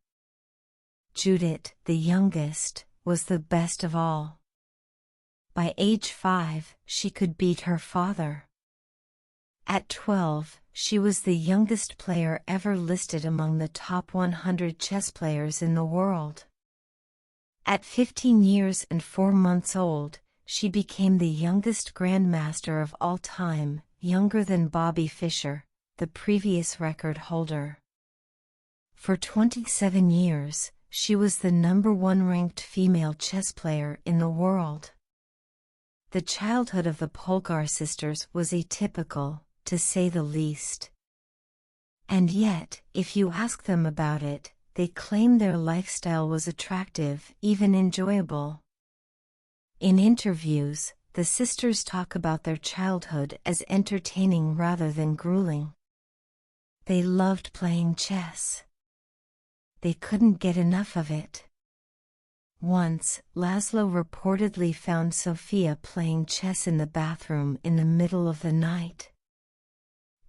Judith, the youngest, was the best of all. By age 5, she could beat her father. At 12, she was the youngest player ever listed among the top 100 chess players in the world. At 15 years and 4 months old, she became the youngest grandmaster of all time, younger than Bobby Fischer, the previous record holder. For 27 years, she was the #1 ranked female chess player in the world. The childhood of the Polgar sisters was atypical, to say the least. And yet, if you ask them about it, they claim their lifestyle was attractive, even enjoyable. In interviews, the sisters talk about their childhood as entertaining rather than grueling. They loved playing chess. They couldn't get enough of it. Once, Laszlo reportedly found Sophia playing chess in the bathroom in the middle of the night.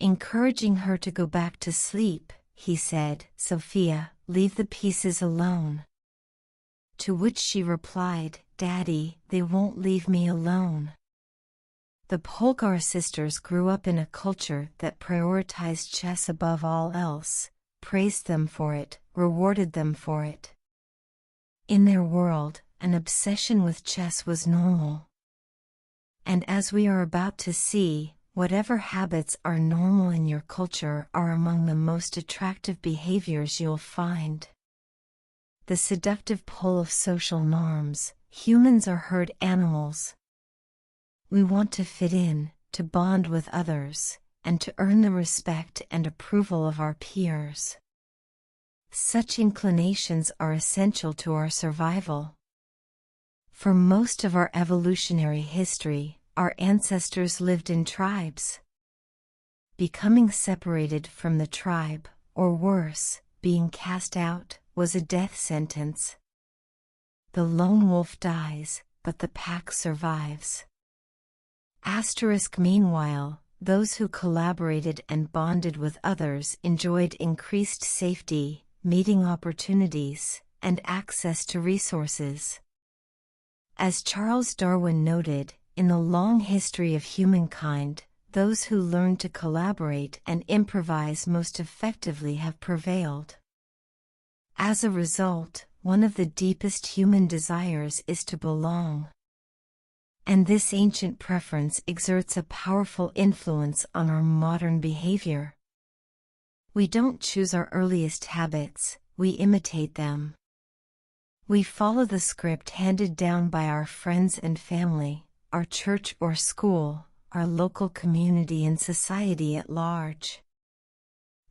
Encouraging her to go back to sleep, he said, "Sophia, leave the pieces alone." To which she replied, "Daddy, they won't leave me alone." The Polgar sisters grew up in a culture that prioritized chess above all else, praised them for it, rewarded them for it. In their world, an obsession with chess was normal. And as we are about to see, whatever habits are normal in your culture are among the most attractive behaviors you'll find. The seductive pull of social norms. Humans are herd animals. We want to fit in, to bond with others, and to earn the respect and approval of our peers. Such inclinations are essential to our survival. For most of our evolutionary history, our ancestors lived in tribes. Becoming separated from the tribe, or worse, being cast out, was a death sentence. The lone wolf dies, but the pack survives. Meanwhile, those who collaborated and bonded with others enjoyed increased safety, meeting opportunities, and access to resources. As Charles Darwin noted, in the long history of humankind, those who learn to collaborate and improvise most effectively have prevailed. As a result, one of the deepest human desires is to belong. And this ancient preference exerts a powerful influence on our modern behavior. We don't choose our earliest habits, we imitate them. We follow the script handed down by our friends and family, our church or school, our local community and society at large.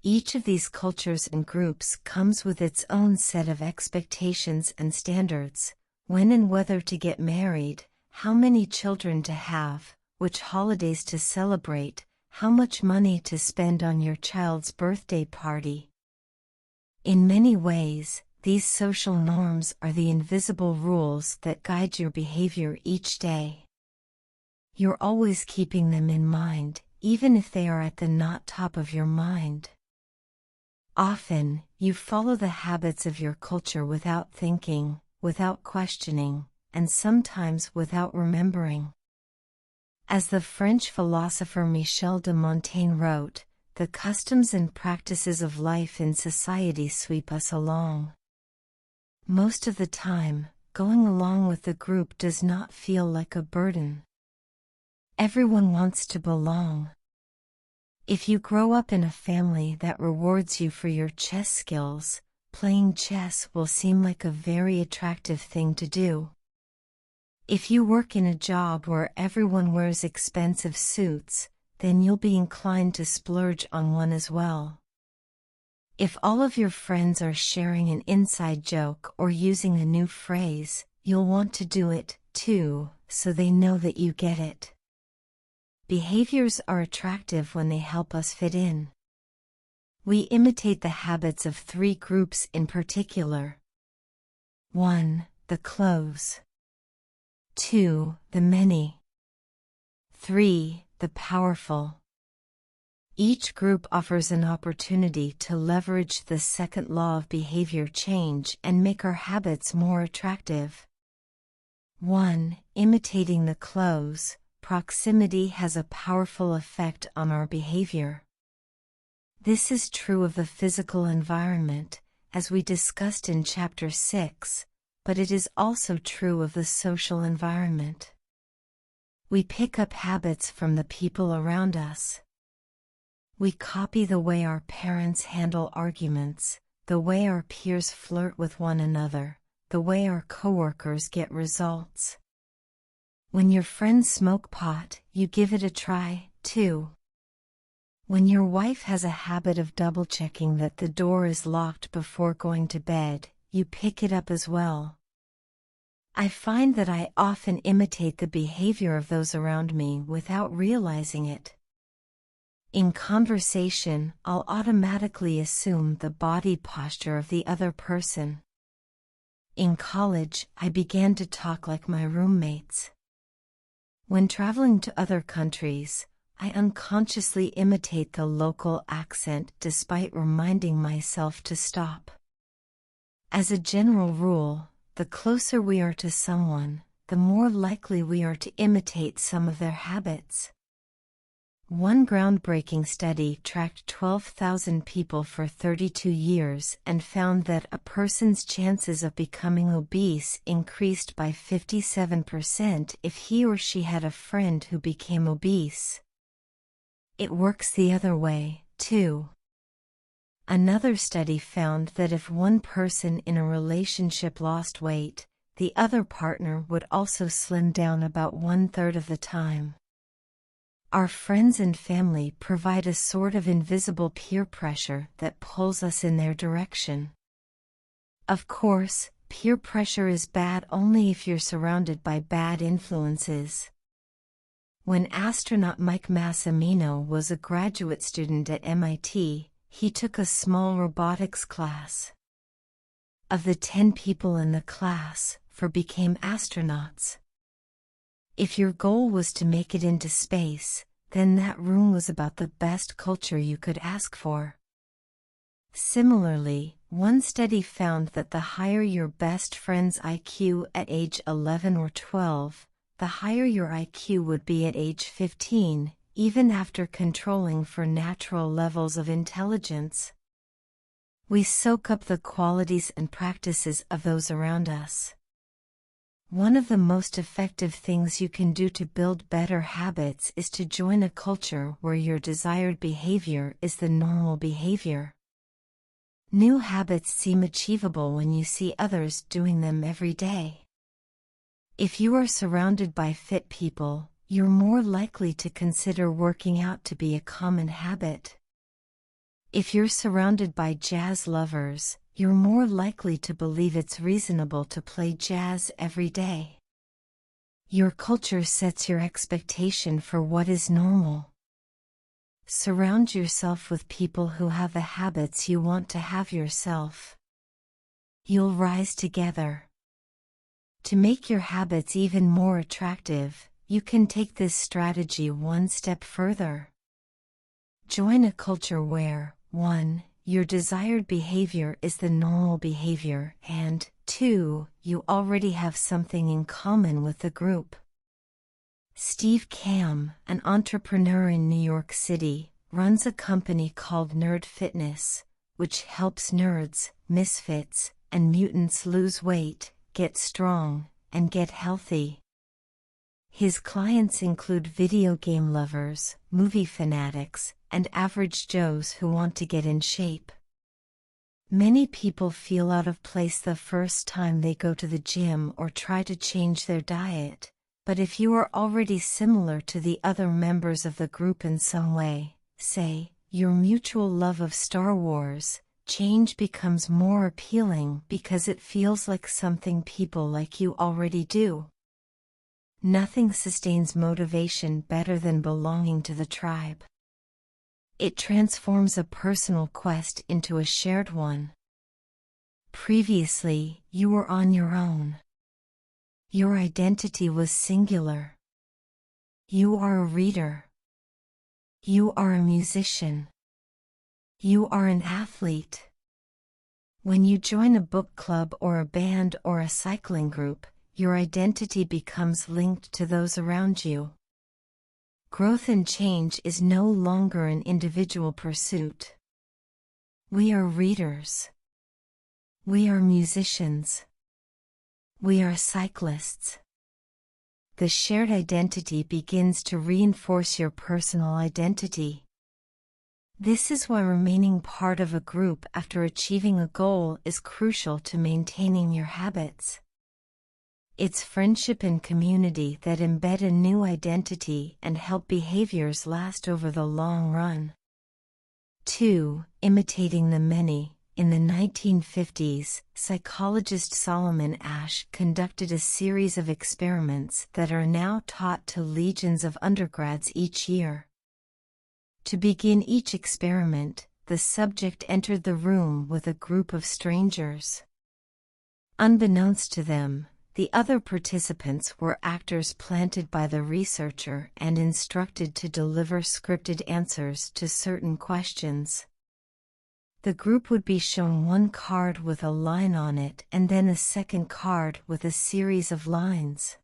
Each of these cultures and groups comes with its own set of expectations and standards: when and whether to get married, how many children to have, which holidays to celebrate, how much money to spend on your child's birthday party. In many ways, these social norms are the invisible rules that guide your behavior each day. You're always keeping them in mind, even if they are at the not top of your mind. Often, you follow the habits of your culture without thinking, without questioning, and sometimes without remembering. As the French philosopher Michel de Montaigne wrote, the customs and practices of life in society sweep us along. Most of the time, going along with the group does not feel like a burden. Everyone wants to belong. If you grow up in a family that rewards you for your chess skills, playing chess will seem like a very attractive thing to do. If you work in a job where everyone wears expensive suits, then you'll be inclined to splurge on one as well. If all of your friends are sharing an inside joke or using a new phrase, you'll want to do it, too, so they know that you get it. Behaviors are attractive when they help us fit in. We imitate the habits of 3 groups in particular. 1. The clothes. 2. The many. 3. The powerful. Each group offers an opportunity to leverage the second law of behavior change and make our habits more attractive. 1. Imitating the clothes. Proximity has a powerful effect on our behavior. This is true of the physical environment, as we discussed in Chapter 6, but it is also true of the social environment. We pick up habits from the people around us. We copy the way our parents handle arguments, the way our peers flirt with one another, the way our coworkers get results. When your friends smoke pot, you give it a try, too. When your wife has a habit of double-checking that the door is locked before going to bed, you pick it up as well. I find that I often imitate the behavior of those around me without realizing it. In conversation, I'll automatically assume the body posture of the other person. In college, I began to talk like my roommates. When traveling to other countries, I unconsciously imitate the local accent despite reminding myself to stop. As a general rule, the closer we are to someone, the more likely we are to imitate some of their habits. One groundbreaking study tracked 12,000 people for 32 years and found that a person's chances of becoming obese increased by 57% if he or she had a friend who became obese. It works the other way, too. Another study found that if one person in a relationship lost weight, the other partner would also slim down about 1/3 of the time. Our friends and family provide a sort of invisible peer pressure that pulls us in their direction. Of course, peer pressure is bad only if you're surrounded by bad influences. When astronaut Mike Massimino was a graduate student at MIT, he took a small robotics class. Of the 10 people in the class, 4 became astronauts. If your goal was to make it into space, then that room was about the best culture you could ask for. Similarly, one study found that the higher your best friend's IQ at age 11 or 12, the higher your IQ would be at age 15, even after controlling for natural levels of intelligence. We soak up the qualities and practices of those around us. One of the most effective things you can do to build better habits is to join a culture where your desired behavior is the normal behavior. New habits seem achievable when you see others doing them every day. If you are surrounded by fit people, you're more likely to consider working out to be a common habit. If you're surrounded by jazz lovers, you're more likely to believe it's reasonable to play jazz every day. Your culture sets your expectation for what is normal. Surround yourself with people who have the habits you want to have yourself. You'll rise together. To make your habits even more attractive, you can take this strategy one step further. Join a culture where, 1. Your desired behavior is the normal behavior, and 2. You already have something in common with the group. Steve Kamb, an entrepreneur in New York City, runs a company called Nerd Fitness, which helps nerds, misfits, and mutants lose weight, get strong, and get healthy. His clients include video game lovers, movie fanatics, and average Joes who want to get in shape. Many people feel out of place the first time they go to the gym or try to change their diet, but if you are already similar to the other members of the group in some way, say, your mutual love of Star Wars, change becomes more appealing because it feels like something people like you already do. Nothing sustains motivation better than belonging to the tribe. It transforms a personal quest into a shared one. Previously, you were on your own. Your identity was singular. You are a reader. You are a musician. You are an athlete. When you join a book club or a band or a cycling group, your identity becomes linked to those around you. Growth and change is no longer an individual pursuit. We are readers. We are musicians. We are cyclists. The shared identity begins to reinforce your personal identity. This is why remaining part of a group after achieving a goal is crucial to maintaining your habits. It's friendship and community that embed a new identity and help behaviors last over the long run. 2. Imitating the many. In the 1950s, psychologist Solomon Asch conducted a series of experiments that are now taught to legions of undergrads each year. To begin each experiment, the subject entered the room with a group of strangers. Unbeknownst to them, the other participants were actors planted by the researcher and instructed to deliver scripted answers to certain questions. The group would be shown one card with a line on it and then a second card with a series of lines.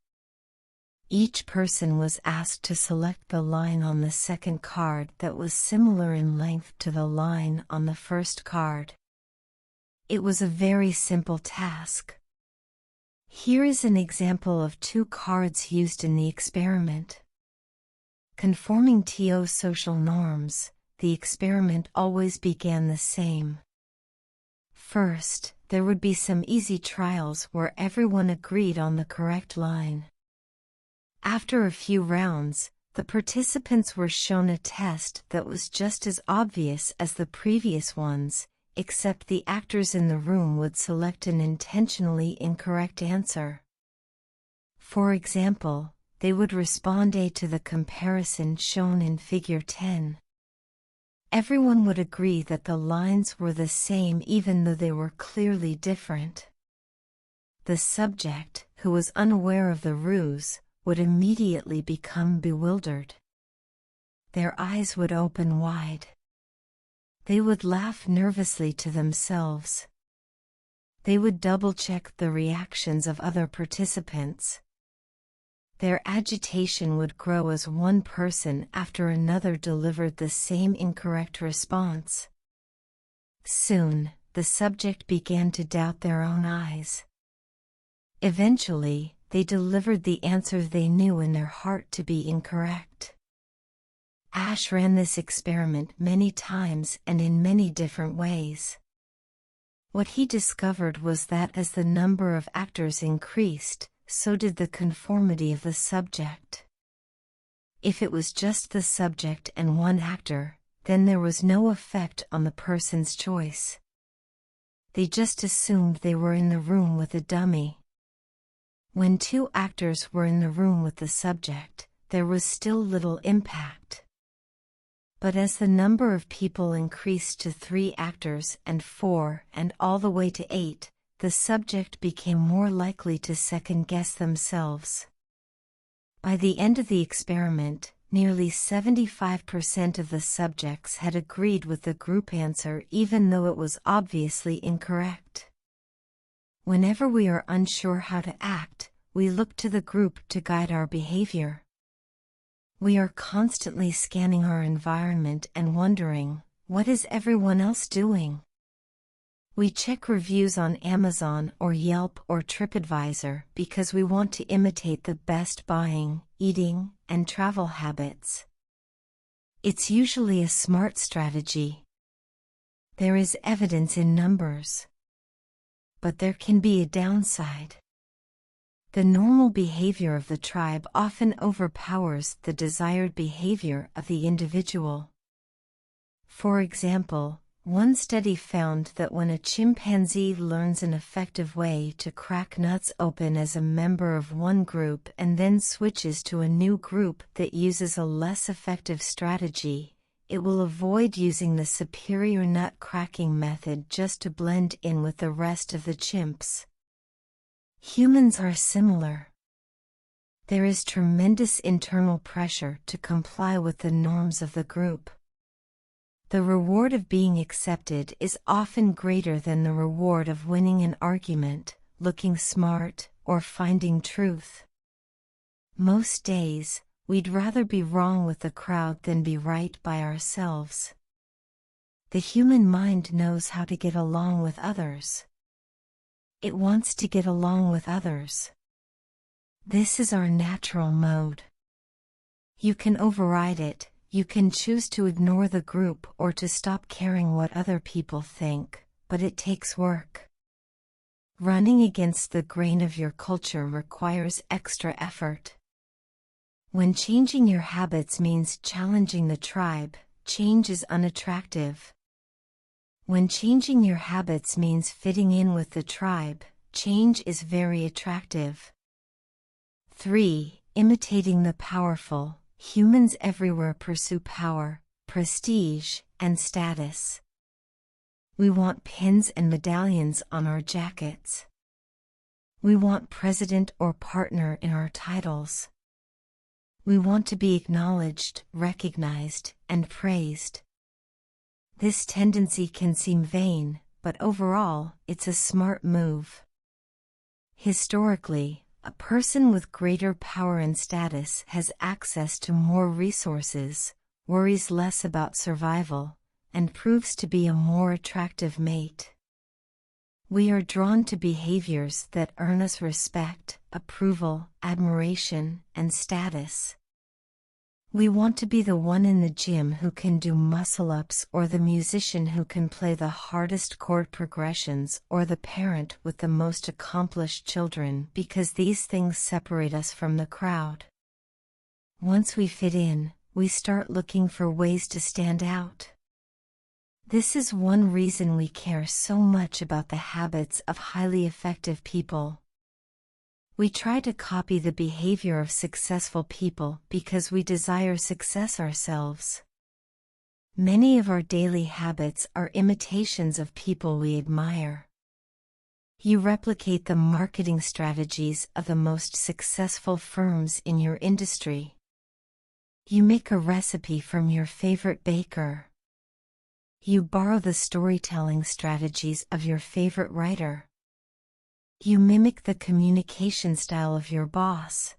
Each person was asked to select the line on the second card that was similar in length to the line on the first card. It was a very simple task. Here is an example of two cards used in the experiment. Conforming to social norms, the experiment always began the same. First, there would be some easy trials where everyone agreed on the correct line. After a few rounds, the participants were shown a test that was just as obvious as the previous ones, except the actors in the room would select an intentionally incorrect answer. For example, they would respond A to the comparison shown in Figure 10. Everyone would agree that the lines were the same even though they were clearly different. The subject, who was unaware of the ruse, would immediately become bewildered. Their eyes would open wide. They would laugh nervously to themselves. They would double-check the reactions of other participants. Their agitation would grow as one person after another delivered the same incorrect response. Soon, the subject began to doubt their own eyes. Eventually, they delivered the answer they knew in their heart to be incorrect. Asch ran this experiment many times and in many different ways. What he discovered was that as the number of actors increased, so did the conformity of the subject. If it was just the subject and one actor, then there was no effect on the person's choice. They just assumed they were in the room with a dummy. When two actors were in the room with the subject, there was still little impact. But as the number of people increased to 3 actors and 4 and all the way to 8, the subject became more likely to second-guess themselves. By the end of the experiment, nearly 75% of the subjects had agreed with the group answer even though it was obviously incorrect. Whenever we are unsure how to act, we look to the group to guide our behavior. We are constantly scanning our environment and wondering, what is everyone else doing? We check reviews on Amazon or Yelp or TripAdvisor because we want to imitate the best buying, eating, and travel habits. It's usually a smart strategy. There is evidence in numbers. But there can be a downside. The normal behavior of the tribe often overpowers the desired behavior of the individual. For example, one study found that when a chimpanzee learns an effective way to crack nuts open as a member of one group and then switches to a new group that uses a less effective strategy, it will avoid using the superior nut cracking method just to blend in with the rest of the chimps. Humans are similar. There is tremendous internal pressure to comply with the norms of the group. The reward of being accepted is often greater than the reward of winning an argument, looking smart, or finding truth. Most days, we'd rather be wrong with the crowd than be right by ourselves. The human mind knows how to get along with others. It wants to get along with others. This is our natural mode. You can override it, you can choose to ignore the group or to stop caring what other people think, but it takes work. Running against the grain of your culture requires extra effort. When changing your habits means challenging the tribe, change is unattractive. When changing your habits means fitting in with the tribe, change is very attractive. 3. Imitating the powerful. Humans everywhere pursue power, prestige, and status. We want pins and medallions on our jackets. We want president or partner in our titles. We want to be acknowledged, recognized, and praised. This tendency can seem vain, but overall, it's a smart move. Historically, a person with greater power and status has access to more resources, worries less about survival, and proves to be a more attractive mate. We are drawn to behaviors that earn us respect, approval, admiration, and status. We want to be the one in the gym who can do muscle-ups, or the musician who can play the hardest chord progressions, or the parent with the most accomplished children, because these things separate us from the crowd. Once we fit in, we start looking for ways to stand out. This is one reason we care so much about the habits of highly effective people. We try to copy the behavior of successful people because we desire success ourselves. Many of our daily habits are imitations of people we admire. You replicate the marketing strategies of the most successful firms in your industry. You make a recipe from your favorite baker. You borrow the storytelling strategies of your favorite writer. You mimic the communication style of your boss.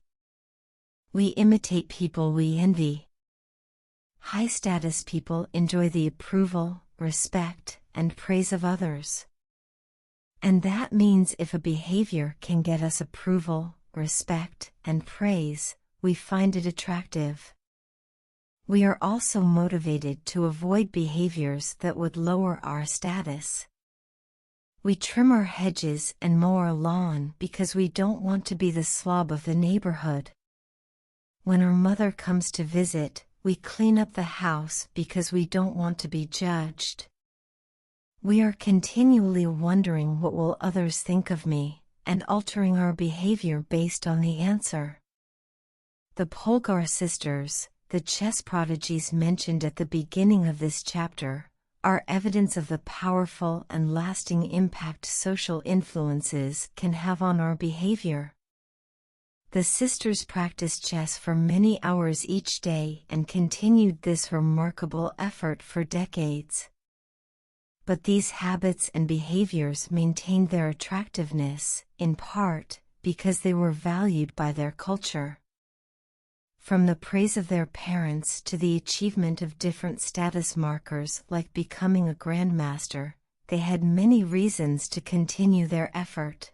We imitate people we envy. High-status people enjoy the approval, respect, and praise of others. And that means if a behavior can get us approval, respect, and praise, we find it attractive. We are also motivated to avoid behaviors that would lower our status. We trim our hedges and mow our lawn because we don't want to be the slob of the neighborhood. When our mother comes to visit, we clean up the house because we don't want to be judged. We are continually wondering what will others think of me, and altering our behavior based on the answer. The Polgar sisters, the chess prodigies mentioned at the beginning of this chapter, are evidence of the powerful and lasting impact social influences can have on our behavior. The sisters practiced chess for many hours each day and continued this remarkable effort for decades. But these habits and behaviors maintained their attractiveness, in part, because they were valued by their culture. From the praise of their parents to the achievement of different status markers like becoming a grandmaster, they had many reasons to continue their effort.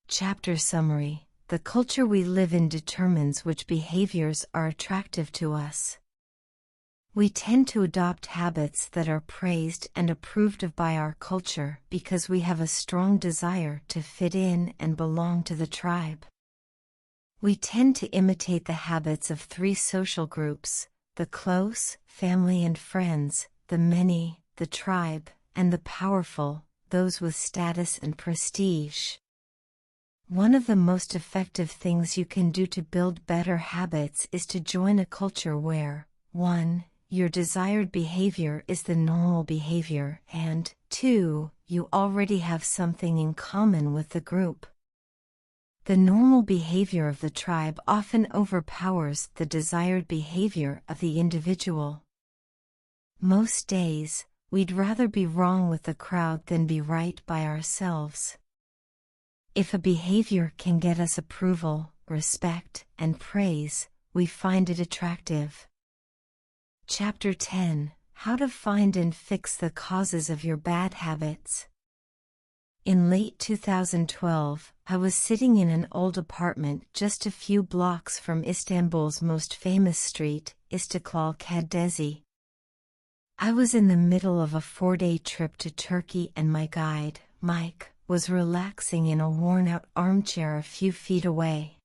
Chapter summary: the culture we live in determines which behaviors are attractive to us. We tend to adopt habits that are praised and approved of by our culture because we have a strong desire to fit in and belong to the tribe. We tend to imitate the habits of three social groups: the close, family and friends; the many, the tribe; and the powerful, those with status and prestige. One of the most effective things you can do to build better habits is to join a culture where 1. Your desired behavior is the normal behavior, and 2. You already have something in common with the group. The normal behavior of the tribe often overpowers the desired behavior of the individual. Most days, we'd rather be wrong with the crowd than be right by ourselves. If a behavior can get us approval, respect, and praise, we find it attractive. Chapter 10: How to Find and Fix the Causes of Your Bad Habits. In late 2012, I was sitting in an old apartment just a few blocks from Istanbul's most famous street, Istiklal Caddesi. I was in the middle of a 4-day trip to Turkey and my guide, Mike, was relaxing in a worn-out armchair a few feet away.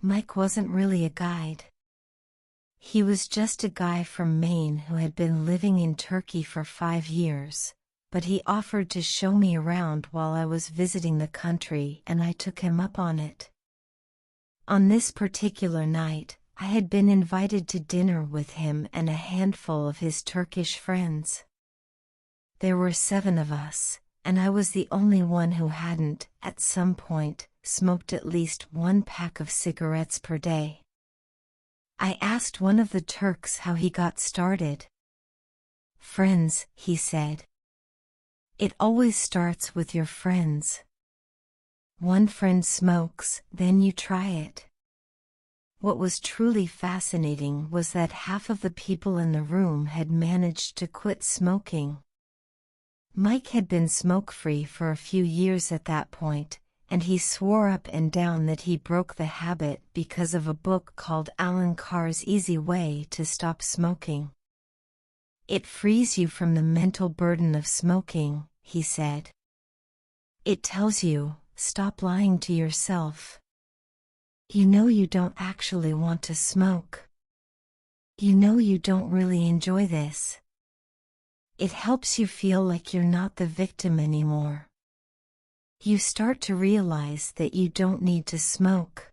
Mike wasn't really a guide. He was just a guy from Maine who had been living in Turkey for 5 years, but he offered to show me around while I was visiting the country, and I took him up on it. On this particular night, I had been invited to dinner with him and a handful of his Turkish friends. There were 7 of us, and I was the only one who hadn't, at some point, smoked at least 1 pack of cigarettes per day. I asked one of the Turks how he got started. "Friends," he said. "It always starts with your friends. One friend smokes, then you try it." What was truly fascinating was that half of the people in the room had managed to quit smoking. Mike had been smoke-free for a few years at that point, and he swore up and down that he broke the habit because of a book called Alan Carr's Easy Way to Stop Smoking. "It frees you from the mental burden of smoking," he said. "It tells you, stop lying to yourself. You know you don't actually want to smoke. You know you don't really enjoy this. It helps you feel like you're not the victim anymore. You start to realize that you don't need to smoke."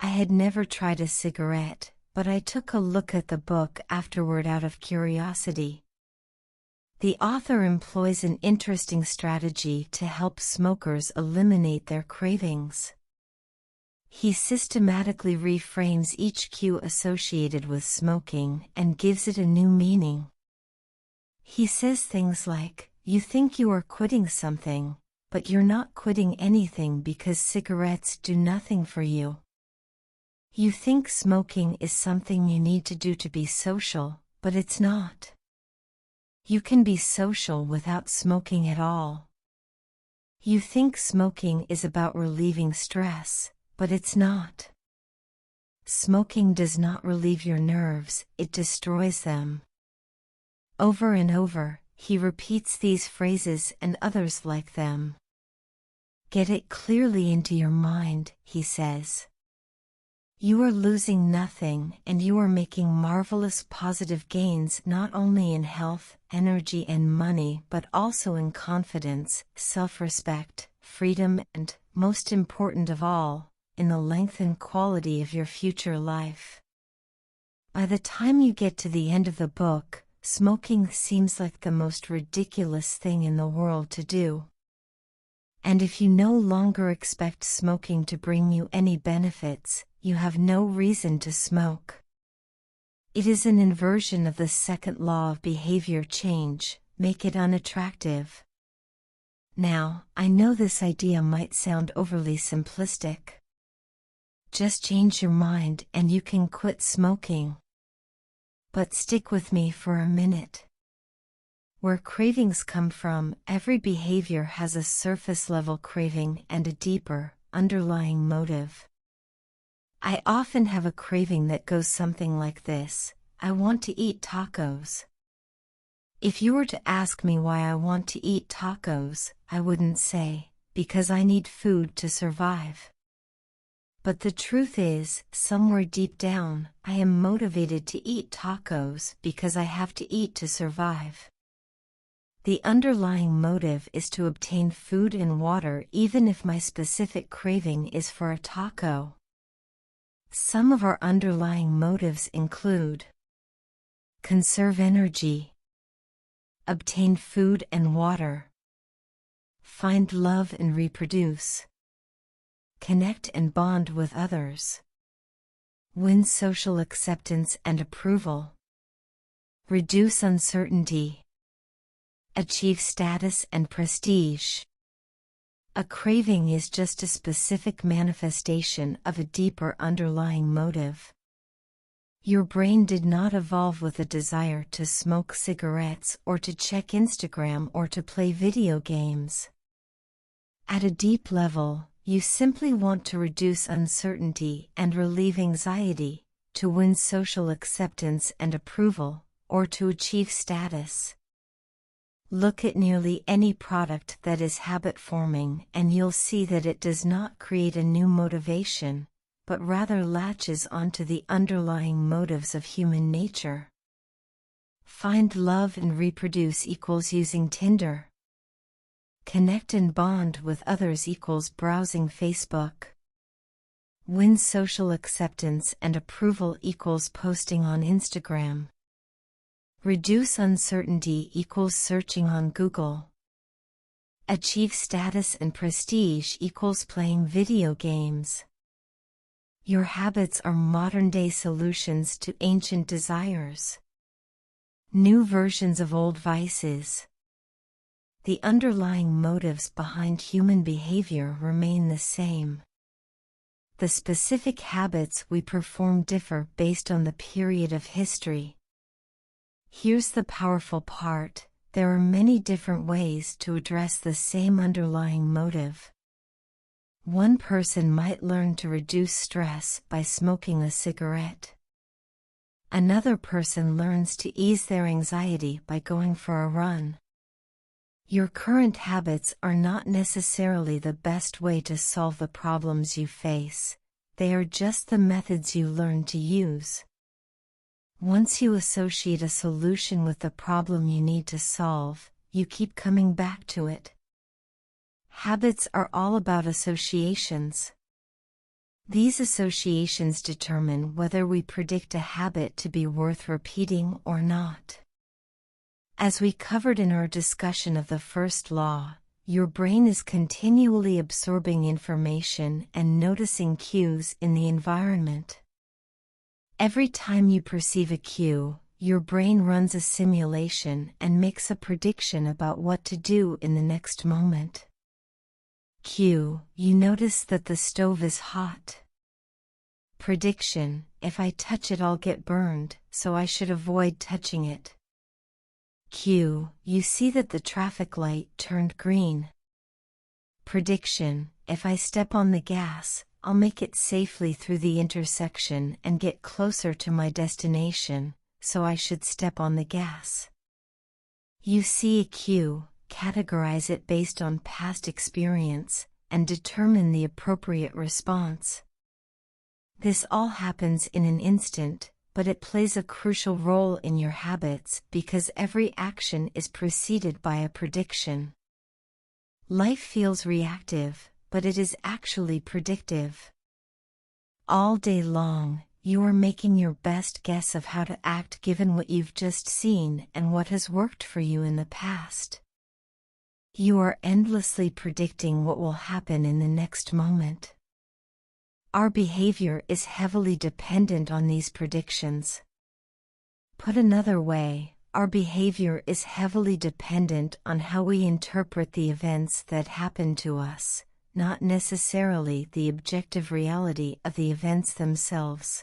I had never tried a cigarette, but I took a look at the book afterward out of curiosity. The author employs an interesting strategy to help smokers eliminate their cravings. He systematically reframes each cue associated with smoking and gives it a new meaning. He says things like, "You think you are quitting something, but you're not quitting anything because cigarettes do nothing for you. You think smoking is something you need to do to be social, but it's not. You can be social without smoking at all. You think smoking is about relieving stress, but it's not. Smoking does not relieve your nerves, it destroys them." Over and over, he repeats these phrases and others like them. "Get it clearly into your mind," he says. "You are losing nothing, and you are making marvelous positive gains not only in health, energy and money but also in confidence, self-respect, freedom and, most important of all, in the length and quality of your future life." By the time you get to the end of the book, smoking seems like the most ridiculous thing in the world to do. And if you no longer expect smoking to bring you any benefits, you have no reason to smoke. It is an inversion of the second law of behavior change: make it unattractive. Now, I know this idea might sound overly simplistic. Just change your mind and you can quit smoking. But stick with me for a minute. Where cravings come from, every behavior has a surface-level craving and a deeper, underlying motive. I often have a craving that goes something like this: I want to eat tacos. If you were to ask me why I want to eat tacos, I wouldn't say, because I need food to survive. But the truth is, somewhere deep down, I am motivated to eat tacos because I have to eat to survive. The underlying motive is to obtain food and water even if my specific craving is for a taco. Some of our underlying motives include: conserve energy, obtain food and water, find love and reproduce. connect and bond with others. Win social acceptance and approval. Reduce uncertainty. Achieve status and prestige. A craving is just a specific manifestation of a deeper underlying motive. Your brain did not evolve with a desire to smoke cigarettes or to check Instagram or to play video games. At a deep level, you simply want to reduce uncertainty and relieve anxiety, to win social acceptance and approval, or to achieve status. Look at nearly any product that is habit-forming and you'll see that it does not create a new motivation, but rather latches onto the underlying motives of human nature. Find love and reproduce equals using Tinder. Connect and bond with others equals browsing Facebook. Win social acceptance and approval equals posting on Instagram. Reduce uncertainty equals searching on Google. Achieve status and prestige equals playing video games. Your habits are modern-day solutions to ancient desires. New versions of old vices. The underlying motives behind human behavior remain the same. The specific habits we perform differ based on the period of history. Here's the powerful part: there are many different ways to address the same underlying motive. One person might learn to reduce stress by smoking a cigarette. Another person learns to ease their anxiety by going for a run. Your current habits are not necessarily the best way to solve the problems you face, they are just the methods you learn to use. Once you associate a solution with the problem you need to solve, you keep coming back to it. Habits are all about associations. These associations determine whether we predict a habit to be worth repeating or not. As we covered in our discussion of the first law, your brain is continually absorbing information and noticing cues in the environment. Every time you perceive a cue, your brain runs a simulation and makes a prediction about what to do in the next moment. Cue: you notice that the stove is hot. Prediction: if I touch it I'll get burned, so I should avoid touching it. Cue: you see that the traffic light turned green. Prediction: if I step on the gas, I'll make it safely through the intersection and get closer to my destination, so I should step on the gas. You see a cue, categorize it based on past experience, and determine the appropriate response. This all happens in an instant, but it plays a crucial role in your habits because every action is preceded by a prediction. Life feels reactive, but it is actually predictive. All day long, you are making your best guess of how to act given what you've just seen and what has worked for you in the past. You are endlessly predicting what will happen in the next moment. Our behavior is heavily dependent on these predictions. Put another way, our behavior is heavily dependent on how we interpret the events that happen to us, not necessarily the objective reality of the events themselves.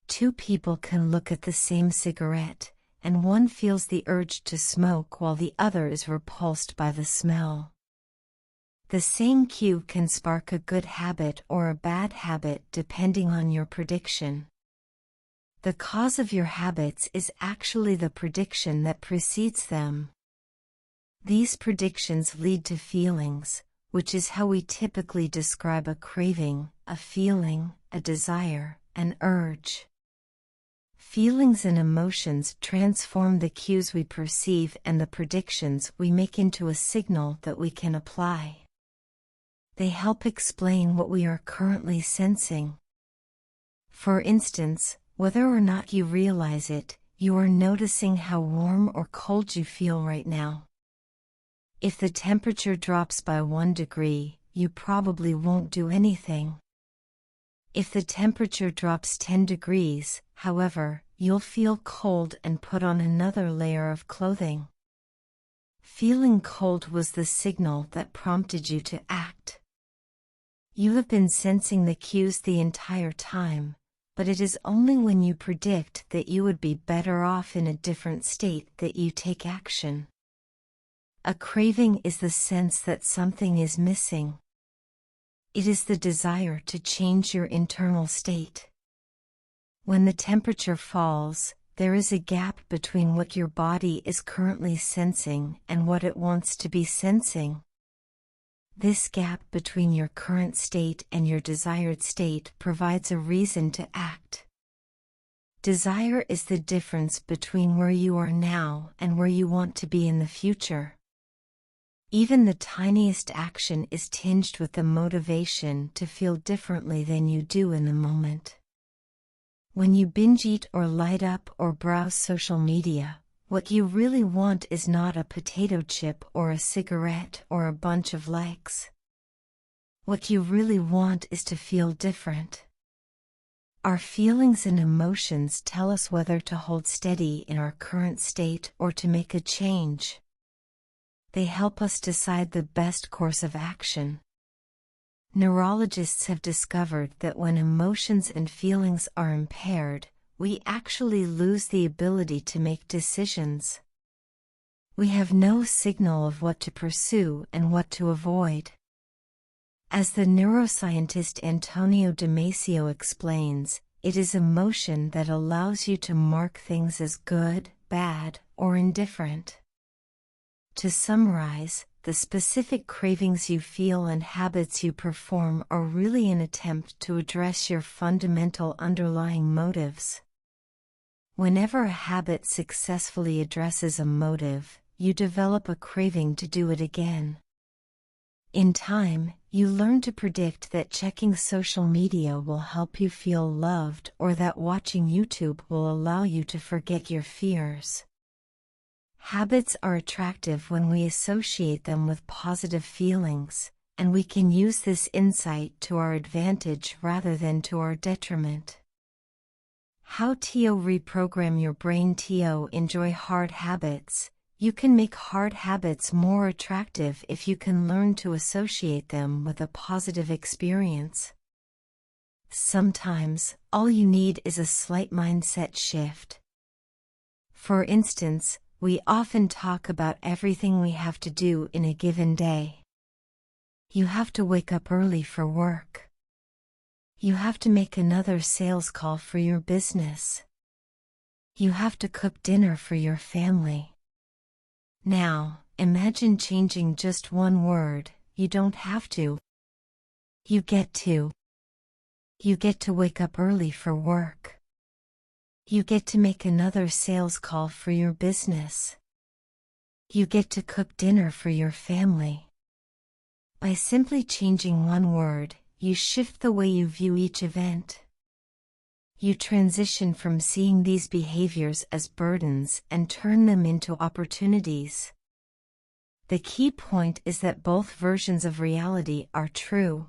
Two people can look at the same cigarette, and one feels the urge to smoke while the other is repulsed by the smell. The same cue can spark a good habit or a bad habit depending on your prediction. The cause of your habits is actually the prediction that precedes them. These predictions lead to feelings, which is how we typically describe a craving, a feeling, a desire, an urge. Feelings and emotions transform the cues we perceive and the predictions we make into a signal that we can apply. They help explain what we are currently sensing. For instance, whether or not you realize it, you are noticing how warm or cold you feel right now. If the temperature drops by 1 degree, you probably won't do anything. If the temperature drops 10 degrees, however, you'll feel cold and put on another layer of clothing. Feeling cold was the signal that prompted you to act. You have been sensing the cues the entire time, but it is only when you predict that you would be better off in a different state that you take action. A craving is the sense that something is missing. It is the desire to change your internal state. When the temperature falls, there is a gap between what your body is currently sensing and what it wants to be sensing. This gap between your current state and your desired state provides a reason to act. Desire is the difference between where you are now and where you want to be in the future. Even the tiniest action is tinged with the motivation to feel differently than you do in the moment. When you binge eat or light up or browse social media, what you really want is not a potato chip or a cigarette or a bunch of likes. What you really want is to feel different. Our feelings and emotions tell us whether to hold steady in our current state or to make a change. They help us decide the best course of action. Neurologists have discovered that when emotions and feelings are impaired, we actually lose the ability to make decisions. We have no signal of what to pursue and what to avoid. As the neuroscientist Antonio Damasio explains, it is emotion that allows you to mark things as good, bad, or indifferent. To summarize, the specific cravings you feel and habits you perform are really an attempt to address your fundamental underlying motives. Whenever a habit successfully addresses a motive, you develop a craving to do it again. In time, you learn to predict that checking social media will help you feel loved or that watching YouTube will allow you to forget your fears. Habits are attractive when we associate them with positive feelings, and we can use this insight to our advantage rather than to our detriment. How to reprogram your brain to enjoy hard habits. You can make hard habits more attractive if you can learn to associate them with a positive experience. Sometimes, all you need is a slight mindset shift. For instance, we often talk about everything we have to do in a given day. You have to wake up early for work. You have to make another sales call for your business. You have to cook dinner for your family. Now, imagine changing just one word. You don't have to. You get to. You get to wake up early for work. You get to make another sales call for your business. You get to cook dinner for your family. By simply changing one word, you shift the way you view each event. You transition from seeing these behaviors as burdens and turn them into opportunities. The key point is that both versions of reality are true.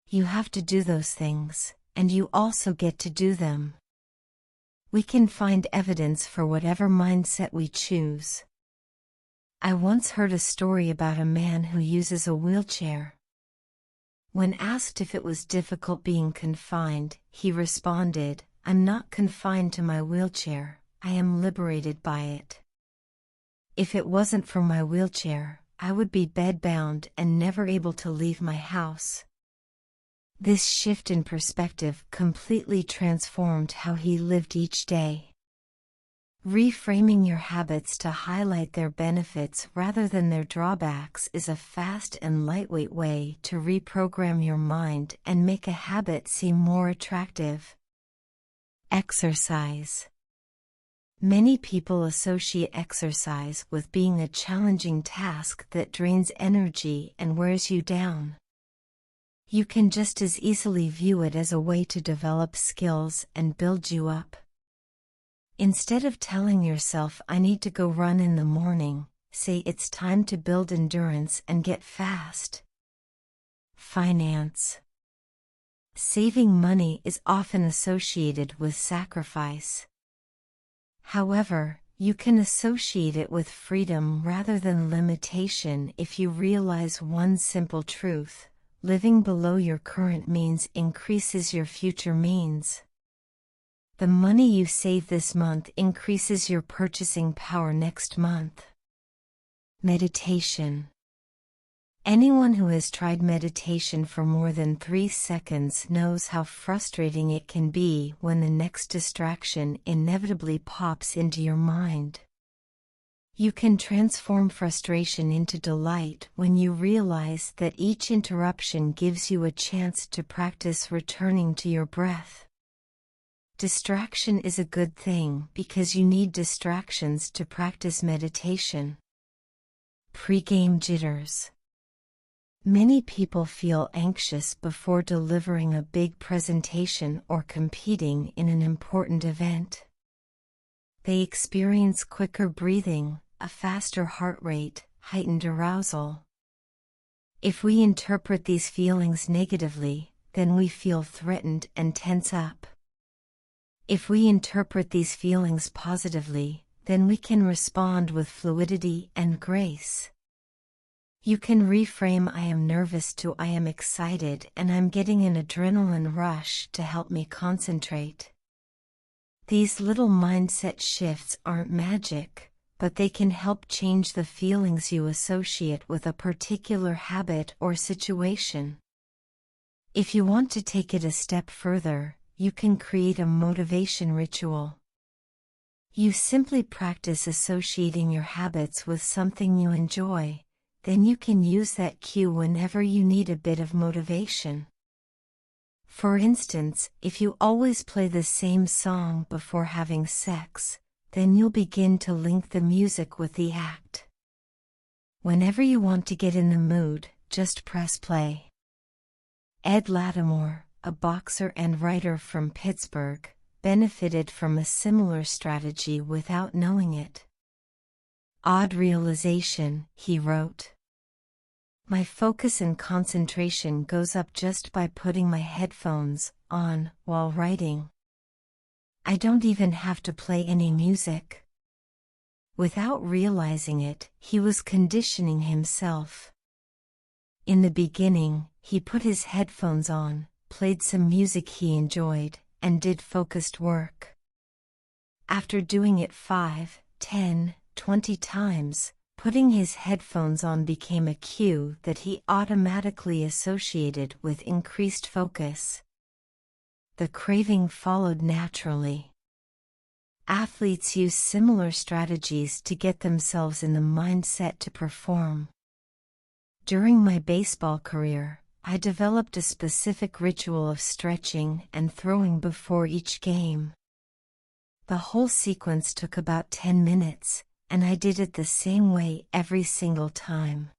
You have to do those things, and you also get to do them. We can find evidence for whatever mindset we choose. I once heard a story about a man who uses a wheelchair. When asked if it was difficult being confined, he responded, "I'm not confined to my wheelchair, I am liberated by it. If it wasn't for my wheelchair, I would be bedbound and never able to leave my house." This shift in perspective completely transformed how he lived each day. Reframing your habits to highlight their benefits rather than their drawbacks is a fast and lightweight way to reprogram your mind and make a habit seem more attractive. Exercise. Many people associate exercise with being a challenging task that drains energy and wears you down. You can just as easily view it as a way to develop skills and build you up. Instead of telling yourself, "I need to go run in the morning," say, "It's time to build endurance and get fast." Finance. Saving money is often associated with sacrifice. However, you can associate it with freedom rather than limitation if you realize one simple truth: living below your current means increases your future means. The money you save this month increases your purchasing power next month. Meditation. Anyone who has tried meditation for more than 3 seconds knows how frustrating it can be when the next distraction inevitably pops into your mind. You can transform frustration into delight when you realize that each interruption gives you a chance to practice returning to your breath. Distraction is a good thing because you need distractions to practice meditation. Pre-game jitters. Many people feel anxious before delivering a big presentation or competing in an important event. They experience quicker breathing, a faster heart rate, heightened arousal. If we interpret these feelings negatively, then we feel threatened and tense up. If we interpret these feelings positively, then we can respond with fluidity and grace. You can reframe "I am nervous" to "I am excited and I'm getting an adrenaline rush to help me concentrate." These little mindset shifts aren't magic, but they can help change the feelings you associate with a particular habit or situation. If you want to take it a step further, you can create a motivation ritual. You simply practice associating your habits with something you enjoy. Then you can use that cue whenever you need a bit of motivation. For instance, if you always play the same song before having sex, then you'll begin to link the music with the act. Whenever you want to get in the mood, just press play. Ed Lattimore, a boxer and writer from Pittsburgh, benefited from a similar strategy without knowing it. "Odd realization," he wrote. "My focus and concentration goes up just by putting my headphones on while writing. I don't even have to play any music." Without realizing it, he was conditioning himself. In the beginning, he put his headphones on, played some music he enjoyed, and did focused work. After doing it 5, 10, 20 times, putting his headphones on became a cue that he automatically associated with increased focus. The craving followed naturally. Athletes use similar strategies to get themselves in the mindset to perform. During my baseball career, I developed a specific ritual of stretching and throwing before each game. The whole sequence took about 10 minutes, and I did it the same way every single time.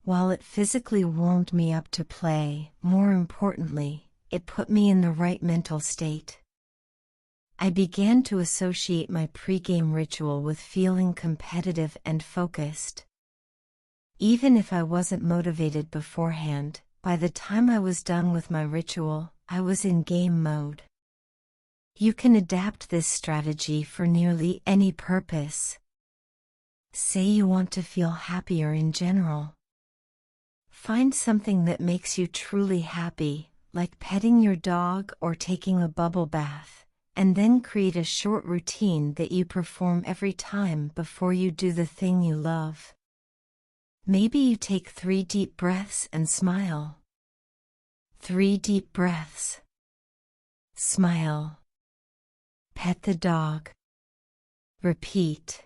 While it physically warmed me up to play, more importantly, it put me in the right mental state. I began to associate my pre-game ritual with feeling competitive and focused. Even if I wasn't motivated beforehand, by the time I was done with my ritual, I was in game mode. You can adapt this strategy for nearly any purpose. Say you want to feel happier in general. Find something that makes you truly happy, like petting your dog or taking a bubble bath, and then create a short routine that you perform every time before you do the thing you love. Maybe you take 3 deep breaths and smile. 3 deep breaths. Smile. Pet the dog. Repeat.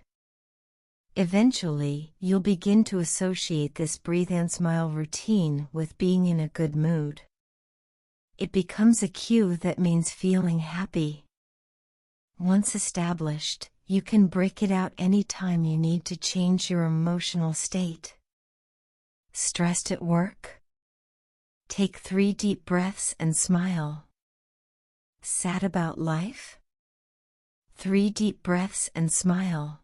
Eventually, you'll begin to associate this breathe and smile routine with being in a good mood. It becomes a cue that means feeling happy. Once established, you can break it out anytime you need to change your emotional state. Stressed at work? Take 3 deep breaths and smile. Sad about life? 3 deep breaths and smile.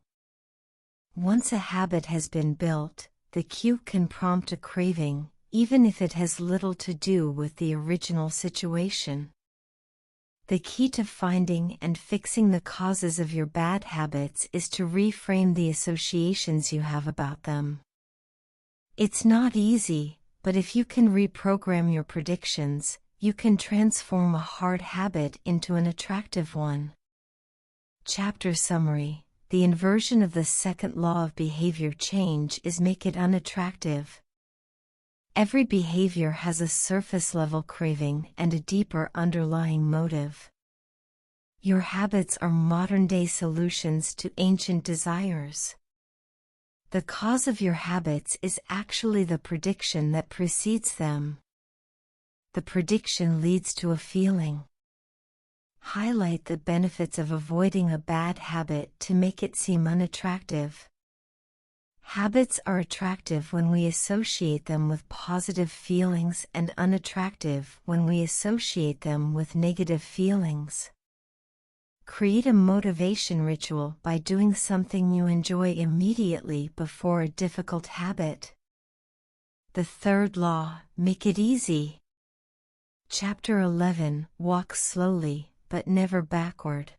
Once a habit has been built, the cue can prompt a craving, even if it has little to do with the original situation. The key to finding and fixing the causes of your bad habits is to reframe the associations you have about them. It's not easy, but if you can reprogram your predictions, you can transform a hard habit into an attractive one. Chapter summary: the inversion of the second law of behavior change is make it unattractive. Every behavior has a surface-level craving and a deeper underlying motive. Your habits are modern-day solutions to ancient desires. The cause of your habits is actually the prediction that precedes them. The prediction leads to a feeling. Highlight the benefits of avoiding a bad habit to make it seem unattractive. Habits are attractive when we associate them with positive feelings and unattractive when we associate them with negative feelings. Create a motivation ritual by doing something you enjoy immediately before a difficult habit. The third law: make it easy. Chapter 11: walk slowly, but never backward.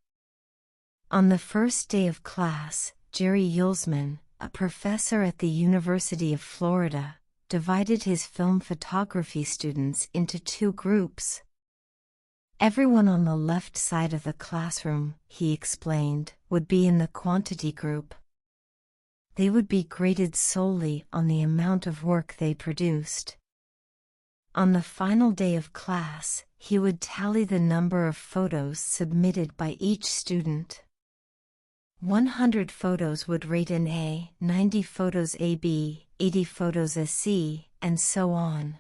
On the first day of class, Jerry Yulesman, a professor at the University of Florida, divided his film photography students into two groups. Everyone on the left side of the classroom, he explained, would be in the quantity group. They would be graded solely on the amount of work they produced. On the final day of class, he would tally the number of photos submitted by each student. 100 photos would rate an A, 90 photos a B, 80 photos a C, and so on.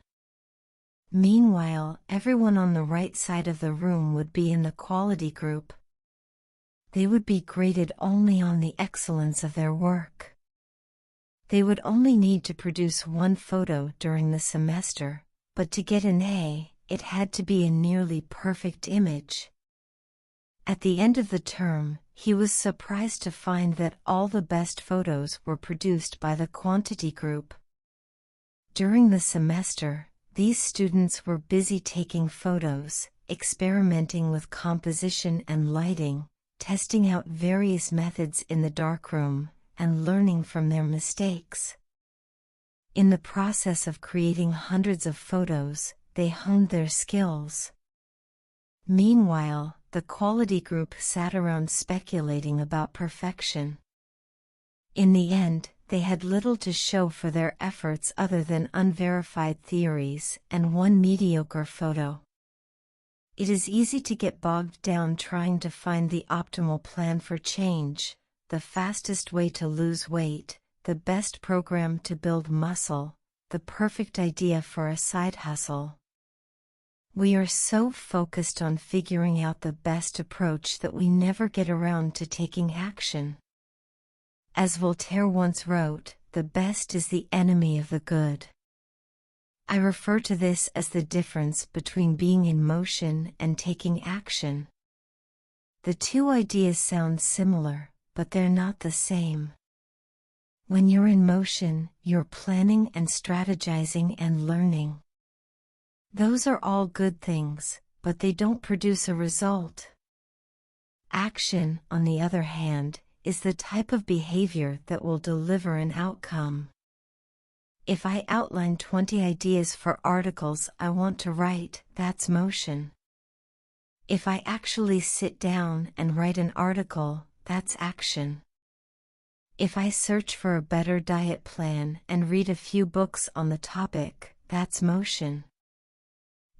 Meanwhile, everyone on the right side of the room would be in the quality group. They would be graded only on the excellence of their work. They would only need to produce one photo during the semester, but to get an A, it had to be a nearly perfect image. At the end of the term, he was surprised to find that all the best photos were produced by the quantity group. During the semester, these students were busy taking photos, experimenting with composition and lighting, testing out various methods in the darkroom, and learning from their mistakes. In the process of creating hundreds of photos, they honed their skills. Meanwhile, the quality group sat around speculating about perfection. In the end, they had little to show for their efforts other than unverified theories and one mediocre photo. It is easy to get bogged down trying to find the optimal plan for change, the fastest way to lose weight, the best program to build muscle, the perfect idea for a side hustle. We are so focused on figuring out the best approach that we never get around to taking action. As Voltaire once wrote, the best is the enemy of the good. I refer to this as the difference between being in motion and taking action. The two ideas sound similar, but they're not the same. When you're in motion, you're planning and strategizing and learning. Those are all good things, but they don't produce a result. Action, on the other hand, is the type of behavior that will deliver an outcome. If I outline 20 ideas for articles I want to write, that's motion. If I actually sit down and write an article, that's action. If I search for a better diet plan and read a few books on the topic, that's motion.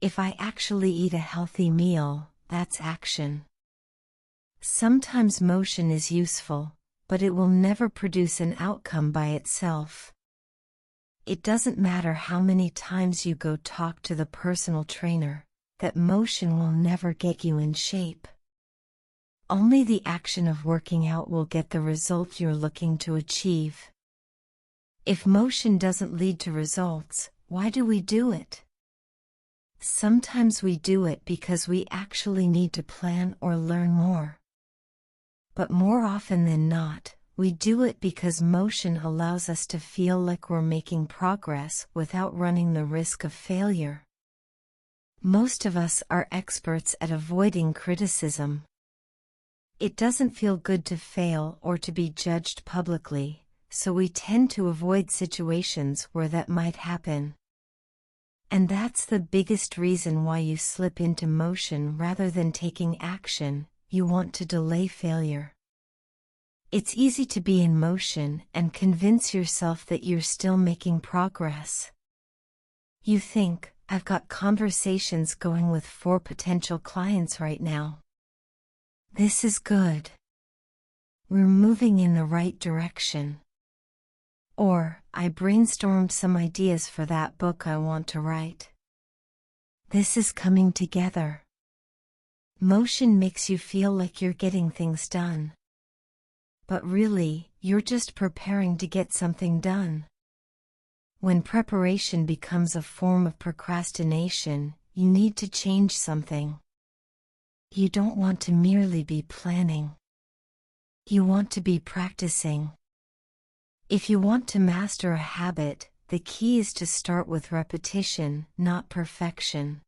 If I actually eat a healthy meal, that's action. Sometimes motion is useful, but it will never produce an outcome by itself. It doesn't matter how many times you go talk to the personal trainer, that motion will never get you in shape. Only the action of working out will get the result you're looking to achieve. If motion doesn't lead to results, why do we do it? Sometimes we do it because we actually need to plan or learn more. But more often than not, We do it because motion allows us to feel like we're making progress without running the risk of failure. Most of us are experts at avoiding criticism. It doesn't feel good to fail or to be judged publicly, so we tend to avoid situations where that might happen. And that's the biggest reason why you slip into motion rather than taking action. You want to delay failure. It's easy to be in motion and convince yourself that you're still making progress. You think, I've got conversations going with 4 potential clients right now. This is good. We're moving in the right direction. Or, I brainstormed some ideas for that book I want to write. This is coming together. Motion makes you feel like you're getting things done. But really, you're just preparing to get something done. When preparation becomes a form of procrastination, you need to change something. You don't want to merely be planning. You want to be practicing. If you want to master a habit, the key is to start with repetition, not perfection.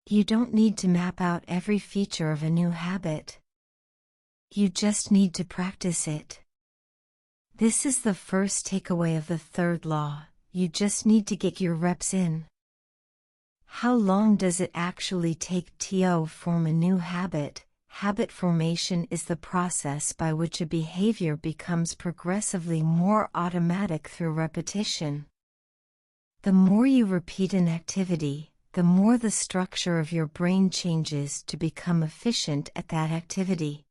You don't need to map out every feature of a new habit. You just need to practice it. This is the first takeaway of the 3rd law. You just need to get your reps in. How long does it actually take to form a new habit? Habit formation is the process by which a behavior becomes progressively more automatic through repetition. The more you repeat an activity, the more the structure of your brain changes to become efficient at that activity.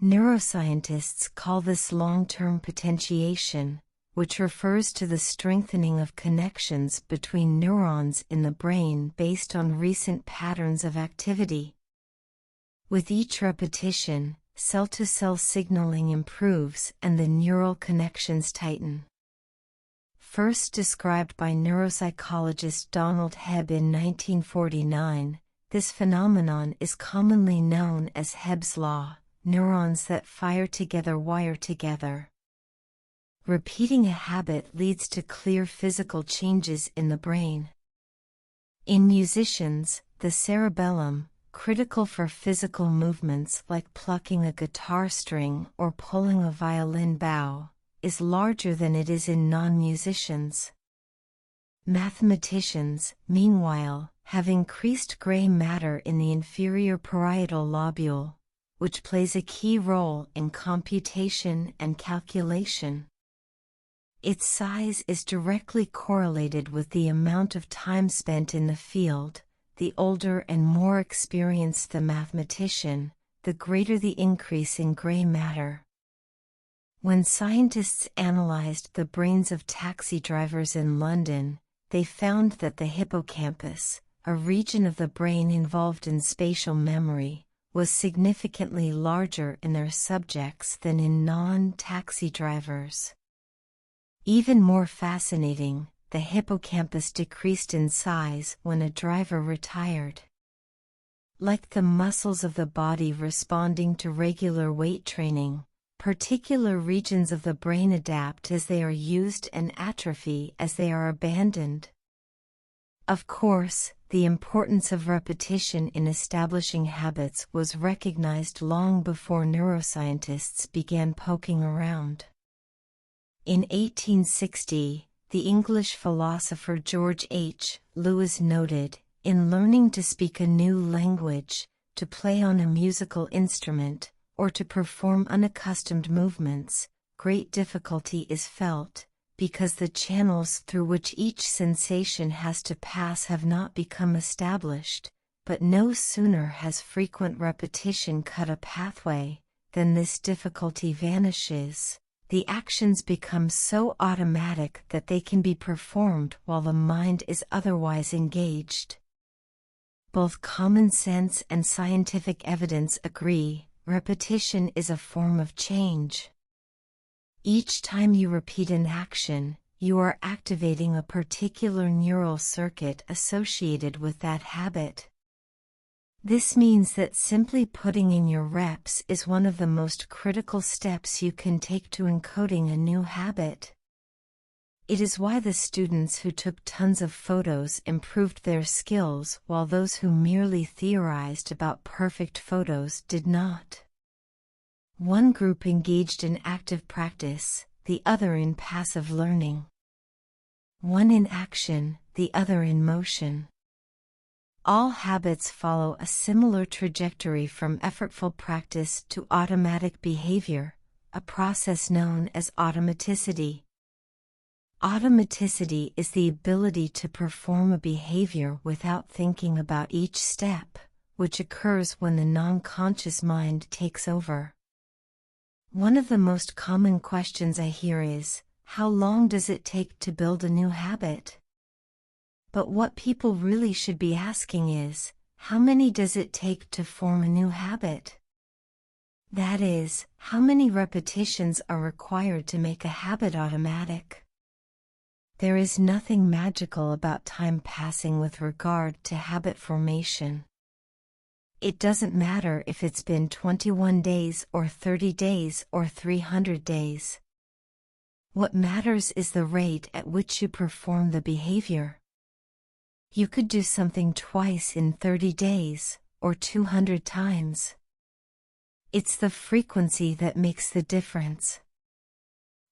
Neuroscientists call this long-term potentiation, which refers to the strengthening of connections between neurons in the brain based on recent patterns of activity. With each repetition, cell-to-cell signaling improves and the neural connections tighten. First described by neuropsychologist Donald Hebb in 1949, this phenomenon is commonly known as Hebb's law. Neurons that fire together wire together. Repeating a habit leads to clear physical changes in the brain. In musicians, the cerebellum, critical for physical movements like plucking a guitar string or pulling a violin bow, is larger than it is in non-musicians. Mathematicians, meanwhile, have increased gray matter in the inferior parietal lobule, which plays a key role in computation and calculation. Its size is directly correlated with the amount of time spent in the field. The older and more experienced the mathematician, the greater the increase in gray matter. When scientists analyzed the brains of taxi drivers in London, they found that the hippocampus, a region of the brain involved in spatial memory, was significantly larger in their subjects than in non-taxi drivers. Even more fascinating, the hippocampus decreased in size when a driver retired. Like the muscles of the body responding to regular weight training, particular regions of the brain adapt as they are used and atrophy as they are abandoned. Of course, the importance of repetition in establishing habits was recognized long before neuroscientists began poking around. In 1860, the English philosopher George H. Lewes noted, in learning to speak a new language, to play on a musical instrument, or to perform unaccustomed movements, great difficulty is felt, because the channels through which each sensation has to pass have not become established, but no sooner has frequent repetition cut a pathway, than this difficulty vanishes. The actions become so automatic that they can be performed while the mind is otherwise engaged. Both common sense and scientific evidence agree, repetition is a form of change. Each time you repeat an action, you are activating a particular neural circuit associated with that habit. This means that simply putting in your reps is one of the most critical steps you can take to encoding a new habit. It is why the students who took tons of photos improved their skills while those who merely theorized about perfect photos did not. One group engaged in active practice, the other in passive learning. One in action, the other in motion. All habits follow a similar trajectory from effortful practice to automatic behavior, a process known as automaticity. Automaticity is the ability to perform a behavior without thinking about each step, which occurs when the non-conscious mind takes over. One of the most common questions I hear is, how long does it take to build a new habit? But what people really should be asking is, how many does it take to form a new habit? That is, how many repetitions are required to make a habit automatic? There is nothing magical about time passing with regard to habit formation. It doesn't matter if it's been 21 days or 30 days or 300 days. What matters is the rate at which you perform the behavior. You could do something twice in 30 days, or 200 times. It's the frequency that makes the difference.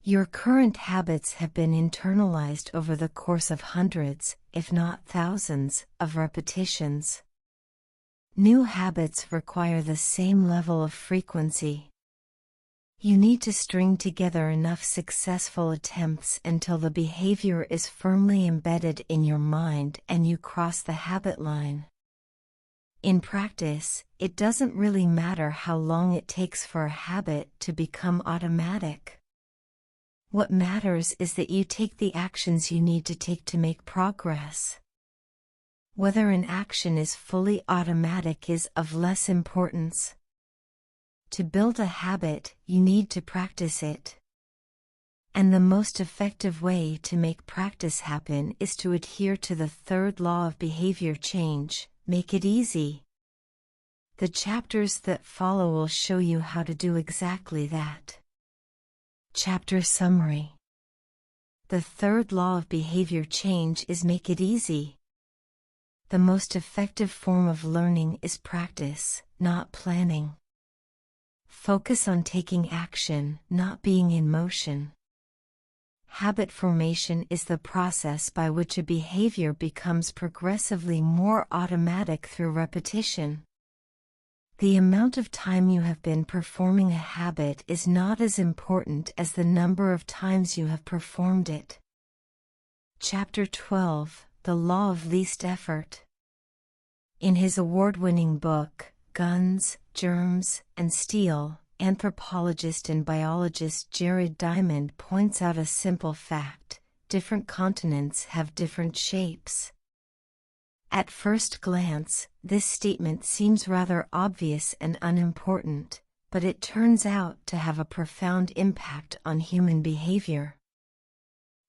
Your current habits have been internalized over the course of hundreds, if not thousands, of repetitions. New habits require the same level of frequency. You need to string together enough successful attempts until the behavior is firmly embedded in your mind and you cross the habit line. In practice, it doesn't really matter how long it takes for a habit to become automatic. What matters is that you take the actions you need to take to make progress. Whether an action is fully automatic is of less importance. To build a habit, you need to practice it. And the most effective way to make practice happen is to adhere to the third law of behavior change: make it easy. The chapters that follow will show you how to do exactly that. Chapter Summary. The third law of behavior change is make it easy. The most effective form of learning is practice, not planning. Focus on taking action, not being in motion. Habit formation is the process by which a behavior becomes progressively more automatic through repetition. The amount of time you have been performing a habit is not as important as the number of times you have performed it. Chapter 12, The Law of Least Effort. In his award-winning book, Guns, Germs, and Steel, anthropologist and biologist Jared Diamond points out a simple fact: different continents have different shapes. At first glance, this statement seems rather obvious and unimportant, but it turns out to have a profound impact on human behavior.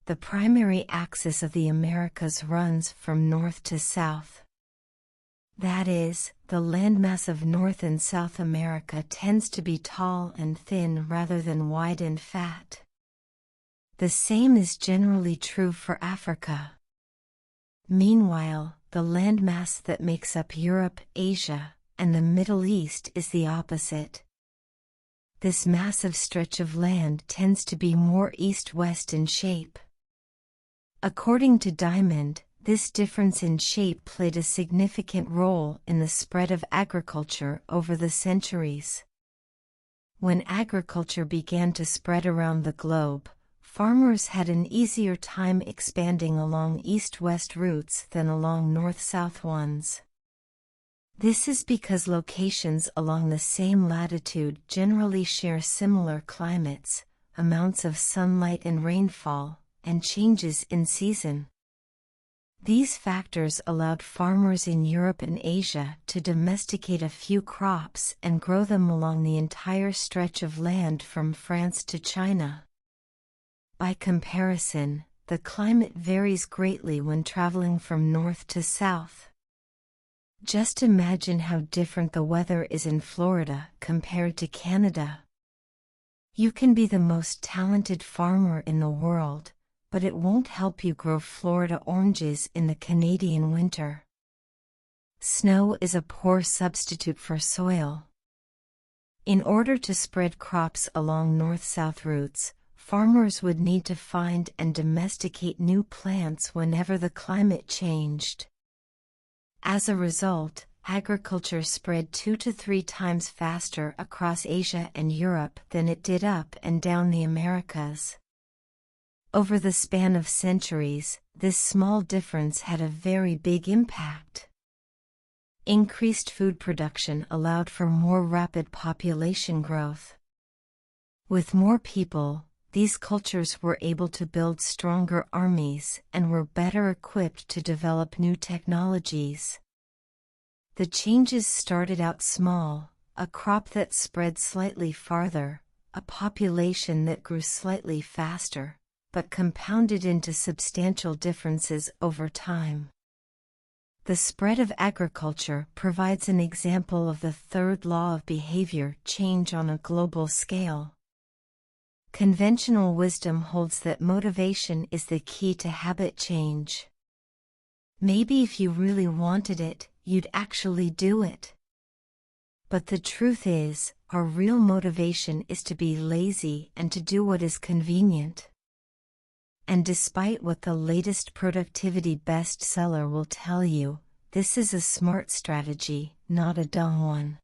The primary axis of the Americas runs from north to south. That is, the landmass of North and South America tends to be tall and thin rather than wide and fat. The same is generally true for Africa. Meanwhile, the landmass that makes up Europe, Asia, and the Middle East is the opposite. This massive stretch of land tends to be more east-west in shape. According to Diamond, this difference in shape played a significant role in the spread of agriculture over the centuries. When agriculture began to spread around the globe, farmers had an easier time expanding along east-west routes than along north-south ones. This is because locations along the same latitude generally share similar climates, amounts of sunlight and rainfall, and changes in season. These factors allowed farmers in Europe and Asia to domesticate a few crops and grow them along the entire stretch of land from France to China. By comparison, the climate varies greatly when traveling from north to south. Just imagine how different the weather is in Florida compared to Canada. You can be the most talented farmer in the world, but it won't help you grow Florida oranges in the Canadian winter. Snow is a poor substitute for soil. In order to spread crops along north-south routes, farmers would need to find and domesticate new plants whenever the climate changed. As a result, agriculture spread 2 to 3 times faster across Asia and Europe than it did up and down the Americas. Over the span of centuries, this small difference had a very big impact. Increased food production allowed for more rapid population growth. With more people, these cultures were able to build stronger armies and were better equipped to develop new technologies. The changes started out small: a crop that spread slightly farther, a population that grew slightly faster, but compounded into substantial differences over time. The spread of agriculture provides an example of the third law of behavior change on a global scale. Conventional wisdom holds that motivation is the key to habit change. Maybe if you really wanted it, you'd actually do it. But the truth is, our real motivation is to be lazy and to do what is convenient. And despite what the latest productivity bestseller will tell you, this is a smart strategy, not a dumb one.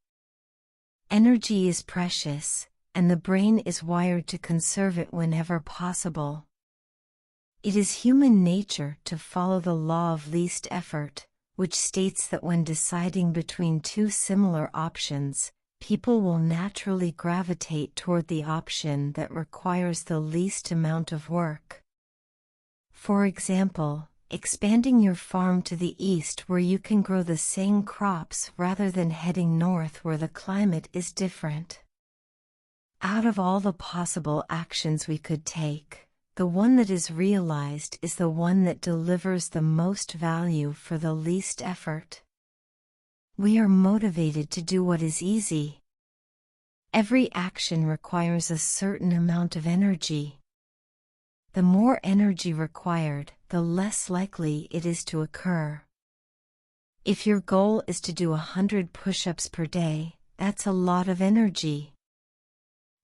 Energy is precious, and the brain is wired to conserve it whenever possible. It is human nature to follow the law of least effort, which states that when deciding between two similar options, people will naturally gravitate toward the option that requires the least amount of work. For example, expanding your farm to the east where you can grow the same crops rather than heading north where the climate is different. Out of all the possible actions we could take, the one that is realized is the one that delivers the most value for the least effort. We are motivated to do what is easy. Every action requires a certain amount of energy. The more energy required, the less likely it is to occur. If your goal is to do 100 push-ups per day, that's a lot of energy.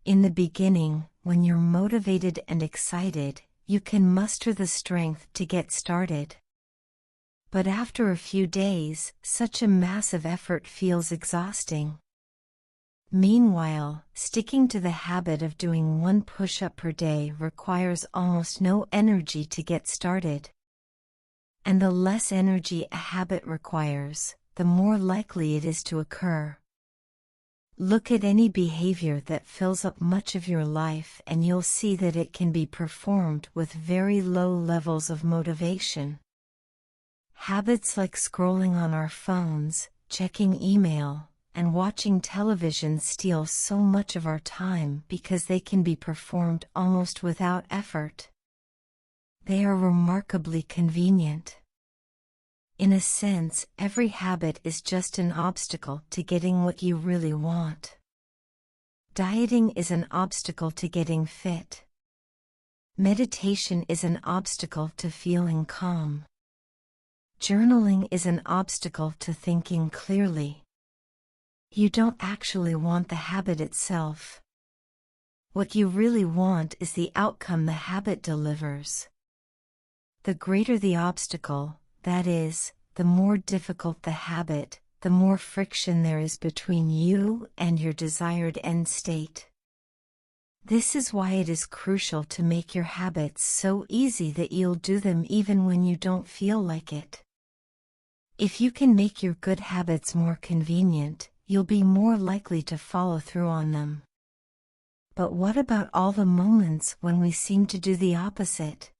In the beginning, when you're motivated and excited, you can muster the strength to get started. But after a few days, such a massive effort feels exhausting. Meanwhile, sticking to the habit of doing 1 push-up per day requires almost no energy to get started. And the less energy a habit requires, the more likely it is to occur. Look at any behavior that fills up much of your life and you'll see that it can be performed with very low levels of motivation. Habits like scrolling on our phones, checking email, and watching television steal so much of our time because they can be performed almost without effort. They are remarkably convenient. In a sense, every habit is just an obstacle to getting what you really want. Dieting is an obstacle to getting fit. Meditation is an obstacle to feeling calm. Journaling is an obstacle to thinking clearly. You don't actually want the habit itself. What you really want is the outcome the habit delivers. The greater the obstacle, that is, the more difficult the habit, the more friction there is between you and your desired end state. This is why it is crucial to make your habits so easy that you'll do them even when you don't feel like it. If you can make your good habits more convenient, you'll be more likely to follow through on them. But what about all the moments when we seem to do the opposite?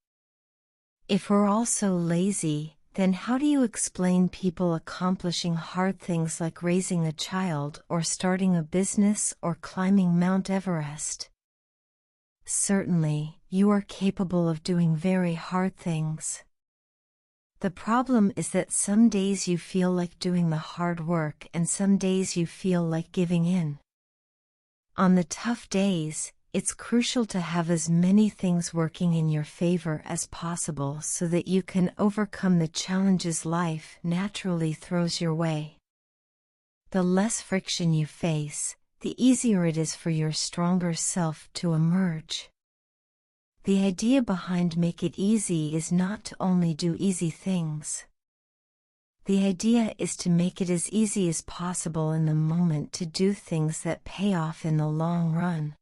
If we're all so lazy, then how do you explain people accomplishing hard things like raising a child or starting a business or climbing Mount Everest? Certainly, you are capable of doing very hard things. The problem is that some days you feel like doing the hard work and some days you feel like giving in. On the tough days, it's crucial to have as many things working in your favor as possible so that you can overcome the challenges life naturally throws your way. The less friction you face, the easier it is for your stronger self to emerge. The idea behind Make It Easy is not to only do easy things. The idea is to make it as easy as possible in the moment to do things that pay off in the long run.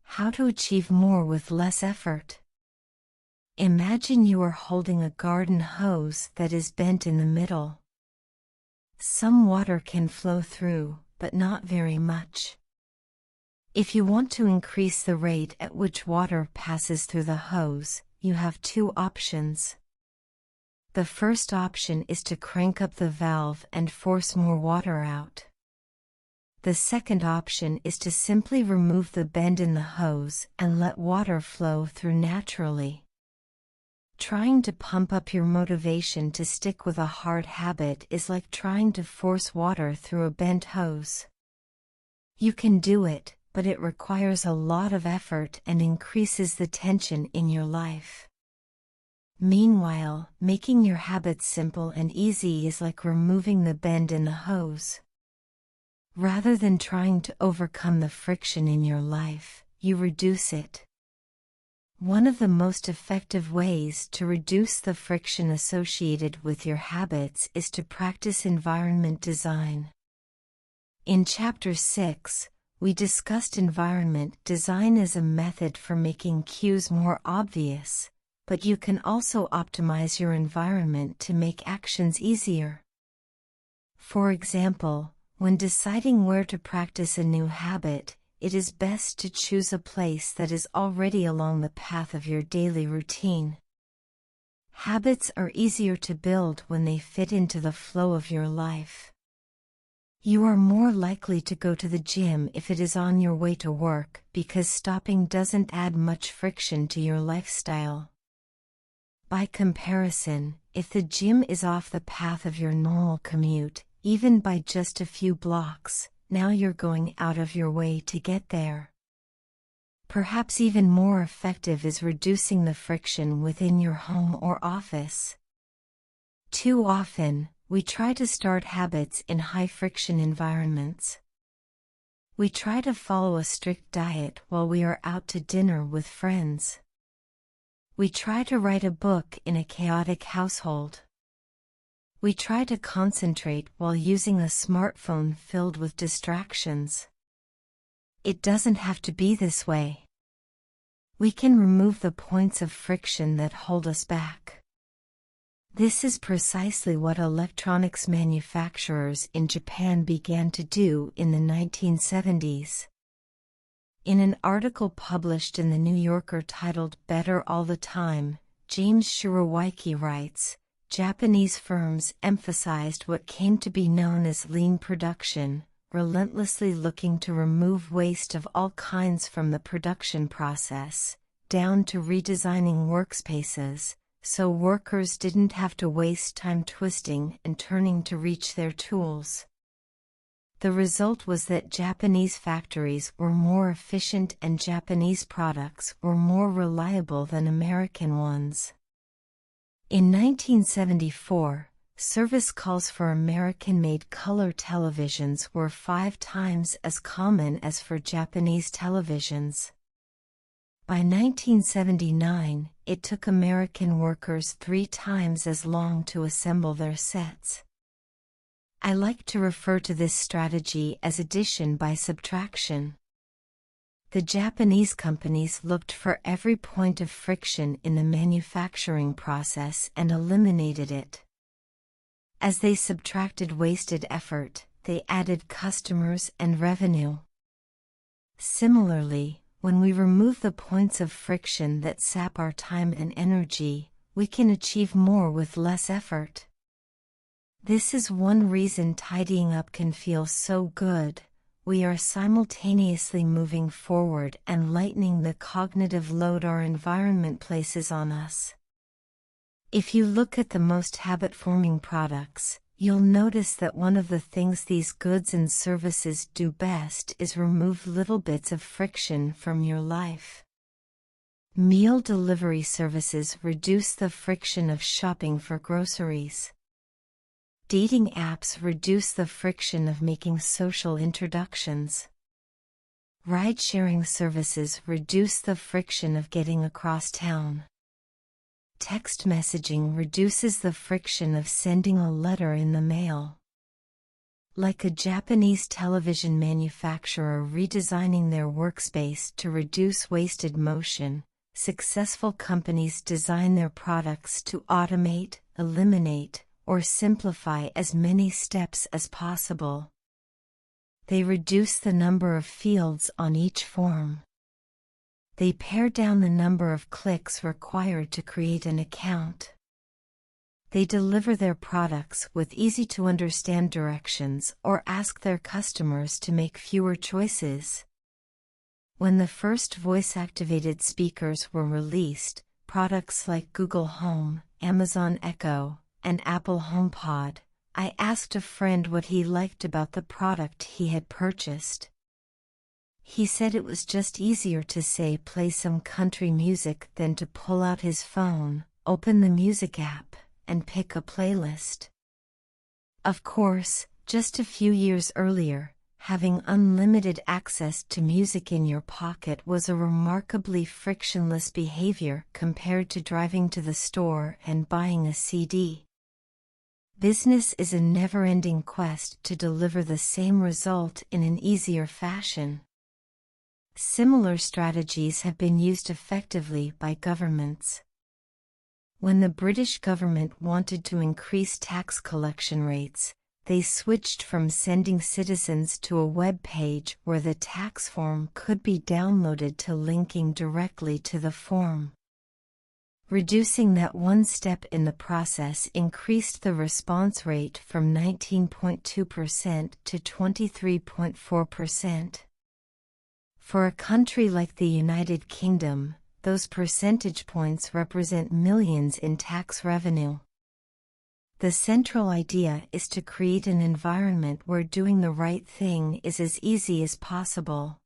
How to achieve more with less effort. Imagine you are holding a garden hose that is bent in the middle. Some water can flow through, but not very much. If you want to increase the rate at which water passes through the hose, you have two options. The first option is to crank up the valve and force more water out. The second option is to simply remove the bend in the hose and let water flow through naturally. Trying to pump up your motivation to stick with a hard habit is like trying to force water through a bent hose. You can do it, but it requires a lot of effort and increases the tension in your life. Meanwhile, making your habits simple and easy is like removing the bend in the hose. Rather than trying to overcome the friction in your life, you reduce it. One of the most effective ways to reduce the friction associated with your habits is to practice environment design. In Chapter 6, we discussed environment design as a method for making cues more obvious, but you can also optimize your environment to make actions easier. For example, when deciding where to practice a new habit, it is best to choose a place that is already along the path of your daily routine. Habits are easier to build when they fit into the flow of your life. You are more likely to go to the gym if it is on your way to work because stopping doesn't add much friction to your lifestyle. By comparison, if the gym is off the path of your normal commute, even by just a few blocks, now you're going out of your way to get there. Perhaps even more effective is reducing the friction within your home or office. Too often, we try to start habits in high-friction environments. We try to follow a strict diet while we are out to dinner with friends. We try to write a book in a chaotic household. We try to concentrate while using a smartphone filled with distractions. It doesn't have to be this way. We can remove the points of friction that hold us back. This is precisely what electronics manufacturers in Japan began to do in the 1970s. In an article published in the New Yorker titled Better All the Time, James Shirowaiki writes, Japanese firms emphasized what came to be known as lean production, relentlessly looking to remove waste of all kinds from the production process, down to redesigning workspaces, so workers didn't have to waste time twisting and turning to reach their tools. The result was that Japanese factories were more efficient and Japanese products were more reliable than American ones. In 1974, service calls for American-made color televisions were 5 times as common as for Japanese televisions. By 1979, it took American workers 3 times as long to assemble their sets. I like to refer to this strategy as addition by subtraction. The Japanese companies looked for every point of friction in the manufacturing process and eliminated it. As they subtracted wasted effort, they added customers and revenue. Similarly, when we remove the points of friction that sap our time and energy, we can achieve more with less effort. This is one reason tidying up can feel so good. We are simultaneously moving forward and lightening the cognitive load our environment places on us. If you look at the most habit-forming products, you'll notice that one of the things these goods and services do best is remove little bits of friction from your life. Meal delivery services reduce the friction of shopping for groceries. Dating apps reduce the friction of making social introductions. Ride-sharing services reduce the friction of getting across town. Text messaging reduces the friction of sending a letter in the mail. Like a Japanese television manufacturer redesigning their workspace to reduce wasted motion, successful companies design their products to automate, eliminate, or simplify as many steps as possible. They reduce the number of fields on each form. They pare down the number of clicks required to create an account. They deliver their products with easy-to-understand directions or ask their customers to make fewer choices. When the first voice-activated speakers were released, products like Google Home, Amazon Echo, and Apple HomePod, I asked a friend what he liked about the product he had purchased. He said it was just easier to say play some country music than to pull out his phone, open the music app, and pick a playlist. Of course, just a few years earlier, having unlimited access to music in your pocket was a remarkably frictionless behavior compared to driving to the store and buying a CD. Business is a never-ending quest to deliver the same result in an easier fashion. Similar strategies have been used effectively by governments. When the British government wanted to increase tax collection rates, they switched from sending citizens to a web page where the tax form could be downloaded to linking directly to the form. Reducing that one step in the process increased the response rate from 19.2% to 23.4%. For a country like the United Kingdom, those percentage points represent millions in tax revenue. The central idea is to create an environment where doing the right thing is as easy as possible.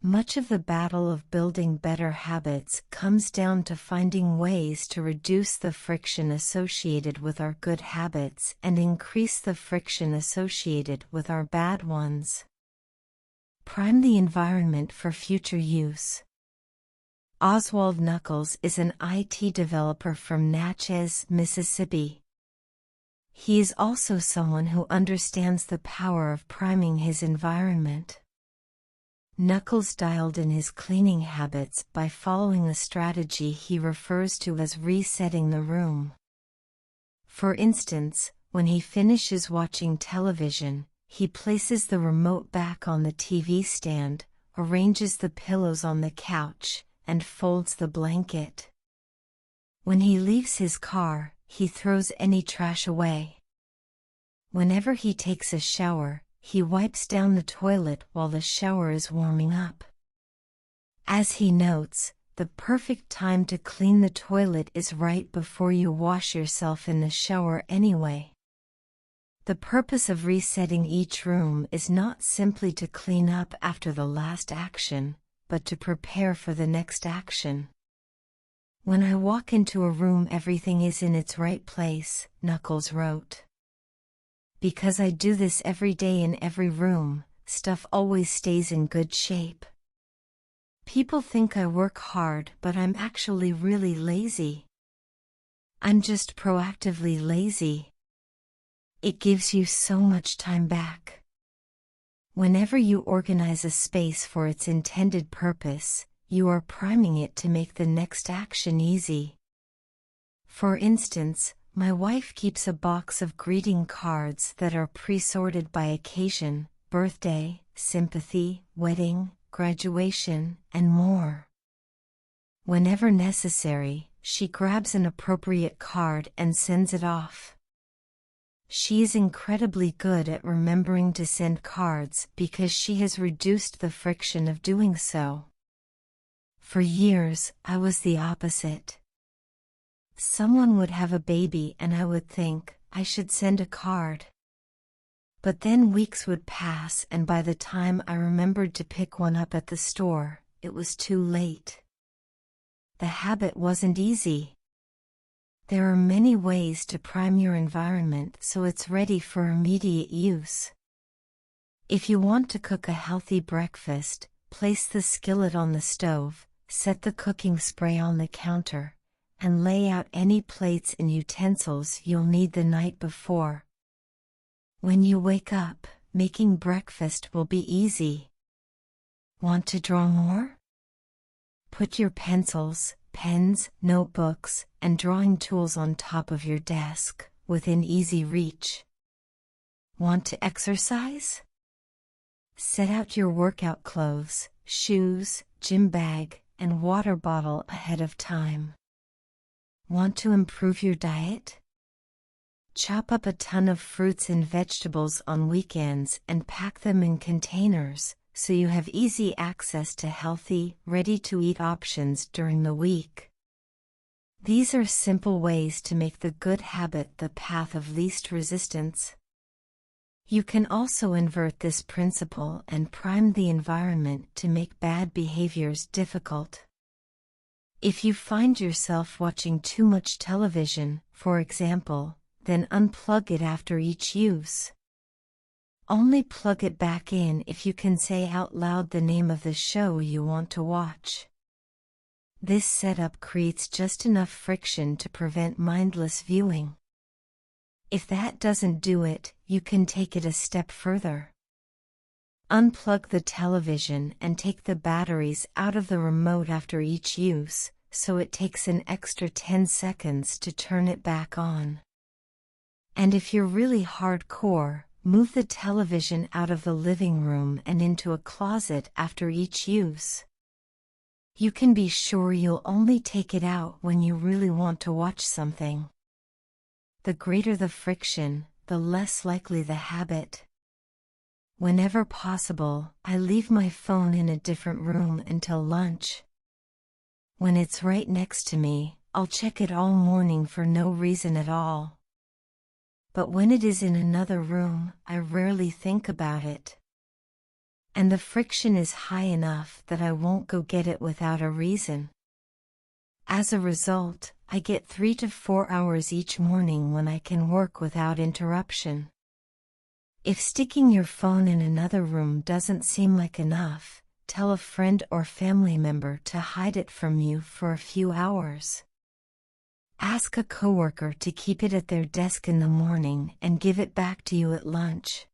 Much of the battle of building better habits comes down to finding ways to reduce the friction associated with our good habits and increase the friction associated with our bad ones. Prime the environment for future use. Oswald Knuckles is an IT developer from Natchez, Mississippi. He is also someone who understands the power of priming his environment. Knuckles dialed in his cleaning habits by following a strategy he refers to as resetting the room. For instance, when he finishes watching television, he places the remote back on the TV stand, arranges the pillows on the couch, and folds the blanket. When he leaves his car, he throws any trash away. Whenever he takes a shower, he wipes down the toilet while the shower is warming up. As he notes, the perfect time to clean the toilet is right before you wash yourself in the shower anyway. The purpose of resetting each room is not simply to clean up after the last action, but to prepare for the next action. When I walk into a room, everything is in its right place, Knuckles wrote. Because I do this every day in every room, stuff always stays in good shape. People think I work hard, but I'm actually really lazy. I'm just proactively lazy. It gives you so much time back. Whenever you organize a space for its intended purpose, you are priming it to make the next action easy. For instance, my wife keeps a box of greeting cards that are pre-sorted by occasion, birthday, sympathy, wedding, graduation, and more. Whenever necessary, she grabs an appropriate card and sends it off. She is incredibly good at remembering to send cards because she has reduced the friction of doing so. For years, I was the opposite. Someone would have a baby and I would think, I should send a card. But then weeks would pass and by the time I remembered to pick one up at the store, it was too late. The habit wasn't easy. There are many ways to prime your environment so it's ready for immediate use. If you want to cook a healthy breakfast, place the skillet on the stove, set the cooking spray on the counter, and lay out any plates and utensils you'll need the night before. When you wake up, making breakfast will be easy. Want to draw more? Put your pencils, pens, notebooks, and drawing tools on top of your desk, within easy reach. Want to exercise? Set out your workout clothes, shoes, gym bag, and water bottle ahead of time. Want to improve your diet? Chop up a ton of fruits and vegetables on weekends and pack them in containers, so you have easy access to healthy, ready-to-eat options during the week. These are simple ways to make the good habit the path of least resistance. You can also invert this principle and prime the environment to make bad behaviors difficult. If you find yourself watching too much television, for example, then unplug it after each use. Only plug it back in if you can say out loud the name of the show you want to watch. This setup creates just enough friction to prevent mindless viewing. If that doesn't do it, you can take it a step further. Unplug the television and take the batteries out of the remote after each use, so it takes an extra 10 seconds to turn it back on. And if you're really hardcore, move the television out of the living room and into a closet after each use. You can be sure you'll only take it out when you really want to watch something. The greater the friction, the less likely the habit. Whenever possible, I leave my phone in a different room until lunch. When it's right next to me, I'll check it all morning for no reason at all. But when it is in another room, I rarely think about it. And the friction is high enough that I won't go get it without a reason. As a result, I get 3 to 4 hours each morning when I can work without interruption. If sticking your phone in another room doesn't seem like enough, tell a friend or family member to hide it from you for a few hours. Ask a coworker to keep it at their desk in the morning and give it back to you at lunch.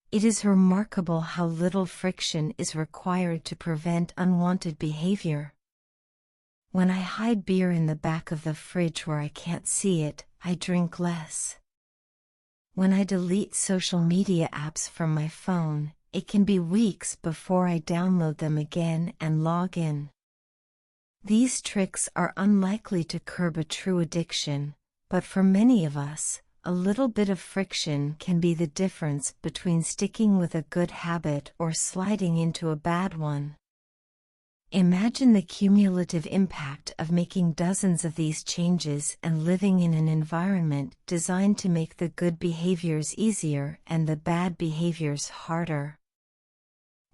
It is remarkable how little friction is required to prevent unwanted behavior. When I hide beer in the back of the fridge where I can't see it, I drink less. When I delete social media apps from my phone, it can be weeks before I download them again and log in. These tricks are unlikely to curb a true addiction, but for many of us, a little bit of friction can be the difference between sticking with a good habit or sliding into a bad one. Imagine the cumulative impact of making dozens of these changes and living in an environment designed to make the good behaviors easier and the bad behaviors harder.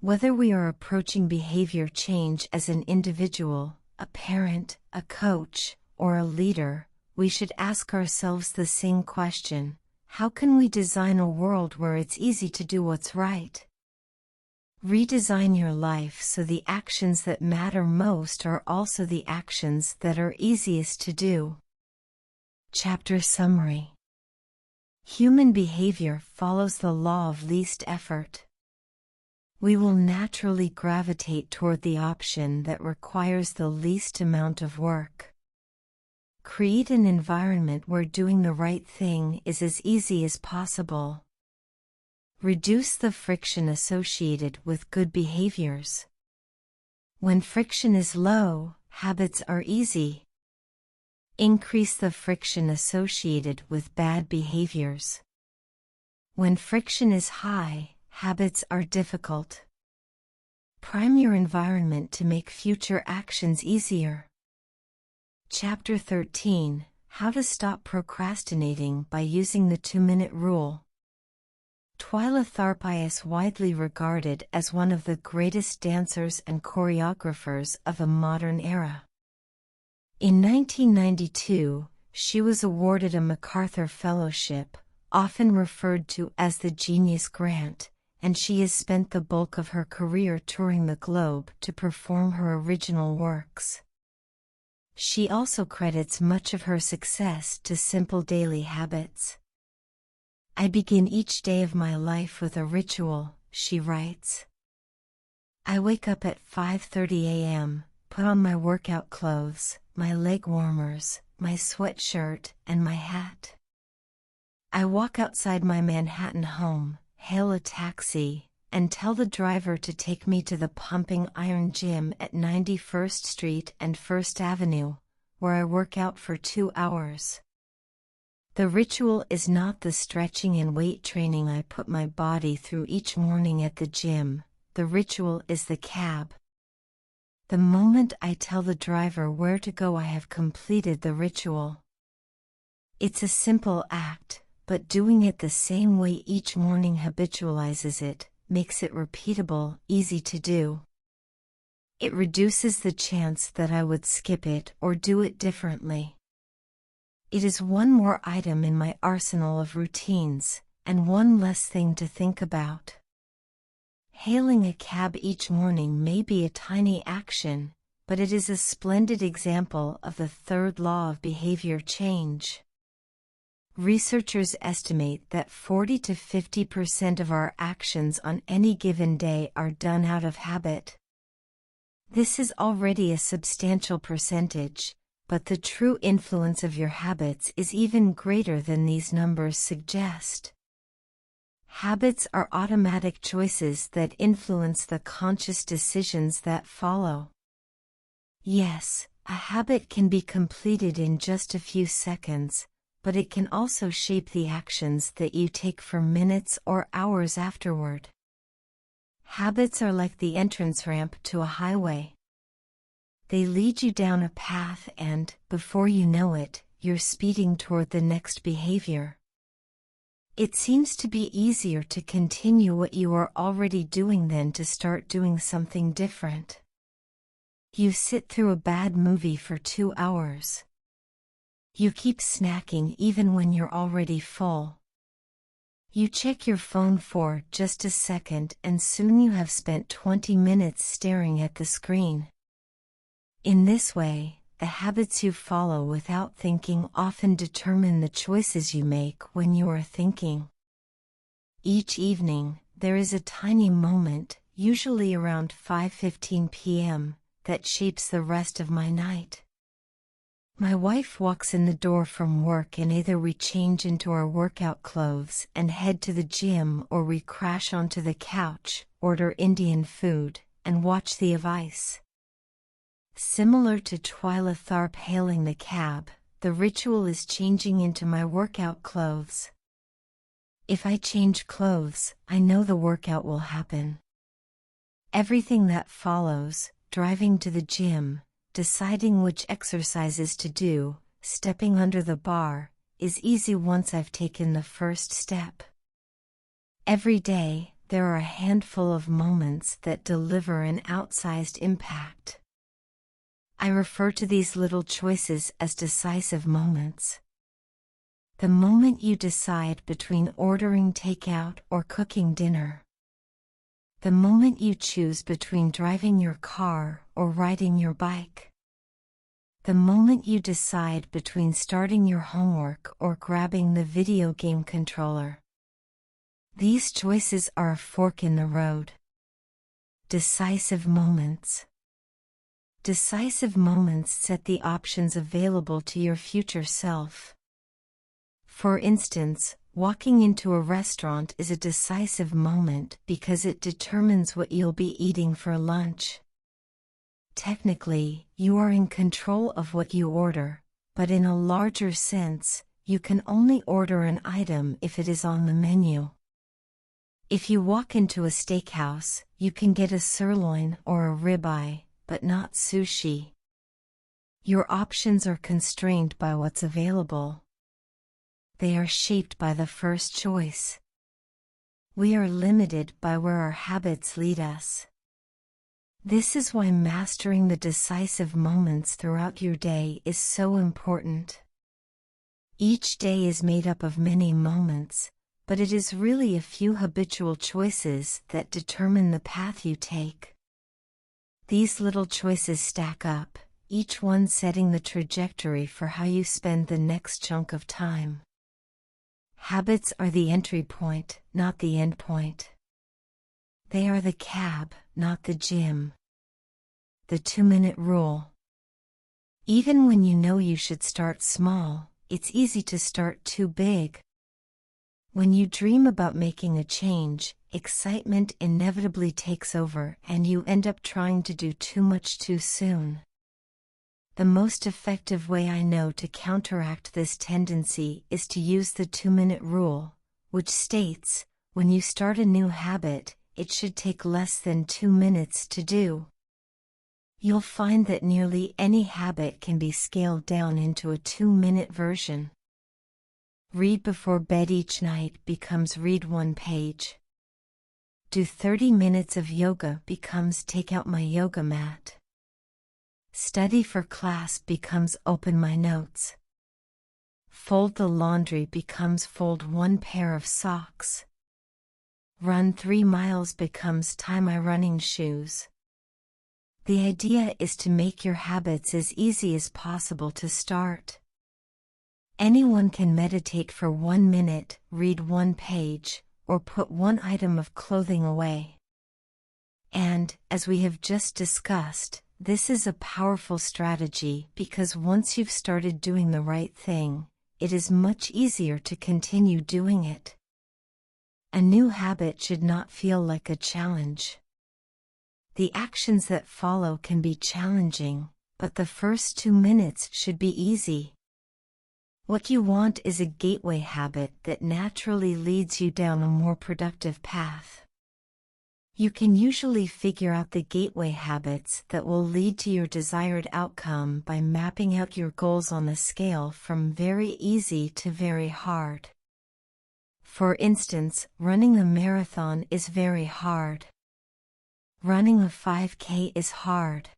Whether we are approaching behavior change as an individual, a parent, a coach, or a leader, we should ask ourselves the same question: how can we design a world where it's easy to do what's right? Redesign your life so the actions that matter most are also the actions that are easiest to do. Chapter Summary. Human behavior follows the law of least effort. We will naturally gravitate toward the option that requires the least amount of work. Create an environment where doing the right thing is as easy as possible. Reduce the friction associated with good behaviors. When friction is low, habits are easy. Increase the friction associated with bad behaviors. When friction is high, habits are difficult. Prime your environment to make future actions easier. Chapter 13: How to Stop Procrastinating by Using the 2-Minute Rule. Twyla Tharp is widely regarded as one of the greatest dancers and choreographers of the modern era. In 1992, she was awarded a MacArthur Fellowship, often referred to as the Genius Grant, and she has spent the bulk of her career touring the globe to perform her original works. She also credits much of her success to simple daily habits. "I begin each day of my life with a ritual," she writes. "I wake up at 5:30 a.m., put on my workout clothes, my leg warmers, my sweatshirt, and my hat. I walk outside my Manhattan home, hail a taxi, and tell the driver to take me to the Pumping Iron Gym at 91st Street and 1st Avenue, where I work out for 2 hours. The ritual is not the stretching and weight training I put my body through each morning at the gym. The ritual is the cab. The moment I tell the driver where to go, I have completed the ritual. It's a simple act, but doing it the same way each morning habitualizes it, makes it repeatable, easy to do. It reduces the chance that I would skip it or do it differently. It is one more item in my arsenal of routines, and one less thing to think about." Hailing a cab each morning may be a tiny action, but it is a splendid example of the third law of behavior change. Researchers estimate that 40 to 50% of our actions on any given day are done out of habit. This is already a substantial percentage, but the true influence of your habits is even greater than these numbers suggest. Habits are automatic choices that influence the conscious decisions that follow. Yes, a habit can be completed in just a few seconds, but it can also shape the actions that you take for minutes or hours afterward. Habits are like the entrance ramp to a highway. They lead you down a path and, before you know it, you're speeding toward the next behavior. It seems to be easier to continue what you are already doing than to start doing something different. You sit through a bad movie for 2 hours. You keep snacking even when you're already full. You check your phone for just a second and soon you have spent 20 minutes staring at the screen. In this way, the habits you follow without thinking often determine the choices you make when you are thinking. Each evening, there is a tiny moment, usually around 5:15 p.m., that shapes the rest of my night. My wife walks in the door from work and either we change into our workout clothes and head to the gym or we crash onto the couch, order Indian food, and watch the ice. Similar to Twyla Tharp hailing the cab, the ritual is changing into my workout clothes. If I change clothes, I know the workout will happen. Everything that follows, driving to the gym, deciding which exercises to do, stepping under the bar, is easy once I've taken the first step. Every day, there are a handful of moments that deliver an outsized impact. I refer to these little choices as decisive moments. The moment you decide between ordering takeout or cooking dinner. The moment you choose between driving your car or riding your bike. The moment you decide between starting your homework or grabbing the video game controller. These choices are a fork in the road. Decisive moments. Decisive moments set the options available to your future self. For instance, walking into a restaurant is a decisive moment because it determines what you'll be eating for lunch. Technically, you are in control of what you order, but in a larger sense, you can only order an item if it is on the menu. If you walk into a steakhouse, you can get a sirloin or a ribeye, but not sushi. Your options are constrained by what's available. They are shaped by the first choice. We are limited by where our habits lead us. This is why mastering the decisive moments throughout your day is so important. Each day is made up of many moments, but it is really a few habitual choices that determine the path you take. These little choices stack up, each one setting the trajectory for how you spend the next chunk of time. Habits are the entry point, not the end point. They are the cab, not the gym. The 2-minute rule. Even when you know you should start small, it's easy to start too big. When you dream about making a change, excitement inevitably takes over and you end up trying to do too much too soon. The most effective way I know to counteract this tendency is to use the 2-minute rule, which states, when you start a new habit, it should take less than 2 minutes to do. You'll find that nearly any habit can be scaled down into a 2-minute version. Read before bed each night becomes read 1 page. Do 30 minutes of yoga becomes take out my yoga mat. Study for class becomes open my notes. Fold the laundry becomes fold 1 pair of socks. Run 3 miles becomes tie my running shoes. The idea is to make your habits as easy as possible to start. Anyone can meditate for 1 minute, read 1 page, or put 1 item of clothing away. And, as we have just discussed, this is a powerful strategy because once you've started doing the right thing, it is much easier to continue doing it. A new habit should not feel like a challenge. The actions that follow can be challenging, but the first 2 minutes should be easy. What you want is a gateway habit that naturally leads you down a more productive path. You can usually figure out the gateway habits that will lead to your desired outcome by mapping out your goals on a scale from very easy to very hard. For instance, running a marathon is very hard. Running a 5K is hard.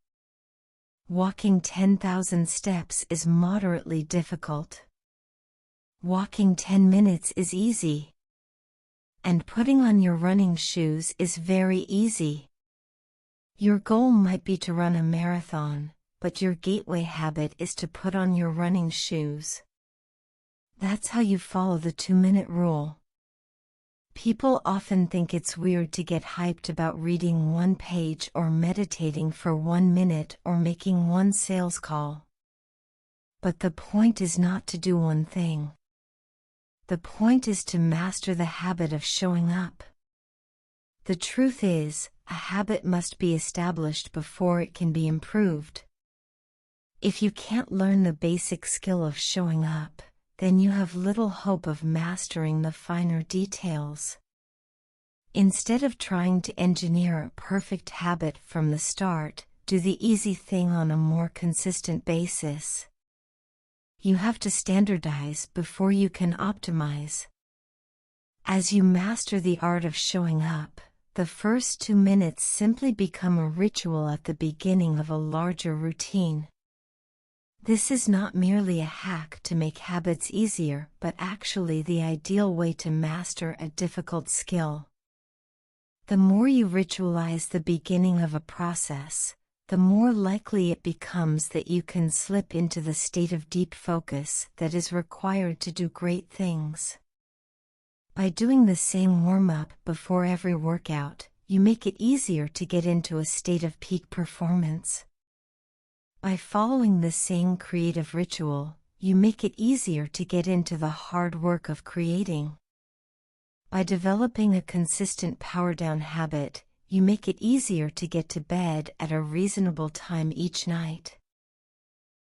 Walking 10,000 steps is moderately difficult. Walking 10 minutes is easy. And putting on your running shoes is very easy. Your goal might be to run a marathon, but your gateway habit is to put on your running shoes. That's how you follow the 2-minute rule. People often think it's weird to get hyped about reading 1 page or meditating for 1 minute or making 1 sales call. But the point is not to do one thing. The point is to master the habit of showing up. The truth is, a habit must be established before it can be improved. If you can't learn the basic skill of showing up, then you have little hope of mastering the finer details. Instead of trying to engineer a perfect habit from the start, do the easy thing on a more consistent basis. You have to standardize before you can optimize. As you master the art of showing up, the first 2 minutes simply become a ritual at the beginning of a larger routine. This is not merely a hack to make habits easier, but actually the ideal way to master a difficult skill. The more you ritualize the beginning of a process, the more likely it becomes that you can slip into the state of deep focus that is required to do great things. By doing the same warm-up before every workout, you make it easier to get into a state of peak performance. By following the same creative ritual, you make it easier to get into the hard work of creating. By developing a consistent power-down habit, you make it easier to get to bed at a reasonable time each night.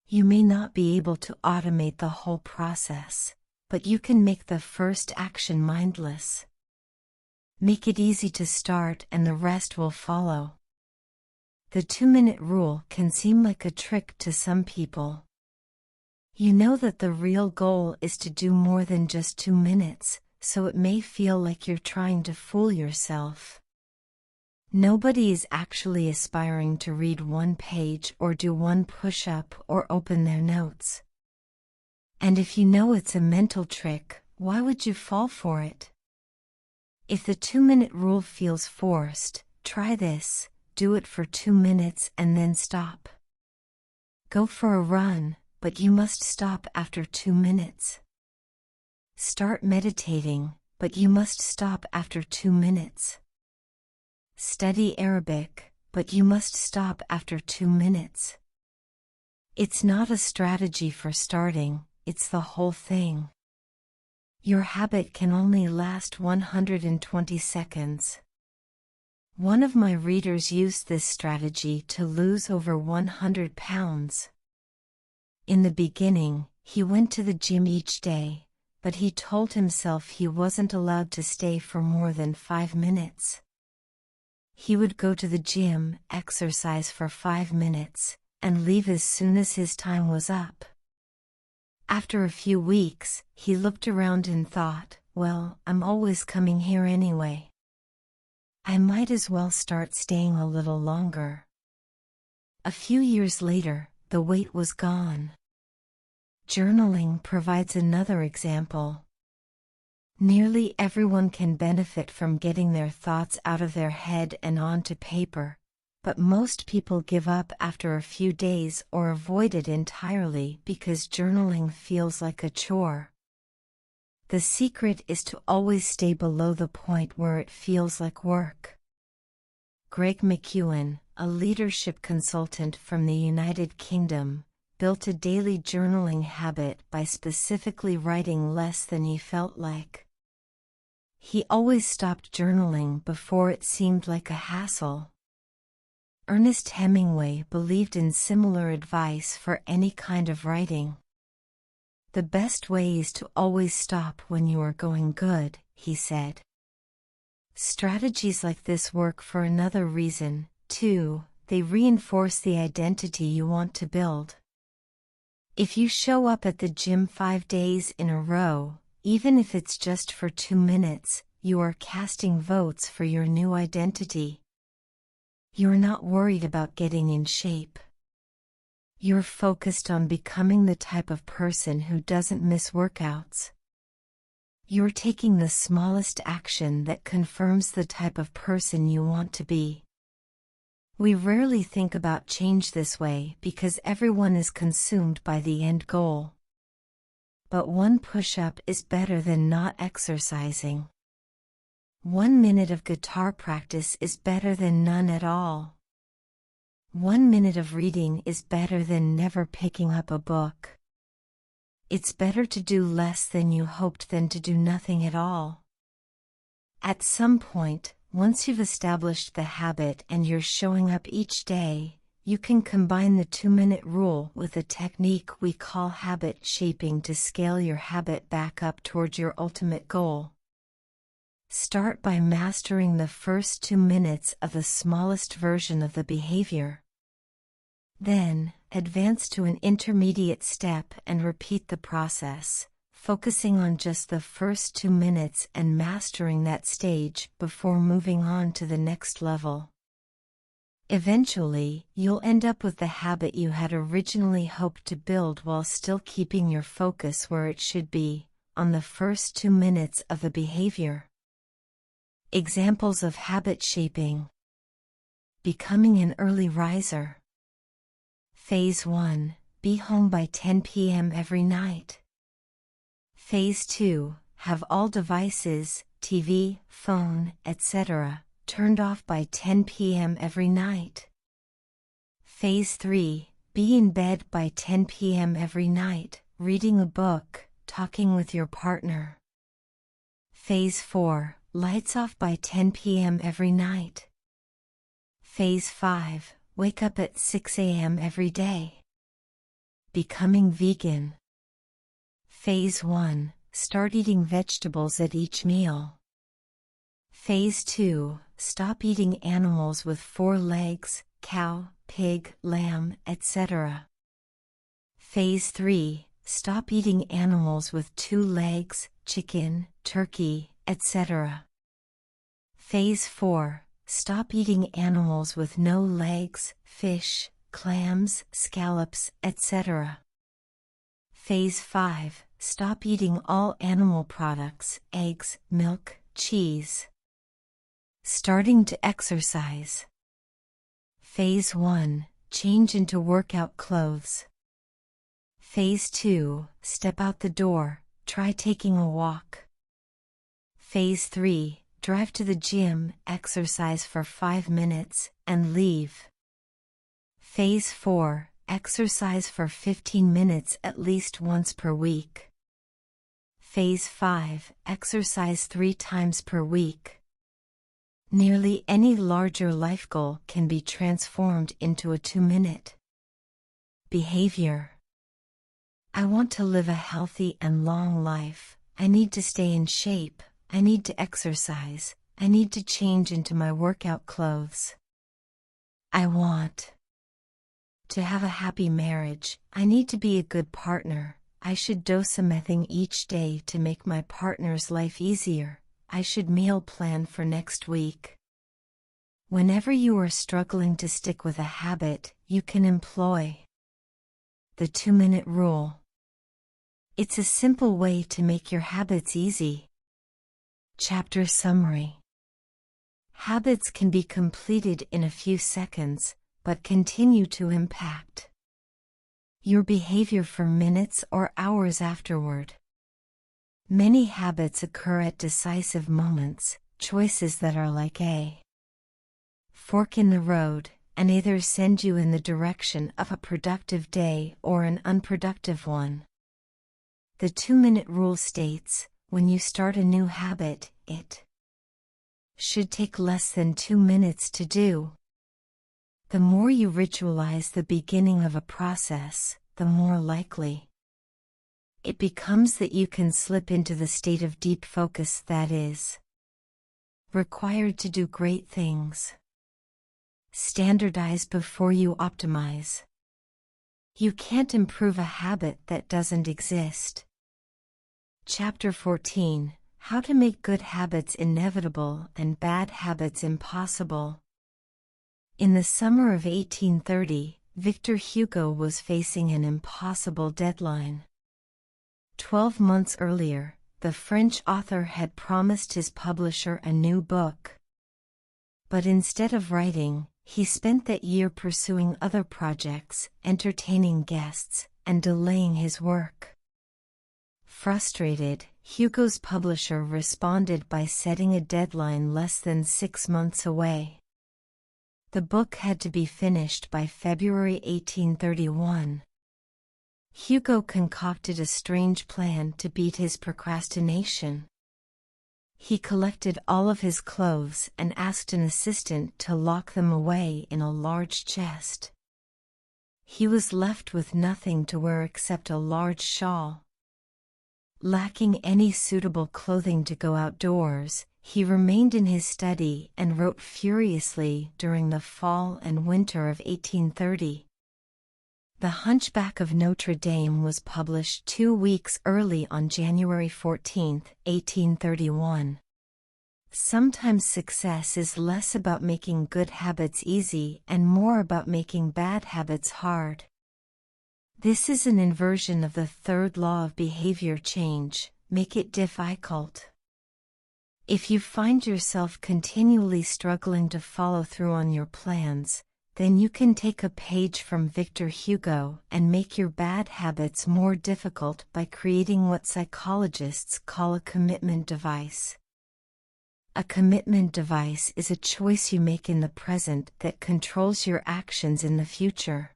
You may not be able to automate the whole process, but you can make the first action mindless. Make it easy to start and the rest will follow. The 2-minute rule can seem like a trick to some people. You know that the real goal is to do more than just 2 minutes, so it may feel like you're trying to fool yourself. Nobody is actually aspiring to read 1 page or do 1 push-up or open their notes. And if you know it's a mental trick, why would you fall for it? If the 2-minute rule feels forced, try this: do it for 2 minutes and then stop. Go for a run, but you must stop after 2 minutes. Start meditating, but you must stop after 2 minutes. Study Arabic, but you must stop after 2 minutes. It's not a strategy for starting, it's the whole thing. Your habit can only last 120 seconds. One of my readers used this strategy to lose over 100 pounds. In the beginning, he went to the gym each day, but he told himself he wasn't allowed to stay for more than 5 minutes. He would go to the gym, exercise for 5 minutes, and leave as soon as his time was up. After a few weeks, he looked around and thought, well, I'm always coming here anyway. I might as well start staying a little longer. A few years later, the weight was gone. Journaling provides another example. Nearly everyone can benefit from getting their thoughts out of their head and onto paper, but most people give up after a few days or avoid it entirely because journaling feels like a chore. The secret is to always stay below the point where it feels like work. Greg McEwen, a leadership consultant from the United Kingdom, built a daily journaling habit by specifically writing less than he felt like. He always stopped journaling before it seemed like a hassle. Ernest Hemingway believed in similar advice for any kind of writing. The best way is to always stop when you are going good, he said. Strategies like this work for another reason, too. They reinforce the identity you want to build. If you show up at the gym 5 days in a row, even if it's just for 2 minutes, you are casting votes for your new identity. You're not worried about getting in shape. You're focused on becoming the type of person who doesn't miss workouts. You're taking the smallest action that confirms the type of person you want to be. We rarely think about change this way because everyone is consumed by the end goal. But 1 push-up is better than not exercising. 1 minute of guitar practice is better than none at all. 1 minute of reading is better than never picking up a book. It's better to do less than you hoped than to do nothing at all. At some point, once you've established the habit and you're showing up each day, you can combine the 2-minute rule with a technique we call habit shaping to scale your habit back up towards your ultimate goal. Start by mastering the first 2 minutes of the smallest version of the behavior. Then, advance to an intermediate step and repeat the process, focusing on just the first 2 minutes and mastering that stage before moving on to the next level. Eventually, you'll end up with the habit you had originally hoped to build while still keeping your focus where it should be, on the first 2 minutes of the behavior. Examples of habit shaping. Becoming an early riser. Phase 1, be home by 10 p.m. every night. Phase 2, have all devices, TV, phone, etc., turned off by 10 p.m. every night. Phase 3, be in bed by 10 p.m. every night, reading a book, talking with your partner. Phase 4, lights off by 10 p.m. every night. Phase 5, wake up at 6 a.m. every day. Becoming vegan. Phase 1, start eating vegetables at each meal. Phase 2, stop eating animals with 4 legs, cow, pig, lamb, etc. Phase 3. Stop eating animals with 2 legs, chicken, turkey, etc. Phase 4. Stop eating animals with no legs, fish, clams, scallops, etc. Phase 5. Stop eating all animal products, eggs, milk, cheese. Starting to exercise. Phase 1. Change into workout clothes. Phase 2. Step out the door, try taking a walk. Phase 3. Drive to the gym, exercise for 5 minutes, and leave. Phase 4. Exercise for 15 minutes at least once per week. Phase 5. Exercise 3 times per week. Nearly any larger life goal can be transformed into a 2-minute behavior. I want to live a healthy and long life. I need to stay in shape. I need to exercise. I need to change into my workout clothes. I want to have a happy marriage. I need to be a good partner. I should do something each day to make my partner's life easier. I should meal plan for next week. Whenever you are struggling to stick with a habit, you can employ the 2-minute rule. It's a simple way to make your habits easy. Chapter Summary. Habits can be completed in a few seconds, but continue to impact your behavior for minutes or hours afterward. Many habits occur at decisive moments, choices that are like a fork in the road, and either send you in the direction of a productive day or an unproductive one. The 2-minute rule states, when you start a new habit, it should take less than 2 minutes to do. The more you ritualize the beginning of a process, the more likely it becomes that you can slip into the state of deep focus that is required to do great things. Standardize before you optimize. You can't improve a habit that doesn't exist. Chapter 14. How to make good habits inevitable and bad habits impossible. In the summer of 1830, Victor Hugo was facing an impossible deadline. 12 months earlier, the French author had promised his publisher a new book. But instead of writing, he spent that year pursuing other projects, entertaining guests, and delaying his work. Frustrated, Hugo's publisher responded by setting a deadline less than 6 months away. The book had to be finished by February 1831. Hugo concocted a strange plan to beat his procrastination. He collected all of his clothes and asked an assistant to lock them away in a large chest. He was left with nothing to wear except a large shawl. Lacking any suitable clothing to go outdoors, he remained in his study and wrote furiously during the fall and winter of 1830. The Hunchback of Notre Dame was published 2 weeks early on January 14, 1831. Sometimes success is less about making good habits easy and more about making bad habits hard. This is an inversion of the third law of behavior change: make it difficult. If you find yourself continually struggling to follow through on your plans, then you can take a page from Victor Hugo and make your bad habits more difficult by creating what psychologists call a commitment device. A commitment device is a choice you make in the present that controls your actions in the future.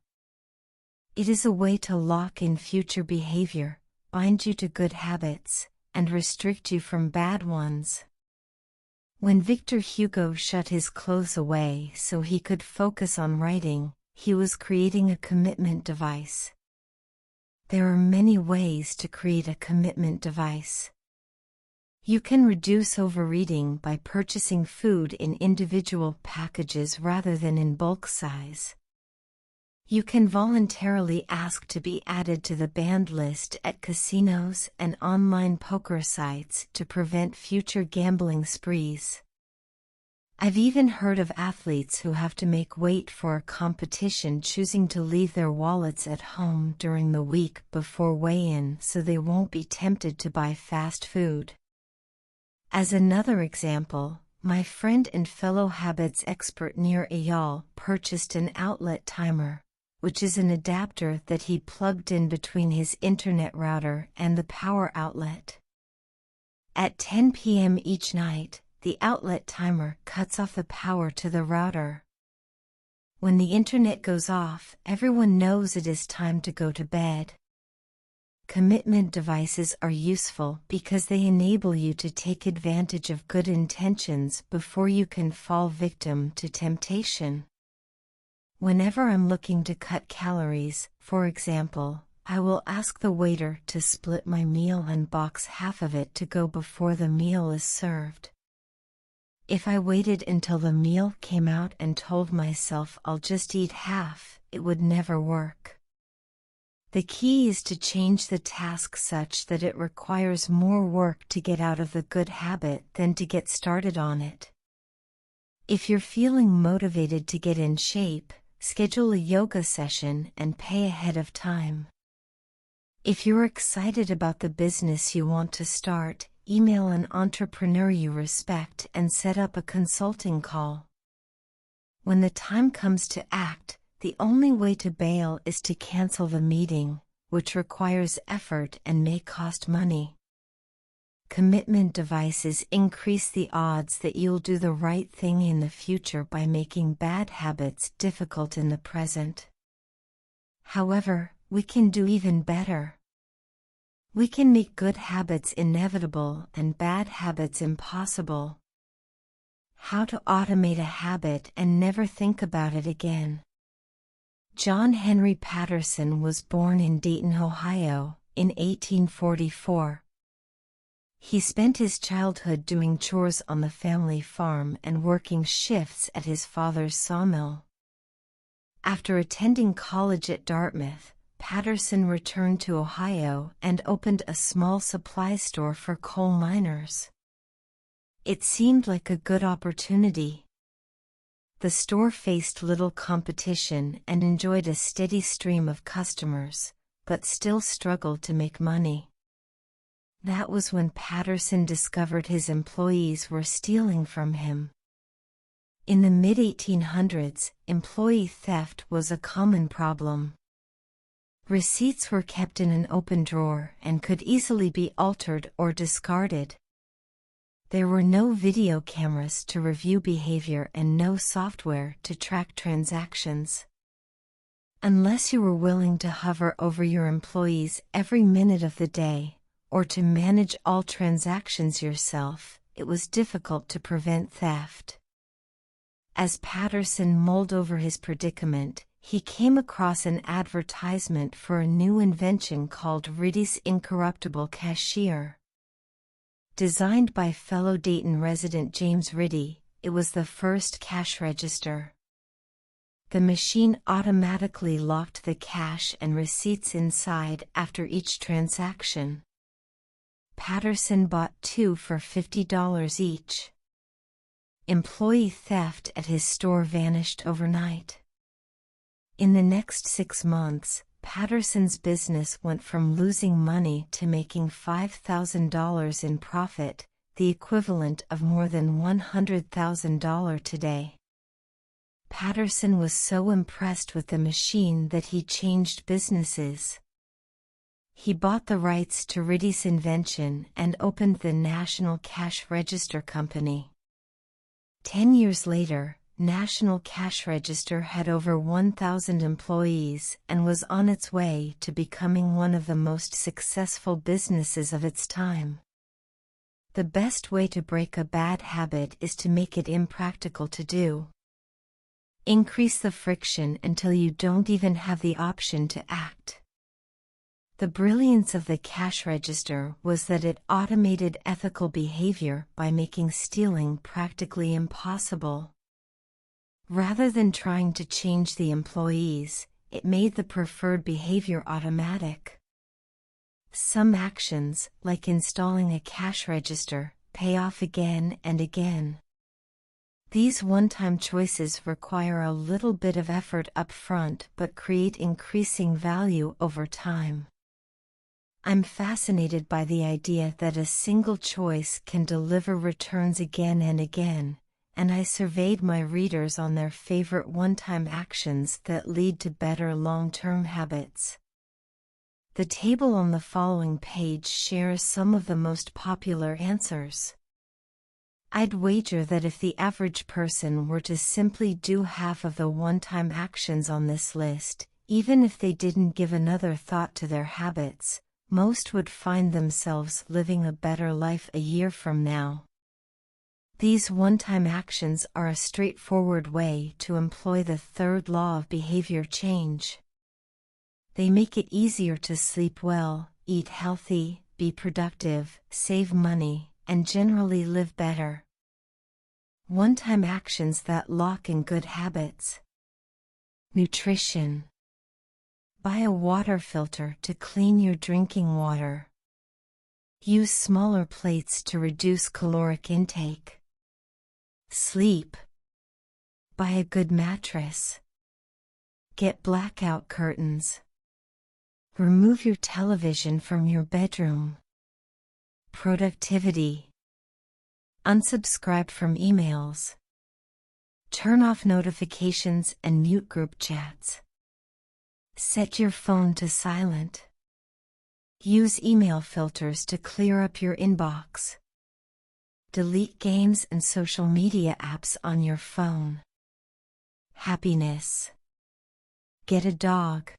It is a way to lock in future behavior, bind you to good habits, and restrict you from bad ones. When Victor Hugo shut his clothes away so he could focus on writing, he was creating a commitment device. There are many ways to create a commitment device. You can reduce overeating by purchasing food in individual packages rather than in bulk size. You can voluntarily ask to be added to the banned list at casinos and online poker sites to prevent future gambling sprees. I've even heard of athletes who have to make weight for a competition choosing to leave their wallets at home during the week before weigh-in so they won't be tempted to buy fast food. As another example, my friend and fellow habits expert Nir Eyal purchased an outlet timer, which is an adapter that he plugged in between his internet router and the power outlet. At 10 p.m. each night, the outlet timer cuts off the power to the router. When the internet goes off, everyone knows it is time to go to bed. Commitment devices are useful because they enable you to take advantage of good intentions before you can fall victim to temptation. Whenever I'm looking to cut calories, for example, I will ask the waiter to split my meal and box half of it to go before the meal is served. If I waited until the meal came out and told myself I'll just eat half, it would never work. The key is to change the task such that it requires more work to get out of the good habit than to get started on it. If you're feeling motivated to get in shape, schedule a yoga session and pay ahead of time. If you're excited about the business you want to start, email an entrepreneur you respect and set up a consulting call. When the time comes to act, the only way to bail is to cancel the meeting, which requires effort and may cost money. Commitment devices increase the odds that you'll do the right thing in the future by making bad habits difficult in the present. However, we can do even better. We can make good habits inevitable and bad habits impossible. How to automate a habit and never think about it again. John Henry Patterson was born in Dayton, Ohio, in 1844. He spent his childhood doing chores on the family farm and working shifts at his father's sawmill. After attending college at Dartmouth, Patterson returned to Ohio and opened a small supply store for coal miners. It seemed like a good opportunity. The store faced little competition and enjoyed a steady stream of customers, but still struggled to make money. That was when Patterson discovered his employees were stealing from him. In the mid-1800s, employee theft was a common problem. Receipts were kept in an open drawer and could easily be altered or discarded. There were no video cameras to review behavior and no software to track transactions. Unless you were willing to hover over your employees every minute of the day, or to manage all transactions yourself, it was difficult to prevent theft. As Patterson mulled over his predicament, he came across an advertisement for a new invention called Riddy's Incorruptible Cashier. Designed by fellow Dayton resident James Riddy, it was the first cash register. The machine automatically locked the cash and receipts inside after each transaction. Patterson bought 2 for $50 each. Employee theft at his store vanished overnight. In the next 6 months, Patterson's business went from losing money to making $5,000 in profit, the equivalent of more than $100,000 today. Patterson was so impressed with the machine that he changed businesses. He bought the rights to Riddy's invention and opened the National Cash Register Company. 10 years later, National Cash Register had over 1,000 employees and was on its way to becoming one of the most successful businesses of its time. The best way to break a bad habit is to make it impractical to do. Increase the friction until you don't even have the option to act. The brilliance of the cash register was that it automated ethical behavior by making stealing practically impossible. Rather than trying to change the employees, it made the preferred behavior automatic. Some actions, like installing a cash register, pay off again and again. These one-time choices require a little bit of effort up front but create increasing value over time. I'm fascinated by the idea that a single choice can deliver returns again and again, and I surveyed my readers on their favorite one-time actions that lead to better long-term habits. The table on the following page shares some of the most popular answers. I'd wager that if the average person were to simply do half of the one-time actions on this list, even if they didn't give another thought to their habits, most would find themselves living a better life a year from now. These one-time actions are a straightforward way to employ the third law of behavior change. They make it easier to sleep well, eat healthy, be productive, save money, and generally live better. One-time actions that lock in good habits. Nutrition. Buy a water filter to clean your drinking water. Use smaller plates to reduce caloric intake. Sleep. Buy a good mattress. Get blackout curtains. Remove your television from your bedroom. Productivity. Unsubscribe from emails. Turn off notifications and mute group chats. Set your phone to silent. Use email filters to clear up your inbox. Delete games and social media apps on your phone. Happiness. Get a dog.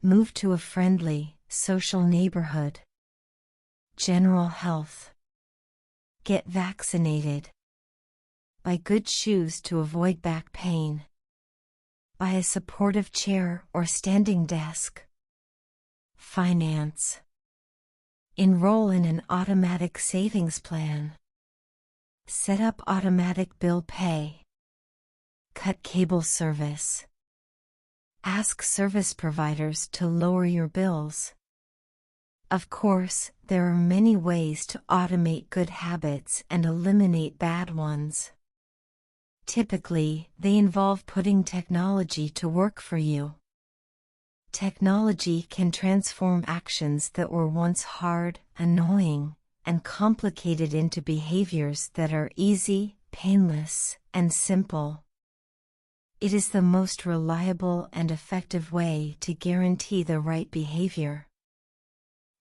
Move to a friendly, social neighborhood. General health. Get vaccinated. Buy good shoes to avoid back pain. Buy a supportive chair or standing desk. Finance. Enroll in an automatic savings plan. Set up automatic bill pay. Cut cable service. Ask service providers to lower your bills. Of course, there are many ways to automate good habits and eliminate bad ones. Typically, they involve putting technology to work for you. Technology can transform actions that were once hard, annoying, and complicated into behaviors that are easy, painless, and simple. It is the most reliable and effective way to guarantee the right behavior.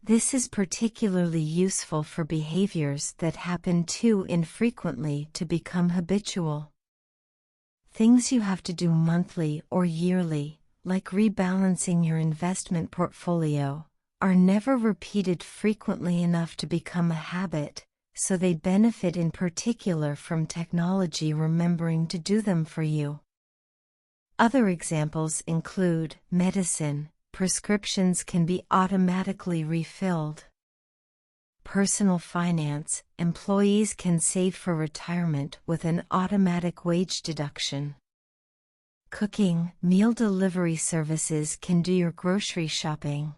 This is particularly useful for behaviors that happen too infrequently to become habitual. Things you have to do monthly or yearly, like rebalancing your investment portfolio, are never repeated frequently enough to become a habit, so they benefit in particular from technology remembering to do them for you. Other examples include medicine. Prescriptions can be automatically refilled. Personal finance. Employees can save for retirement with an automatic wage deduction. Cooking. Meal delivery services can do your grocery shopping.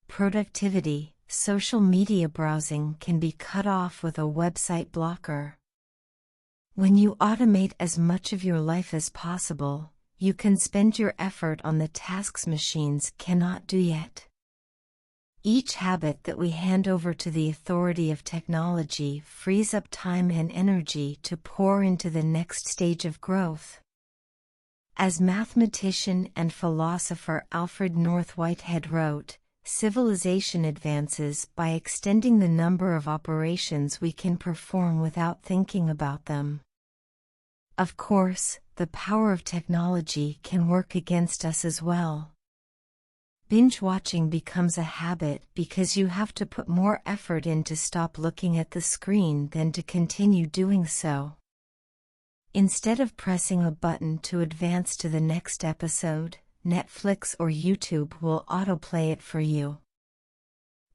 Productivity. Social media browsing can be cut off with a website blocker. When you automate as much of your life as possible, you can spend your effort on the tasks machines cannot do yet. Each habit that we hand over to the authority of technology frees up time and energy to pour into the next stage of growth. As mathematician and philosopher Alfred North Whitehead wrote, civilization advances by extending the number of operations we can perform without thinking about them. Of course, the power of technology can work against us as well. Binge watching becomes a habit because you have to put more effort in to stop looking at the screen than to continue doing so. Instead of pressing a button to advance to the next episode, Netflix or YouTube will autoplay it for you.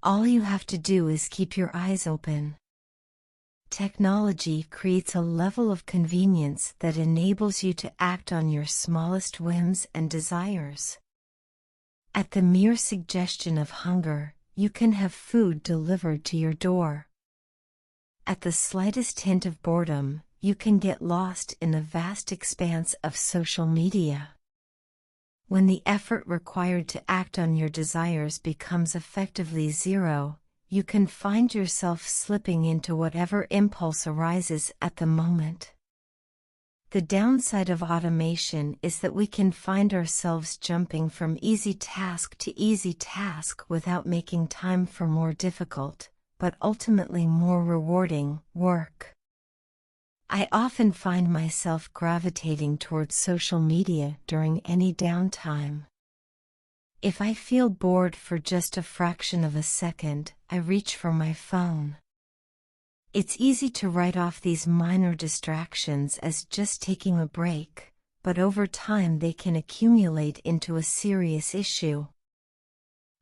All you have to do is keep your eyes open. Technology creates a level of convenience that enables you to act on your smallest whims and desires. At the mere suggestion of hunger, you can have food delivered to your door. At the slightest hint of boredom, you can get lost in the vast expanse of social media. When the effort required to act on your desires becomes effectively zero, you can find yourself slipping into whatever impulse arises at the moment. The downside of automation is that we can find ourselves jumping from easy task to easy task without making time for more difficult, but ultimately more rewarding, work. I often find myself gravitating towards social media during any downtime. If I feel bored for just a fraction of a second, I reach for my phone. It's easy to write off these minor distractions as just taking a break, but over time they can accumulate into a serious issue.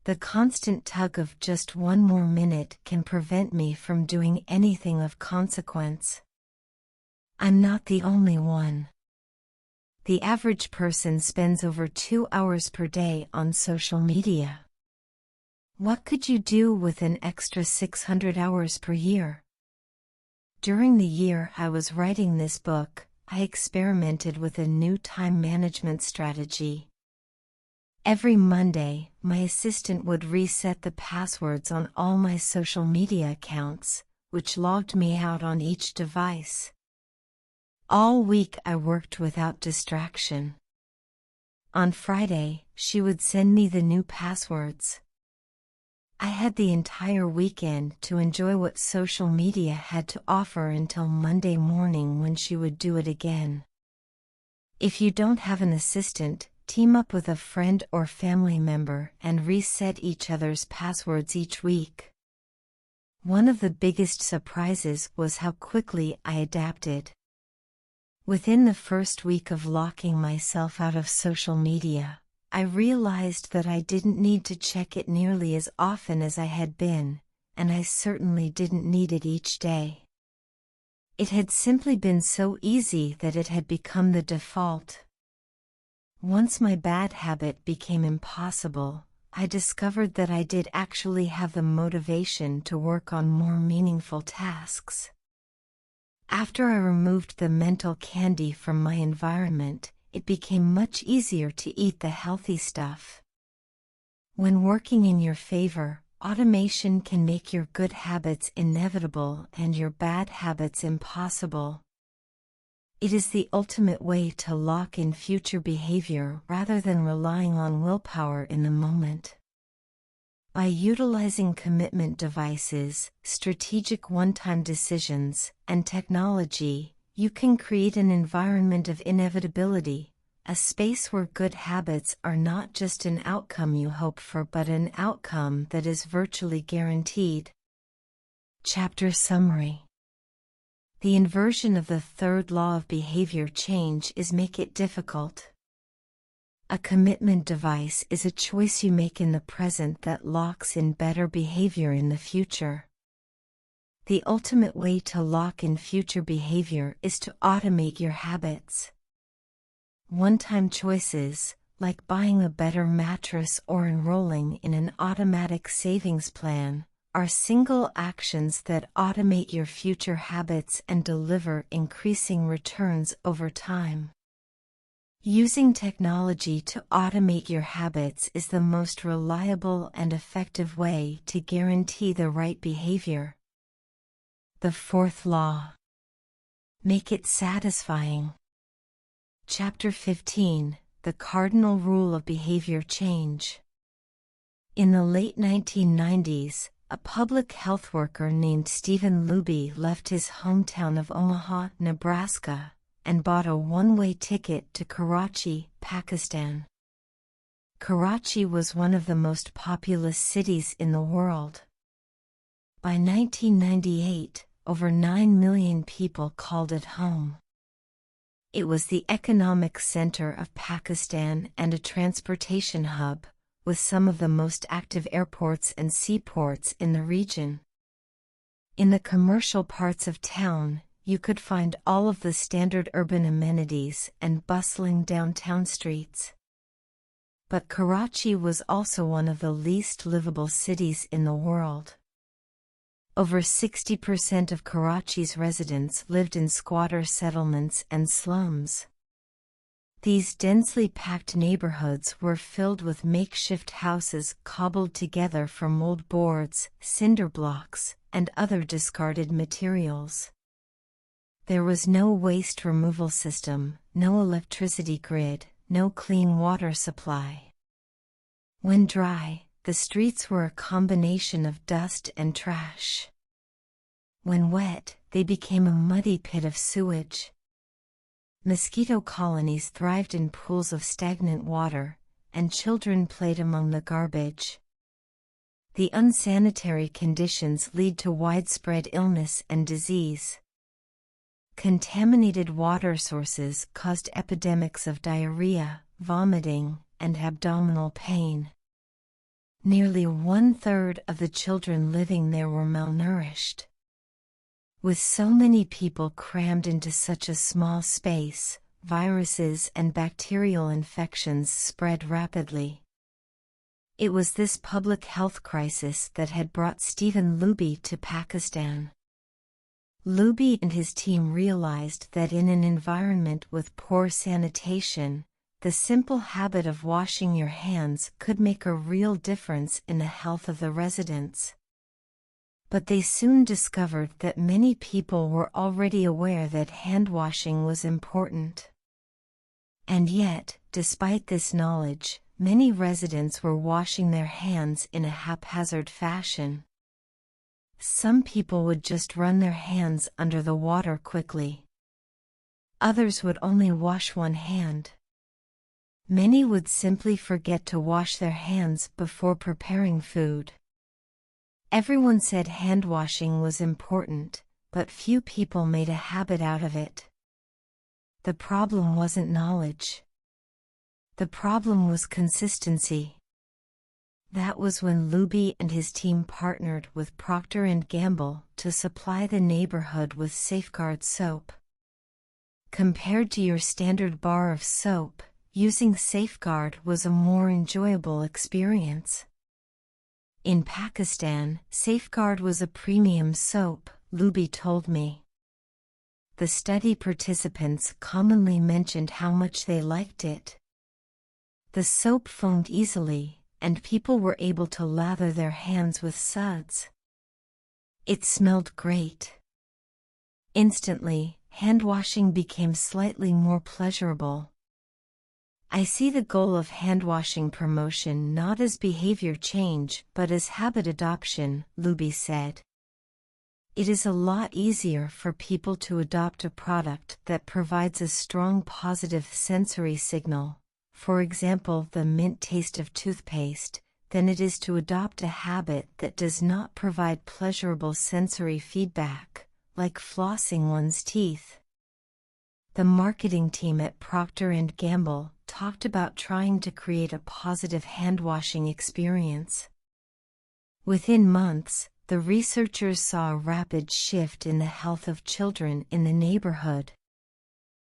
The constant tug of just one more minute can prevent me from doing anything of consequence. I'm not the only one. The average person spends over 2 hours per day on social media. What could you do with an extra 600 hours per year? During the year I was writing this book, I experimented with a new time management strategy. Every Monday, my assistant would reset the passwords on all my social media accounts, which logged me out on each device. All week I worked without distraction. On Friday, she would send me the new passwords. I had the entire weekend to enjoy what social media had to offer until Monday morning when she would do it again. If you don't have an assistant, team up with a friend or family member and reset each other's passwords each week. One of the biggest surprises was how quickly I adapted. Within the first week of locking myself out of social media, I realized that I didn't need to check it nearly as often as I had been, and I certainly didn't need it each day. It had simply been so easy that it had become the default. Once my bad habit became impossible, I discovered that I did actually have the motivation to work on more meaningful tasks. After I removed the mental candy from my environment, it became much easier to eat the healthy stuff. When working in your favor, automation can make your good habits inevitable and your bad habits impossible. It is the ultimate way to lock in future behavior rather than relying on willpower in the moment. By utilizing commitment devices, strategic one-time decisions, and technology, you can create an environment of inevitability, a space where good habits are not just an outcome you hope for but an outcome that is virtually guaranteed. Chapter Summary. The inversion of the third law of behavior change is make it difficult. A commitment device is a choice you make in the present that locks in better behavior in the future. The ultimate way to lock in future behavior is to automate your habits. One-time choices, like buying a better mattress or enrolling in an automatic savings plan, are single actions that automate your future habits and deliver increasing returns over time. Using technology to automate your habits is the most reliable and effective way to guarantee the right behavior. The fourth law. Make it satisfying. Chapter 15. The Cardinal Rule of Behavior Change. In the late 1990s, a public health worker named Stephen Luby left his hometown of Omaha, Nebraska, and bought a one-way ticket to Karachi, Pakistan. Karachi was one of the most populous cities in the world. By 1998, over 9 million people called it home. It was the economic center of Pakistan and a transportation hub, with some of the most active airports and seaports in the region. In the commercial parts of town, you could find all of the standard urban amenities and bustling downtown streets. But Karachi was also one of the least livable cities in the world. Over 60% of Karachi's residents lived in squatter settlements and slums. These densely packed neighborhoods were filled with makeshift houses cobbled together from old boards, cinder blocks, and other discarded materials. There was no waste removal system, no electricity grid, no clean water supply. When dry, the streets were a combination of dust and trash. When wet, they became a muddy pit of sewage. Mosquito colonies thrived in pools of stagnant water, and children played among the garbage. The unsanitary conditions lead to widespread illness and disease. Contaminated water sources caused epidemics of diarrhea, vomiting, and abdominal pain. Nearly 1/3 of the children living there were malnourished. With so many people crammed into such a small space, viruses and bacterial infections spread rapidly. It was this public health crisis that had brought Stephen Luby to Pakistan. Luby and his team realized that in an environment with poor sanitation, the simple habit of washing your hands could make a real difference in the health of the residents. But they soon discovered that many people were already aware that hand-washing was important. And yet, despite this knowledge, many residents were washing their hands in a haphazard fashion. Some people would just run their hands under the water quickly. Others would only wash one hand. Many would simply forget to wash their hands before preparing food. Everyone said hand washing was important, but few people made a habit out of it. The problem wasn't knowledge. The problem was consistency. That was when Luby and his team partnered with Procter & Gamble to supply the neighborhood with Safeguard soap. Compared to your standard bar of soap, using Safeguard was a more enjoyable experience. In Pakistan, Safeguard was a premium soap, Luby told me. The study participants commonly mentioned how much they liked it. The soap foamed easily, and people were able to lather their hands with suds. It smelled great. Instantly, hand washing became slightly more pleasurable. I see the goal of hand-washing promotion not as behavior change but as habit adoption, Luby said. It is a lot easier for people to adopt a product that provides a strong positive sensory signal, for example the mint taste of toothpaste, than it is to adopt a habit that does not provide pleasurable sensory feedback, like flossing one's teeth. The marketing team at Procter & Gamble talked about trying to create a positive hand-washing experience. Within months, the researchers saw a rapid shift in the health of children in the neighborhood.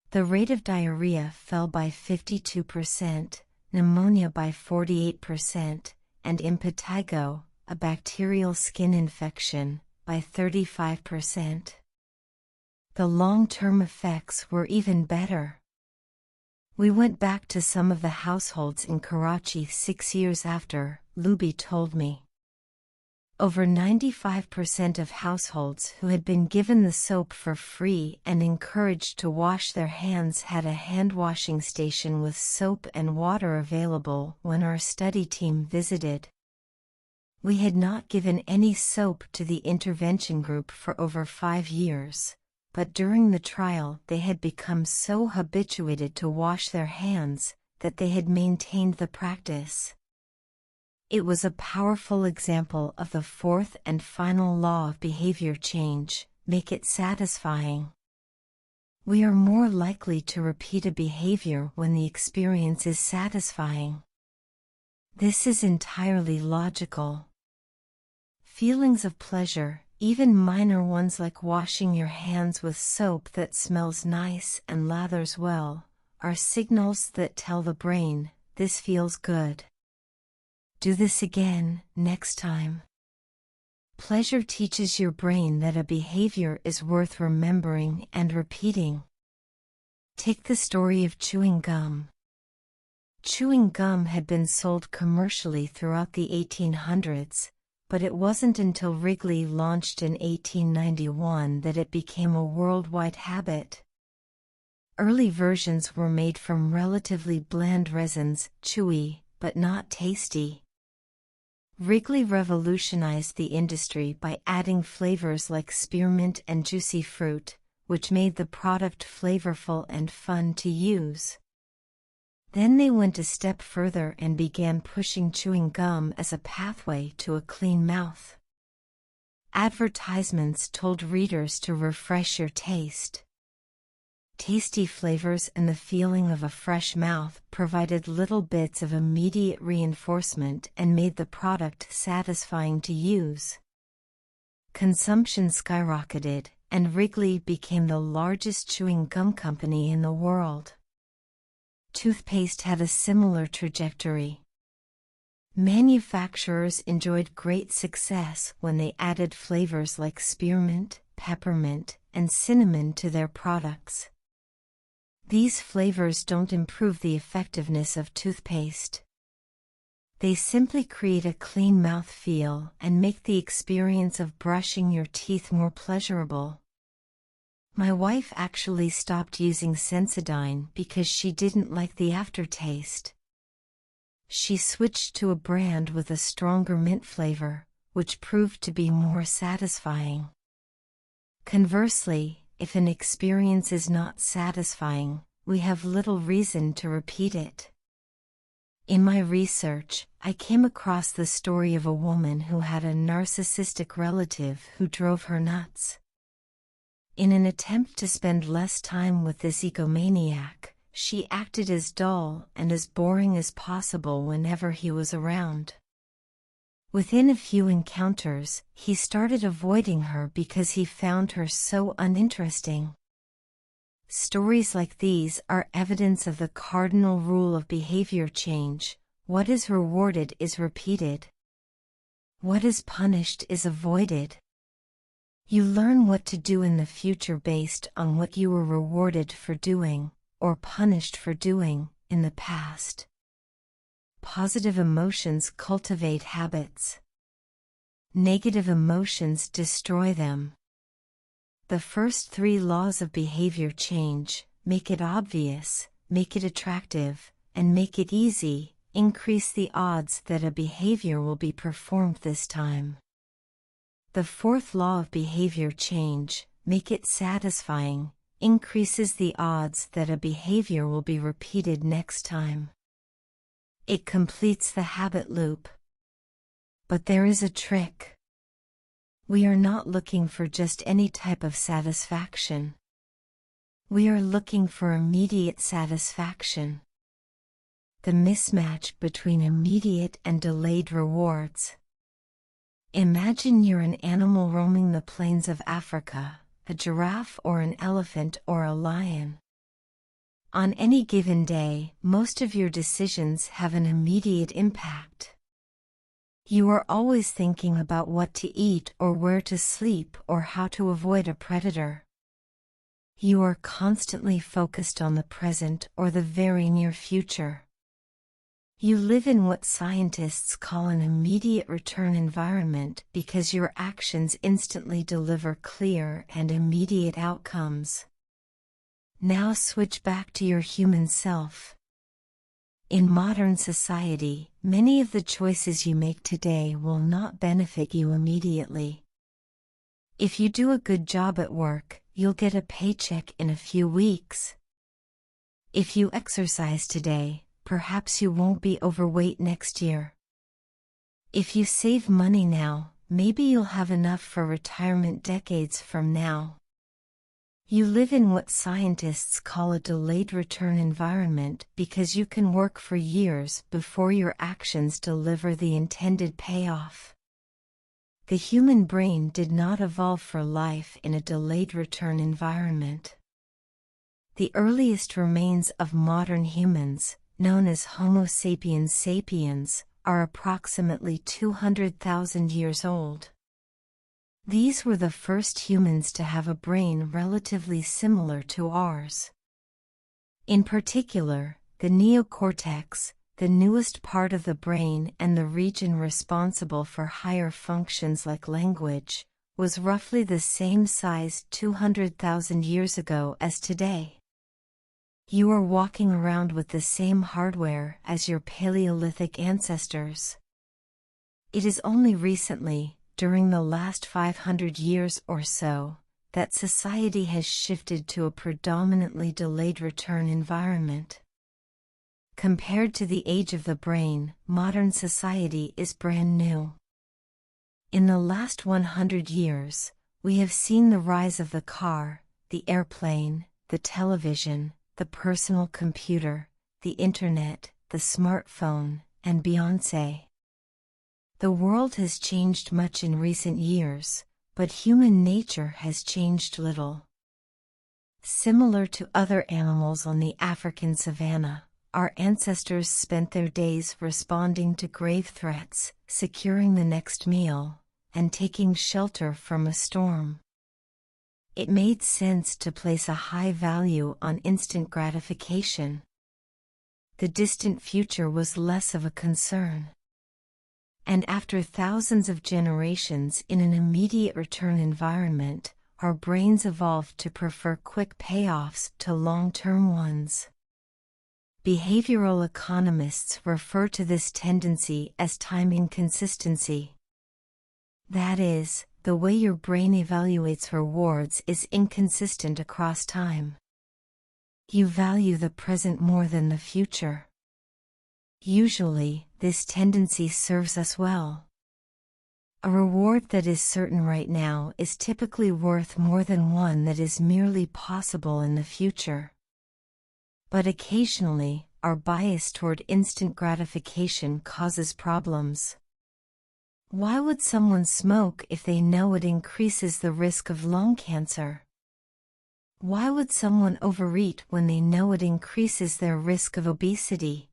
The rate of diarrhea fell by 52%, pneumonia by 48%, and impetigo, a bacterial skin infection, by 35%. The long-term effects were even better. We went back to some of the households in Karachi 6 years after, Luby told me. Over 95% of households who had been given the soap for free and encouraged to wash their hands had a hand-washing station with soap and water available when our study team visited. We had not given any soap to the intervention group for over 5 years. But during the trial they had become so habituated to wash their hands that they had maintained the practice. It was a powerful example of the fourth and final law of behavior change: make it satisfying. We are more likely to repeat a behavior when the experience is satisfying. This is entirely logical. Feelings of pleasure, even minor ones like washing your hands with soap that smells nice and lathers well, are signals that tell the brain, "This feels good. Do this again, next time." Pleasure teaches your brain that a behavior is worth remembering and repeating. Take the story of chewing gum. Chewing gum had been sold commercially throughout the 1800s, but it wasn't until Wrigley launched in 1891 that it became a worldwide habit. Early versions were made from relatively bland resins, chewy, but not tasty. Wrigley revolutionized the industry by adding flavors like spearmint and juicy fruit, which made the product flavorful and fun to use. Then they went a step further and began pushing chewing gum as a pathway to a clean mouth. Advertisements told readers to refresh your taste. Tasty flavors and the feeling of a fresh mouth provided little bits of immediate reinforcement and made the product satisfying to use. Consumption skyrocketed, and Wrigley became the largest chewing gum company in the world. Toothpaste had a similar trajectory. Manufacturers enjoyed great success when they added flavors like spearmint, peppermint, and cinnamon to their products. These flavors don't improve the effectiveness of toothpaste. They simply create a clean mouth feel and make the experience of brushing your teeth more pleasurable. My wife actually stopped using Sensodyne because she didn't like the aftertaste. She switched to a brand with a stronger mint flavor, which proved to be more satisfying. Conversely, if an experience is not satisfying, we have little reason to repeat it. In my research, I came across the story of a woman who had a narcissistic relative who drove her nuts. In an attempt to spend less time with this egomaniac, she acted as dull and as boring as possible whenever he was around. Within a few encounters, he started avoiding her because he found her so uninteresting. Stories like these are evidence of the cardinal rule of behavior change: what is rewarded is repeated. What is punished is avoided. You learn what to do in the future based on what you were rewarded for doing, or punished for doing, in the past. Positive emotions cultivate habits. Negative emotions destroy them. The first 3 laws of behavior change: make it obvious, make it attractive, and make it easy, increase the odds that a behavior will be performed this time. The 4th law of behavior change, make it satisfying, increases the odds that a behavior will be repeated next time. It completes the habit loop. But there is a trick. We are not looking for just any type of satisfaction. We are looking for immediate satisfaction. The mismatch between immediate and delayed rewards. Imagine you're an animal roaming the plains of Africa, a giraffe or an elephant or a lion. On any given day, most of your decisions have an immediate impact. You are always thinking about what to eat or where to sleep or how to avoid a predator. You are constantly focused on the present or the very near future. You live in what scientists call an immediate return environment because your actions instantly deliver clear and immediate outcomes. Now switch back to your human self. In modern society, many of the choices you make today will not benefit you immediately. If you do a good job at work, you'll get a paycheck in a few weeks. If you exercise today, perhaps you won't be overweight next year. If you save money now, maybe you'll have enough for retirement decades from now. You live in what scientists call a delayed return environment because you can work for years before your actions deliver the intended payoff. The human brain did not evolve for life in a delayed return environment. The earliest remains of modern humans, known as Homo sapiens sapiens, are approximately 200,000 years old. These were the first humans to have a brain relatively similar to ours. In particular, the neocortex, the newest part of the brain and the region responsible for higher functions like language, was roughly the same size 200,000 years ago as today. You are walking around with the same hardware as your Paleolithic ancestors. It is only recently, during the last 500 years or so, that society has shifted to a predominantly delayed return environment. Compared to the age of the brain, modern society is brand new. In the last 100 years, we have seen the rise of the car, the airplane, the television, the personal computer, the internet, the smartphone, and Beyoncé. The world has changed much in recent years, but human nature has changed little. Similar to other animals on the African savanna, our ancestors spent their days responding to grave threats, securing the next meal, and taking shelter from a storm. It made sense to place a high value on instant gratification. The distant future was less of a concern. And after thousands of generations in an immediate return environment, our brains evolved to prefer quick payoffs to long-term ones. Behavioral economists refer to this tendency as time inconsistency. That is, the way your brain evaluates rewards is inconsistent across time. You value the present more than the future. Usually, this tendency serves us well. A reward that is certain right now is typically worth more than one that is merely possible in the future. But occasionally, our bias toward instant gratification causes problems. Why would someone smoke if they know it increases the risk of lung cancer? Why would someone overeat when they know it increases their risk of obesity?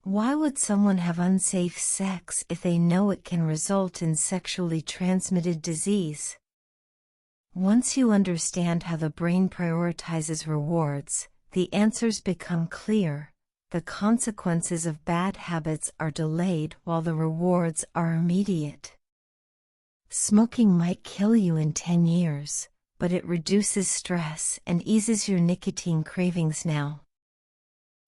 Why would someone have unsafe sex if they know it can result in sexually transmitted disease? Once you understand how the brain prioritizes rewards, the answers become clear. The consequences of bad habits are delayed while the rewards are immediate. Smoking might kill you in 10 years, but it reduces stress and eases your nicotine cravings now.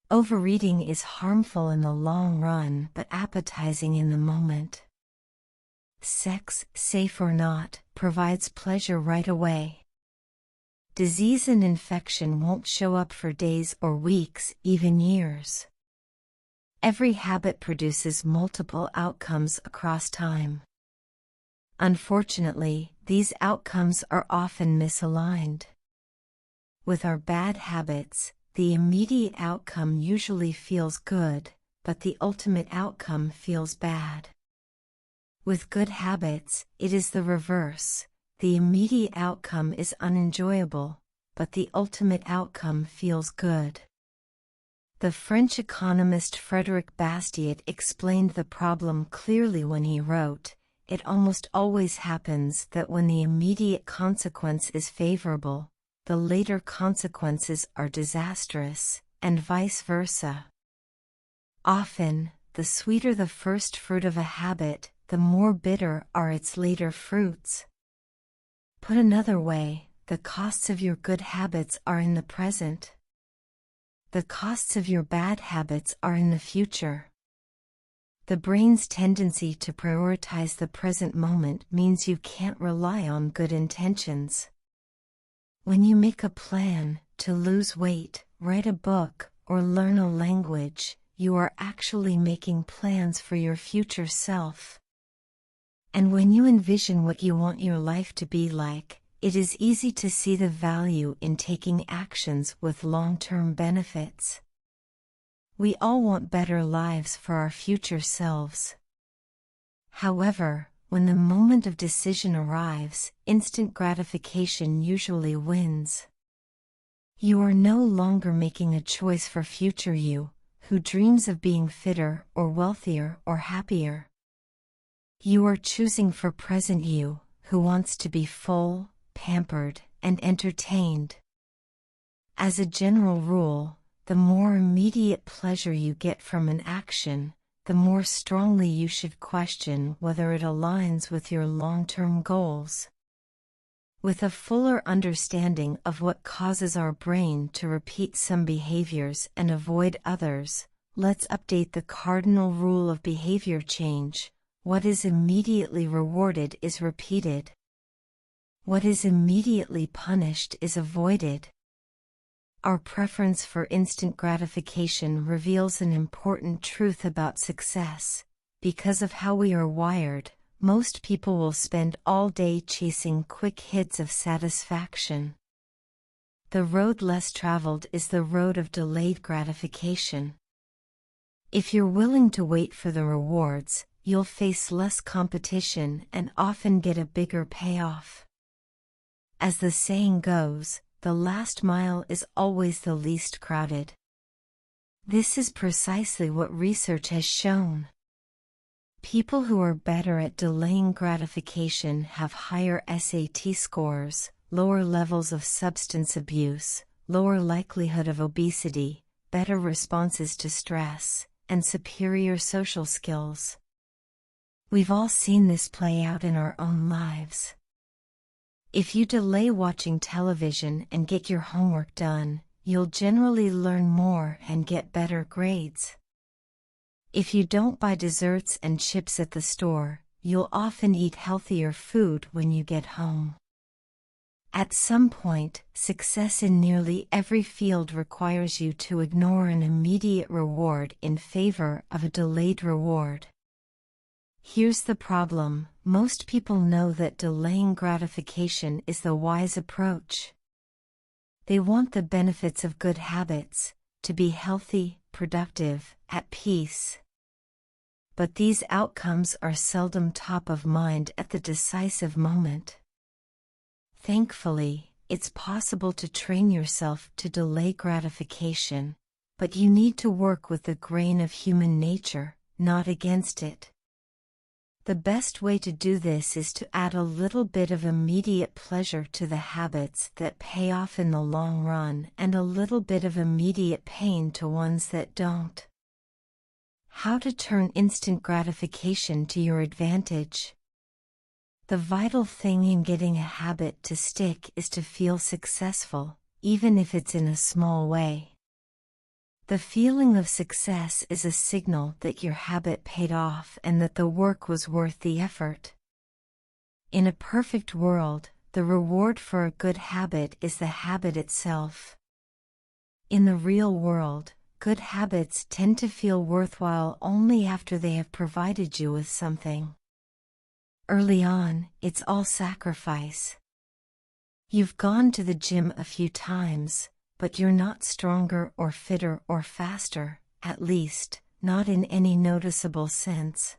Overeating is harmful in the long run but appetizing in the moment. Sex, safe or not, provides pleasure right away. Disease and infection won't show up for days or weeks, even years. Every habit produces multiple outcomes across time. Unfortunately, these outcomes are often misaligned. With our bad habits, the immediate outcome usually feels good, but the ultimate outcome feels bad. With good habits, it is the reverse. The immediate outcome is unenjoyable, but the ultimate outcome feels good. The French economist Frédéric Bastiat explained the problem clearly when he wrote, "It almost always happens that when the immediate consequence is favorable, the later consequences are disastrous, and vice versa." Often, the sweeter the first fruit of a habit, the more bitter are its later fruits. Put another way, the costs of your good habits are in the present. The costs of your bad habits are in the future. The brain's tendency to prioritize the present moment means you can't rely on good intentions. When you make a plan to lose weight, write a book, or learn a language, you are actually making plans for your future self. And when you envision what you want your life to be like, it is easy to see the value in taking actions with long-term benefits. We all want better lives for our future selves. However, when the moment of decision arrives, instant gratification usually wins. You are no longer making a choice for future you, who dreams of being fitter or wealthier or happier. You are choosing for present you, who wants to be full, pampered, and entertained. As a general rule, the more immediate pleasure you get from an action, the more strongly you should question whether it aligns with your long-term goals. With a fuller understanding of what causes our brain to repeat some behaviors and avoid others, let's update the cardinal rule of behavior change: what is immediately rewarded is repeated. What is immediately punished is avoided. Our preference for instant gratification reveals an important truth about success. Because of how we are wired, most people will spend all day chasing quick hits of satisfaction. The road less traveled is the road of delayed gratification. If you're willing to wait for the rewards, you'll face less competition and often get a bigger payoff. As the saying goes, the last mile is always the least crowded. This is precisely what research has shown. People who are better at delaying gratification have higher SAT scores, lower levels of substance abuse, lower likelihood of obesity, better responses to stress, and superior social skills. We've all seen this play out in our own lives. If you delay watching television and get your homework done, you'll generally learn more and get better grades. If you don't buy desserts and chips at the store, you'll often eat healthier food when you get home. At some point, success in nearly every field requires you to ignore an immediate reward in favor of a delayed reward. Here's the problem: most people know that delaying gratification is the wise approach. They want the benefits of good habits, to be healthy, productive, at peace. But these outcomes are seldom top of mind at the decisive moment. Thankfully, it's possible to train yourself to delay gratification, but you need to work with the grain of human nature, not against it. The best way to do this is to add a little bit of immediate pleasure to the habits that pay off in the long run and a little bit of immediate pain to ones that don't. How to turn instant gratification to your advantage. The vital thing in getting a habit to stick is to feel successful, even if it's in a small way. The feeling of success is a signal that your habit paid off and that the work was worth the effort. In a perfect world, the reward for a good habit is the habit itself. In the real world, good habits tend to feel worthwhile only after they have provided you with something. Early on, it's all sacrifice. You've gone to the gym a few times, but you're not stronger or fitter or faster, at least, not in any noticeable sense.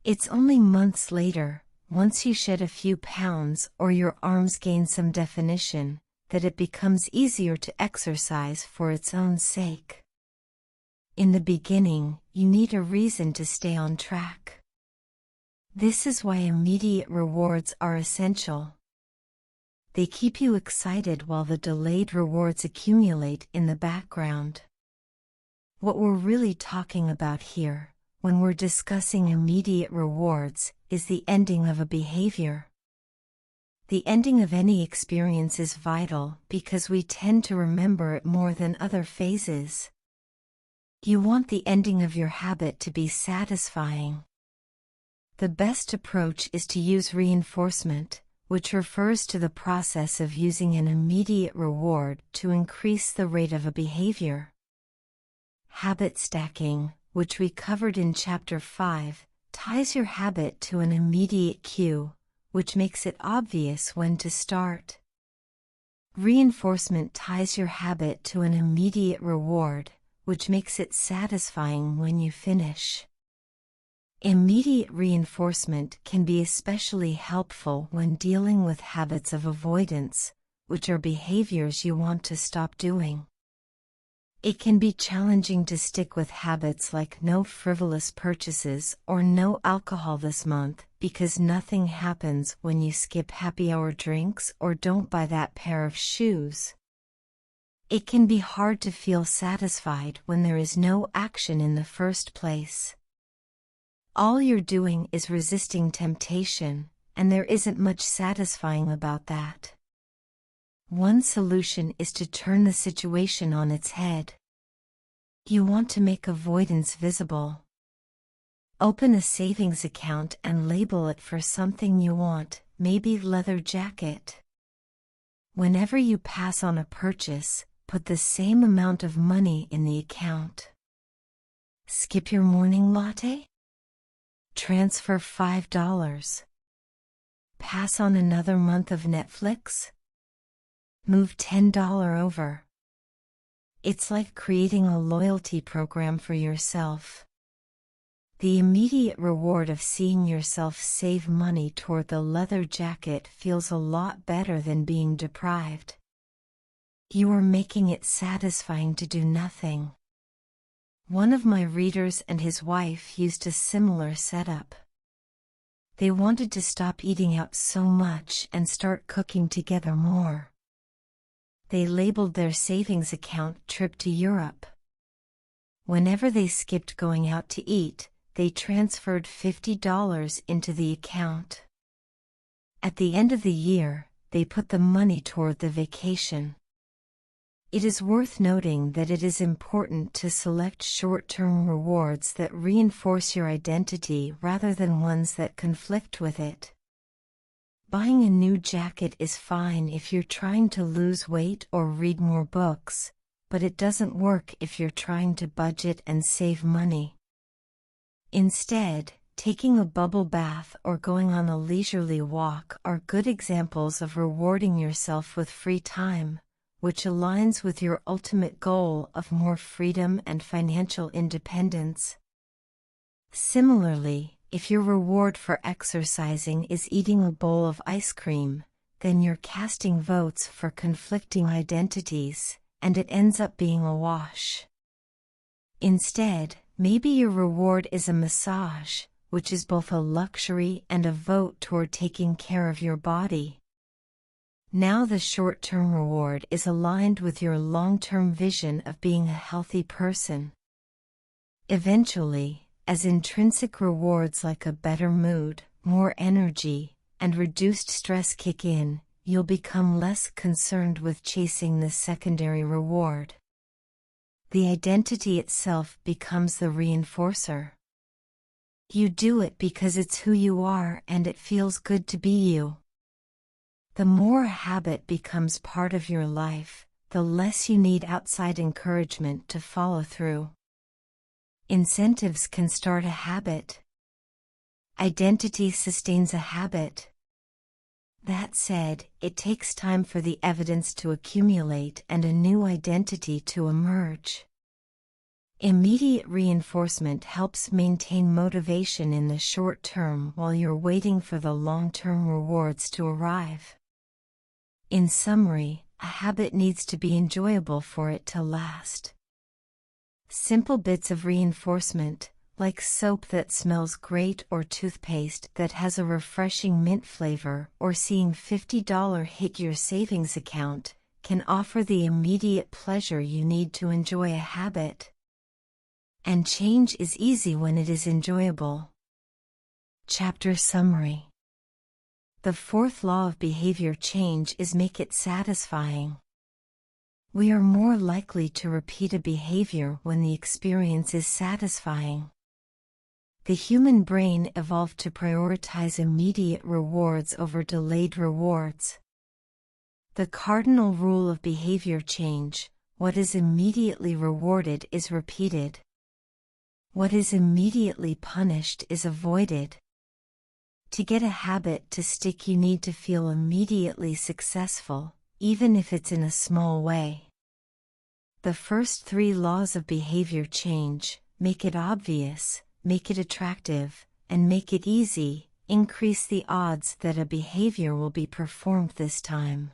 It's only months later, once you shed a few pounds or your arms gain some definition, that it becomes easier to exercise for its own sake. In the beginning, you need a reason to stay on track. This is why immediate rewards are essential. They keep you excited while the delayed rewards accumulate in the background. What we're really talking about here, when we're discussing immediate rewards, is the ending of a behavior. The ending of any experience is vital because we tend to remember it more than other phases. You want the ending of your habit to be satisfying. The best approach is to use reinforcement, which refers to the process of using an immediate reward to increase the rate of a behavior. Habit stacking, which we covered in Chapter 5, ties your habit to an immediate cue, which makes it obvious when to start. Reinforcement ties your habit to an immediate reward, which makes it satisfying when you finish. Immediate reinforcement can be especially helpful when dealing with habits of avoidance, which are behaviors you want to stop doing. It can be challenging to stick with habits like no frivolous purchases or no alcohol this month because nothing happens when you skip happy hour drinks or don't buy that pair of shoes. It can be hard to feel satisfied when there is no action in the first place. All you're doing is resisting temptation, and there isn't much satisfying about that. One solution is to turn the situation on its head. You want to make avoidance visible. Open a savings account and label it for something you want, maybe leather jacket. Whenever you pass on a purchase, put the same amount of money in the account. Skip your morning latte? Transfer $5. Pass on another month of Netflix? Move $10 over. It's like creating a loyalty program for yourself. The immediate reward of seeing yourself save money toward the leather jacket feels a lot better than being deprived. You are making it satisfying to do nothing. One of my readers and his wife used a similar setup. They wanted to stop eating out so much and start cooking together more. They labeled their savings account trip to Europe. Whenever they skipped going out to eat, they transferred $50 into the account. At the end of the year, they put the money toward the vacation. It is worth noting that it is important to select short-term rewards that reinforce your identity rather than ones that conflict with it. Buying a new jacket is fine if you're trying to lose weight or read more books, but it doesn't work if you're trying to budget and save money. Instead, taking a bubble bath or going on a leisurely walk are good examples of rewarding yourself with free time, which aligns with your ultimate goal of more freedom and financial independence. Similarly, if your reward for exercising is eating a bowl of ice cream, then you're casting votes for conflicting identities, and it ends up being a wash. Instead, maybe your reward is a massage, which is both a luxury and a vote toward taking care of your body. Now the short-term reward is aligned with your long-term vision of being a healthy person. Eventually, as intrinsic rewards like a better mood, more energy, and reduced stress kick in, you'll become less concerned with chasing the secondary reward. The identity itself becomes the reinforcer. You do it because it's who you are and it feels good to be you. The more a habit becomes part of your life, the less you need outside encouragement to follow through. Incentives can start a habit. Identity sustains a habit. That said, it takes time for the evidence to accumulate and a new identity to emerge. Immediate reinforcement helps maintain motivation in the short term while you're waiting for the long-term rewards to arrive. In summary, a habit needs to be enjoyable for it to last. Simple bits of reinforcement, like soap that smells great or toothpaste that has a refreshing mint flavor or seeing $50 hit your savings account, can offer the immediate pleasure you need to enjoy a habit. And change is easy when it is enjoyable. Chapter Summary. The fourth law of behavior change is make it satisfying. We are more likely to repeat a behavior when the experience is satisfying. The human brain evolved to prioritize immediate rewards over delayed rewards. The cardinal rule of behavior change: what is immediately rewarded is repeated. What is immediately punished is avoided. To get a habit to stick, you need to feel immediately successful, even if it's in a small way. The first 3 laws of behavior change: make it obvious, make it attractive, and make it easy, increase the odds that a behavior will be performed this time.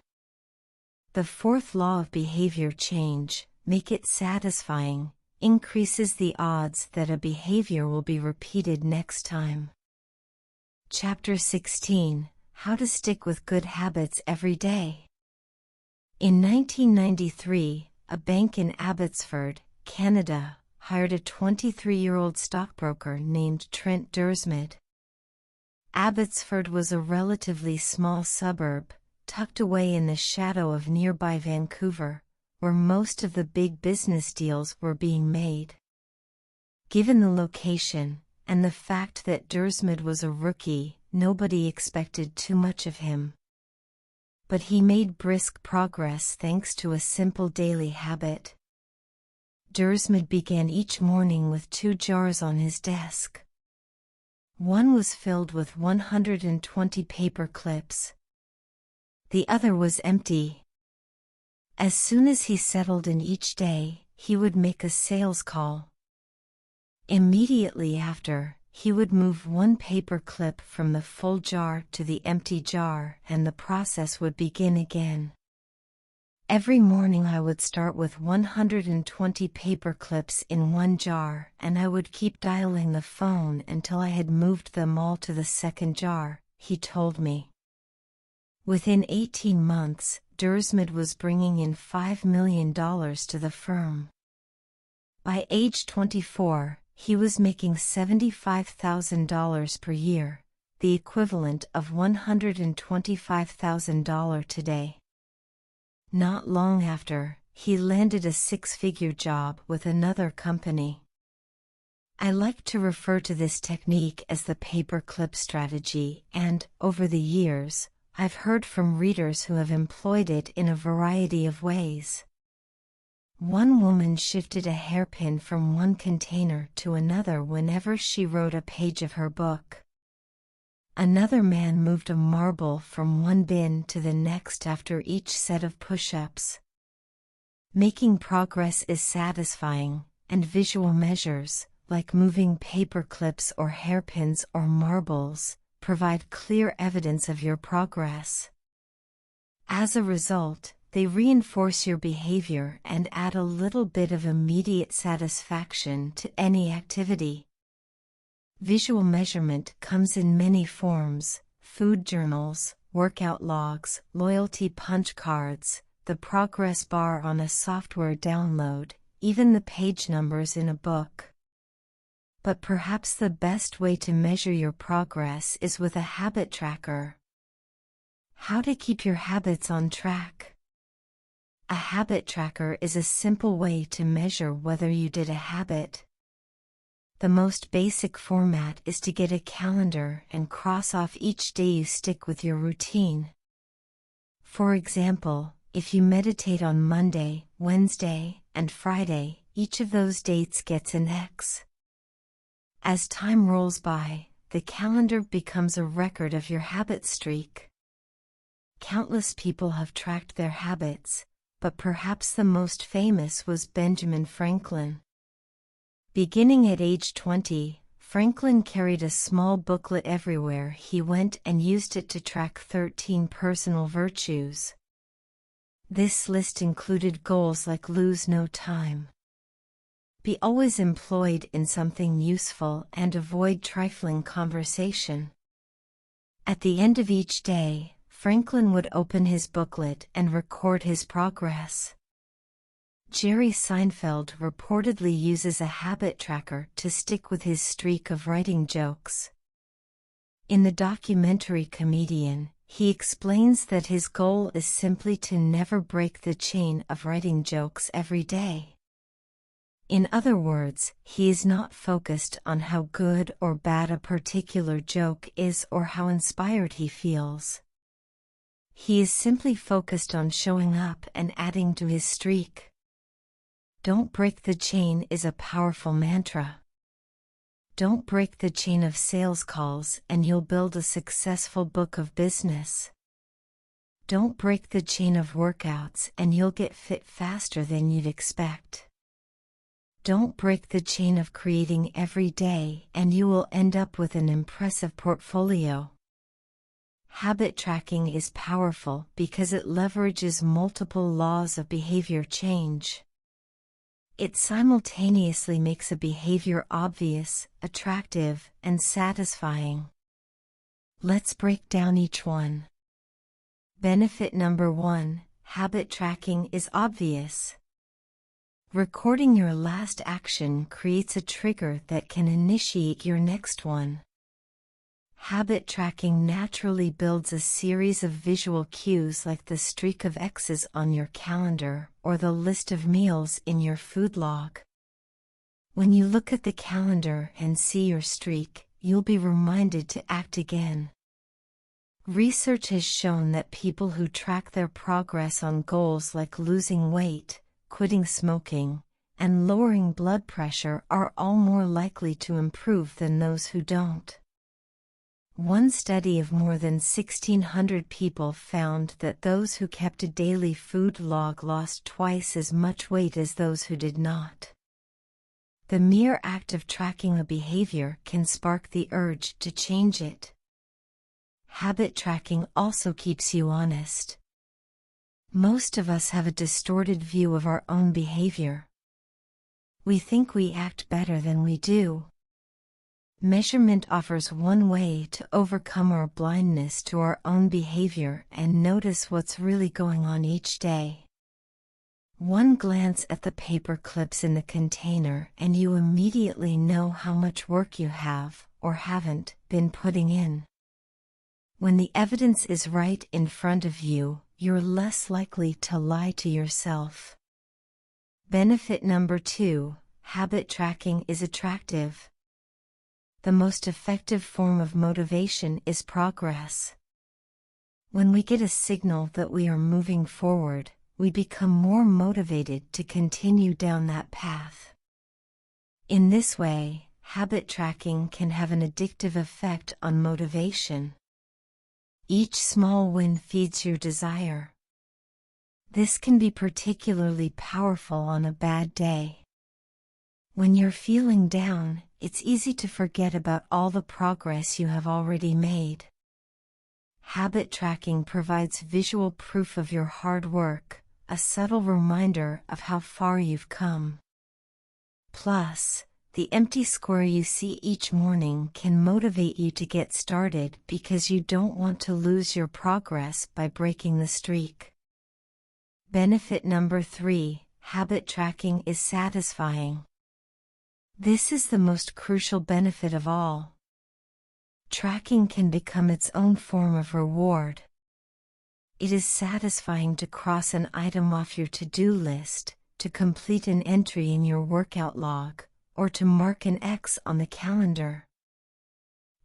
The 4th law of behavior change, make it satisfying, increases the odds that a behavior will be repeated next time. Chapter 16: How to Stick with Good Habits Every Day. In 1993, a bank in Abbotsford, Canada, hired a 23-year-old stockbroker named Trent Dursmid. Abbotsford was a relatively small suburb, tucked away in the shadow of nearby Vancouver, where most of the big business deals were being made. Given the location, and the fact that Dursmid was a rookie, nobody expected too much of him. But he made brisk progress thanks to a simple daily habit. Dursmid began each morning with 2 jars on his desk. One was filled with 120 paper clips. The other was empty. As soon as he settled in each day, he would make a sales call. Immediately after, he would move 1 paper clip from the full jar to the empty jar, and the process would begin again. Every morning I would start with 120 paper clips in 1 jar, and I would keep dialing the phone until I had moved them all to the second jar, he told me. Within 18 months, Dursmid was bringing in $5 million to the firm. By age 24, he was making $75,000 per year, the equivalent of $125,000 today. Not long after, he landed a 6-figure job with another company. I like to refer to this technique as the paperclip strategy, and, over the years, I've heard from readers who have employed it in a variety of ways. One woman shifted a hairpin from one container to another whenever she wrote a page of her book. Another man moved a marble from one bin to the next after each set of push-ups. Making progress is satisfying, and visual measures, like moving paper clips or hairpins or marbles, provide clear evidence of your progress. As a result, they reinforce your behavior and add a little bit of immediate satisfaction to any activity. Visual measurement comes in many forms: food journals, workout logs, loyalty punch cards, the progress bar on a software download, even the page numbers in a book. But perhaps the best way to measure your progress is with a habit tracker. How to keep your habits on track. A habit tracker is a simple way to measure whether you did a habit. The most basic format is to get a calendar and cross off each day you stick with your routine. For example, if you meditate on Monday, Wednesday, and Friday, each of those dates gets an X. As time rolls by, the calendar becomes a record of your habit streak. Countless people have tracked their habits, but perhaps the most famous was Benjamin Franklin. Beginning at age 20, Franklin carried a small booklet everywhere he went and used it to track 13 personal virtues. This list included goals like lose no time, be always employed in something useful, and avoid trifling conversation. At the end of each day, Franklin would open his booklet and record his progress. Jerry Seinfeld reportedly uses a habit tracker to stick with his streak of writing jokes. In the documentary Comedian, he explains that his goal is simply to never break the chain of writing jokes every day. In other words, he is not focused on how good or bad a particular joke is or how inspired he feels. He is simply focused on showing up and adding to his streak. Don't break the chain is a powerful mantra. Don't break the chain of sales calls and you'll build a successful book of business. Don't break the chain of workouts and you'll get fit faster than you'd expect. Don't break the chain of creating every day and you will end up with an impressive portfolio. Habit tracking is powerful because it leverages multiple laws of behavior change. It simultaneously makes a behavior obvious, attractive, and satisfying. Let's break down each one. Benefit number 1, habit tracking is obvious. Recording your last action creates a trigger that can initiate your next one. Habit tracking naturally builds a series of visual cues like the streak of X's on your calendar or the list of meals in your food log. When you look at the calendar and see your streak, you'll be reminded to act again. Research has shown that people who track their progress on goals like losing weight, quitting smoking, and lowering blood pressure are all more likely to improve than those who don't. One study of more than 1,600 people found that those who kept a daily food log lost twice as much weight as those who did not. The mere act of tracking a behavior can spark the urge to change it. Habit tracking also keeps you honest. Most of us have a distorted view of our own behavior. We think we act better than we do. Measurement offers one way to overcome our blindness to our own behavior and notice what's really going on each day. One glance at the paper clips in the container and you immediately know how much work you have, or haven't, been putting in. When the evidence is right in front of you, you're less likely to lie to yourself. Benefit number 2, habit tracking is attractive. The most effective form of motivation is progress. When we get a signal that we are moving forward, we become more motivated to continue down that path. In this way, habit tracking can have an addictive effect on motivation. Each small win feeds your desire. This can be particularly powerful on a bad day. When you're feeling down, it's easy to forget about all the progress you have already made. Habit tracking provides visual proof of your hard work, a subtle reminder of how far you've come. Plus, the empty square you see each morning can motivate you to get started because you don't want to lose your progress by breaking the streak. Benefit number 3, habit tracking is satisfying. This is the most crucial benefit of all. Tracking can become its own form of reward. It is satisfying to cross an item off your to-do list, to complete an entry in your workout log, or to mark an X on the calendar.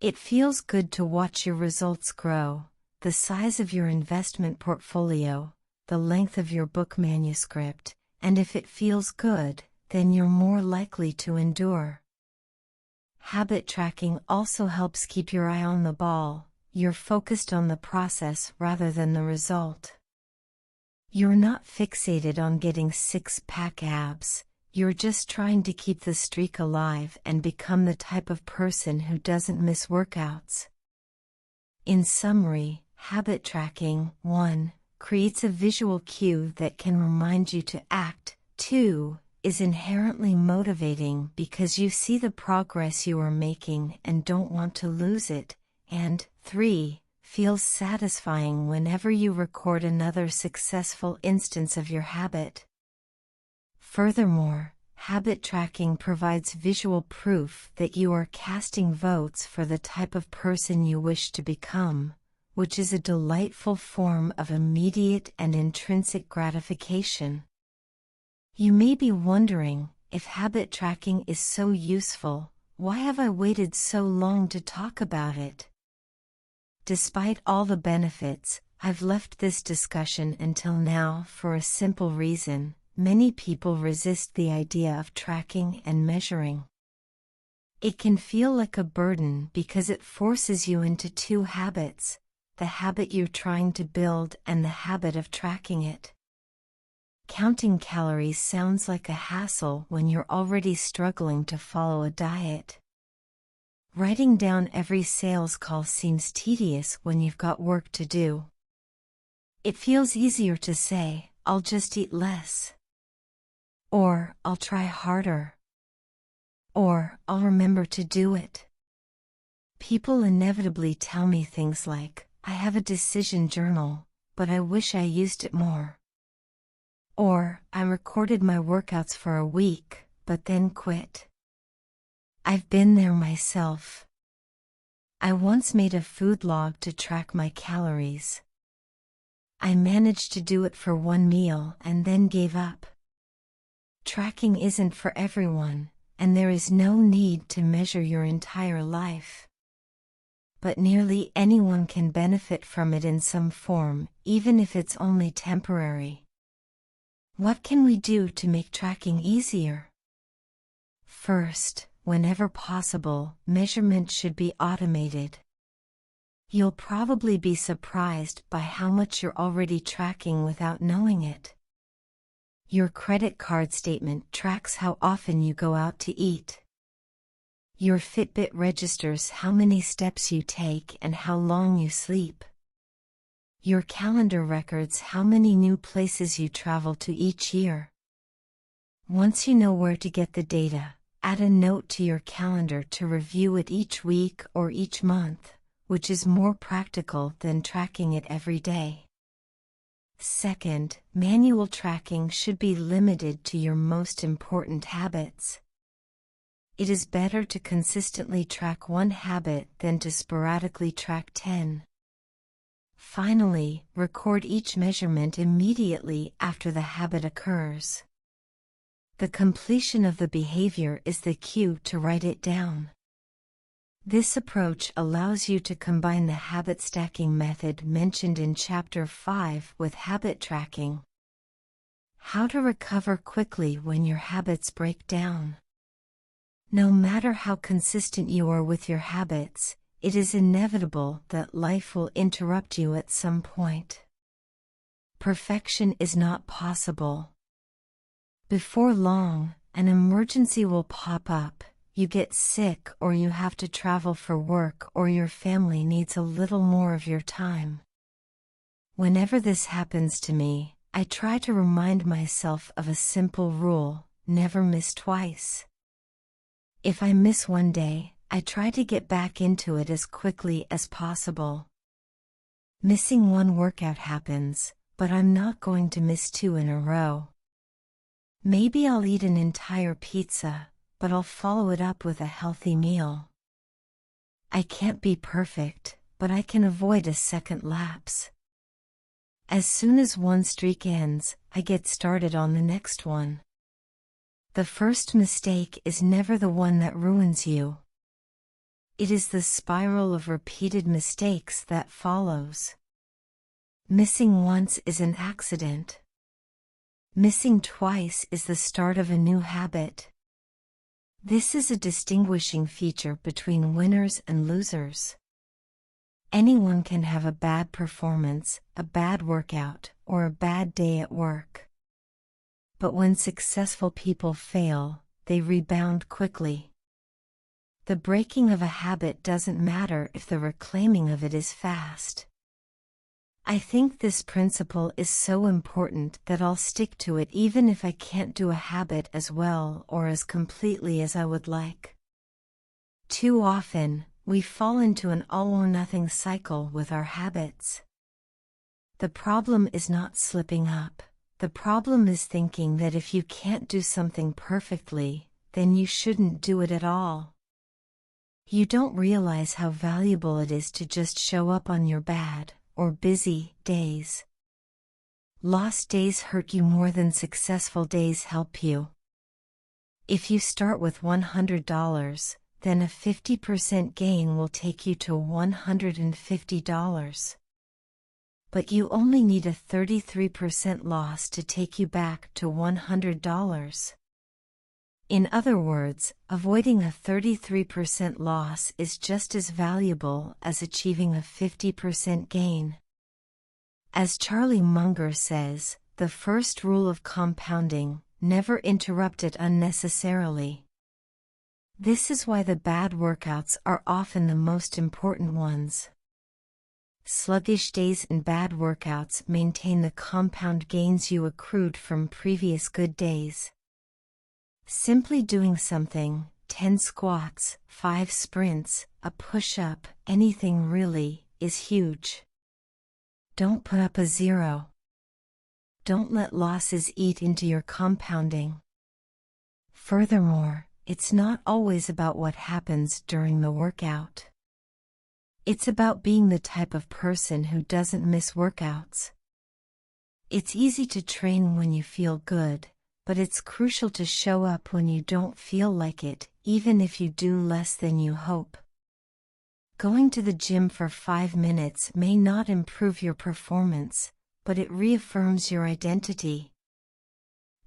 It feels good to watch your results grow, the size of your investment portfolio, the length of your book manuscript, and if it feels good, then you're more likely to endure. Habit tracking also helps keep your eye on the ball. You're focused on the process rather than the result. You're not fixated on getting six-pack abs, you're just trying to keep the streak alive and become the type of person who doesn't miss workouts. In summary, habit tracking, 1, creates a visual cue that can remind you to act. 2, is inherently motivating because you see the progress you are making and don't want to lose it, and 3, feels satisfying whenever you record another successful instance of your habit. Furthermore, habit tracking provides visual proof that you are casting votes for the type of person you wish to become, which is a delightful form of immediate and intrinsic gratification. You may be wondering, if habit tracking is so useful, why have I waited so long to talk about it? Despite all the benefits, I've left this discussion until now for a simple reason: many people resist the idea of tracking and measuring. It can feel like a burden because it forces you into two habits, the habit you're trying to build and the habit of tracking it. Counting calories sounds like a hassle when you're already struggling to follow a diet. Writing down every sales call seems tedious when you've got work to do. It feels easier to say, "I'll just eat less." Or, "I'll try harder." Or, "I'll remember to do it." People inevitably tell me things like, "I have a decision journal, but I wish I used it more." Or, "I recorded my workouts for a week, but then quit." I've been there myself. I once made a food log to track my calories. I managed to do it for one meal and then gave up. Tracking isn't for everyone, and there is no need to measure your entire life. But nearly anyone can benefit from it in some form, even if it's only temporary. What can we do to make tracking easier? First, whenever possible, measurement should be automated. You'll probably be surprised by how much you're already tracking without knowing it. Your credit card statement tracks how often you go out to eat. Your Fitbit registers how many steps you take and how long you sleep. Your calendar records how many new places you travel to each year. Once you know where to get the data, add a note to your calendar to review it each week or each month, which is more practical than tracking it every day. Second, manual tracking should be limited to your most important habits. It is better to consistently track one habit than to sporadically track 10. Finally, record each measurement immediately after the habit occurs. The completion of the behavior is the cue to write it down. This approach allows you to combine the habit stacking method mentioned in Chapter 5 with habit tracking. How to recover quickly when your habits break down. No matter how consistent you are with your habits, it is inevitable that life will interrupt you at some point. Perfection is not possible. Before long, an emergency will pop up, you get sick or you have to travel for work or your family needs a little more of your time. Whenever this happens to me, I try to remind myself of a simple rule: never miss twice. If I miss one day, I try to get back into it as quickly as possible. Missing one workout happens, but I'm not going to miss 2 in a row. Maybe I'll eat an entire pizza, but I'll follow it up with a healthy meal. I can't be perfect, but I can avoid a second lapse. As soon as one streak ends, I get started on the next one. The first mistake is never the one that ruins you. It is the spiral of repeated mistakes that follows. Missing once is an accident. Missing twice is the start of a new habit. This is a distinguishing feature between winners and losers. Anyone can have a bad performance, a bad workout, or a bad day at work. But when successful people fail, they rebound quickly. The breaking of a habit doesn't matter if the reclaiming of it is fast. I think this principle is so important that I'll stick to it even if I can't do a habit as well or as completely as I would like. Too often, we fall into an all-or-nothing cycle with our habits. The problem is not slipping up. The problem is thinking that if you can't do something perfectly, then you shouldn't do it at all. You don't realize how valuable it is to just show up on your bad, or busy, days. Lost days hurt you more than successful days help you. If you start with $100, then a 50% gain will take you to $150. But you only need a 33% loss to take you back to $100. In other words, avoiding a 33% loss is just as valuable as achieving a 50% gain. As Charlie Munger says, the first rule of compounding: never interrupt it unnecessarily. This is why the bad workouts are often the most important ones. Sluggish days and bad workouts maintain the compound gains you accrued from previous good days. Simply doing something, 10 squats, 5 sprints, a push-up, anything really, is huge. Don't put up a 0. Don't let losses eat into your compounding. Furthermore, it's not always about what happens during the workout. It's about being the type of person who doesn't miss workouts. It's easy to train when you feel good, but it's crucial to show up when you don't feel like it, even if you do less than you hope. Going to the gym for 5 minutes may not improve your performance, but it reaffirms your identity.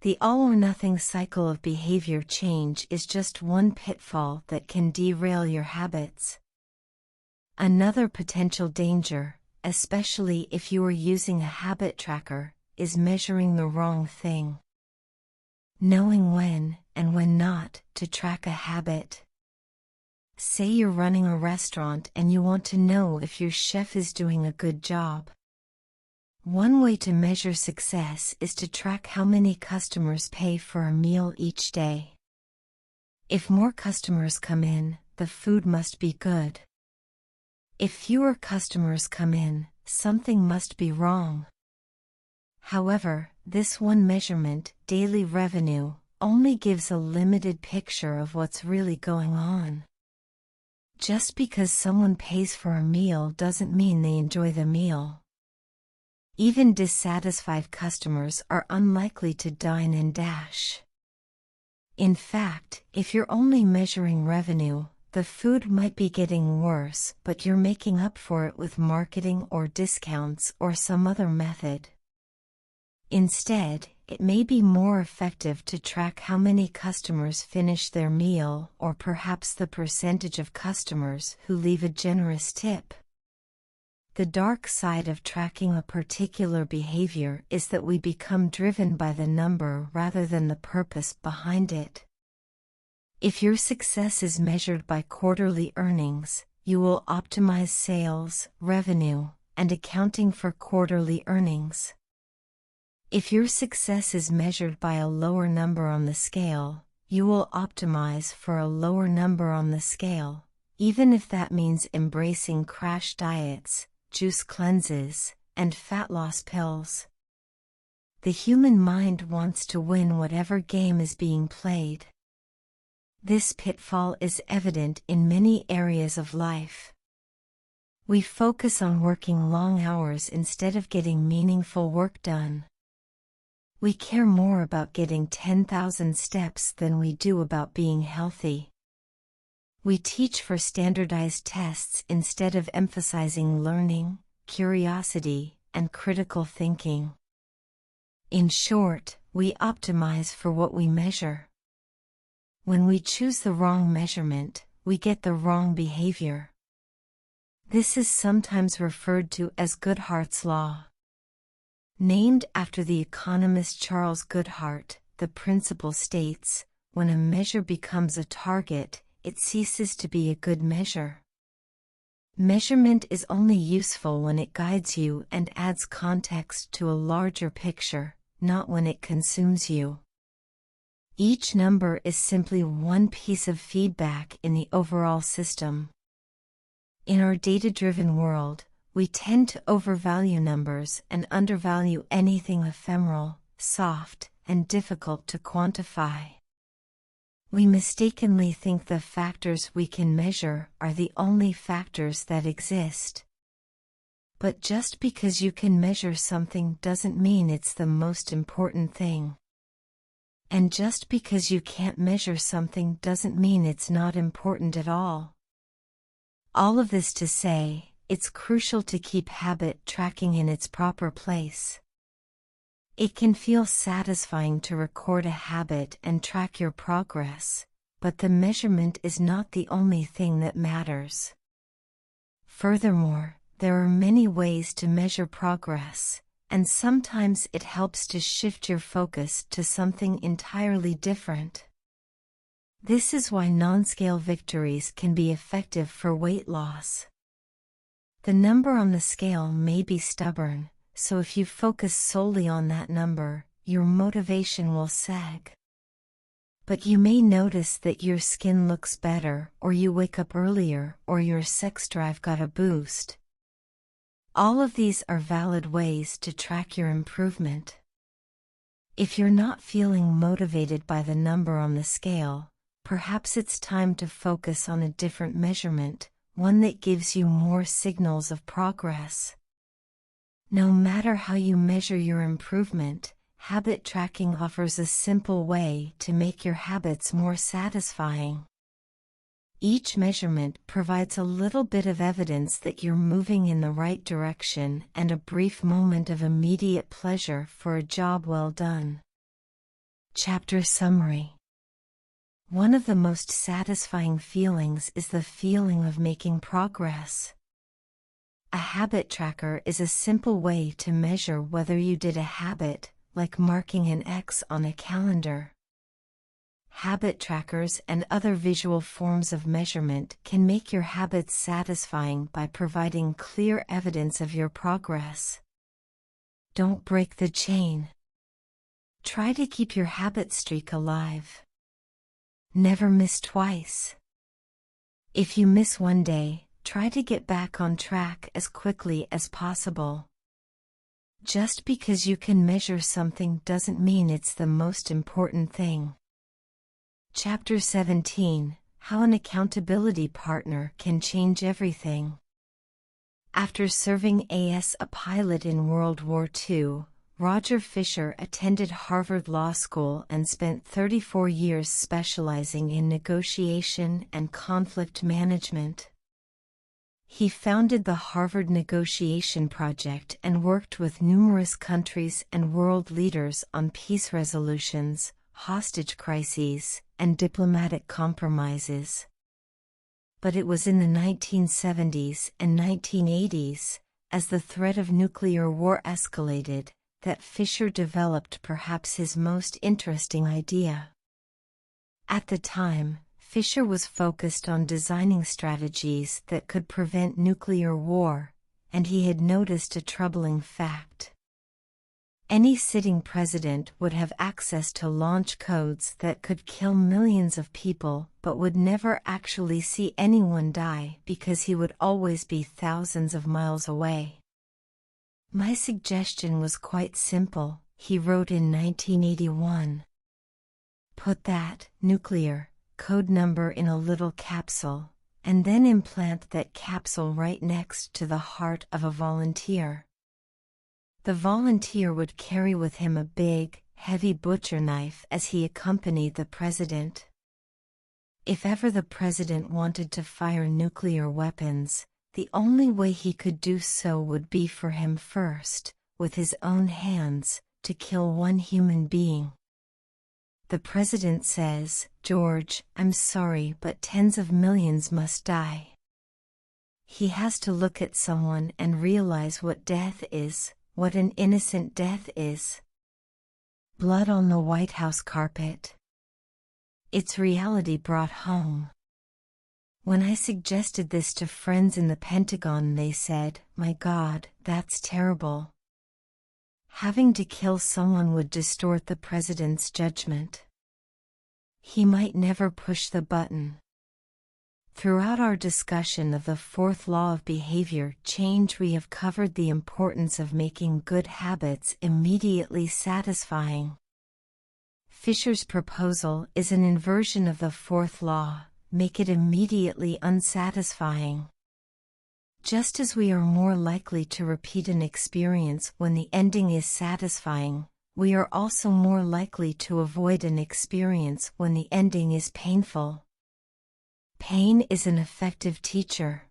The all-or-nothing cycle of behavior change is just one pitfall that can derail your habits. Another potential danger, especially if you are using a habit tracker, is measuring the wrong thing. Knowing when, and when not, to track a habit. Say you're running a restaurant and you want to know if your chef is doing a good job. One way to measure success is to track how many customers pay for a meal each day. If more customers come in, the food must be good. If fewer customers come in, something must be wrong. However, this one measurement, daily revenue, only gives a limited picture of what's really going on. Just because someone pays for a meal doesn't mean they enjoy the meal. Even dissatisfied customers are unlikely to dine and dash. In fact, if you're only measuring revenue, the food might be getting worse, but you're making up for it with marketing or discounts or some other method. Instead, it may be more effective to track how many customers finish their meal, or perhaps the percentage of customers who leave a generous tip. The dark side of tracking a particular behavior is that we become driven by the number rather than the purpose behind it. If your success is measured by quarterly earnings, you will optimize sales, revenue, and accounting for quarterly earnings. If your success is measured by a lower number on the scale, you will optimize for a lower number on the scale, even if that means embracing crash diets, juice cleanses, and fat loss pills. The human mind wants to win whatever game is being played. This pitfall is evident in many areas of life. We focus on working long hours instead of getting meaningful work done. We care more about getting 10,000 steps than we do about being healthy. We teach for standardized tests instead of emphasizing learning, curiosity, and critical thinking. In short, we optimize for what we measure. When we choose the wrong measurement, we get the wrong behavior. This is sometimes referred to as Goodhart's Law. Named after the economist Charles Goodhart, the principle states, when a measure becomes a target, it ceases to be a good measure. Measurement is only useful when it guides you and adds context to a larger picture, not when it consumes you. Each number is simply one piece of feedback in the overall system. In our data-driven world, we tend to overvalue numbers and undervalue anything ephemeral, soft, and difficult to quantify. We mistakenly think the factors we can measure are the only factors that exist. But just because you can measure something doesn't mean it's the most important thing. And just because you can't measure something doesn't mean it's not important at all. All of this to say, it's crucial to keep habit tracking in its proper place. It can feel satisfying to record a habit and track your progress, but the measurement is not the only thing that matters. Furthermore, there are many ways to measure progress, and sometimes it helps to shift your focus to something entirely different. This is why non-scale victories can be effective for weight loss. The number on the scale may be stubborn, so if you focus solely on that number, your motivation will sag. But you may notice that your skin looks better, or you wake up earlier, or your sex drive got a boost. All of these are valid ways to track your improvement. If you're not feeling motivated by the number on the scale, perhaps it's time to focus on a different measurement, one that gives you more signals of progress. No matter how you measure your improvement, habit tracking offers a simple way to make your habits more satisfying. Each measurement provides a little bit of evidence that you're moving in the right direction and a brief moment of immediate pleasure for a job well done. Chapter Summary. One of the most satisfying feelings is the feeling of making progress. A habit tracker is a simple way to measure whether you did a habit, like marking an X on a calendar. Habit trackers and other visual forms of measurement can make your habits satisfying by providing clear evidence of your progress. Don't break the chain. Try to keep your habit streak alive. Never miss twice. If you miss one day, try to get back on track as quickly as possible. Just because you can measure something doesn't mean it's the most important thing. Chapter 17: How an accountability partner can change everything. After serving as a pilot in World War II, Roger Fisher attended Harvard Law School and spent 34 years specializing in negotiation and conflict management. He founded the Harvard Negotiation Project and worked with numerous countries and world leaders on peace resolutions, hostage crises, and diplomatic compromises. But it was in the 1970s and 1980s, as the threat of nuclear war escalated, that Fisher developed perhaps his most interesting idea. At the time, Fisher was focused on designing strategies that could prevent nuclear war, and he had noticed a troubling fact. Any sitting president would have access to launch codes that could kill millions of people but would never actually see anyone die because he would always be thousands of miles away. My suggestion was quite simple, he wrote in 1981. Put that nuclear code number in a little capsule, and then implant that capsule right next to the heart of a volunteer. The volunteer would carry with him a big, heavy butcher knife as he accompanied the president. If ever the president wanted to fire nuclear weapons, the only way he could do so would be for him first, with his own hands, to kill one human being. The president says, "George, I'm sorry, but tens of millions must die." He has to look at someone and realize what death is, what an innocent death is. Blood on the White House carpet. It's reality brought home. When I suggested this to friends in the Pentagon, they said, "My God, that's terrible." Having to kill someone would distort the president's judgment. He might never push the button. Throughout our discussion of the fourth law of behavior change, we have covered the importance of making good habits immediately satisfying. Fisher's proposal is an inversion of the fourth law: make it immediately unsatisfying. Just as we are more likely to repeat an experience when the ending is satisfying, we are also more likely to avoid an experience when the ending is painful. Pain is an effective teacher.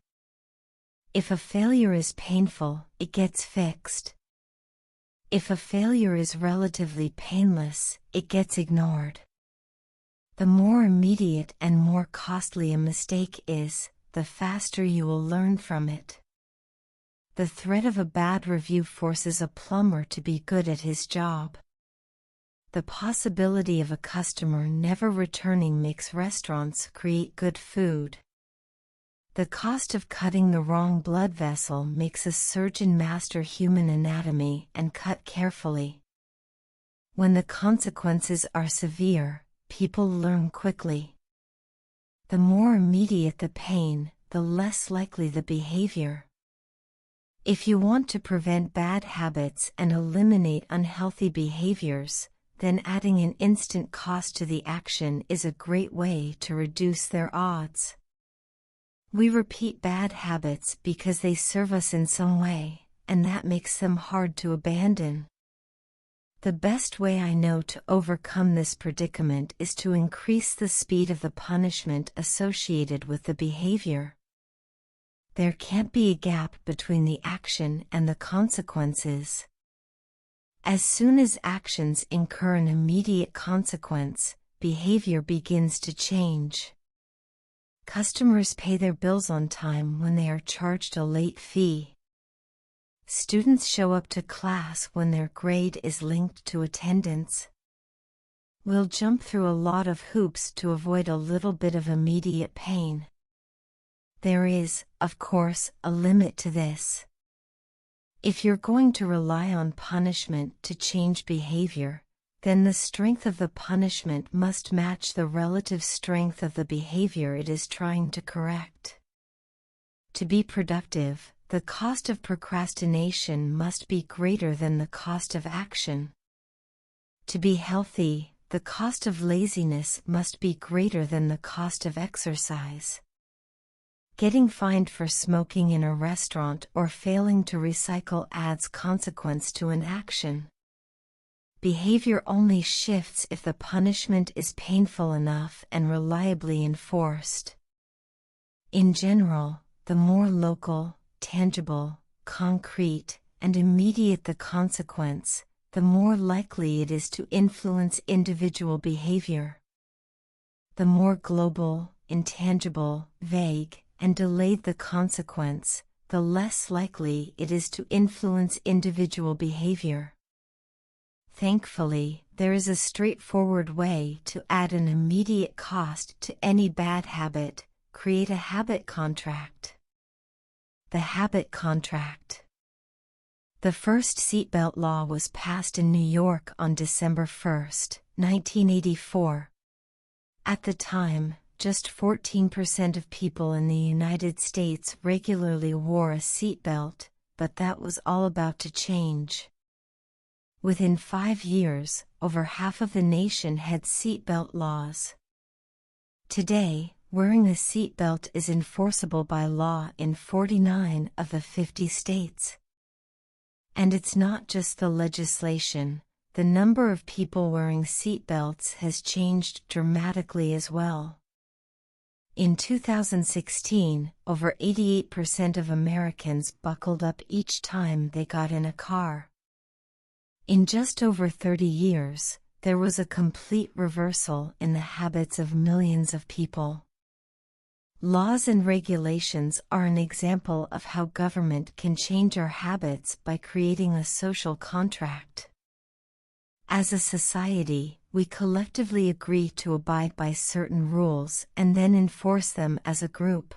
If a failure is painful, it gets fixed. If a failure is relatively painless, it gets ignored. The more immediate and more costly a mistake is, the faster you will learn from it. The threat of a bad review forces a plumber to be good at his job. The possibility of a customer never returning makes restaurants create good food. The cost of cutting the wrong blood vessel makes a surgeon master human anatomy and cut carefully. When the consequences are severe, people learn quickly. The more immediate the pain, the less likely the behavior. If you want to prevent bad habits and eliminate unhealthy behaviors, then adding an instant cost to the action is a great way to reduce their odds. We repeat bad habits because they serve us in some way, and that makes them hard to abandon. The best way I know to overcome this predicament is to increase the speed of the punishment associated with the behavior. There can't be a gap between the action and the consequences. As soon as actions incur an immediate consequence, behavior begins to change. Customers pay their bills on time when they are charged a late fee. Students show up to class when their grade is linked to attendance. We'll jump through a lot of hoops to avoid a little bit of immediate pain. There is, of course, a limit to this. If you're going to rely on punishment to change behavior, then the strength of the punishment must match the relative strength of the behavior it is trying to correct. To be productive, the cost of procrastination must be greater than the cost of action. To be healthy, the cost of laziness must be greater than the cost of exercise. Getting fined for smoking in a restaurant or failing to recycle adds consequence to an action. Behavior only shifts if the punishment is painful enough and reliably enforced. In general, the more local, tangible, concrete, and immediate the consequence, the more likely it is to influence individual behavior. The more global, intangible, vague, and delayed the consequence, the less likely it is to influence individual behavior. Thankfully, there is a straightforward way to add an immediate cost to any bad habit: create a habit contract. The habit contract. The first seatbelt law was passed in New York on December 1, 1984. At the time, just 14% of people in the United States regularly wore a seatbelt, but that was all about to change. Within 5 years, over half of the nation had seatbelt laws. Today, wearing a seatbelt is enforceable by law in 49 of the 50 states. And it's not just the legislation, the number of people wearing seatbelts has changed dramatically as well. In 2016, over 88% of Americans buckled up each time they got in a car. In just over 30 years, there was a complete reversal in the habits of millions of people. Laws and regulations are an example of how government can change our habits by creating a social contract. As a society, we collectively agree to abide by certain rules and then enforce them as a group.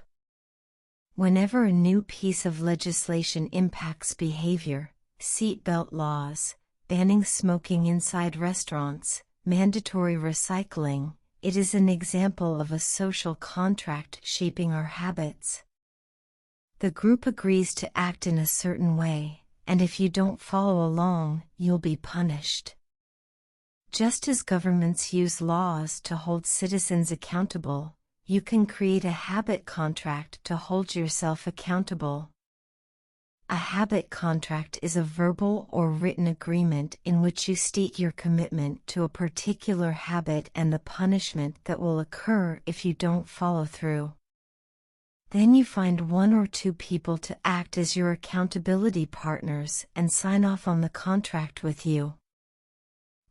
Whenever a new piece of legislation impacts behavior, seatbelt laws, banning smoking inside restaurants, mandatory recycling, it is an example of a social contract shaping our habits. The group agrees to act in a certain way, and if you don't follow along, you'll be punished. Just as governments use laws to hold citizens accountable, you can create a habit contract to hold yourself accountable. A habit contract is a verbal or written agreement in which you state your commitment to a particular habit and the punishment that will occur if you don't follow through. Then you find 1 or 2 people to act as your accountability partners and sign off on the contract with you.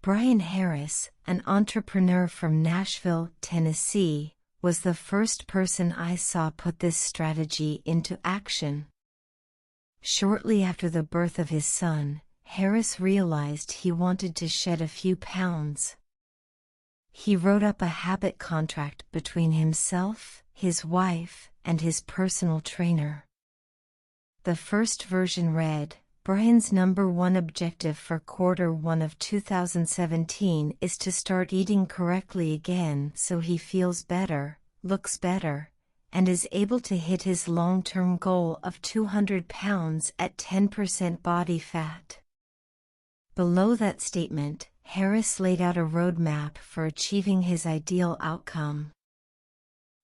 Brian Harris, an entrepreneur from Nashville, Tennessee, was the first person I saw put this strategy into action. Shortly after the birth of his son, Harris realized he wanted to shed a few pounds. He wrote up a habit contract between himself, his wife, and his personal trainer. The first version read, Brian's #1 objective for Q1 of 2017 is to start eating correctly again so he feels better, looks better, and is able to hit his long-term goal of 200 pounds at 10% body fat. Below that statement, Harris laid out a roadmap for achieving his ideal outcome.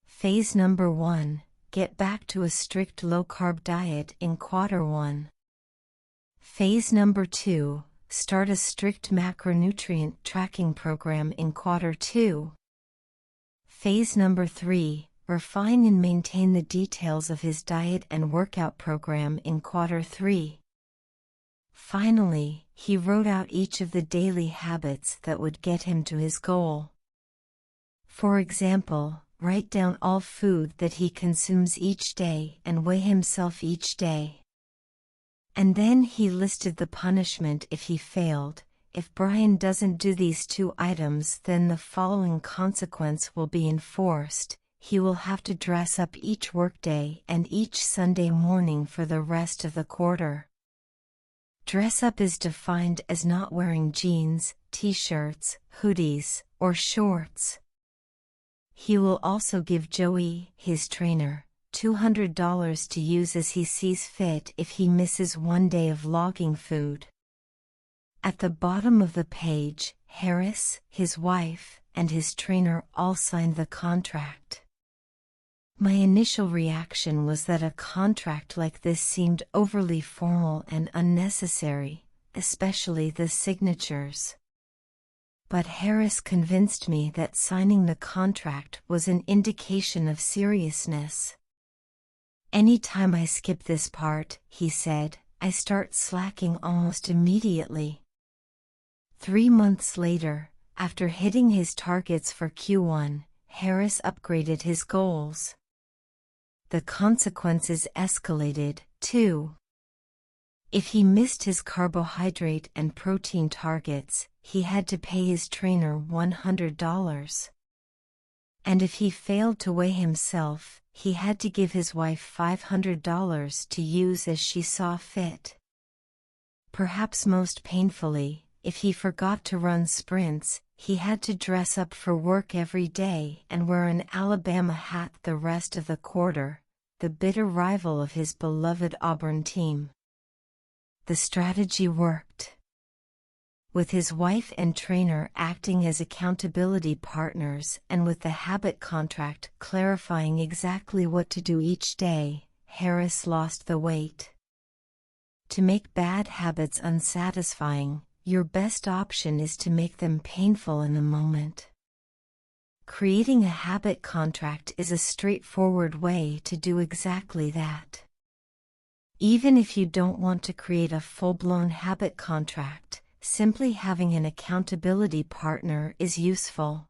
Phase #1, get back to a strict low-carb diet in Q1. Phase #2, start a strict macronutrient tracking program in Q2. Phase #3, refine and maintain the details of his diet and workout program in Q3. Finally, he wrote out each of the daily habits that would get him to his goal. For example, write down all food that he consumes each day and weigh himself each day. And then he listed the punishment if he failed. If Brian doesn't do these 2 items, then the following consequence will be enforced. He will have to dress up each workday and each Sunday morning for the rest of the quarter. Dress up is defined as not wearing jeans, t-shirts, hoodies, or shorts. He will also give Joey, his trainer, $200 to use as he sees fit if he misses 1 day of logging food. At the bottom of the page, Harris, his wife, and his trainer all signed the contract. My initial reaction was that a contract like this seemed overly formal and unnecessary, especially the signatures. But Harris convinced me that signing the contract was an indication of seriousness. Anytime I skip this part, he said, I start slacking almost immediately. 3 months later, after hitting his targets for Q1, Harris upgraded his goals. The consequences escalated, too. If he missed his carbohydrate and protein targets, he had to pay his trainer $100. And if he failed to weigh himself, he had to give his wife $500 to use as she saw fit. Perhaps most painfully, if he forgot to run sprints, he had to dress up for work every day and wear an Alabama hat the rest of the quarter, the bitter rival of his beloved Auburn team. The strategy worked. With his wife and trainer acting as accountability partners and with the habit contract clarifying exactly what to do each day, Harris lost the weight. To make bad habits unsatisfying, your best option is to make them painful in the moment. Creating a habit contract is a straightforward way to do exactly that. Even if you don't want to create a full-blown habit contract, simply having an accountability partner is useful.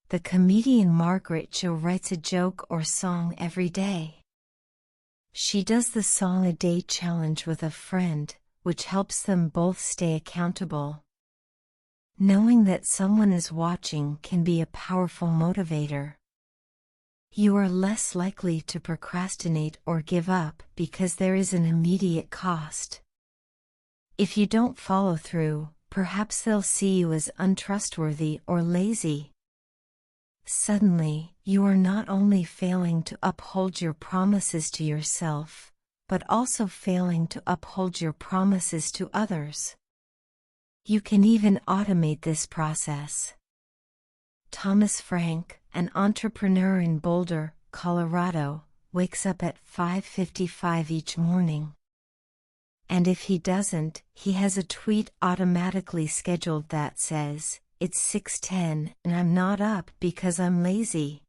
The comedian Margaret Cho writes a joke or song every day. She does the Song a Day challenge with a friend, which helps them both stay accountable. Knowing that someone is watching can be a powerful motivator. You are less likely to procrastinate or give up because there is an immediate cost. If you don't follow through, perhaps they'll see you as untrustworthy or lazy. Suddenly, you are not only failing to uphold your promises to yourself, but also failing to uphold your promises to others. You can even automate this process. Thomas Frank, an entrepreneur in Boulder, Colorado, wakes up at 5:55 each morning. And if he doesn't, he has a tweet automatically scheduled that says, "It's 6:10 and I'm not up because I'm lazy."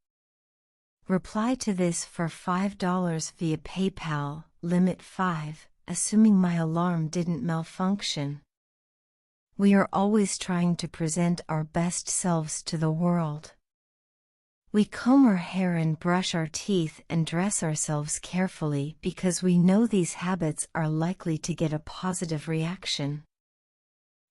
Reply to this for $5 via PayPal, limit 5, assuming my alarm didn't malfunction. We are always trying to present our best selves to the world. We comb our hair and brush our teeth and dress ourselves carefully because we know these habits are likely to get a positive reaction.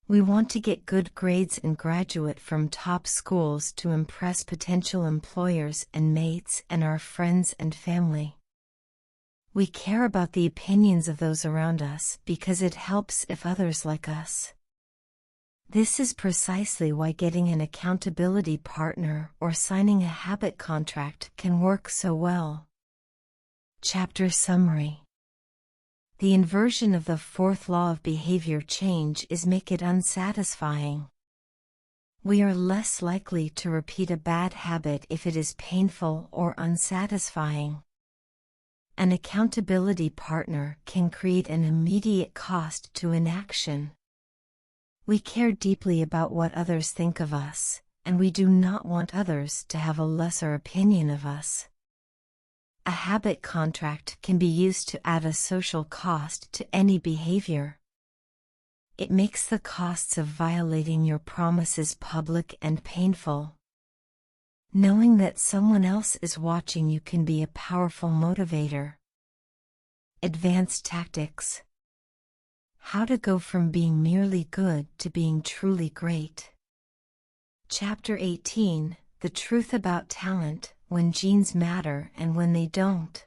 We want to get good grades and graduate from top schools to impress potential employers and mates and our friends and family. We care about the opinions of those around us because it helps if others like us. This is precisely why getting an accountability partner or signing a habit contract can work so well. Chapter Summary. The inversion of the fourth law of behavior change is make it unsatisfying. We are less likely to repeat a bad habit if it is painful or unsatisfying. An accountability partner can create an immediate cost to inaction. We care deeply about what others think of us, and we do not want others to have a lesser opinion of us. A habit contract can be used to add a social cost to any behavior. It makes the costs of violating your promises public and painful. Knowing that someone else is watching you can be a powerful motivator. Advanced tactics. How to go from being merely good to being truly great. Chapter 18, The Truth About Talent, When Genes Matter and When They Don't.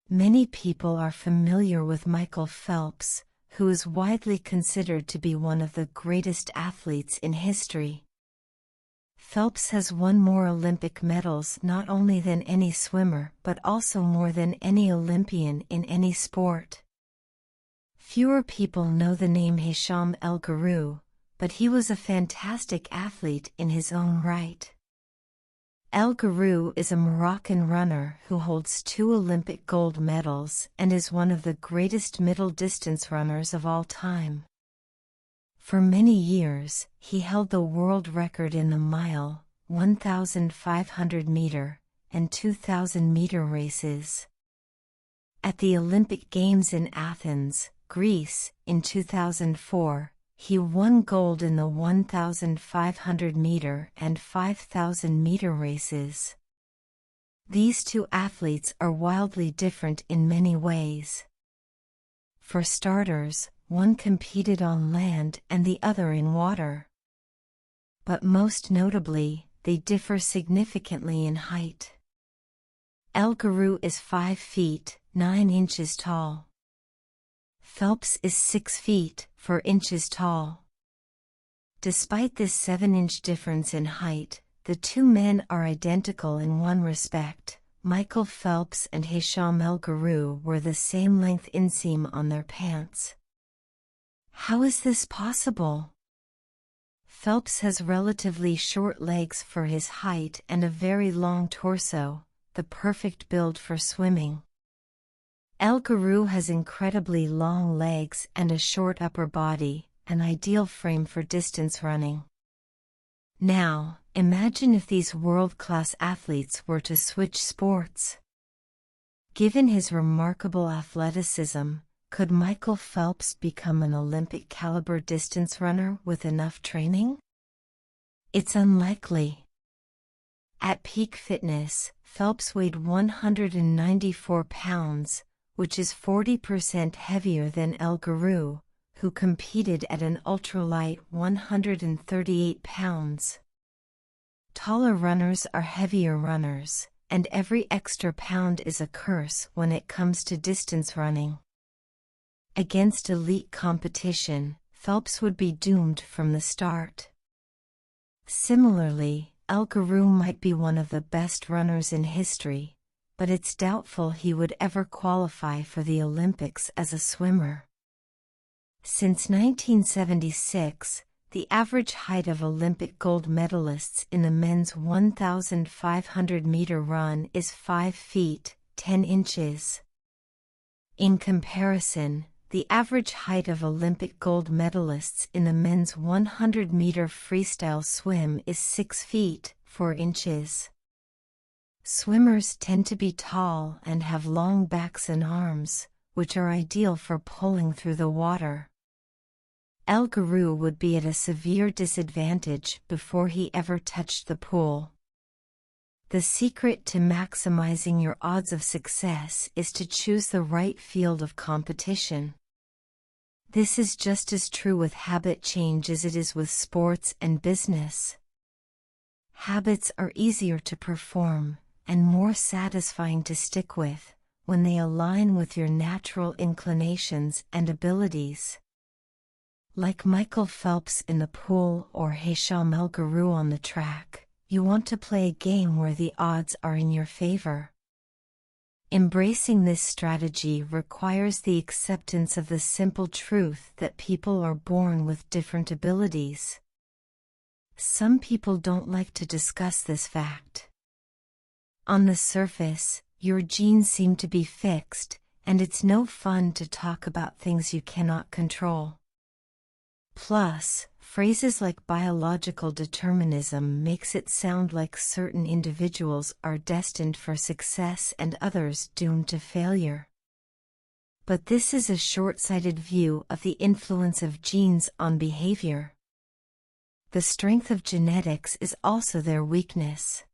Many people are familiar with Michael Phelps, who is widely considered to be one of the greatest athletes in history. Phelps has won more Olympic medals not only than any swimmer but also more than any Olympian in any sport. Fewer people know the name Hicham El Guerrouj, but he was a fantastic athlete in his own right. El Guerrouj is a Moroccan runner who holds 2 Olympic gold medals and is one of the greatest middle-distance runners of all time. For many years, he held the world record in the mile, 1,500-meter, and 2,000-meter races. At the Olympic Games in Athens, Greece, in 2004, he won gold in the 1,500-meter and 5,000-meter races. These two athletes are wildly different in many ways. For starters, one competed on land and the other in water. But most notably, they differ significantly in height. El Guerrouj is 5 feet, 9 inches tall. Phelps is 6 feet, 4 inches tall. Despite this 7-inch difference in height, the two men are identical in one respect. Michael Phelps and Hicham El Guerrouj were the same length inseam on their pants. How is this possible? Phelps has relatively short legs for his height and a very long torso, the perfect build for swimming. El Guerrouj has incredibly long legs and a short upper body, an ideal frame for distance running. Now, imagine if these world-class athletes were to switch sports. Given his remarkable athleticism, could Michael Phelps become an Olympic-caliber distance runner with enough training? It's unlikely. At peak fitness, Phelps weighed 194 pounds, which is 40% heavier than El Guerrouj, who competed at an ultralight 138 pounds. Taller runners are heavier runners, and every extra pound is a curse when it comes to distance running. Against elite competition, Phelps would be doomed from the start. Similarly, El Guerrouj might be one of the best runners in history, but it's doubtful he would ever qualify for the Olympics as a swimmer. Since 1976, the average height of Olympic gold medalists in the men's 1,500-meter run is 5 feet, 10 inches. In comparison, the average height of Olympic gold medalists in the men's 100-meter freestyle swim is 6 feet, 4 inches. Swimmers tend to be tall and have long backs and arms, which are ideal for pulling through the water. El Guru would be at a severe disadvantage before he ever touched the pool. The secret to maximizing your odds of success is to choose the right field of competition. This is just as true with habit change as it is with sports and business. Habits are easier to perform and more satisfying to stick with when they align with your natural inclinations and abilities. Like Michael Phelps in the pool or Hisham El Guru on the track, you want to play a game where the odds are in your favor. Embracing this strategy requires the acceptance of the simple truth that people are born with different abilities. Some people don't like to discuss this fact. On the surface, your genes seem to be fixed, and it's no fun to talk about things you cannot control. Plus, phrases like biological determinism makes it sound like certain individuals are destined for success and others doomed to failure. But this is a short-sighted view of the influence of genes on behavior. The strength of genetics is also their weakness.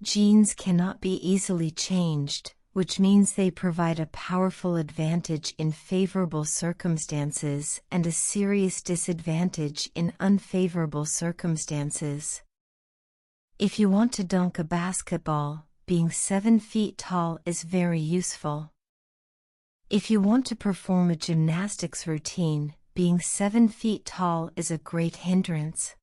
Genes cannot be easily changed, which means they provide a powerful advantage in favorable circumstances and a serious disadvantage in unfavorable circumstances. If you want to dunk a basketball, being 7 feet tall is very useful. If you want to perform a gymnastics routine, being 7 feet tall is a great hindrance.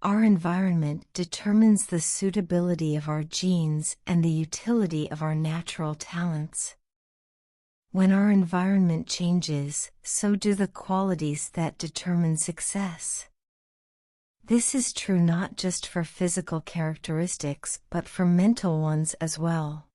Our environment determines the suitability of our genes and the utility of our natural talents. When our environment changes, so do the qualities that determine success. This is true not just for physical characteristics but for mental ones as well.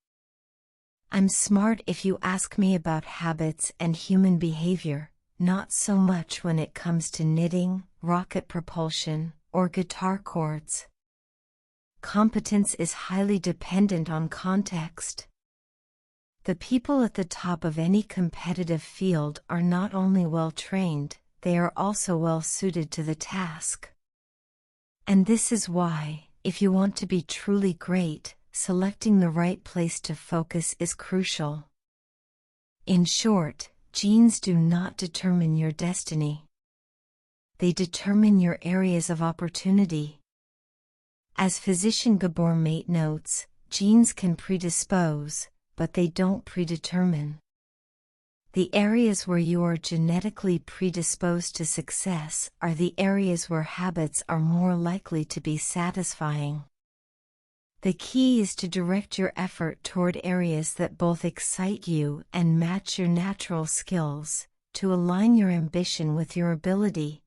I'm smart if you ask me about habits and human behavior, not so much when it comes to knitting, rocket propulsion, or guitar chords. Competence is highly dependent on context. The people at the top of any competitive field are not only well trained, they are also well suited to the task. And this is why, if you want to be truly great, selecting the right place to focus is crucial. In short, genes do not determine your destiny. They determine your areas of opportunity. As physician Gabor Mate notes, genes can predispose, but they don't predetermine. The areas where you are genetically predisposed to success are the areas where habits are more likely to be satisfying. The key is to direct your effort toward areas that both excite you and match your natural skills, to align your ambition with your ability.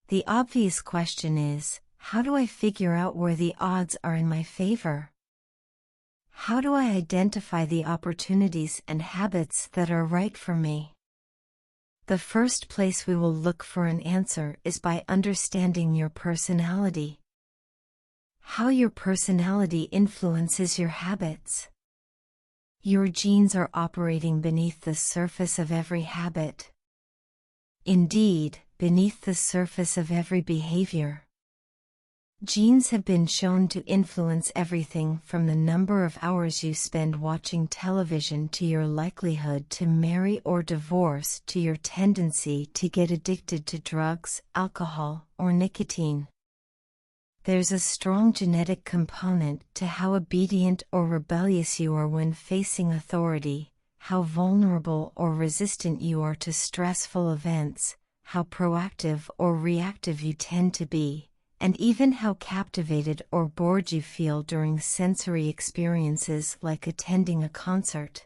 The obvious question is, how do I figure out where the odds are in my favor? How do I identify the opportunities and habits that are right for me? The first place we will look for an answer is by understanding your personality. How your personality influences your habits. Your genes are operating beneath the surface of every habit. Indeed, beneath the surface of every behavior. Genes have been shown to influence everything from the number of hours you spend watching television to your likelihood to marry or divorce to your tendency to get addicted to drugs, alcohol, or nicotine. There's a strong genetic component to how obedient or rebellious you are when facing authority, how vulnerable or resistant you are to stressful events, how proactive or reactive you tend to be, and even how captivated or bored you feel during sensory experiences like attending a concert.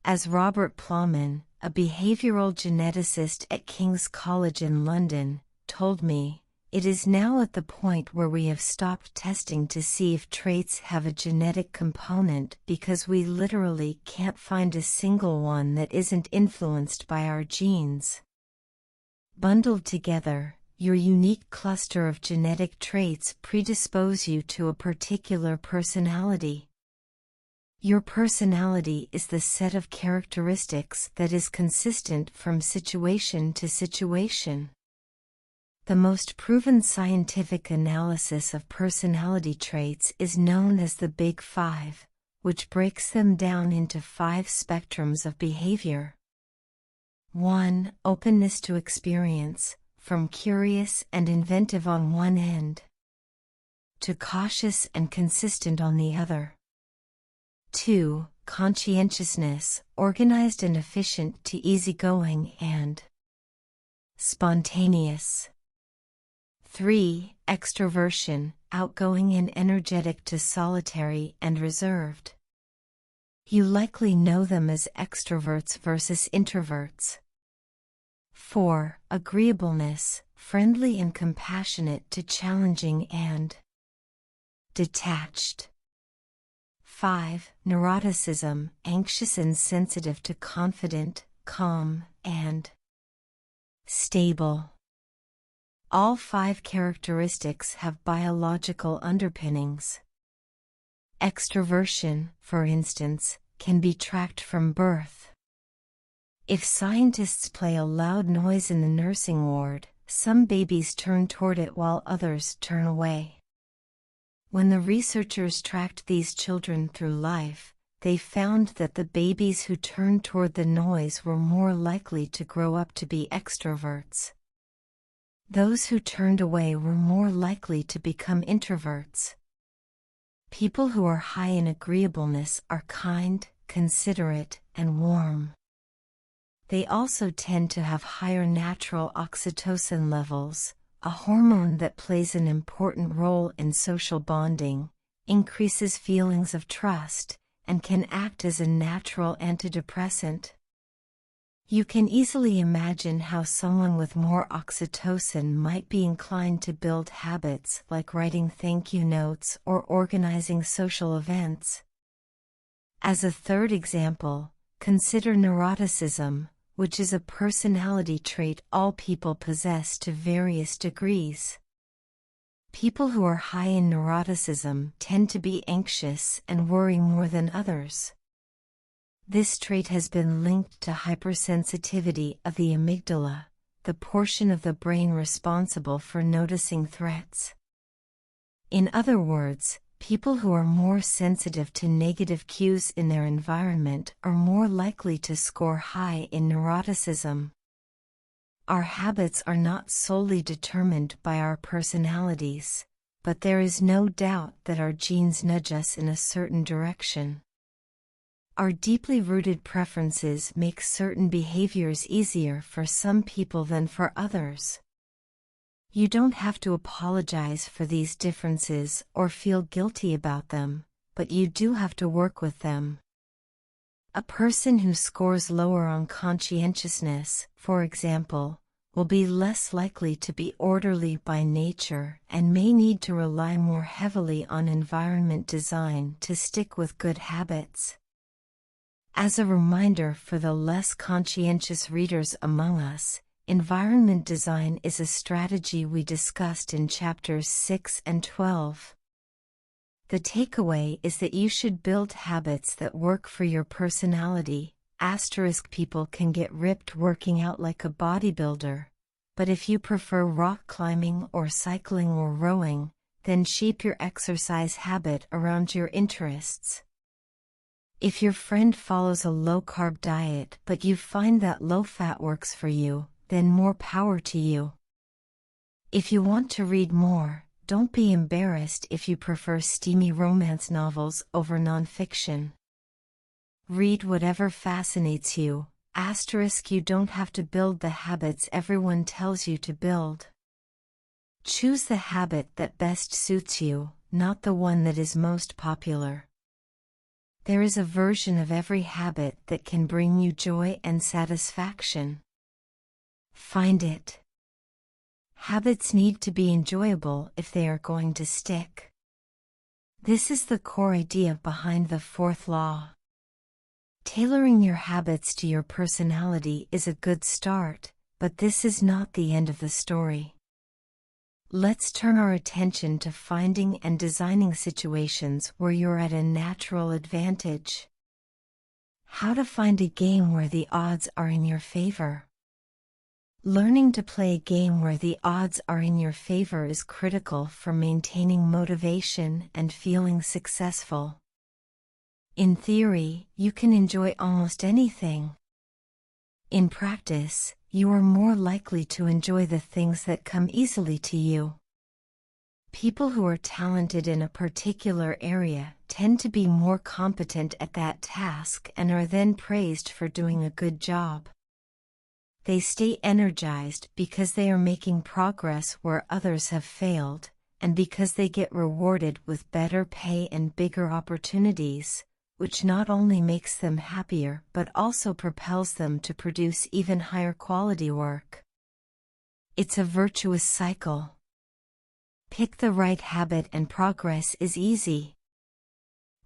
As Robert Plowman, a behavioral geneticist at King's College in London, told me, it is now at the point where we have stopped testing to see if traits have a genetic component because we literally can't find a single one that isn't influenced by our genes. Bundled together, your unique cluster of genetic traits predispose you to a particular personality. Your personality is the set of characteristics that is consistent from situation to situation. The most proven scientific analysis of personality traits is known as the Big Five, which breaks them down into 5 spectrums of behavior. 1. Openness to experience, from curious and inventive on one end, to cautious and consistent on the other. 2. Conscientiousness, organized and efficient to easygoing and spontaneous. 3. Extroversion, outgoing and energetic to solitary and reserved. You likely know them as extroverts versus introverts. 4. Agreeableness, friendly and compassionate to challenging and detached. 5. Neuroticism, anxious and sensitive to confident, calm, and stable. All 5 characteristics have biological underpinnings. Extroversion, for instance, can be tracked from birth. If scientists play a loud noise in the nursing ward, some babies turn toward it while others turn away. When the researchers tracked these children through life, they found that the babies who turned toward the noise were more likely to grow up to be extroverts. Those who turned away were more likely to become introverts. People who are high in agreeableness are kind, considerate, and warm. They also tend to have higher natural oxytocin levels, a hormone that plays an important role in social bonding, increases feelings of trust, and can act as a natural antidepressant. You can easily imagine how someone with more oxytocin might be inclined to build habits like writing thank you notes or organizing social events. As a third example, consider neuroticism, which is a personality trait all people possess to various degrees. People who are high in neuroticism tend to be anxious and worry more than others. This trait has been linked to hypersensitivity of the amygdala, the portion of the brain responsible for noticing threats. In other words, people who are more sensitive to negative cues in their environment are more likely to score high in neuroticism. Our habits are not solely determined by our personalities, but there is no doubt that our genes nudge us in a certain direction. Our deeply rooted preferences make certain behaviors easier for some people than for others. You don't have to apologize for these differences or feel guilty about them, but you do have to work with them. A person who scores lower on conscientiousness, for example, will be less likely to be orderly by nature and may need to rely more heavily on environment design to stick with good habits. As a reminder for the less conscientious readers among us, environment design is a strategy we discussed in chapters 6 and 12. The takeaway is that you should build habits that work for your personality. People can get ripped working out like a bodybuilder, but if you prefer rock climbing or cycling or rowing, then shape your exercise habit around your interests. If your friend follows a low-carb diet but you find that low-fat works for you, then more power to you. If you want to read more, don't be embarrassed if you prefer steamy romance novels over nonfiction. Read whatever fascinates you. You don't have to build the habits everyone tells you to build. Choose the habit that best suits you, not the one that is most popular. There is a version of every habit that can bring you joy and satisfaction. Find it. Habits need to be enjoyable if they are going to stick. This is the core idea behind the 4th law. Tailoring your habits to your personality is a good start, but this is not the end of the story. let's turn our attention to finding and designing situations where you're at a natural advantage. How to find a game where the odds are in your favor. Learning to play a game where the odds are in your favor is critical for maintaining motivation and feeling successful. In theory, you can enjoy almost anything. In practice, you are more likely to enjoy the things that come easily to you. People who are talented in a particular area tend to be more competent at that task and are then praised for doing a good job. They stay energized because they are making progress where others have failed, and because they get rewarded with better pay and bigger opportunities, which not only makes them happier but also propels them to produce even higher quality work. It's a virtuous cycle. Pick the right habit and progress is easy.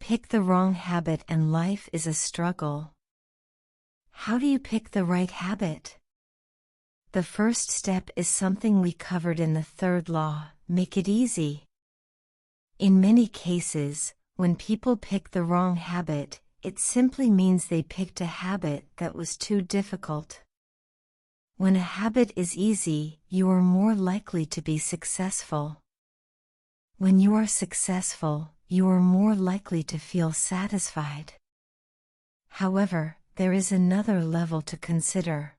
Pick the wrong habit and life is a struggle. How do you pick the right habit? The first step is something we covered in the third law: make it easy. In many cases, when people pick the wrong habit, it simply means they picked a habit that was too difficult. When a habit is easy, you are more likely to be successful. When you are successful, you are more likely to feel satisfied. However, there is another level to consider.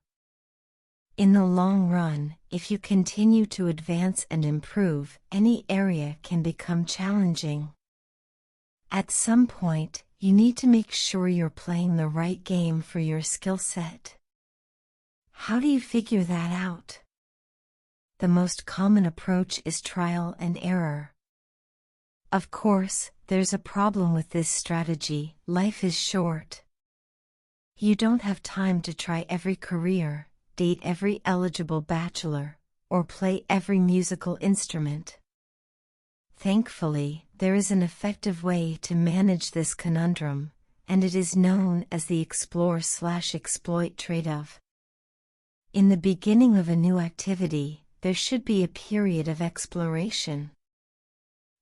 In the long run, if you continue to advance and improve, any area can become challenging. At some point, you need to make sure you're playing the right game for your skill set. How do you figure that out? The most common approach is trial and error. Of course, there's a problem with this strategy: life is short. You don't have time to try every career, date every eligible bachelor, or play every musical instrument. Thankfully, there is an effective way to manage this conundrum, and it is known as the explore/exploit trade-off. In the beginning of a new activity, there should be a period of exploration.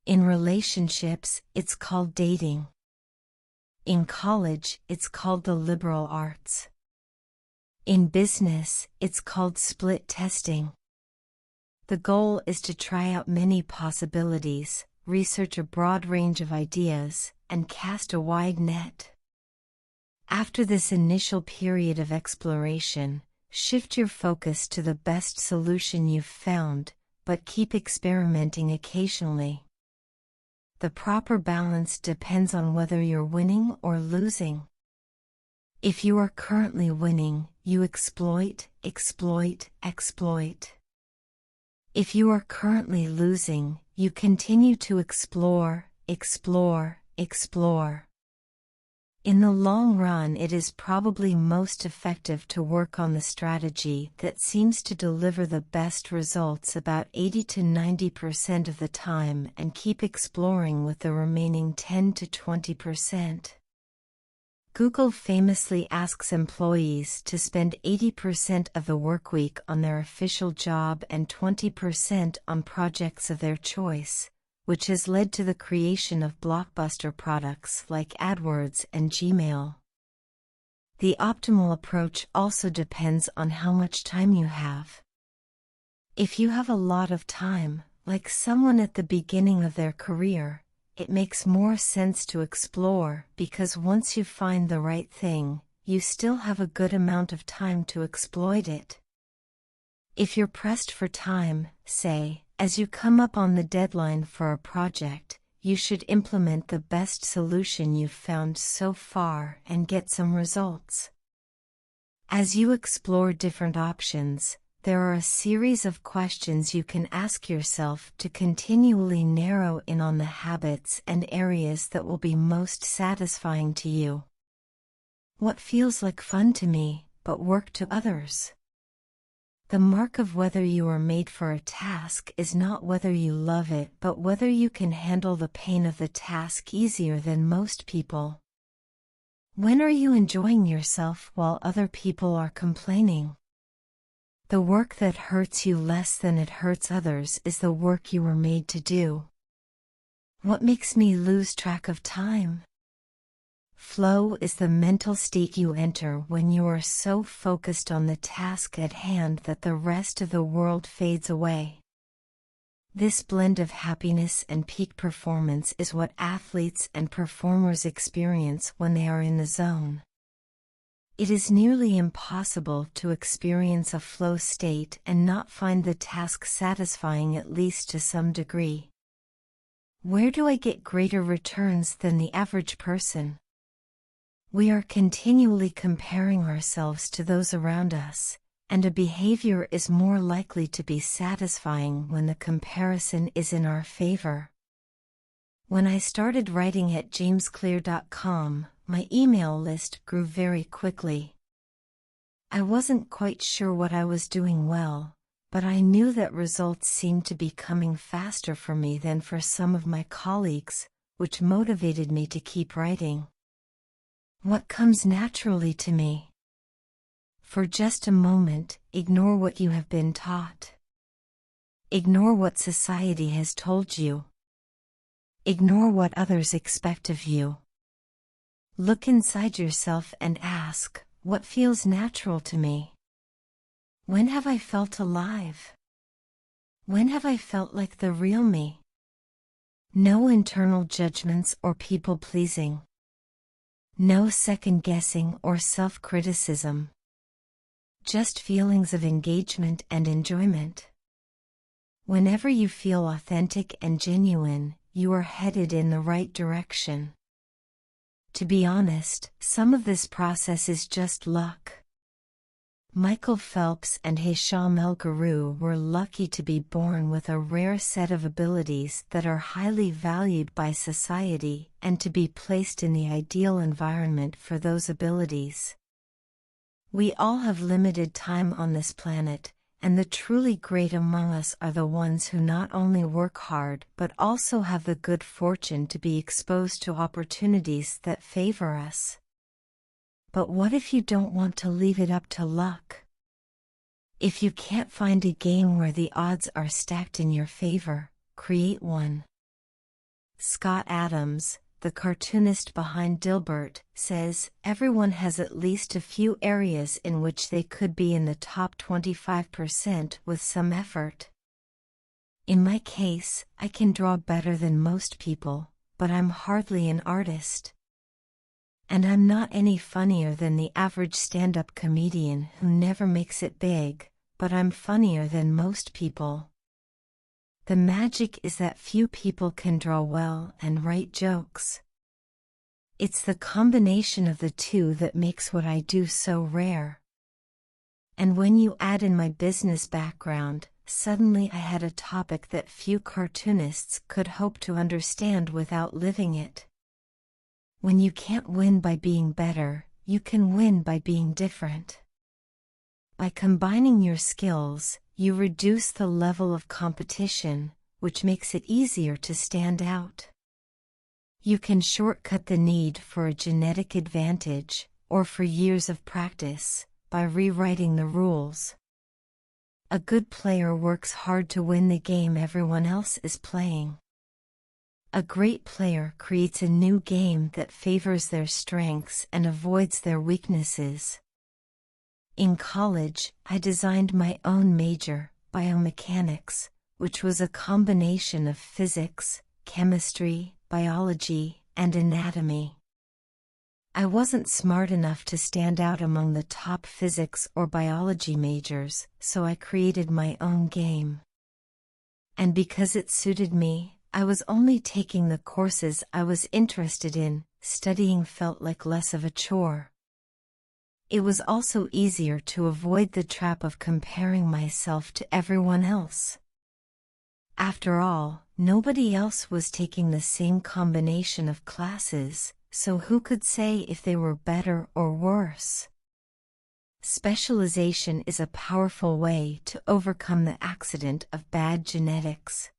In relationships, it's called dating. In college, it's called the liberal arts. In business, it's called split testing. The goal is to try out many possibilities, research a broad range of ideas, and cast a wide net. After this initial period of exploration, shift your focus to the best solution you've found, but keep experimenting occasionally. The proper balance depends on whether you're winning or losing. If you are currently winning, you exploit, exploit, exploit. If you are currently losing, you continue to explore, explore, explore. In the long run, it is probably most effective to work on the strategy that seems to deliver the best results about 80 to 90% of the time and keep exploring with the remaining 10 to 20%. Google famously asks employees to spend 80% of the workweek on their official job and 20% on projects of their choice, which has led to the creation of blockbuster products like AdWords and Gmail. The optimal approach also depends on how much time you have. If you have a lot of time, like someone at the beginning of their career, it makes more sense to explore because once you find the right thing, you still have a good amount of time to exploit it. If you're pressed for time, say, as you come up on the deadline for a project, you should implement the best solution you've found so far and get some results. As you explore different options, there are a series of questions you can ask yourself to continually narrow in on the habits and areas that will be most satisfying to you. What feels like fun to me, but work to others? The mark of whether you are made for a task is not whether you love it, but whether you can handle the pain of the task easier than most people. When are you enjoying yourself while other people are complaining? The work that hurts you less than it hurts others is the work you were made to do. What makes me lose track of time? Flow is the mental state you enter when you are so focused on the task at hand that the rest of the world fades away. This blend of happiness and peak performance is what athletes and performers experience when they are in the zone. It is nearly impossible to experience a flow state and not find the task satisfying at least to some degree. Where do I get greater returns than the average person? We are continually comparing ourselves to those around us, and a behavior is more likely to be satisfying when the comparison is in our favor. When I started writing at jamesclear.com, my email list grew very quickly. I wasn't quite sure what I was doing well, but I knew that results seemed to be coming faster for me than for some of my colleagues, which motivated me to keep writing. What comes naturally to me? For just a moment, ignore what you have been taught. Ignore what society has told you. Ignore what others expect of you. Look inside yourself and ask, what feels natural to me? When have I felt alive? When have I felt like the real me? No internal judgments or people-pleasing. No second-guessing or self-criticism. Just feelings of engagement and enjoyment. Whenever you feel authentic and genuine, you are headed in the right direction. To be honest, some of this process is just luck. Michael Phelps and Hicham El Guerrouj were lucky to be born with a rare set of abilities that are highly valued by society and to be placed in the ideal environment for those abilities. We all have limited time on this planet, and the truly great among us are the ones who not only work hard but also have the good fortune to be exposed to opportunities that favor us. But what if you don't want to leave it up to luck? If you can't find a game where the odds are stacked in your favor, create one. Scott Adams, the cartoonist behind Dilbert, says, everyone has at least a few areas in which they could be in the top 25% with some effort. In my case, I can draw better than most people, but I'm hardly an artist. And I'm not any funnier than the average stand-up comedian who never makes it big, but I'm funnier than most people. The magic is that few people can draw well and write jokes. It's the combination of the two that makes what I do so rare. And when you add in my business background, suddenly I had a topic that few cartoonists could hope to understand without living it. When you can't win by being better, you can win by being different. By combining your skills, you reduce the level of competition, which makes it easier to stand out. You can shortcut the need for a genetic advantage, or for years of practice, by rewriting the rules. A good player works hard to win the game everyone else is playing. A great player creates a new game that favors their strengths and avoids their weaknesses. In college, I designed my own major, biomechanics, which was a combination of physics, chemistry, biology, and anatomy. I wasn't smart enough to stand out among the top physics or biology majors, so I created my own game. And because it suited me, I was only taking the courses I was interested in. Studying felt like less of a chore. It was also easier to avoid the trap of comparing myself to everyone else. After all, nobody else was taking the same combination of classes, so who could say if they were better or worse? Specialization is a powerful way to overcome the accident of bad genetics.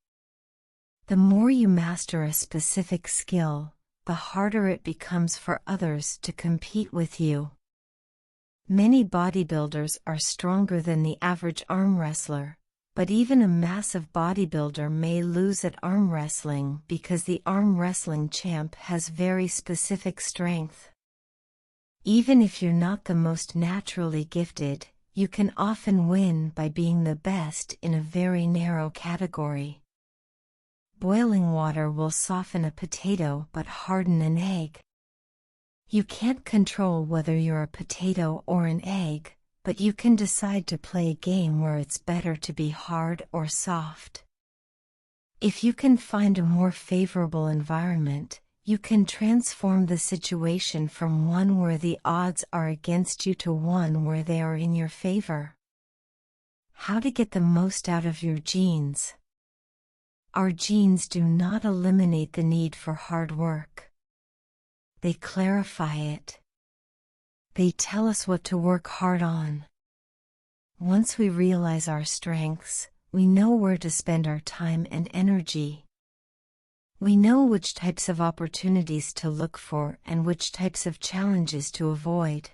The more you master a specific skill, the harder it becomes for others to compete with you. Many bodybuilders are stronger than the average arm wrestler, but even a massive bodybuilder may lose at arm wrestling because the arm wrestling champ has very specific strength. Even if you're not the most naturally gifted, you can often win by being the best in a very narrow category. Boiling water will soften a potato but harden an egg. You can't control whether you're a potato or an egg, but you can decide to play a game where it's better to be hard or soft. If you can find a more favorable environment, you can transform the situation from one where the odds are against you to one where they are in your favor. How to get the most out of your genes? Our genes do not eliminate the need for hard work. They clarify it. They tell us what to work hard on. Once we realize our strengths, we know where to spend our time and energy. We know which types of opportunities to look for and which types of challenges to avoid.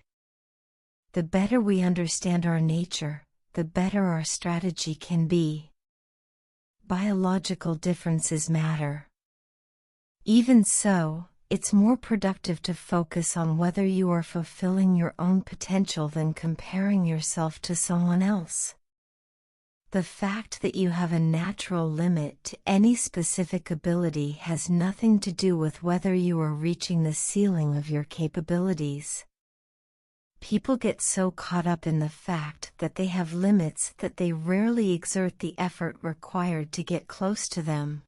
The better we understand our nature, the better our strategy can be. Biological differences matter. Even so, it's more productive to focus on whether you are fulfilling your own potential than comparing yourself to someone else. The fact that you have a natural limit to any specific ability has nothing to do with whether you are reaching the ceiling of your capabilities. People get so caught up in the fact that they have limits that they rarely exert the effort required to get close to them.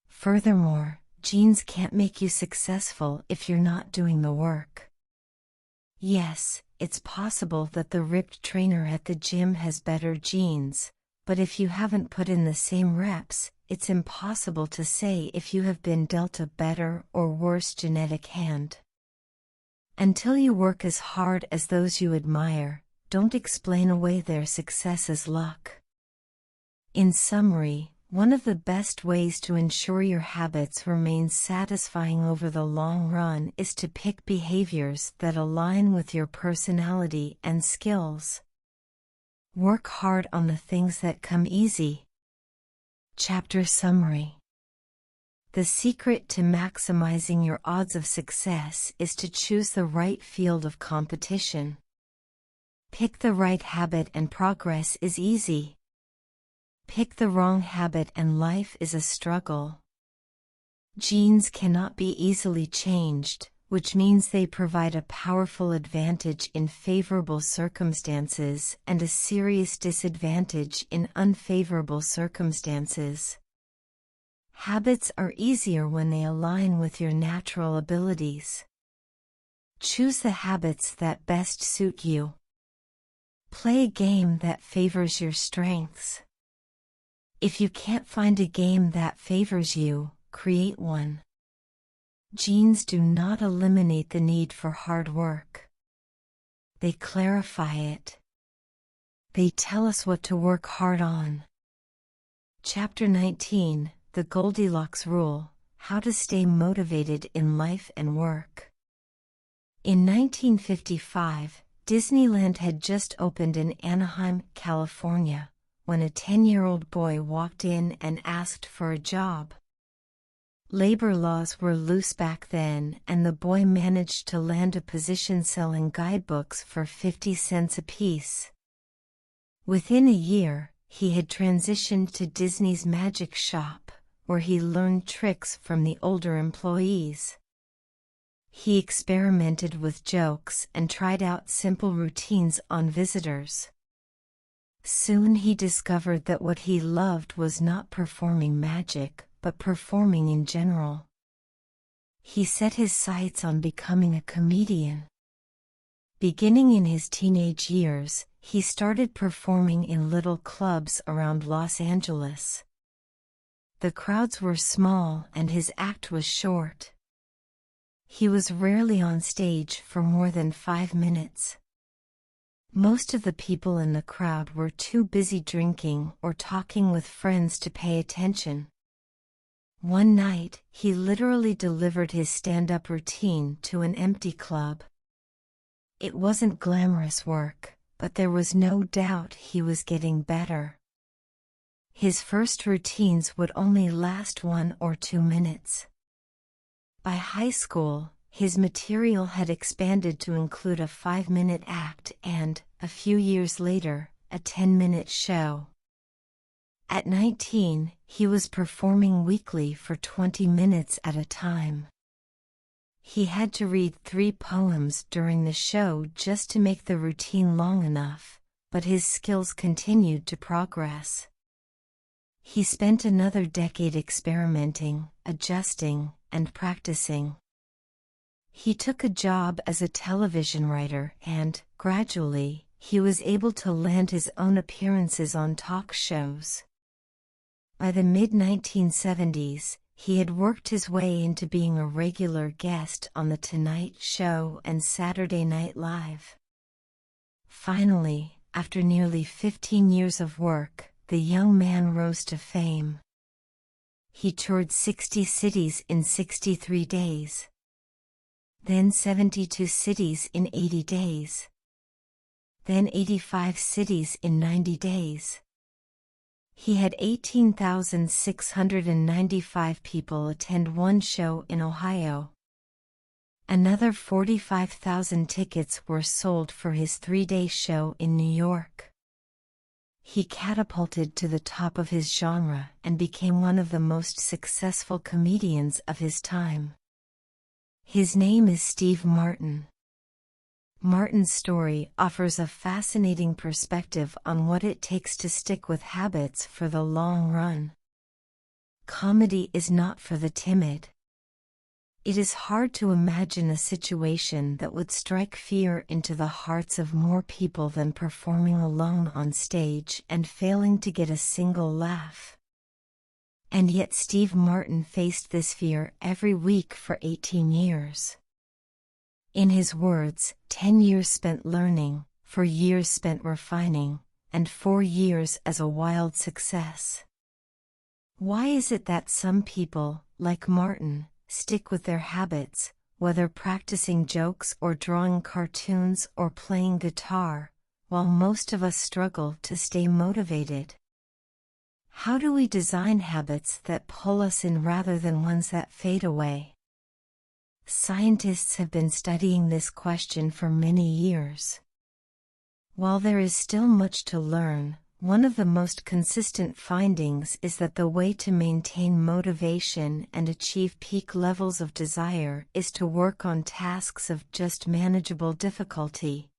Furthermore, genes can't make you successful if you're not doing the work. Yes, it's possible that the ripped trainer at the gym has better genes, but if you haven't put in the same reps, it's impossible to say if you have been dealt a better or worse genetic hand. Until you work as hard as those you admire, don't explain away their success as luck. In summary, one of the best ways to ensure your habits remain satisfying over the long run is to pick behaviors that align with your personality and skills. Work hard on the things that come easy. Chapter Summary. The secret to maximizing your odds of success is to choose the right field of competition. Pick the right habit and progress is easy. Pick the wrong habit and life is a struggle. Genes cannot be easily changed, which means they provide a powerful advantage in favorable circumstances and a serious disadvantage in unfavorable circumstances. Habits are easier when they align with your natural abilities. Choose the habits that best suit you. Play a game that favors your strengths. If you can't find a game that favors you, create one. Genes do not eliminate the need for hard work. They clarify it. They tell us what to work hard on. Chapter 19, The Goldilocks Rule: How to Stay Motivated in Life and Work. In 1955, Disneyland had just opened in Anaheim, California, when a 10-year-old boy walked in and asked for a job. Labor laws were loose back then, and the boy managed to land a position selling guidebooks for 50 cents apiece. Within a year, he had transitioned to Disney's Magic Shop, where he learned tricks from the older employees. He experimented with jokes and tried out simple routines on visitors. Soon he discovered that what he loved was not performing magic, but performing in general. He set his sights on becoming a comedian. Beginning in his teenage years, he started performing in little clubs around Los Angeles. The crowds were small and his act was short. He was rarely on stage for more than 5 minutes. Most of the people in the crowd were too busy drinking or talking with friends to pay attention. One night, he literally delivered his stand-up routine to an empty club. It wasn't glamorous work, but there was no doubt he was getting better. His first routines would only last 1 or 2 minutes. By high school, his material had expanded to include a 5-minute act and, a few years later, a 10-minute show. At 19, he was performing weekly for 20 minutes at a time. He had to read 3 poems during the show just to make the routine long enough, but his skills continued to progress. He spent another decade experimenting, adjusting, and practicing. He took a job as a television writer and, gradually, he was able to land his own appearances on talk shows. By the mid-1970s, he had worked his way into being a regular guest on The Tonight Show and Saturday Night Live. Finally, after nearly 15 years of work, the young man rose to fame. He toured 60 cities in 63 days. Then 72 cities in 80 days. Then 85 cities in 90 days. He had 18,695 people attend one show in Ohio. Another 45,000 tickets were sold for his 3-day show in New York. He catapulted to the top of his genre and became one of the most successful comedians of his time. His name is Steve Martin. Martin's story offers a fascinating perspective on what it takes to stick with habits for the long run. Comedy is not for the timid. It is hard to imagine a situation that would strike fear into the hearts of more people than performing alone on stage and failing to get a single laugh. And yet Steve Martin faced this fear every week for 18 years. In his words, 10 years spent learning, 4 years spent refining, and 4 years as a wild success. Why is it that some people, like Martin, stick with their habits, whether practicing jokes or drawing cartoons or playing guitar, while most of us struggle to stay motivated? How do we design habits that pull us in rather than ones that fade away? Scientists have been studying this question for many years. While there is still much to learn, one of the most consistent findings is that the way to maintain motivation and achieve peak levels of desire is to work on tasks of just manageable difficulty.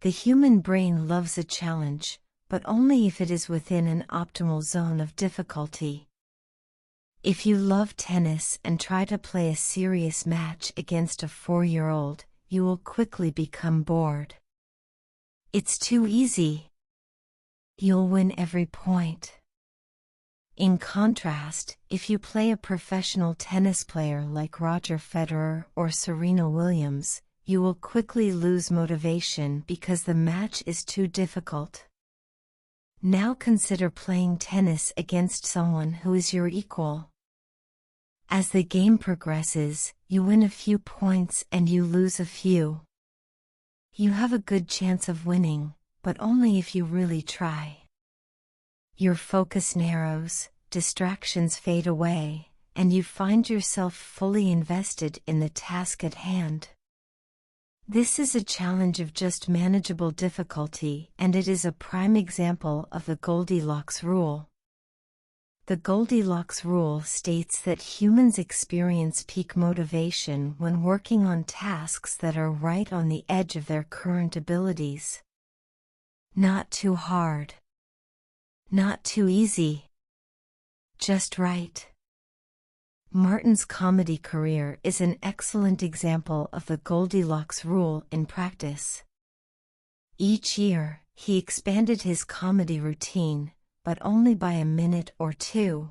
The human brain loves a challenge, but only if it is within an optimal zone of difficulty. If you love tennis and try to play a serious match against a 4-year-old, you will quickly become bored. It's too easy. You'll win every point. In contrast, if you play a professional tennis player like Roger Federer or Serena Williams, you will quickly lose motivation because the match is too difficult. Now consider playing tennis against someone who is your equal. As the game progresses, you win a few points and you lose a few. You have a good chance of winning, but only if you really try. Your focus narrows, distractions fade away, and you find yourself fully invested in the task at hand. This is a challenge of just manageable difficulty, and it is a prime example of the Goldilocks rule. The Goldilocks rule states that humans experience peak motivation when working on tasks that are right on the edge of their current abilities. Not too hard. Not too easy. Just right. Martin's comedy career is an excellent example of the Goldilocks rule in practice. Each year, he expanded his comedy routine, but only by a minute or two.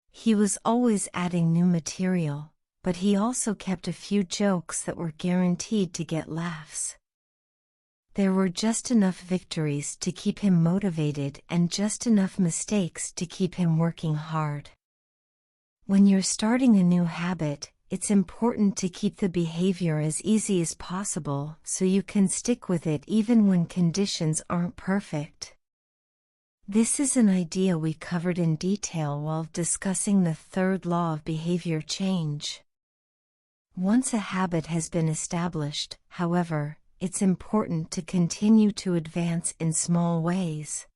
He was always adding new material, but he also kept a few jokes that were guaranteed to get laughs. There were just enough victories to keep him motivated and just enough mistakes to keep him working hard. When you're starting a new habit, it's important to keep the behavior as easy as possible so you can stick with it even when conditions aren't perfect. This is an idea we covered in detail while discussing the third law of behavior change. Once a habit has been established, however, it's important to continue to advance in small ways.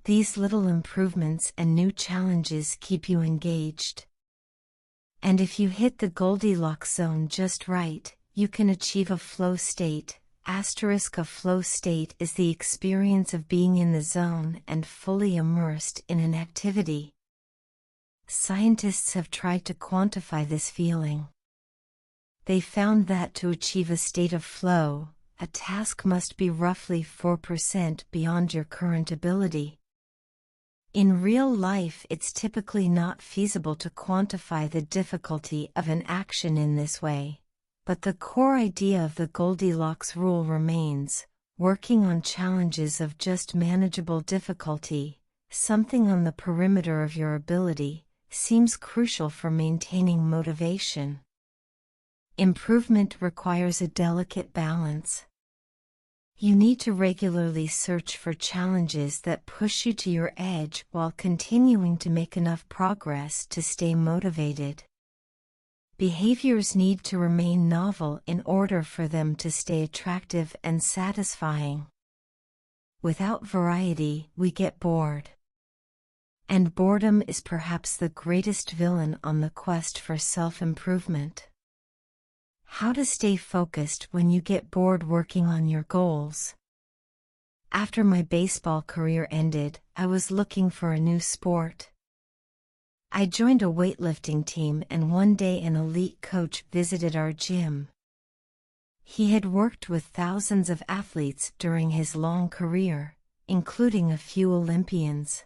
These little improvements and new challenges keep you engaged. And if you hit the Goldilocks zone just right, you can achieve a flow state. A flow state is the experience of being in the zone and fully immersed in an activity. Scientists have tried to quantify this feeling. They found that to achieve a state of flow, a task must be roughly 4% beyond your current ability. In real life, it's typically not feasible to quantify the difficulty of an action in this way. But the core idea of the Goldilocks rule remains: working on challenges of just manageable difficulty, something on the perimeter of your ability, seems crucial for maintaining motivation. Improvement requires a delicate balance. You need to regularly search for challenges that push you to your edge while continuing to make enough progress to stay motivated. Behaviors need to remain novel in order for them to stay attractive and satisfying. Without variety, we get bored. And boredom is perhaps the greatest villain on the quest for self-improvement. How to stay focused when you get bored working on your goals. After my baseball career ended, I was looking for a new sport. I joined a weightlifting team, and one day an elite coach visited our gym. He had worked with thousands of athletes during his long career, including a few Olympians.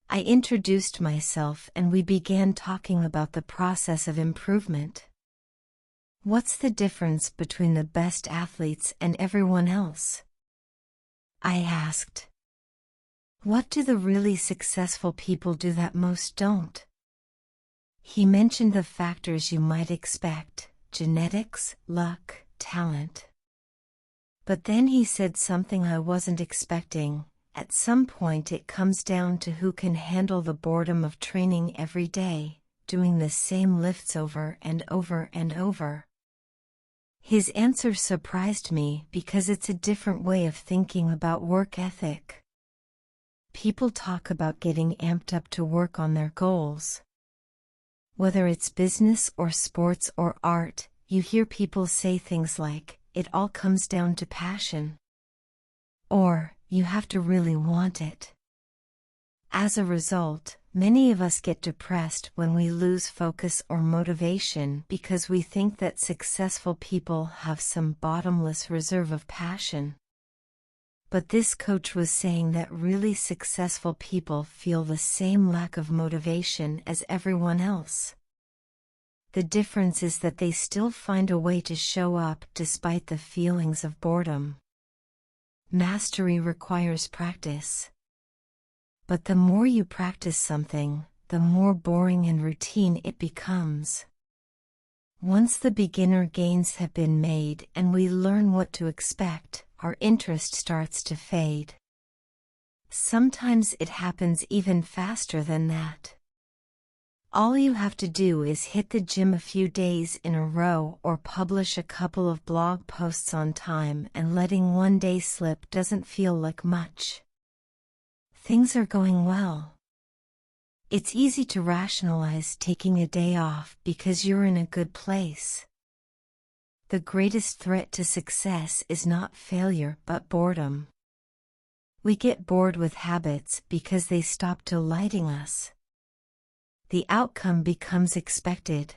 I introduced myself and we began talking about the process of improvement. What's the difference between the best athletes and everyone else? I asked. What do the really successful people do that most don't? He mentioned the factors you might expect: genetics, luck, talent. But then he said something I wasn't expecting: at some point it comes down to who can handle the boredom of training every day, doing the same lifts over and over and over. His answer surprised me because it's a different way of thinking about work ethic. People talk about getting amped up to work on their goals. Whether it's business or sports or art, you hear people say things like, "It all comes down to passion." Or, "You have to really want it." As a result, many of us get depressed when we lose focus or motivation because we think that successful people have some bottomless reserve of passion. But this coach was saying that really successful people feel the same lack of motivation as everyone else. The difference is that they still find a way to show up despite the feelings of boredom. Mastery requires practice. But the more you practice something, the more boring and routine it becomes. Once the beginner gains have been made and we learn what to expect, our interest starts to fade. Sometimes it happens even faster than that. All you have to do is hit the gym a few days in a row or publish a couple of blog posts on time, and letting one day slip doesn't feel like much. Things are going well. It's easy to rationalize taking a day off because you're in a good place. The greatest threat to success is not failure but boredom. We get bored with habits because they stop delighting us. The outcome becomes expected.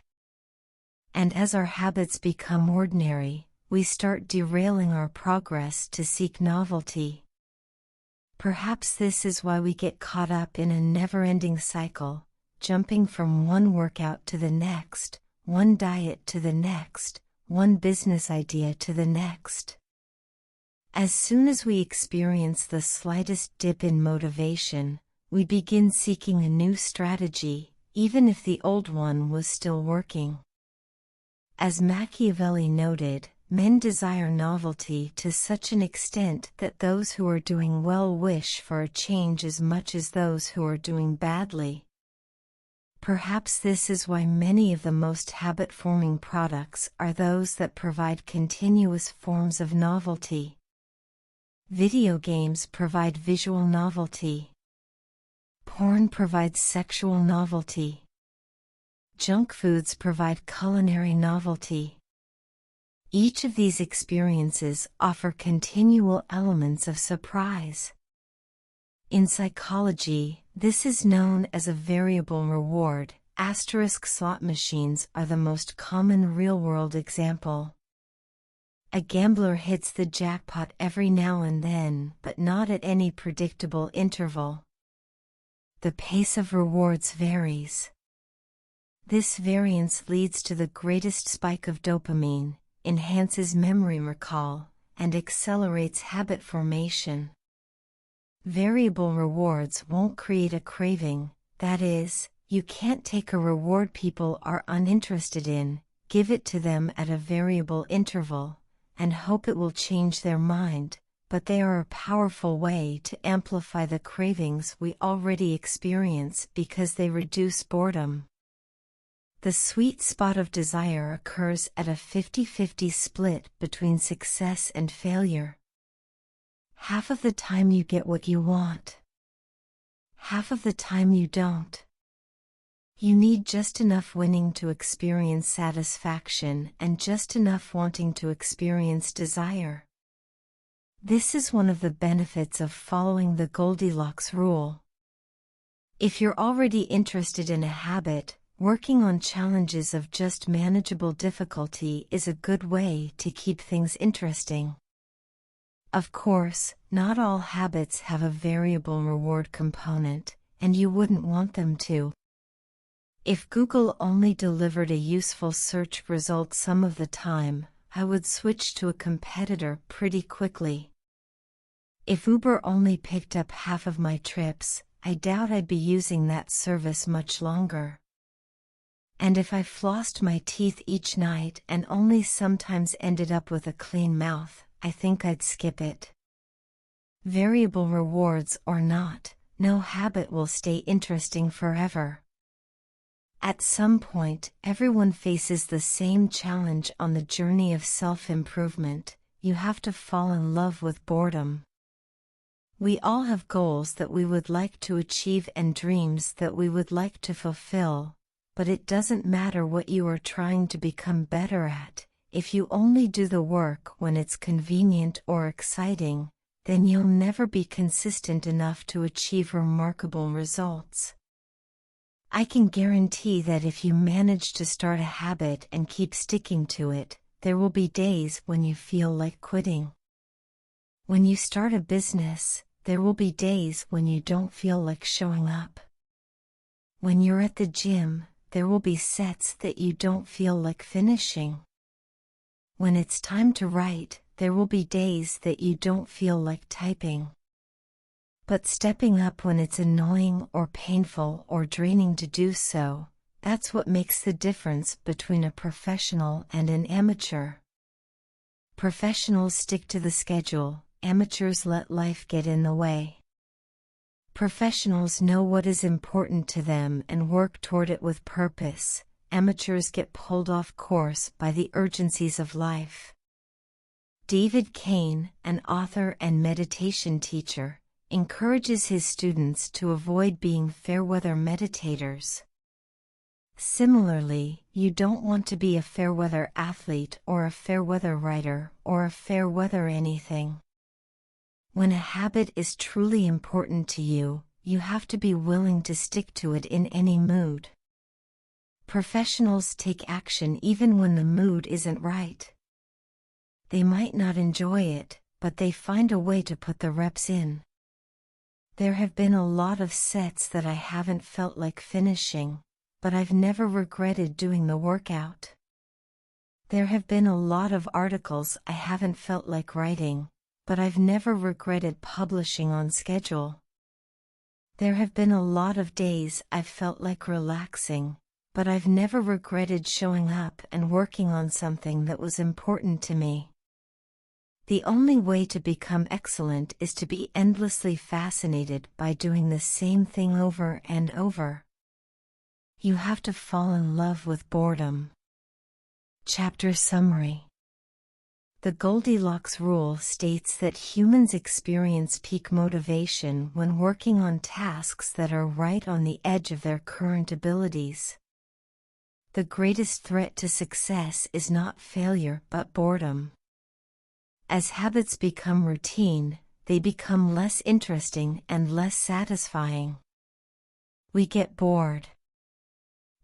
And as our habits become ordinary, we start derailing our progress to seek novelty. Perhaps this is why we get caught up in a never-ending cycle, jumping from one workout to the next, one diet to the next, one business idea to the next. As soon as we experience the slightest dip in motivation, we begin seeking a new strategy, even if the old one was still working. As Machiavelli noted, men desire novelty to such an extent that those who are doing well wish for a change as much as those who are doing badly. Perhaps this is why many of the most habit-forming products are those that provide continuous forms of novelty. Video games provide visual novelty. Porn provides sexual novelty. Junk foods provide culinary novelty. Each of these experiences offer continual elements of surprise. In psychology, this is known as a variable reward. Slot machines are the most common real-world example. A gambler hits the jackpot every now and then, but not at any predictable interval. The pace of rewards varies. This variance leads to the greatest spike of dopamine, enhances memory recall, and accelerates habit formation. Variable rewards won't create a craving, that is, you can't take a reward people are uninterested in, give it to them at a variable interval, and hope it will change their mind, but they are a powerful way to amplify the cravings we already experience because they reduce boredom. The sweet spot of desire occurs at a 50-50 split between success and failure. Half of the time you get what you want. Half of the time you don't. You need just enough winning to experience satisfaction and just enough wanting to experience desire. This is one of the benefits of following the Goldilocks rule. If you're already interested in a habit, working on challenges of just manageable difficulty is a good way to keep things interesting. Of course, not all habits have a variable reward component, and you wouldn't want them to. If Google only delivered a useful search result some of the time, I would switch to a competitor pretty quickly. If Uber only picked up half of my trips, I doubt I'd be using that service much longer. And if I flossed my teeth each night and only sometimes ended up with a clean mouth, I think I'd skip it. Variable rewards or not, no habit will stay interesting forever. At some point, everyone faces the same challenge on the journey of self-improvement. You have to fall in love with boredom. We all have goals that we would like to achieve and dreams that we would like to fulfill, but it doesn't matter what you are trying to become better at. If you only do the work when it's convenient or exciting, then you'll never be consistent enough to achieve remarkable results. I can guarantee that if you manage to start a habit and keep sticking to it, there will be days when you feel like quitting. When you start a business, there will be days when you don't feel like showing up. When you're at the gym, there will be sets that you don't feel like finishing. When it's time to write, there will be days that you don't feel like typing. But stepping up when it's annoying or painful or draining to do so, that's what makes the difference between a professional and an amateur. Professionals stick to the schedule, amateurs let life get in the way. Professionals know what is important to them and work toward it with purpose. Amateurs get pulled off course by the urgencies of life. David Kane, an author and meditation teacher, encourages his students to avoid being fair-weather meditators. Similarly, you don't want to be a fair-weather athlete or a fair-weather writer or a fair-weather anything. When a habit is truly important to you, you have to be willing to stick to it in any mood. Professionals take action even when the mood isn't right. They might not enjoy it, but they find a way to put the reps in. There have been a lot of sets that I haven't felt like finishing, but I've never regretted doing the workout. There have been a lot of articles I haven't felt like writing, but I've never regretted publishing on schedule. There have been a lot of days I've felt like relaxing, but I've never regretted showing up and working on something that was important to me. The only way to become excellent is to be endlessly fascinated by doing the same thing over and over. You have to fall in love with boredom. Chapter Summary. The Goldilocks rule states that humans experience peak motivation when working on tasks that are right on the edge of their current abilities. The greatest threat to success is not failure but boredom. As habits become routine, they become less interesting and less satisfying. We get bored.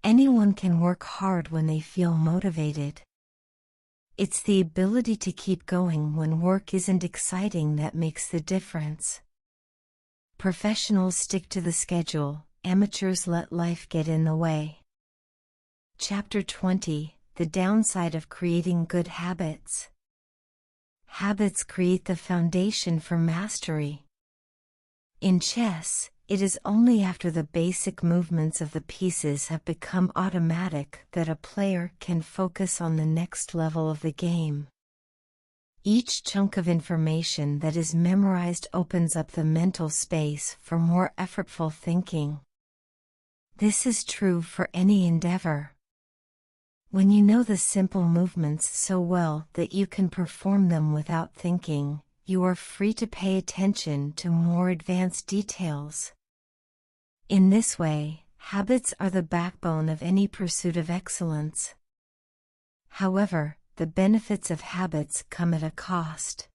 Anyone can work hard when they feel motivated. It's the ability to keep going when work isn't exciting that makes the difference. Professionals stick to the schedule, amateurs let life get in the way. Chapter 20. The downside of creating good habits. Habits create the foundation for mastery. In chess, it is only after the basic movements of the pieces have become automatic that a player can focus on the next level of the game. Each chunk of information that is memorized opens up the mental space for more effortful thinking. This is true for any endeavor. When you know the simple movements so well that you can perform them without thinking, you are free to pay attention to more advanced details. In this way, habits are the backbone of any pursuit of excellence. However, the benefits of habits come at a cost.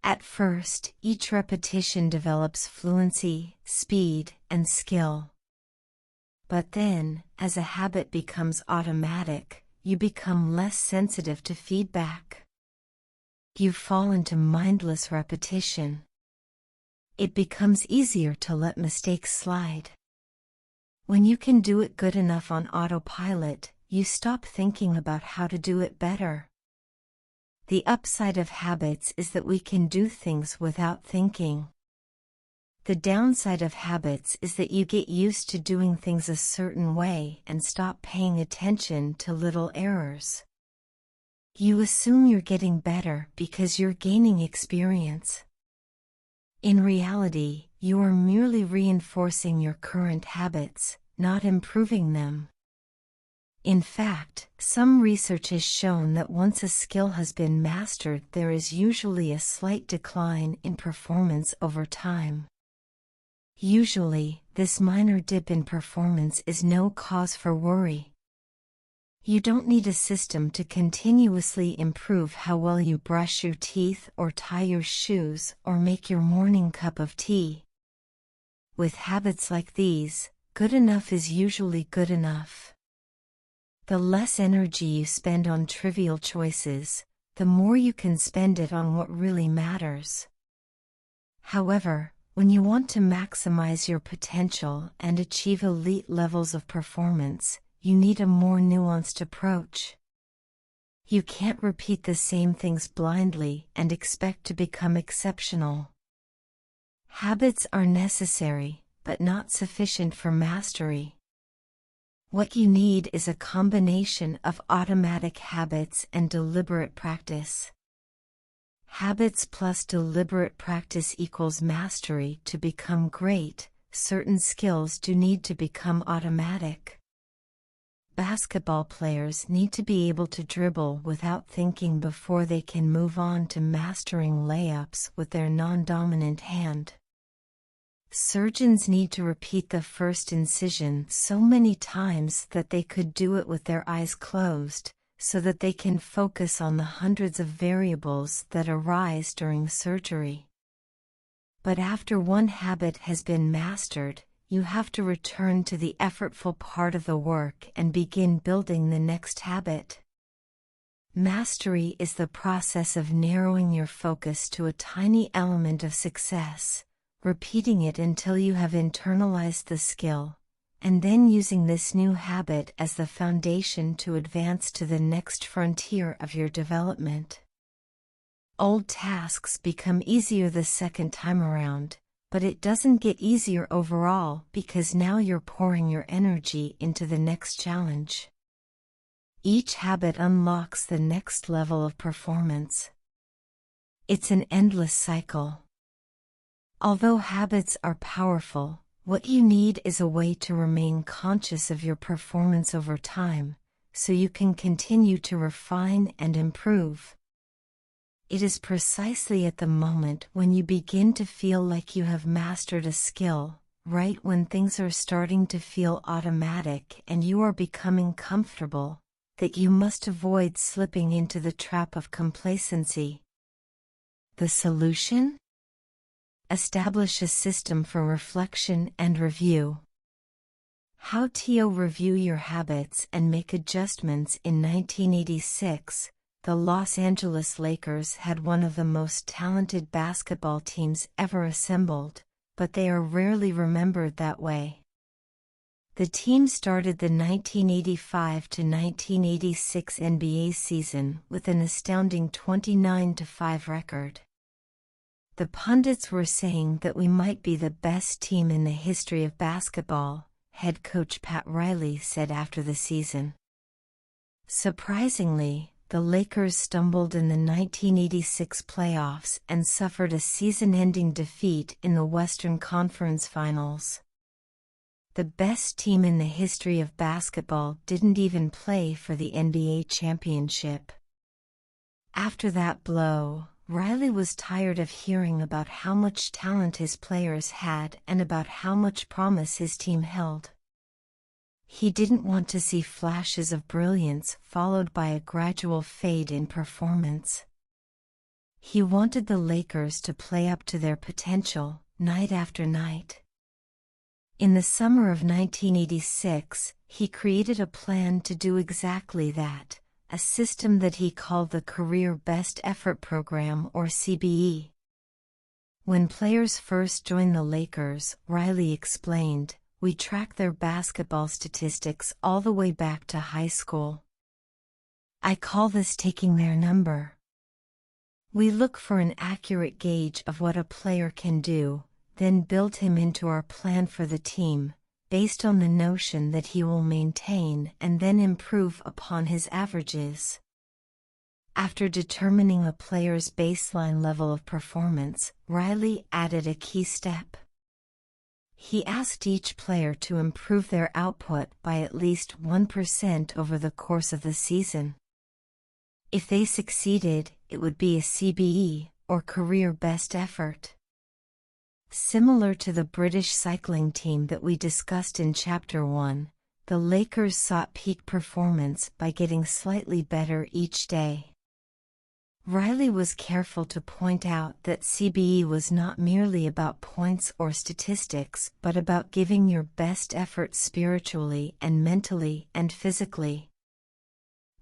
At first, each repetition develops fluency, speed, and skill. But then, as a habit becomes automatic, you become less sensitive to feedback. You fall into mindless repetition. It becomes easier to let mistakes slide. When you can do it good enough on autopilot, you stop thinking about how to do it better. The upside of habits is that we can do things without thinking. The downside of habits is that you get used to doing things a certain way and stop paying attention to little errors. You assume you're getting better because you're gaining experience. In reality, you are merely reinforcing your current habits, not improving them. In fact, some research has shown that once a skill has been mastered, there is usually a slight decline in performance over time. Usually, this minor dip in performance is no cause for worry. You don't need a system to continuously improve how well you brush your teeth or tie your shoes or make your morning cup of tea. With habits like these, good enough is usually good enough. The less energy you spend on trivial choices, the more you can spend it on what really matters. However, when you want to maximize your potential and achieve elite levels of performance, you need a more nuanced approach. You can't repeat the same things blindly and expect to become exceptional. Habits are necessary, but not sufficient for mastery. What you need is a combination of automatic habits and deliberate practice. Habits plus deliberate practice equals mastery. To become great, certain skills do need to become automatic. Basketball players need to be able to dribble without thinking before they can move on to mastering layups with their non-dominant hand. Surgeons need to repeat the first incision so many times that they could do it with their eyes closed, so that they can focus on the hundreds of variables that arise during surgery. But after one habit has been mastered, you have to return to the effortful part of the work and begin building the next habit. Mastery is the process of narrowing your focus to a tiny element of success, repeating it until you have internalized the skill, and then using this new habit as the foundation to advance to the next frontier of your development. Old tasks become easier the second time around, but it doesn't get easier overall because now you're pouring your energy into the next challenge. Each habit unlocks the next level of performance. It's an endless cycle. Although habits are powerful, what you need is a way to remain conscious of your performance over time, so you can continue to refine and improve. It is precisely at the moment when you begin to feel like you have mastered a skill, right when things are starting to feel automatic and you are becoming comfortable, that you must avoid slipping into the trap of complacency. The solution? Establish a system for reflection and review. How to review your habits and make adjustments. In 1986, the Los Angeles Lakers had one of the most talented basketball teams ever assembled, but they are rarely remembered that way. The team started the 1985 to 1986 NBA season with an astounding 29-5 record. The pundits were saying that we might be the best team in the history of basketball, head coach Pat Riley said after the season. Surprisingly, the Lakers stumbled in the 1986 playoffs and suffered a season-ending defeat in the Western Conference Finals. The best team in the history of basketball didn't even play for the NBA championship. After that blow, Riley was tired of hearing about how much talent his players had and about how much promise his team held. He didn't want to see flashes of brilliance followed by a gradual fade in performance. He wanted the Lakers to play up to their potential, night after night. In the summer of 1986, he created a plan to do exactly that, a system that he called the Career Best Effort Program, or CBE. When players first joined the Lakers, Riley explained, "We track their basketball statistics all the way back to high school. I call this taking their number. We look for an accurate gauge of what a player can do, then build him into our plan for the team, based on the notion that he will maintain and then improve upon his averages." After determining a player's baseline level of performance, Riley added a key step. He asked each player to improve their output by at least 1% over the course of the season. If they succeeded, it would be a CBE, or Career Best Effort. Similar to the British cycling team that we discussed in Chapter 1, the Lakers sought peak performance by getting slightly better each day. Riley was careful to point out that CBE was not merely about points or statistics but about giving your best effort spiritually and mentally and physically.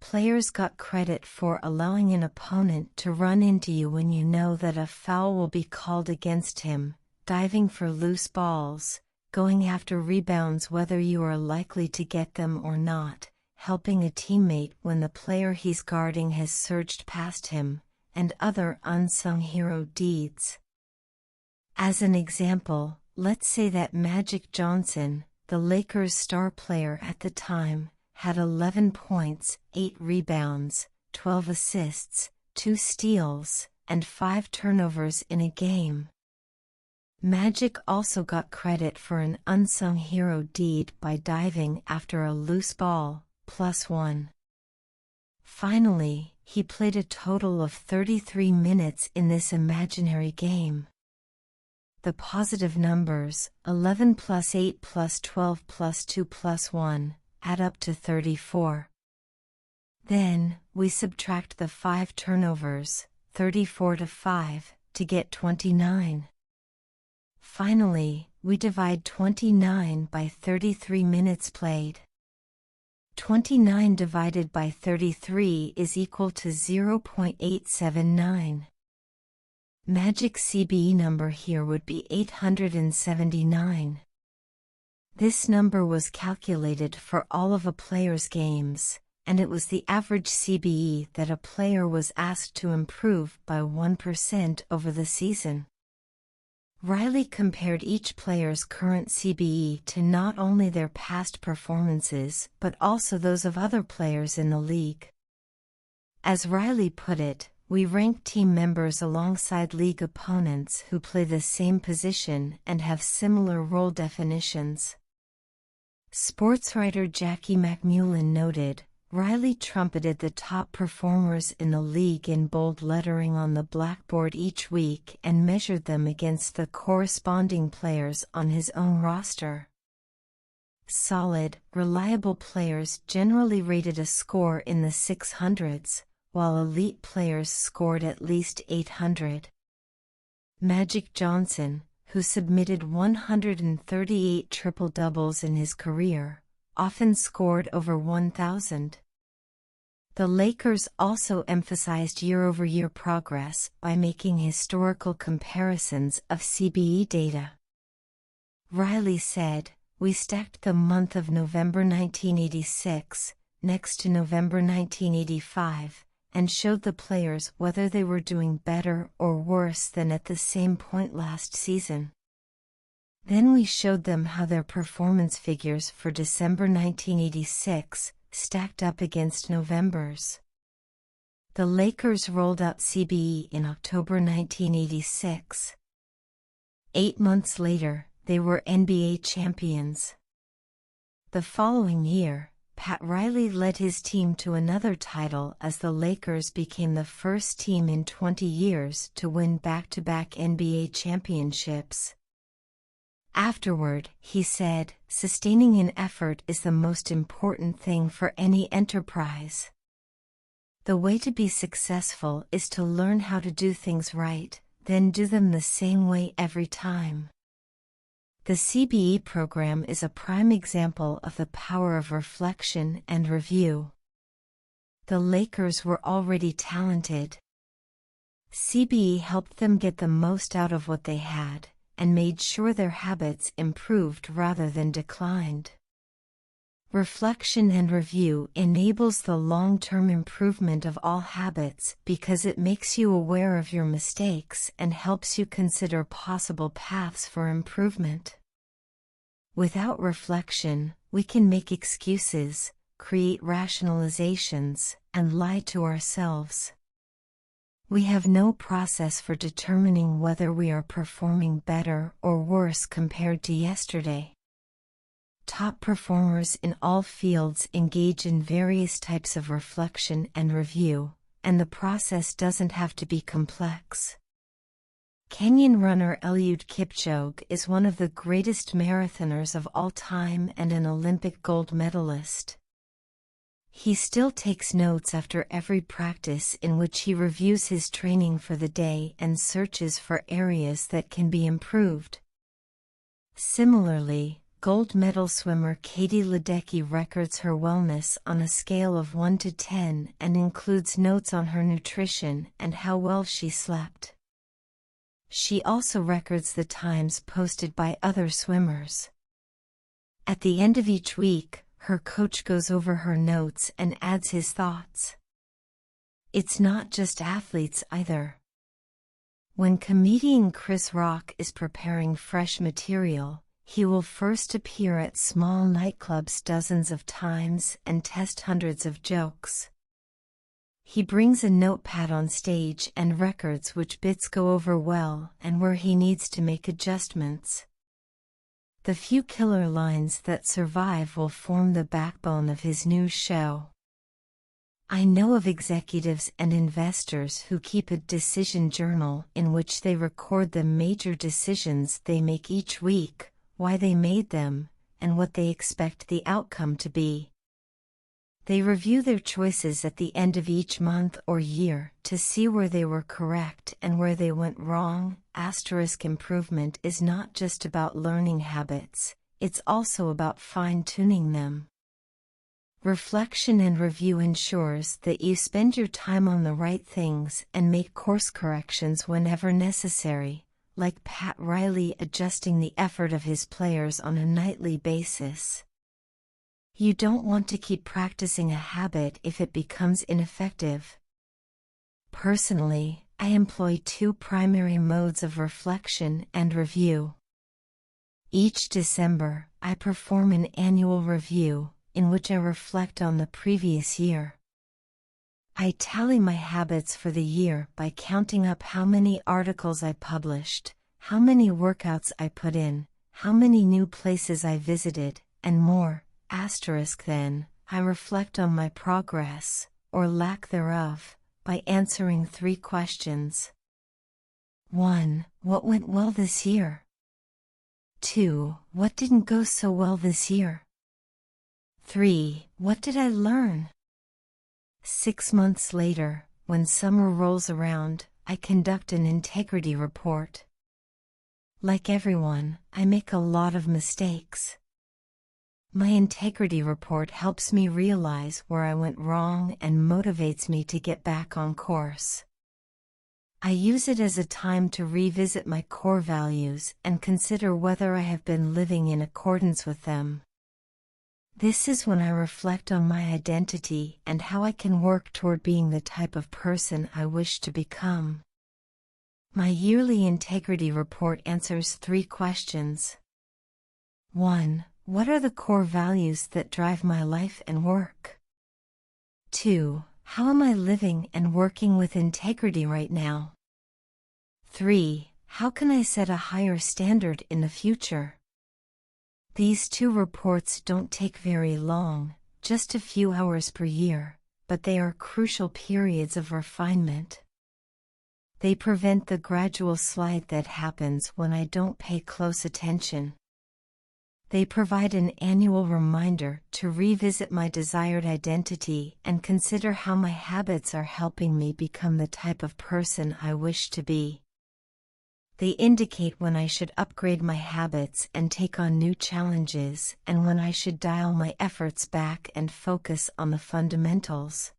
Players got credit for allowing an opponent to run into you when you know that a foul will be called against him, diving for loose balls, going after rebounds whether you are likely to get them or not, helping a teammate when the player he's guarding has surged past him, and other unsung hero deeds. As an example, let's say that Magic Johnson, the Lakers' star player at the time, had 11 points, 8 rebounds, 12 assists, 2 steals, and 5 turnovers in a game. Magic also got credit for an unsung hero deed by diving after a loose ball, +1. Finally, he played a total of 33 minutes in this imaginary game. The positive numbers, 11 plus 8 plus 12 plus 2 plus 1, add up to 34. Then, we subtract the 5 turnovers, 34 to 5, to get 29. Finally, we divide 29 by 33 minutes played. 29 divided by 33 is equal to 0.879. Magic's CBE number here would be 879. This number was calculated for all of a player's games, and it was the average CBE that a player was asked to improve by 1% over the season. Riley compared each player's current CBE to not only their past performances but also those of other players in the league. As Riley put it, we rank team members alongside league opponents who play the same position and have similar role definitions. Sportswriter Jackie McMullen noted, Riley trumpeted the top performers in the league in bold lettering on the blackboard each week and measured them against the corresponding players on his own roster. Solid, reliable players generally rated a score in the 600s, while elite players scored at least 800. Magic Johnson, who submitted 138 triple-doubles in his career, often scored over 1,000. The Lakers also emphasized year-over-year progress by making historical comparisons of CBE data. Riley said, "We stacked the month of November 1986 next to November 1985, and showed the players whether they were doing better or worse than at the same point last season. Then we showed them how their performance figures for December 1986 stacked up against November's." The Lakers rolled out CBE in October 1986. 8 months later, they were NBA champions. The following year, Pat Riley led his team to another title as the Lakers became the first team in 20 years to win back-to-back NBA championships. Afterward, he said, "Sustaining an effort is the most important thing for any enterprise. The way to be successful is to learn how to do things right, then do them the same way every time." The CBE program is a prime example of the power of reflection and review. The Lakers were already talented. CBE helped them get the most out of what they had, and made sure their habits improved rather than declined. Reflection and review enables the long-term improvement of all habits because it makes you aware of your mistakes and helps you consider possible paths for improvement. Without reflection, we can make excuses, create rationalizations, and lie to ourselves. We have no process for determining whether we are performing better or worse compared to yesterday. Top performers in all fields engage in various types of reflection and review, and the process doesn't have to be complex. Kenyan runner Eliud Kipchoge is one of the greatest marathoners of all time and an Olympic gold medalist. He still takes notes after every practice in which he reviews his training for the day and searches for areas that can be improved. Similarly, gold medal swimmer Katie Ledecky records her wellness on a scale of 1 to 10 and includes notes on her nutrition and how well she slept. She also records the times posted by other swimmers. At the end of each week, her coach goes over her notes and adds his thoughts. It's not just athletes either. When comedian Chris Rock is preparing fresh material, he will first appear at small nightclubs dozens of times and test hundreds of jokes. He brings a notepad on stage and records which bits go over well and where he needs to make adjustments. The few killer lines that survive will form the backbone of his new show. I know of executives and investors who keep a decision journal in which they record the major decisions they make each week, why they made them, and what they expect the outcome to be. They review their choices at the end of each month or year to see where they were correct and where they went wrong. Improvement is not just about learning habits, it's also about fine-tuning them. Reflection and review ensures that you spend your time on the right things and make course corrections whenever necessary, like Pat Riley adjusting the effort of his players on a nightly basis. You don't want to keep practicing a habit if it becomes ineffective. Personally, I employ two primary modes of reflection and review. Each December, I perform an annual review, in which I reflect on the previous year. I tally my habits for the year by counting up how many articles I published, how many workouts I put in, how many new places I visited, and more. Then, I reflect on my progress, or lack thereof, by answering 3 questions. 1. What went well this year? 2. What didn't go so well this year? 3. What did I learn? 6 months later, when summer rolls around, I conduct an integrity report. Like everyone, I make a lot of mistakes. My integrity report helps me realize where I went wrong and motivates me to get back on course. I use it as a time to revisit my core values and consider whether I have been living in accordance with them. This is when I reflect on my identity and how I can work toward being the type of person I wish to become. My yearly integrity report answers 3 questions. 1. What are the core values that drive my life and work? 2. How am I living and working with integrity right now? 3. How can I set a higher standard in the future? These 2 reports don't take very long, just a few hours per year, but they are crucial periods of refinement. They prevent the gradual slide that happens when I don't pay close attention. They provide an annual reminder to revisit my desired identity and consider how my habits are helping me become the type of person I wish to be. They indicate when I should upgrade my habits and take on new challenges, and when I should dial my efforts back and focus on the fundamentals.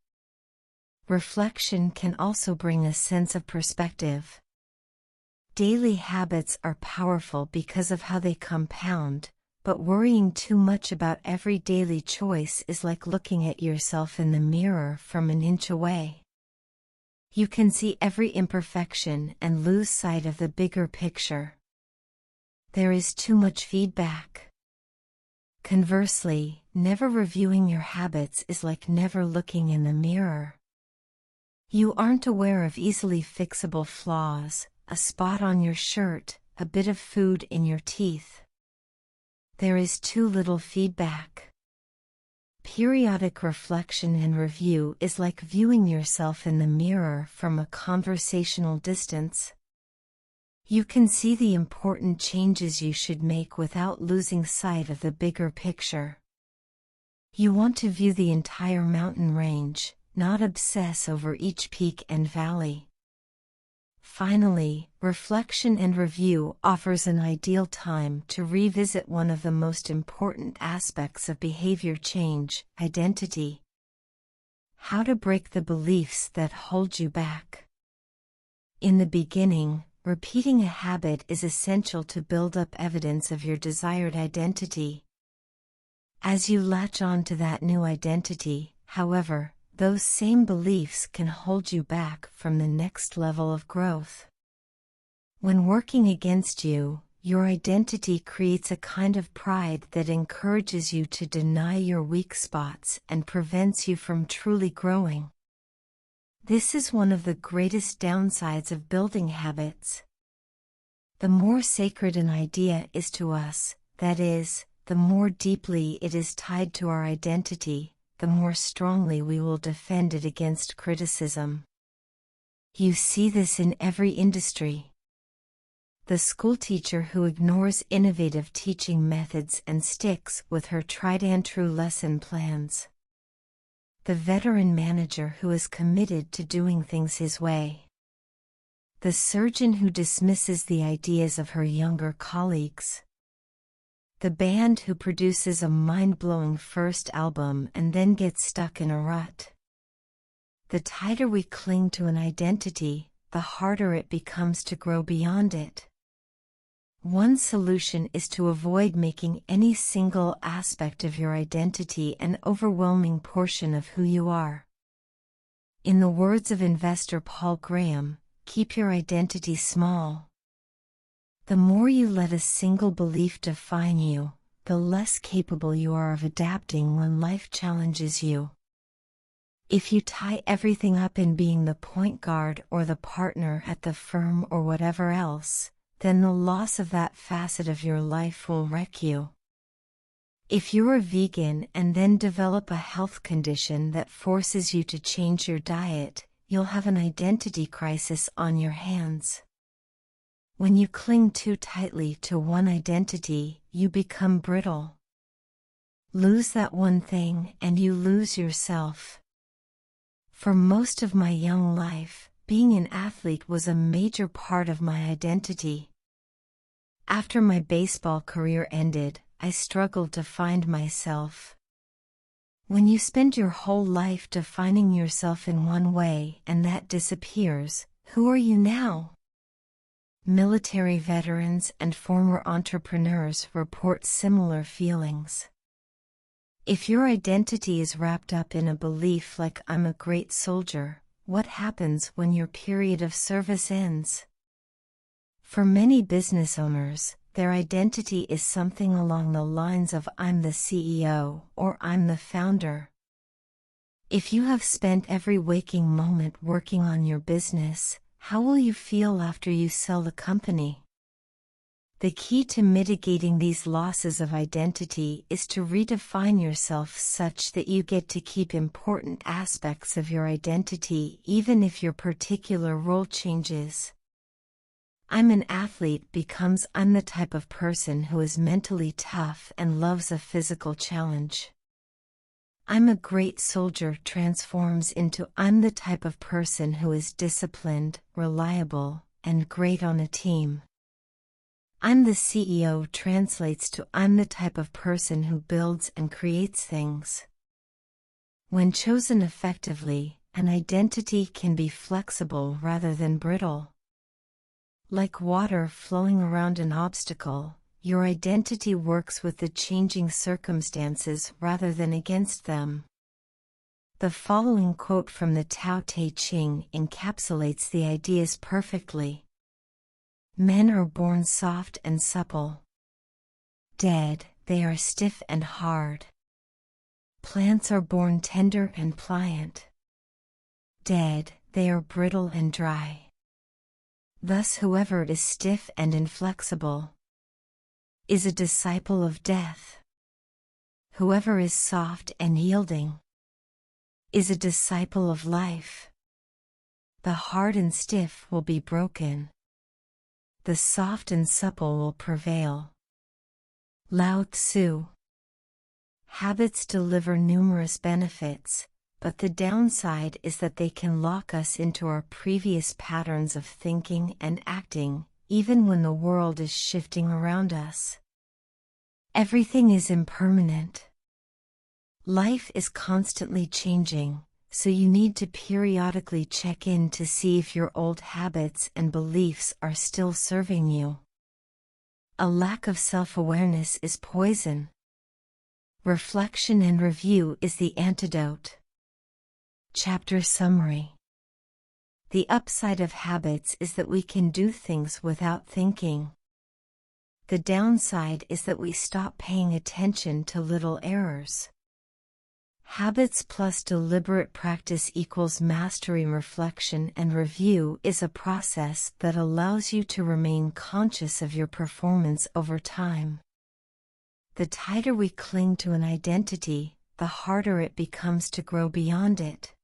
Reflection can also bring a sense of perspective. Daily habits are powerful because of how they compound, but worrying too much about every daily choice is like looking at yourself in the mirror from an inch away. You can see every imperfection and lose sight of the bigger picture. There is too much feedback. Conversely, never reviewing your habits is like never looking in the mirror. You aren't aware of easily fixable flaws, a spot on your shirt, a bit of food in your teeth. There is too little feedback. Periodic reflection and review is like viewing yourself in the mirror from a conversational distance. You can see the important changes you should make without losing sight of the bigger picture. You want to view the entire mountain range, not obsess over each peak and valley. Finally, reflection and review offers an ideal time to revisit one of the most important aspects of behavior change, identity. How to break the beliefs that hold you back. In the beginning, repeating a habit is essential to build up evidence of your desired identity. As you latch on to that new identity, however, those same beliefs can hold you back from the next level of growth. When working against you, your identity creates a kind of pride that encourages you to deny your weak spots and prevents you from truly growing. This is one of the greatest downsides of building habits. The more sacred an idea is to us, that is, the more deeply it is tied to our identity, the more strongly we will defend it against criticism. You see this in every industry. The schoolteacher who ignores innovative teaching methods and sticks with her tried-and-true lesson plans. The veteran manager who is committed to doing things his way. The surgeon who dismisses the ideas of her younger colleagues. The band who produces a mind-blowing first album and then gets stuck in a rut. The tighter we cling to an identity, the harder it becomes to grow beyond it. One solution is to avoid making any single aspect of your identity an overwhelming portion of who you are. In the words of investor Paul Graham, keep your identity small. The more you let a single belief define you, the less capable you are of adapting when life challenges you. If you tie everything up in being the point guard or the partner at the firm or whatever else, then the loss of that facet of your life will wreck you. If you're a vegan and then develop a health condition that forces you to change your diet, you'll have an identity crisis on your hands. When you cling too tightly to one identity, you become brittle. Lose that one thing and you lose yourself. For most of my young life, being an athlete was a major part of my identity. After my baseball career ended, I struggled to find myself. When you spend your whole life defining yourself in one way and that disappears, who are you now? Military veterans and former entrepreneurs report similar feelings. If your identity is wrapped up in a belief like "I'm a great soldier," what happens when your period of service ends? For many business owners, their identity is something along the lines of "I'm the CEO" or "I'm the founder." If you have spent every waking moment working on your business, how will you feel after you sell the company? The key to mitigating these losses of identity is to redefine yourself such that you get to keep important aspects of your identity even if your particular role changes. "I'm an athlete" becomes "I'm the type of person who is mentally tough and loves a physical challenge." "I'm a great soldier" transforms into "I'm the type of person who is disciplined, reliable, and great on a team." "I'm the CEO" translates to "I'm the type of person who builds and creates things." When chosen effectively, an identity can be flexible rather than brittle. Like water flowing around an obstacle, your identity works with the changing circumstances rather than against them. The following quote from the Tao Te Ching encapsulates the ideas perfectly. "Men are born soft and supple. Dead, they are stiff and hard. Plants are born tender and pliant. Dead, they are brittle and dry. Thus whoever is stiff and inflexible is a disciple of death. Whoever is soft and yielding is a disciple of life. The hard and stiff will be broken. The soft and supple will prevail." Lao Tzu. Habits deliver numerous benefits, but the downside is that they can lock us into our previous patterns of thinking and acting, even when the world is shifting around us. Everything is impermanent. Life is constantly changing, so you need to periodically check in to see if your old habits and beliefs are still serving you. A lack of self-awareness is poison. Reflection and review is the antidote. Chapter Summary. The upside of habits is that we can do things without thinking. The downside is that we stop paying attention to little errors. Habits plus deliberate practice equals mastery. Reflection and review is a process that allows you to remain conscious of your performance over time. The tighter we cling to an identity, the harder it becomes to grow beyond it.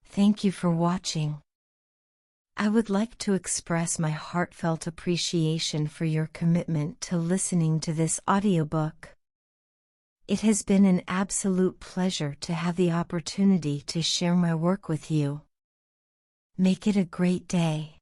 Thank you for watching. I would like to express my heartfelt appreciation for your commitment to listening to this audiobook. It has been an absolute pleasure to have the opportunity to share my work with you. Make it a great day.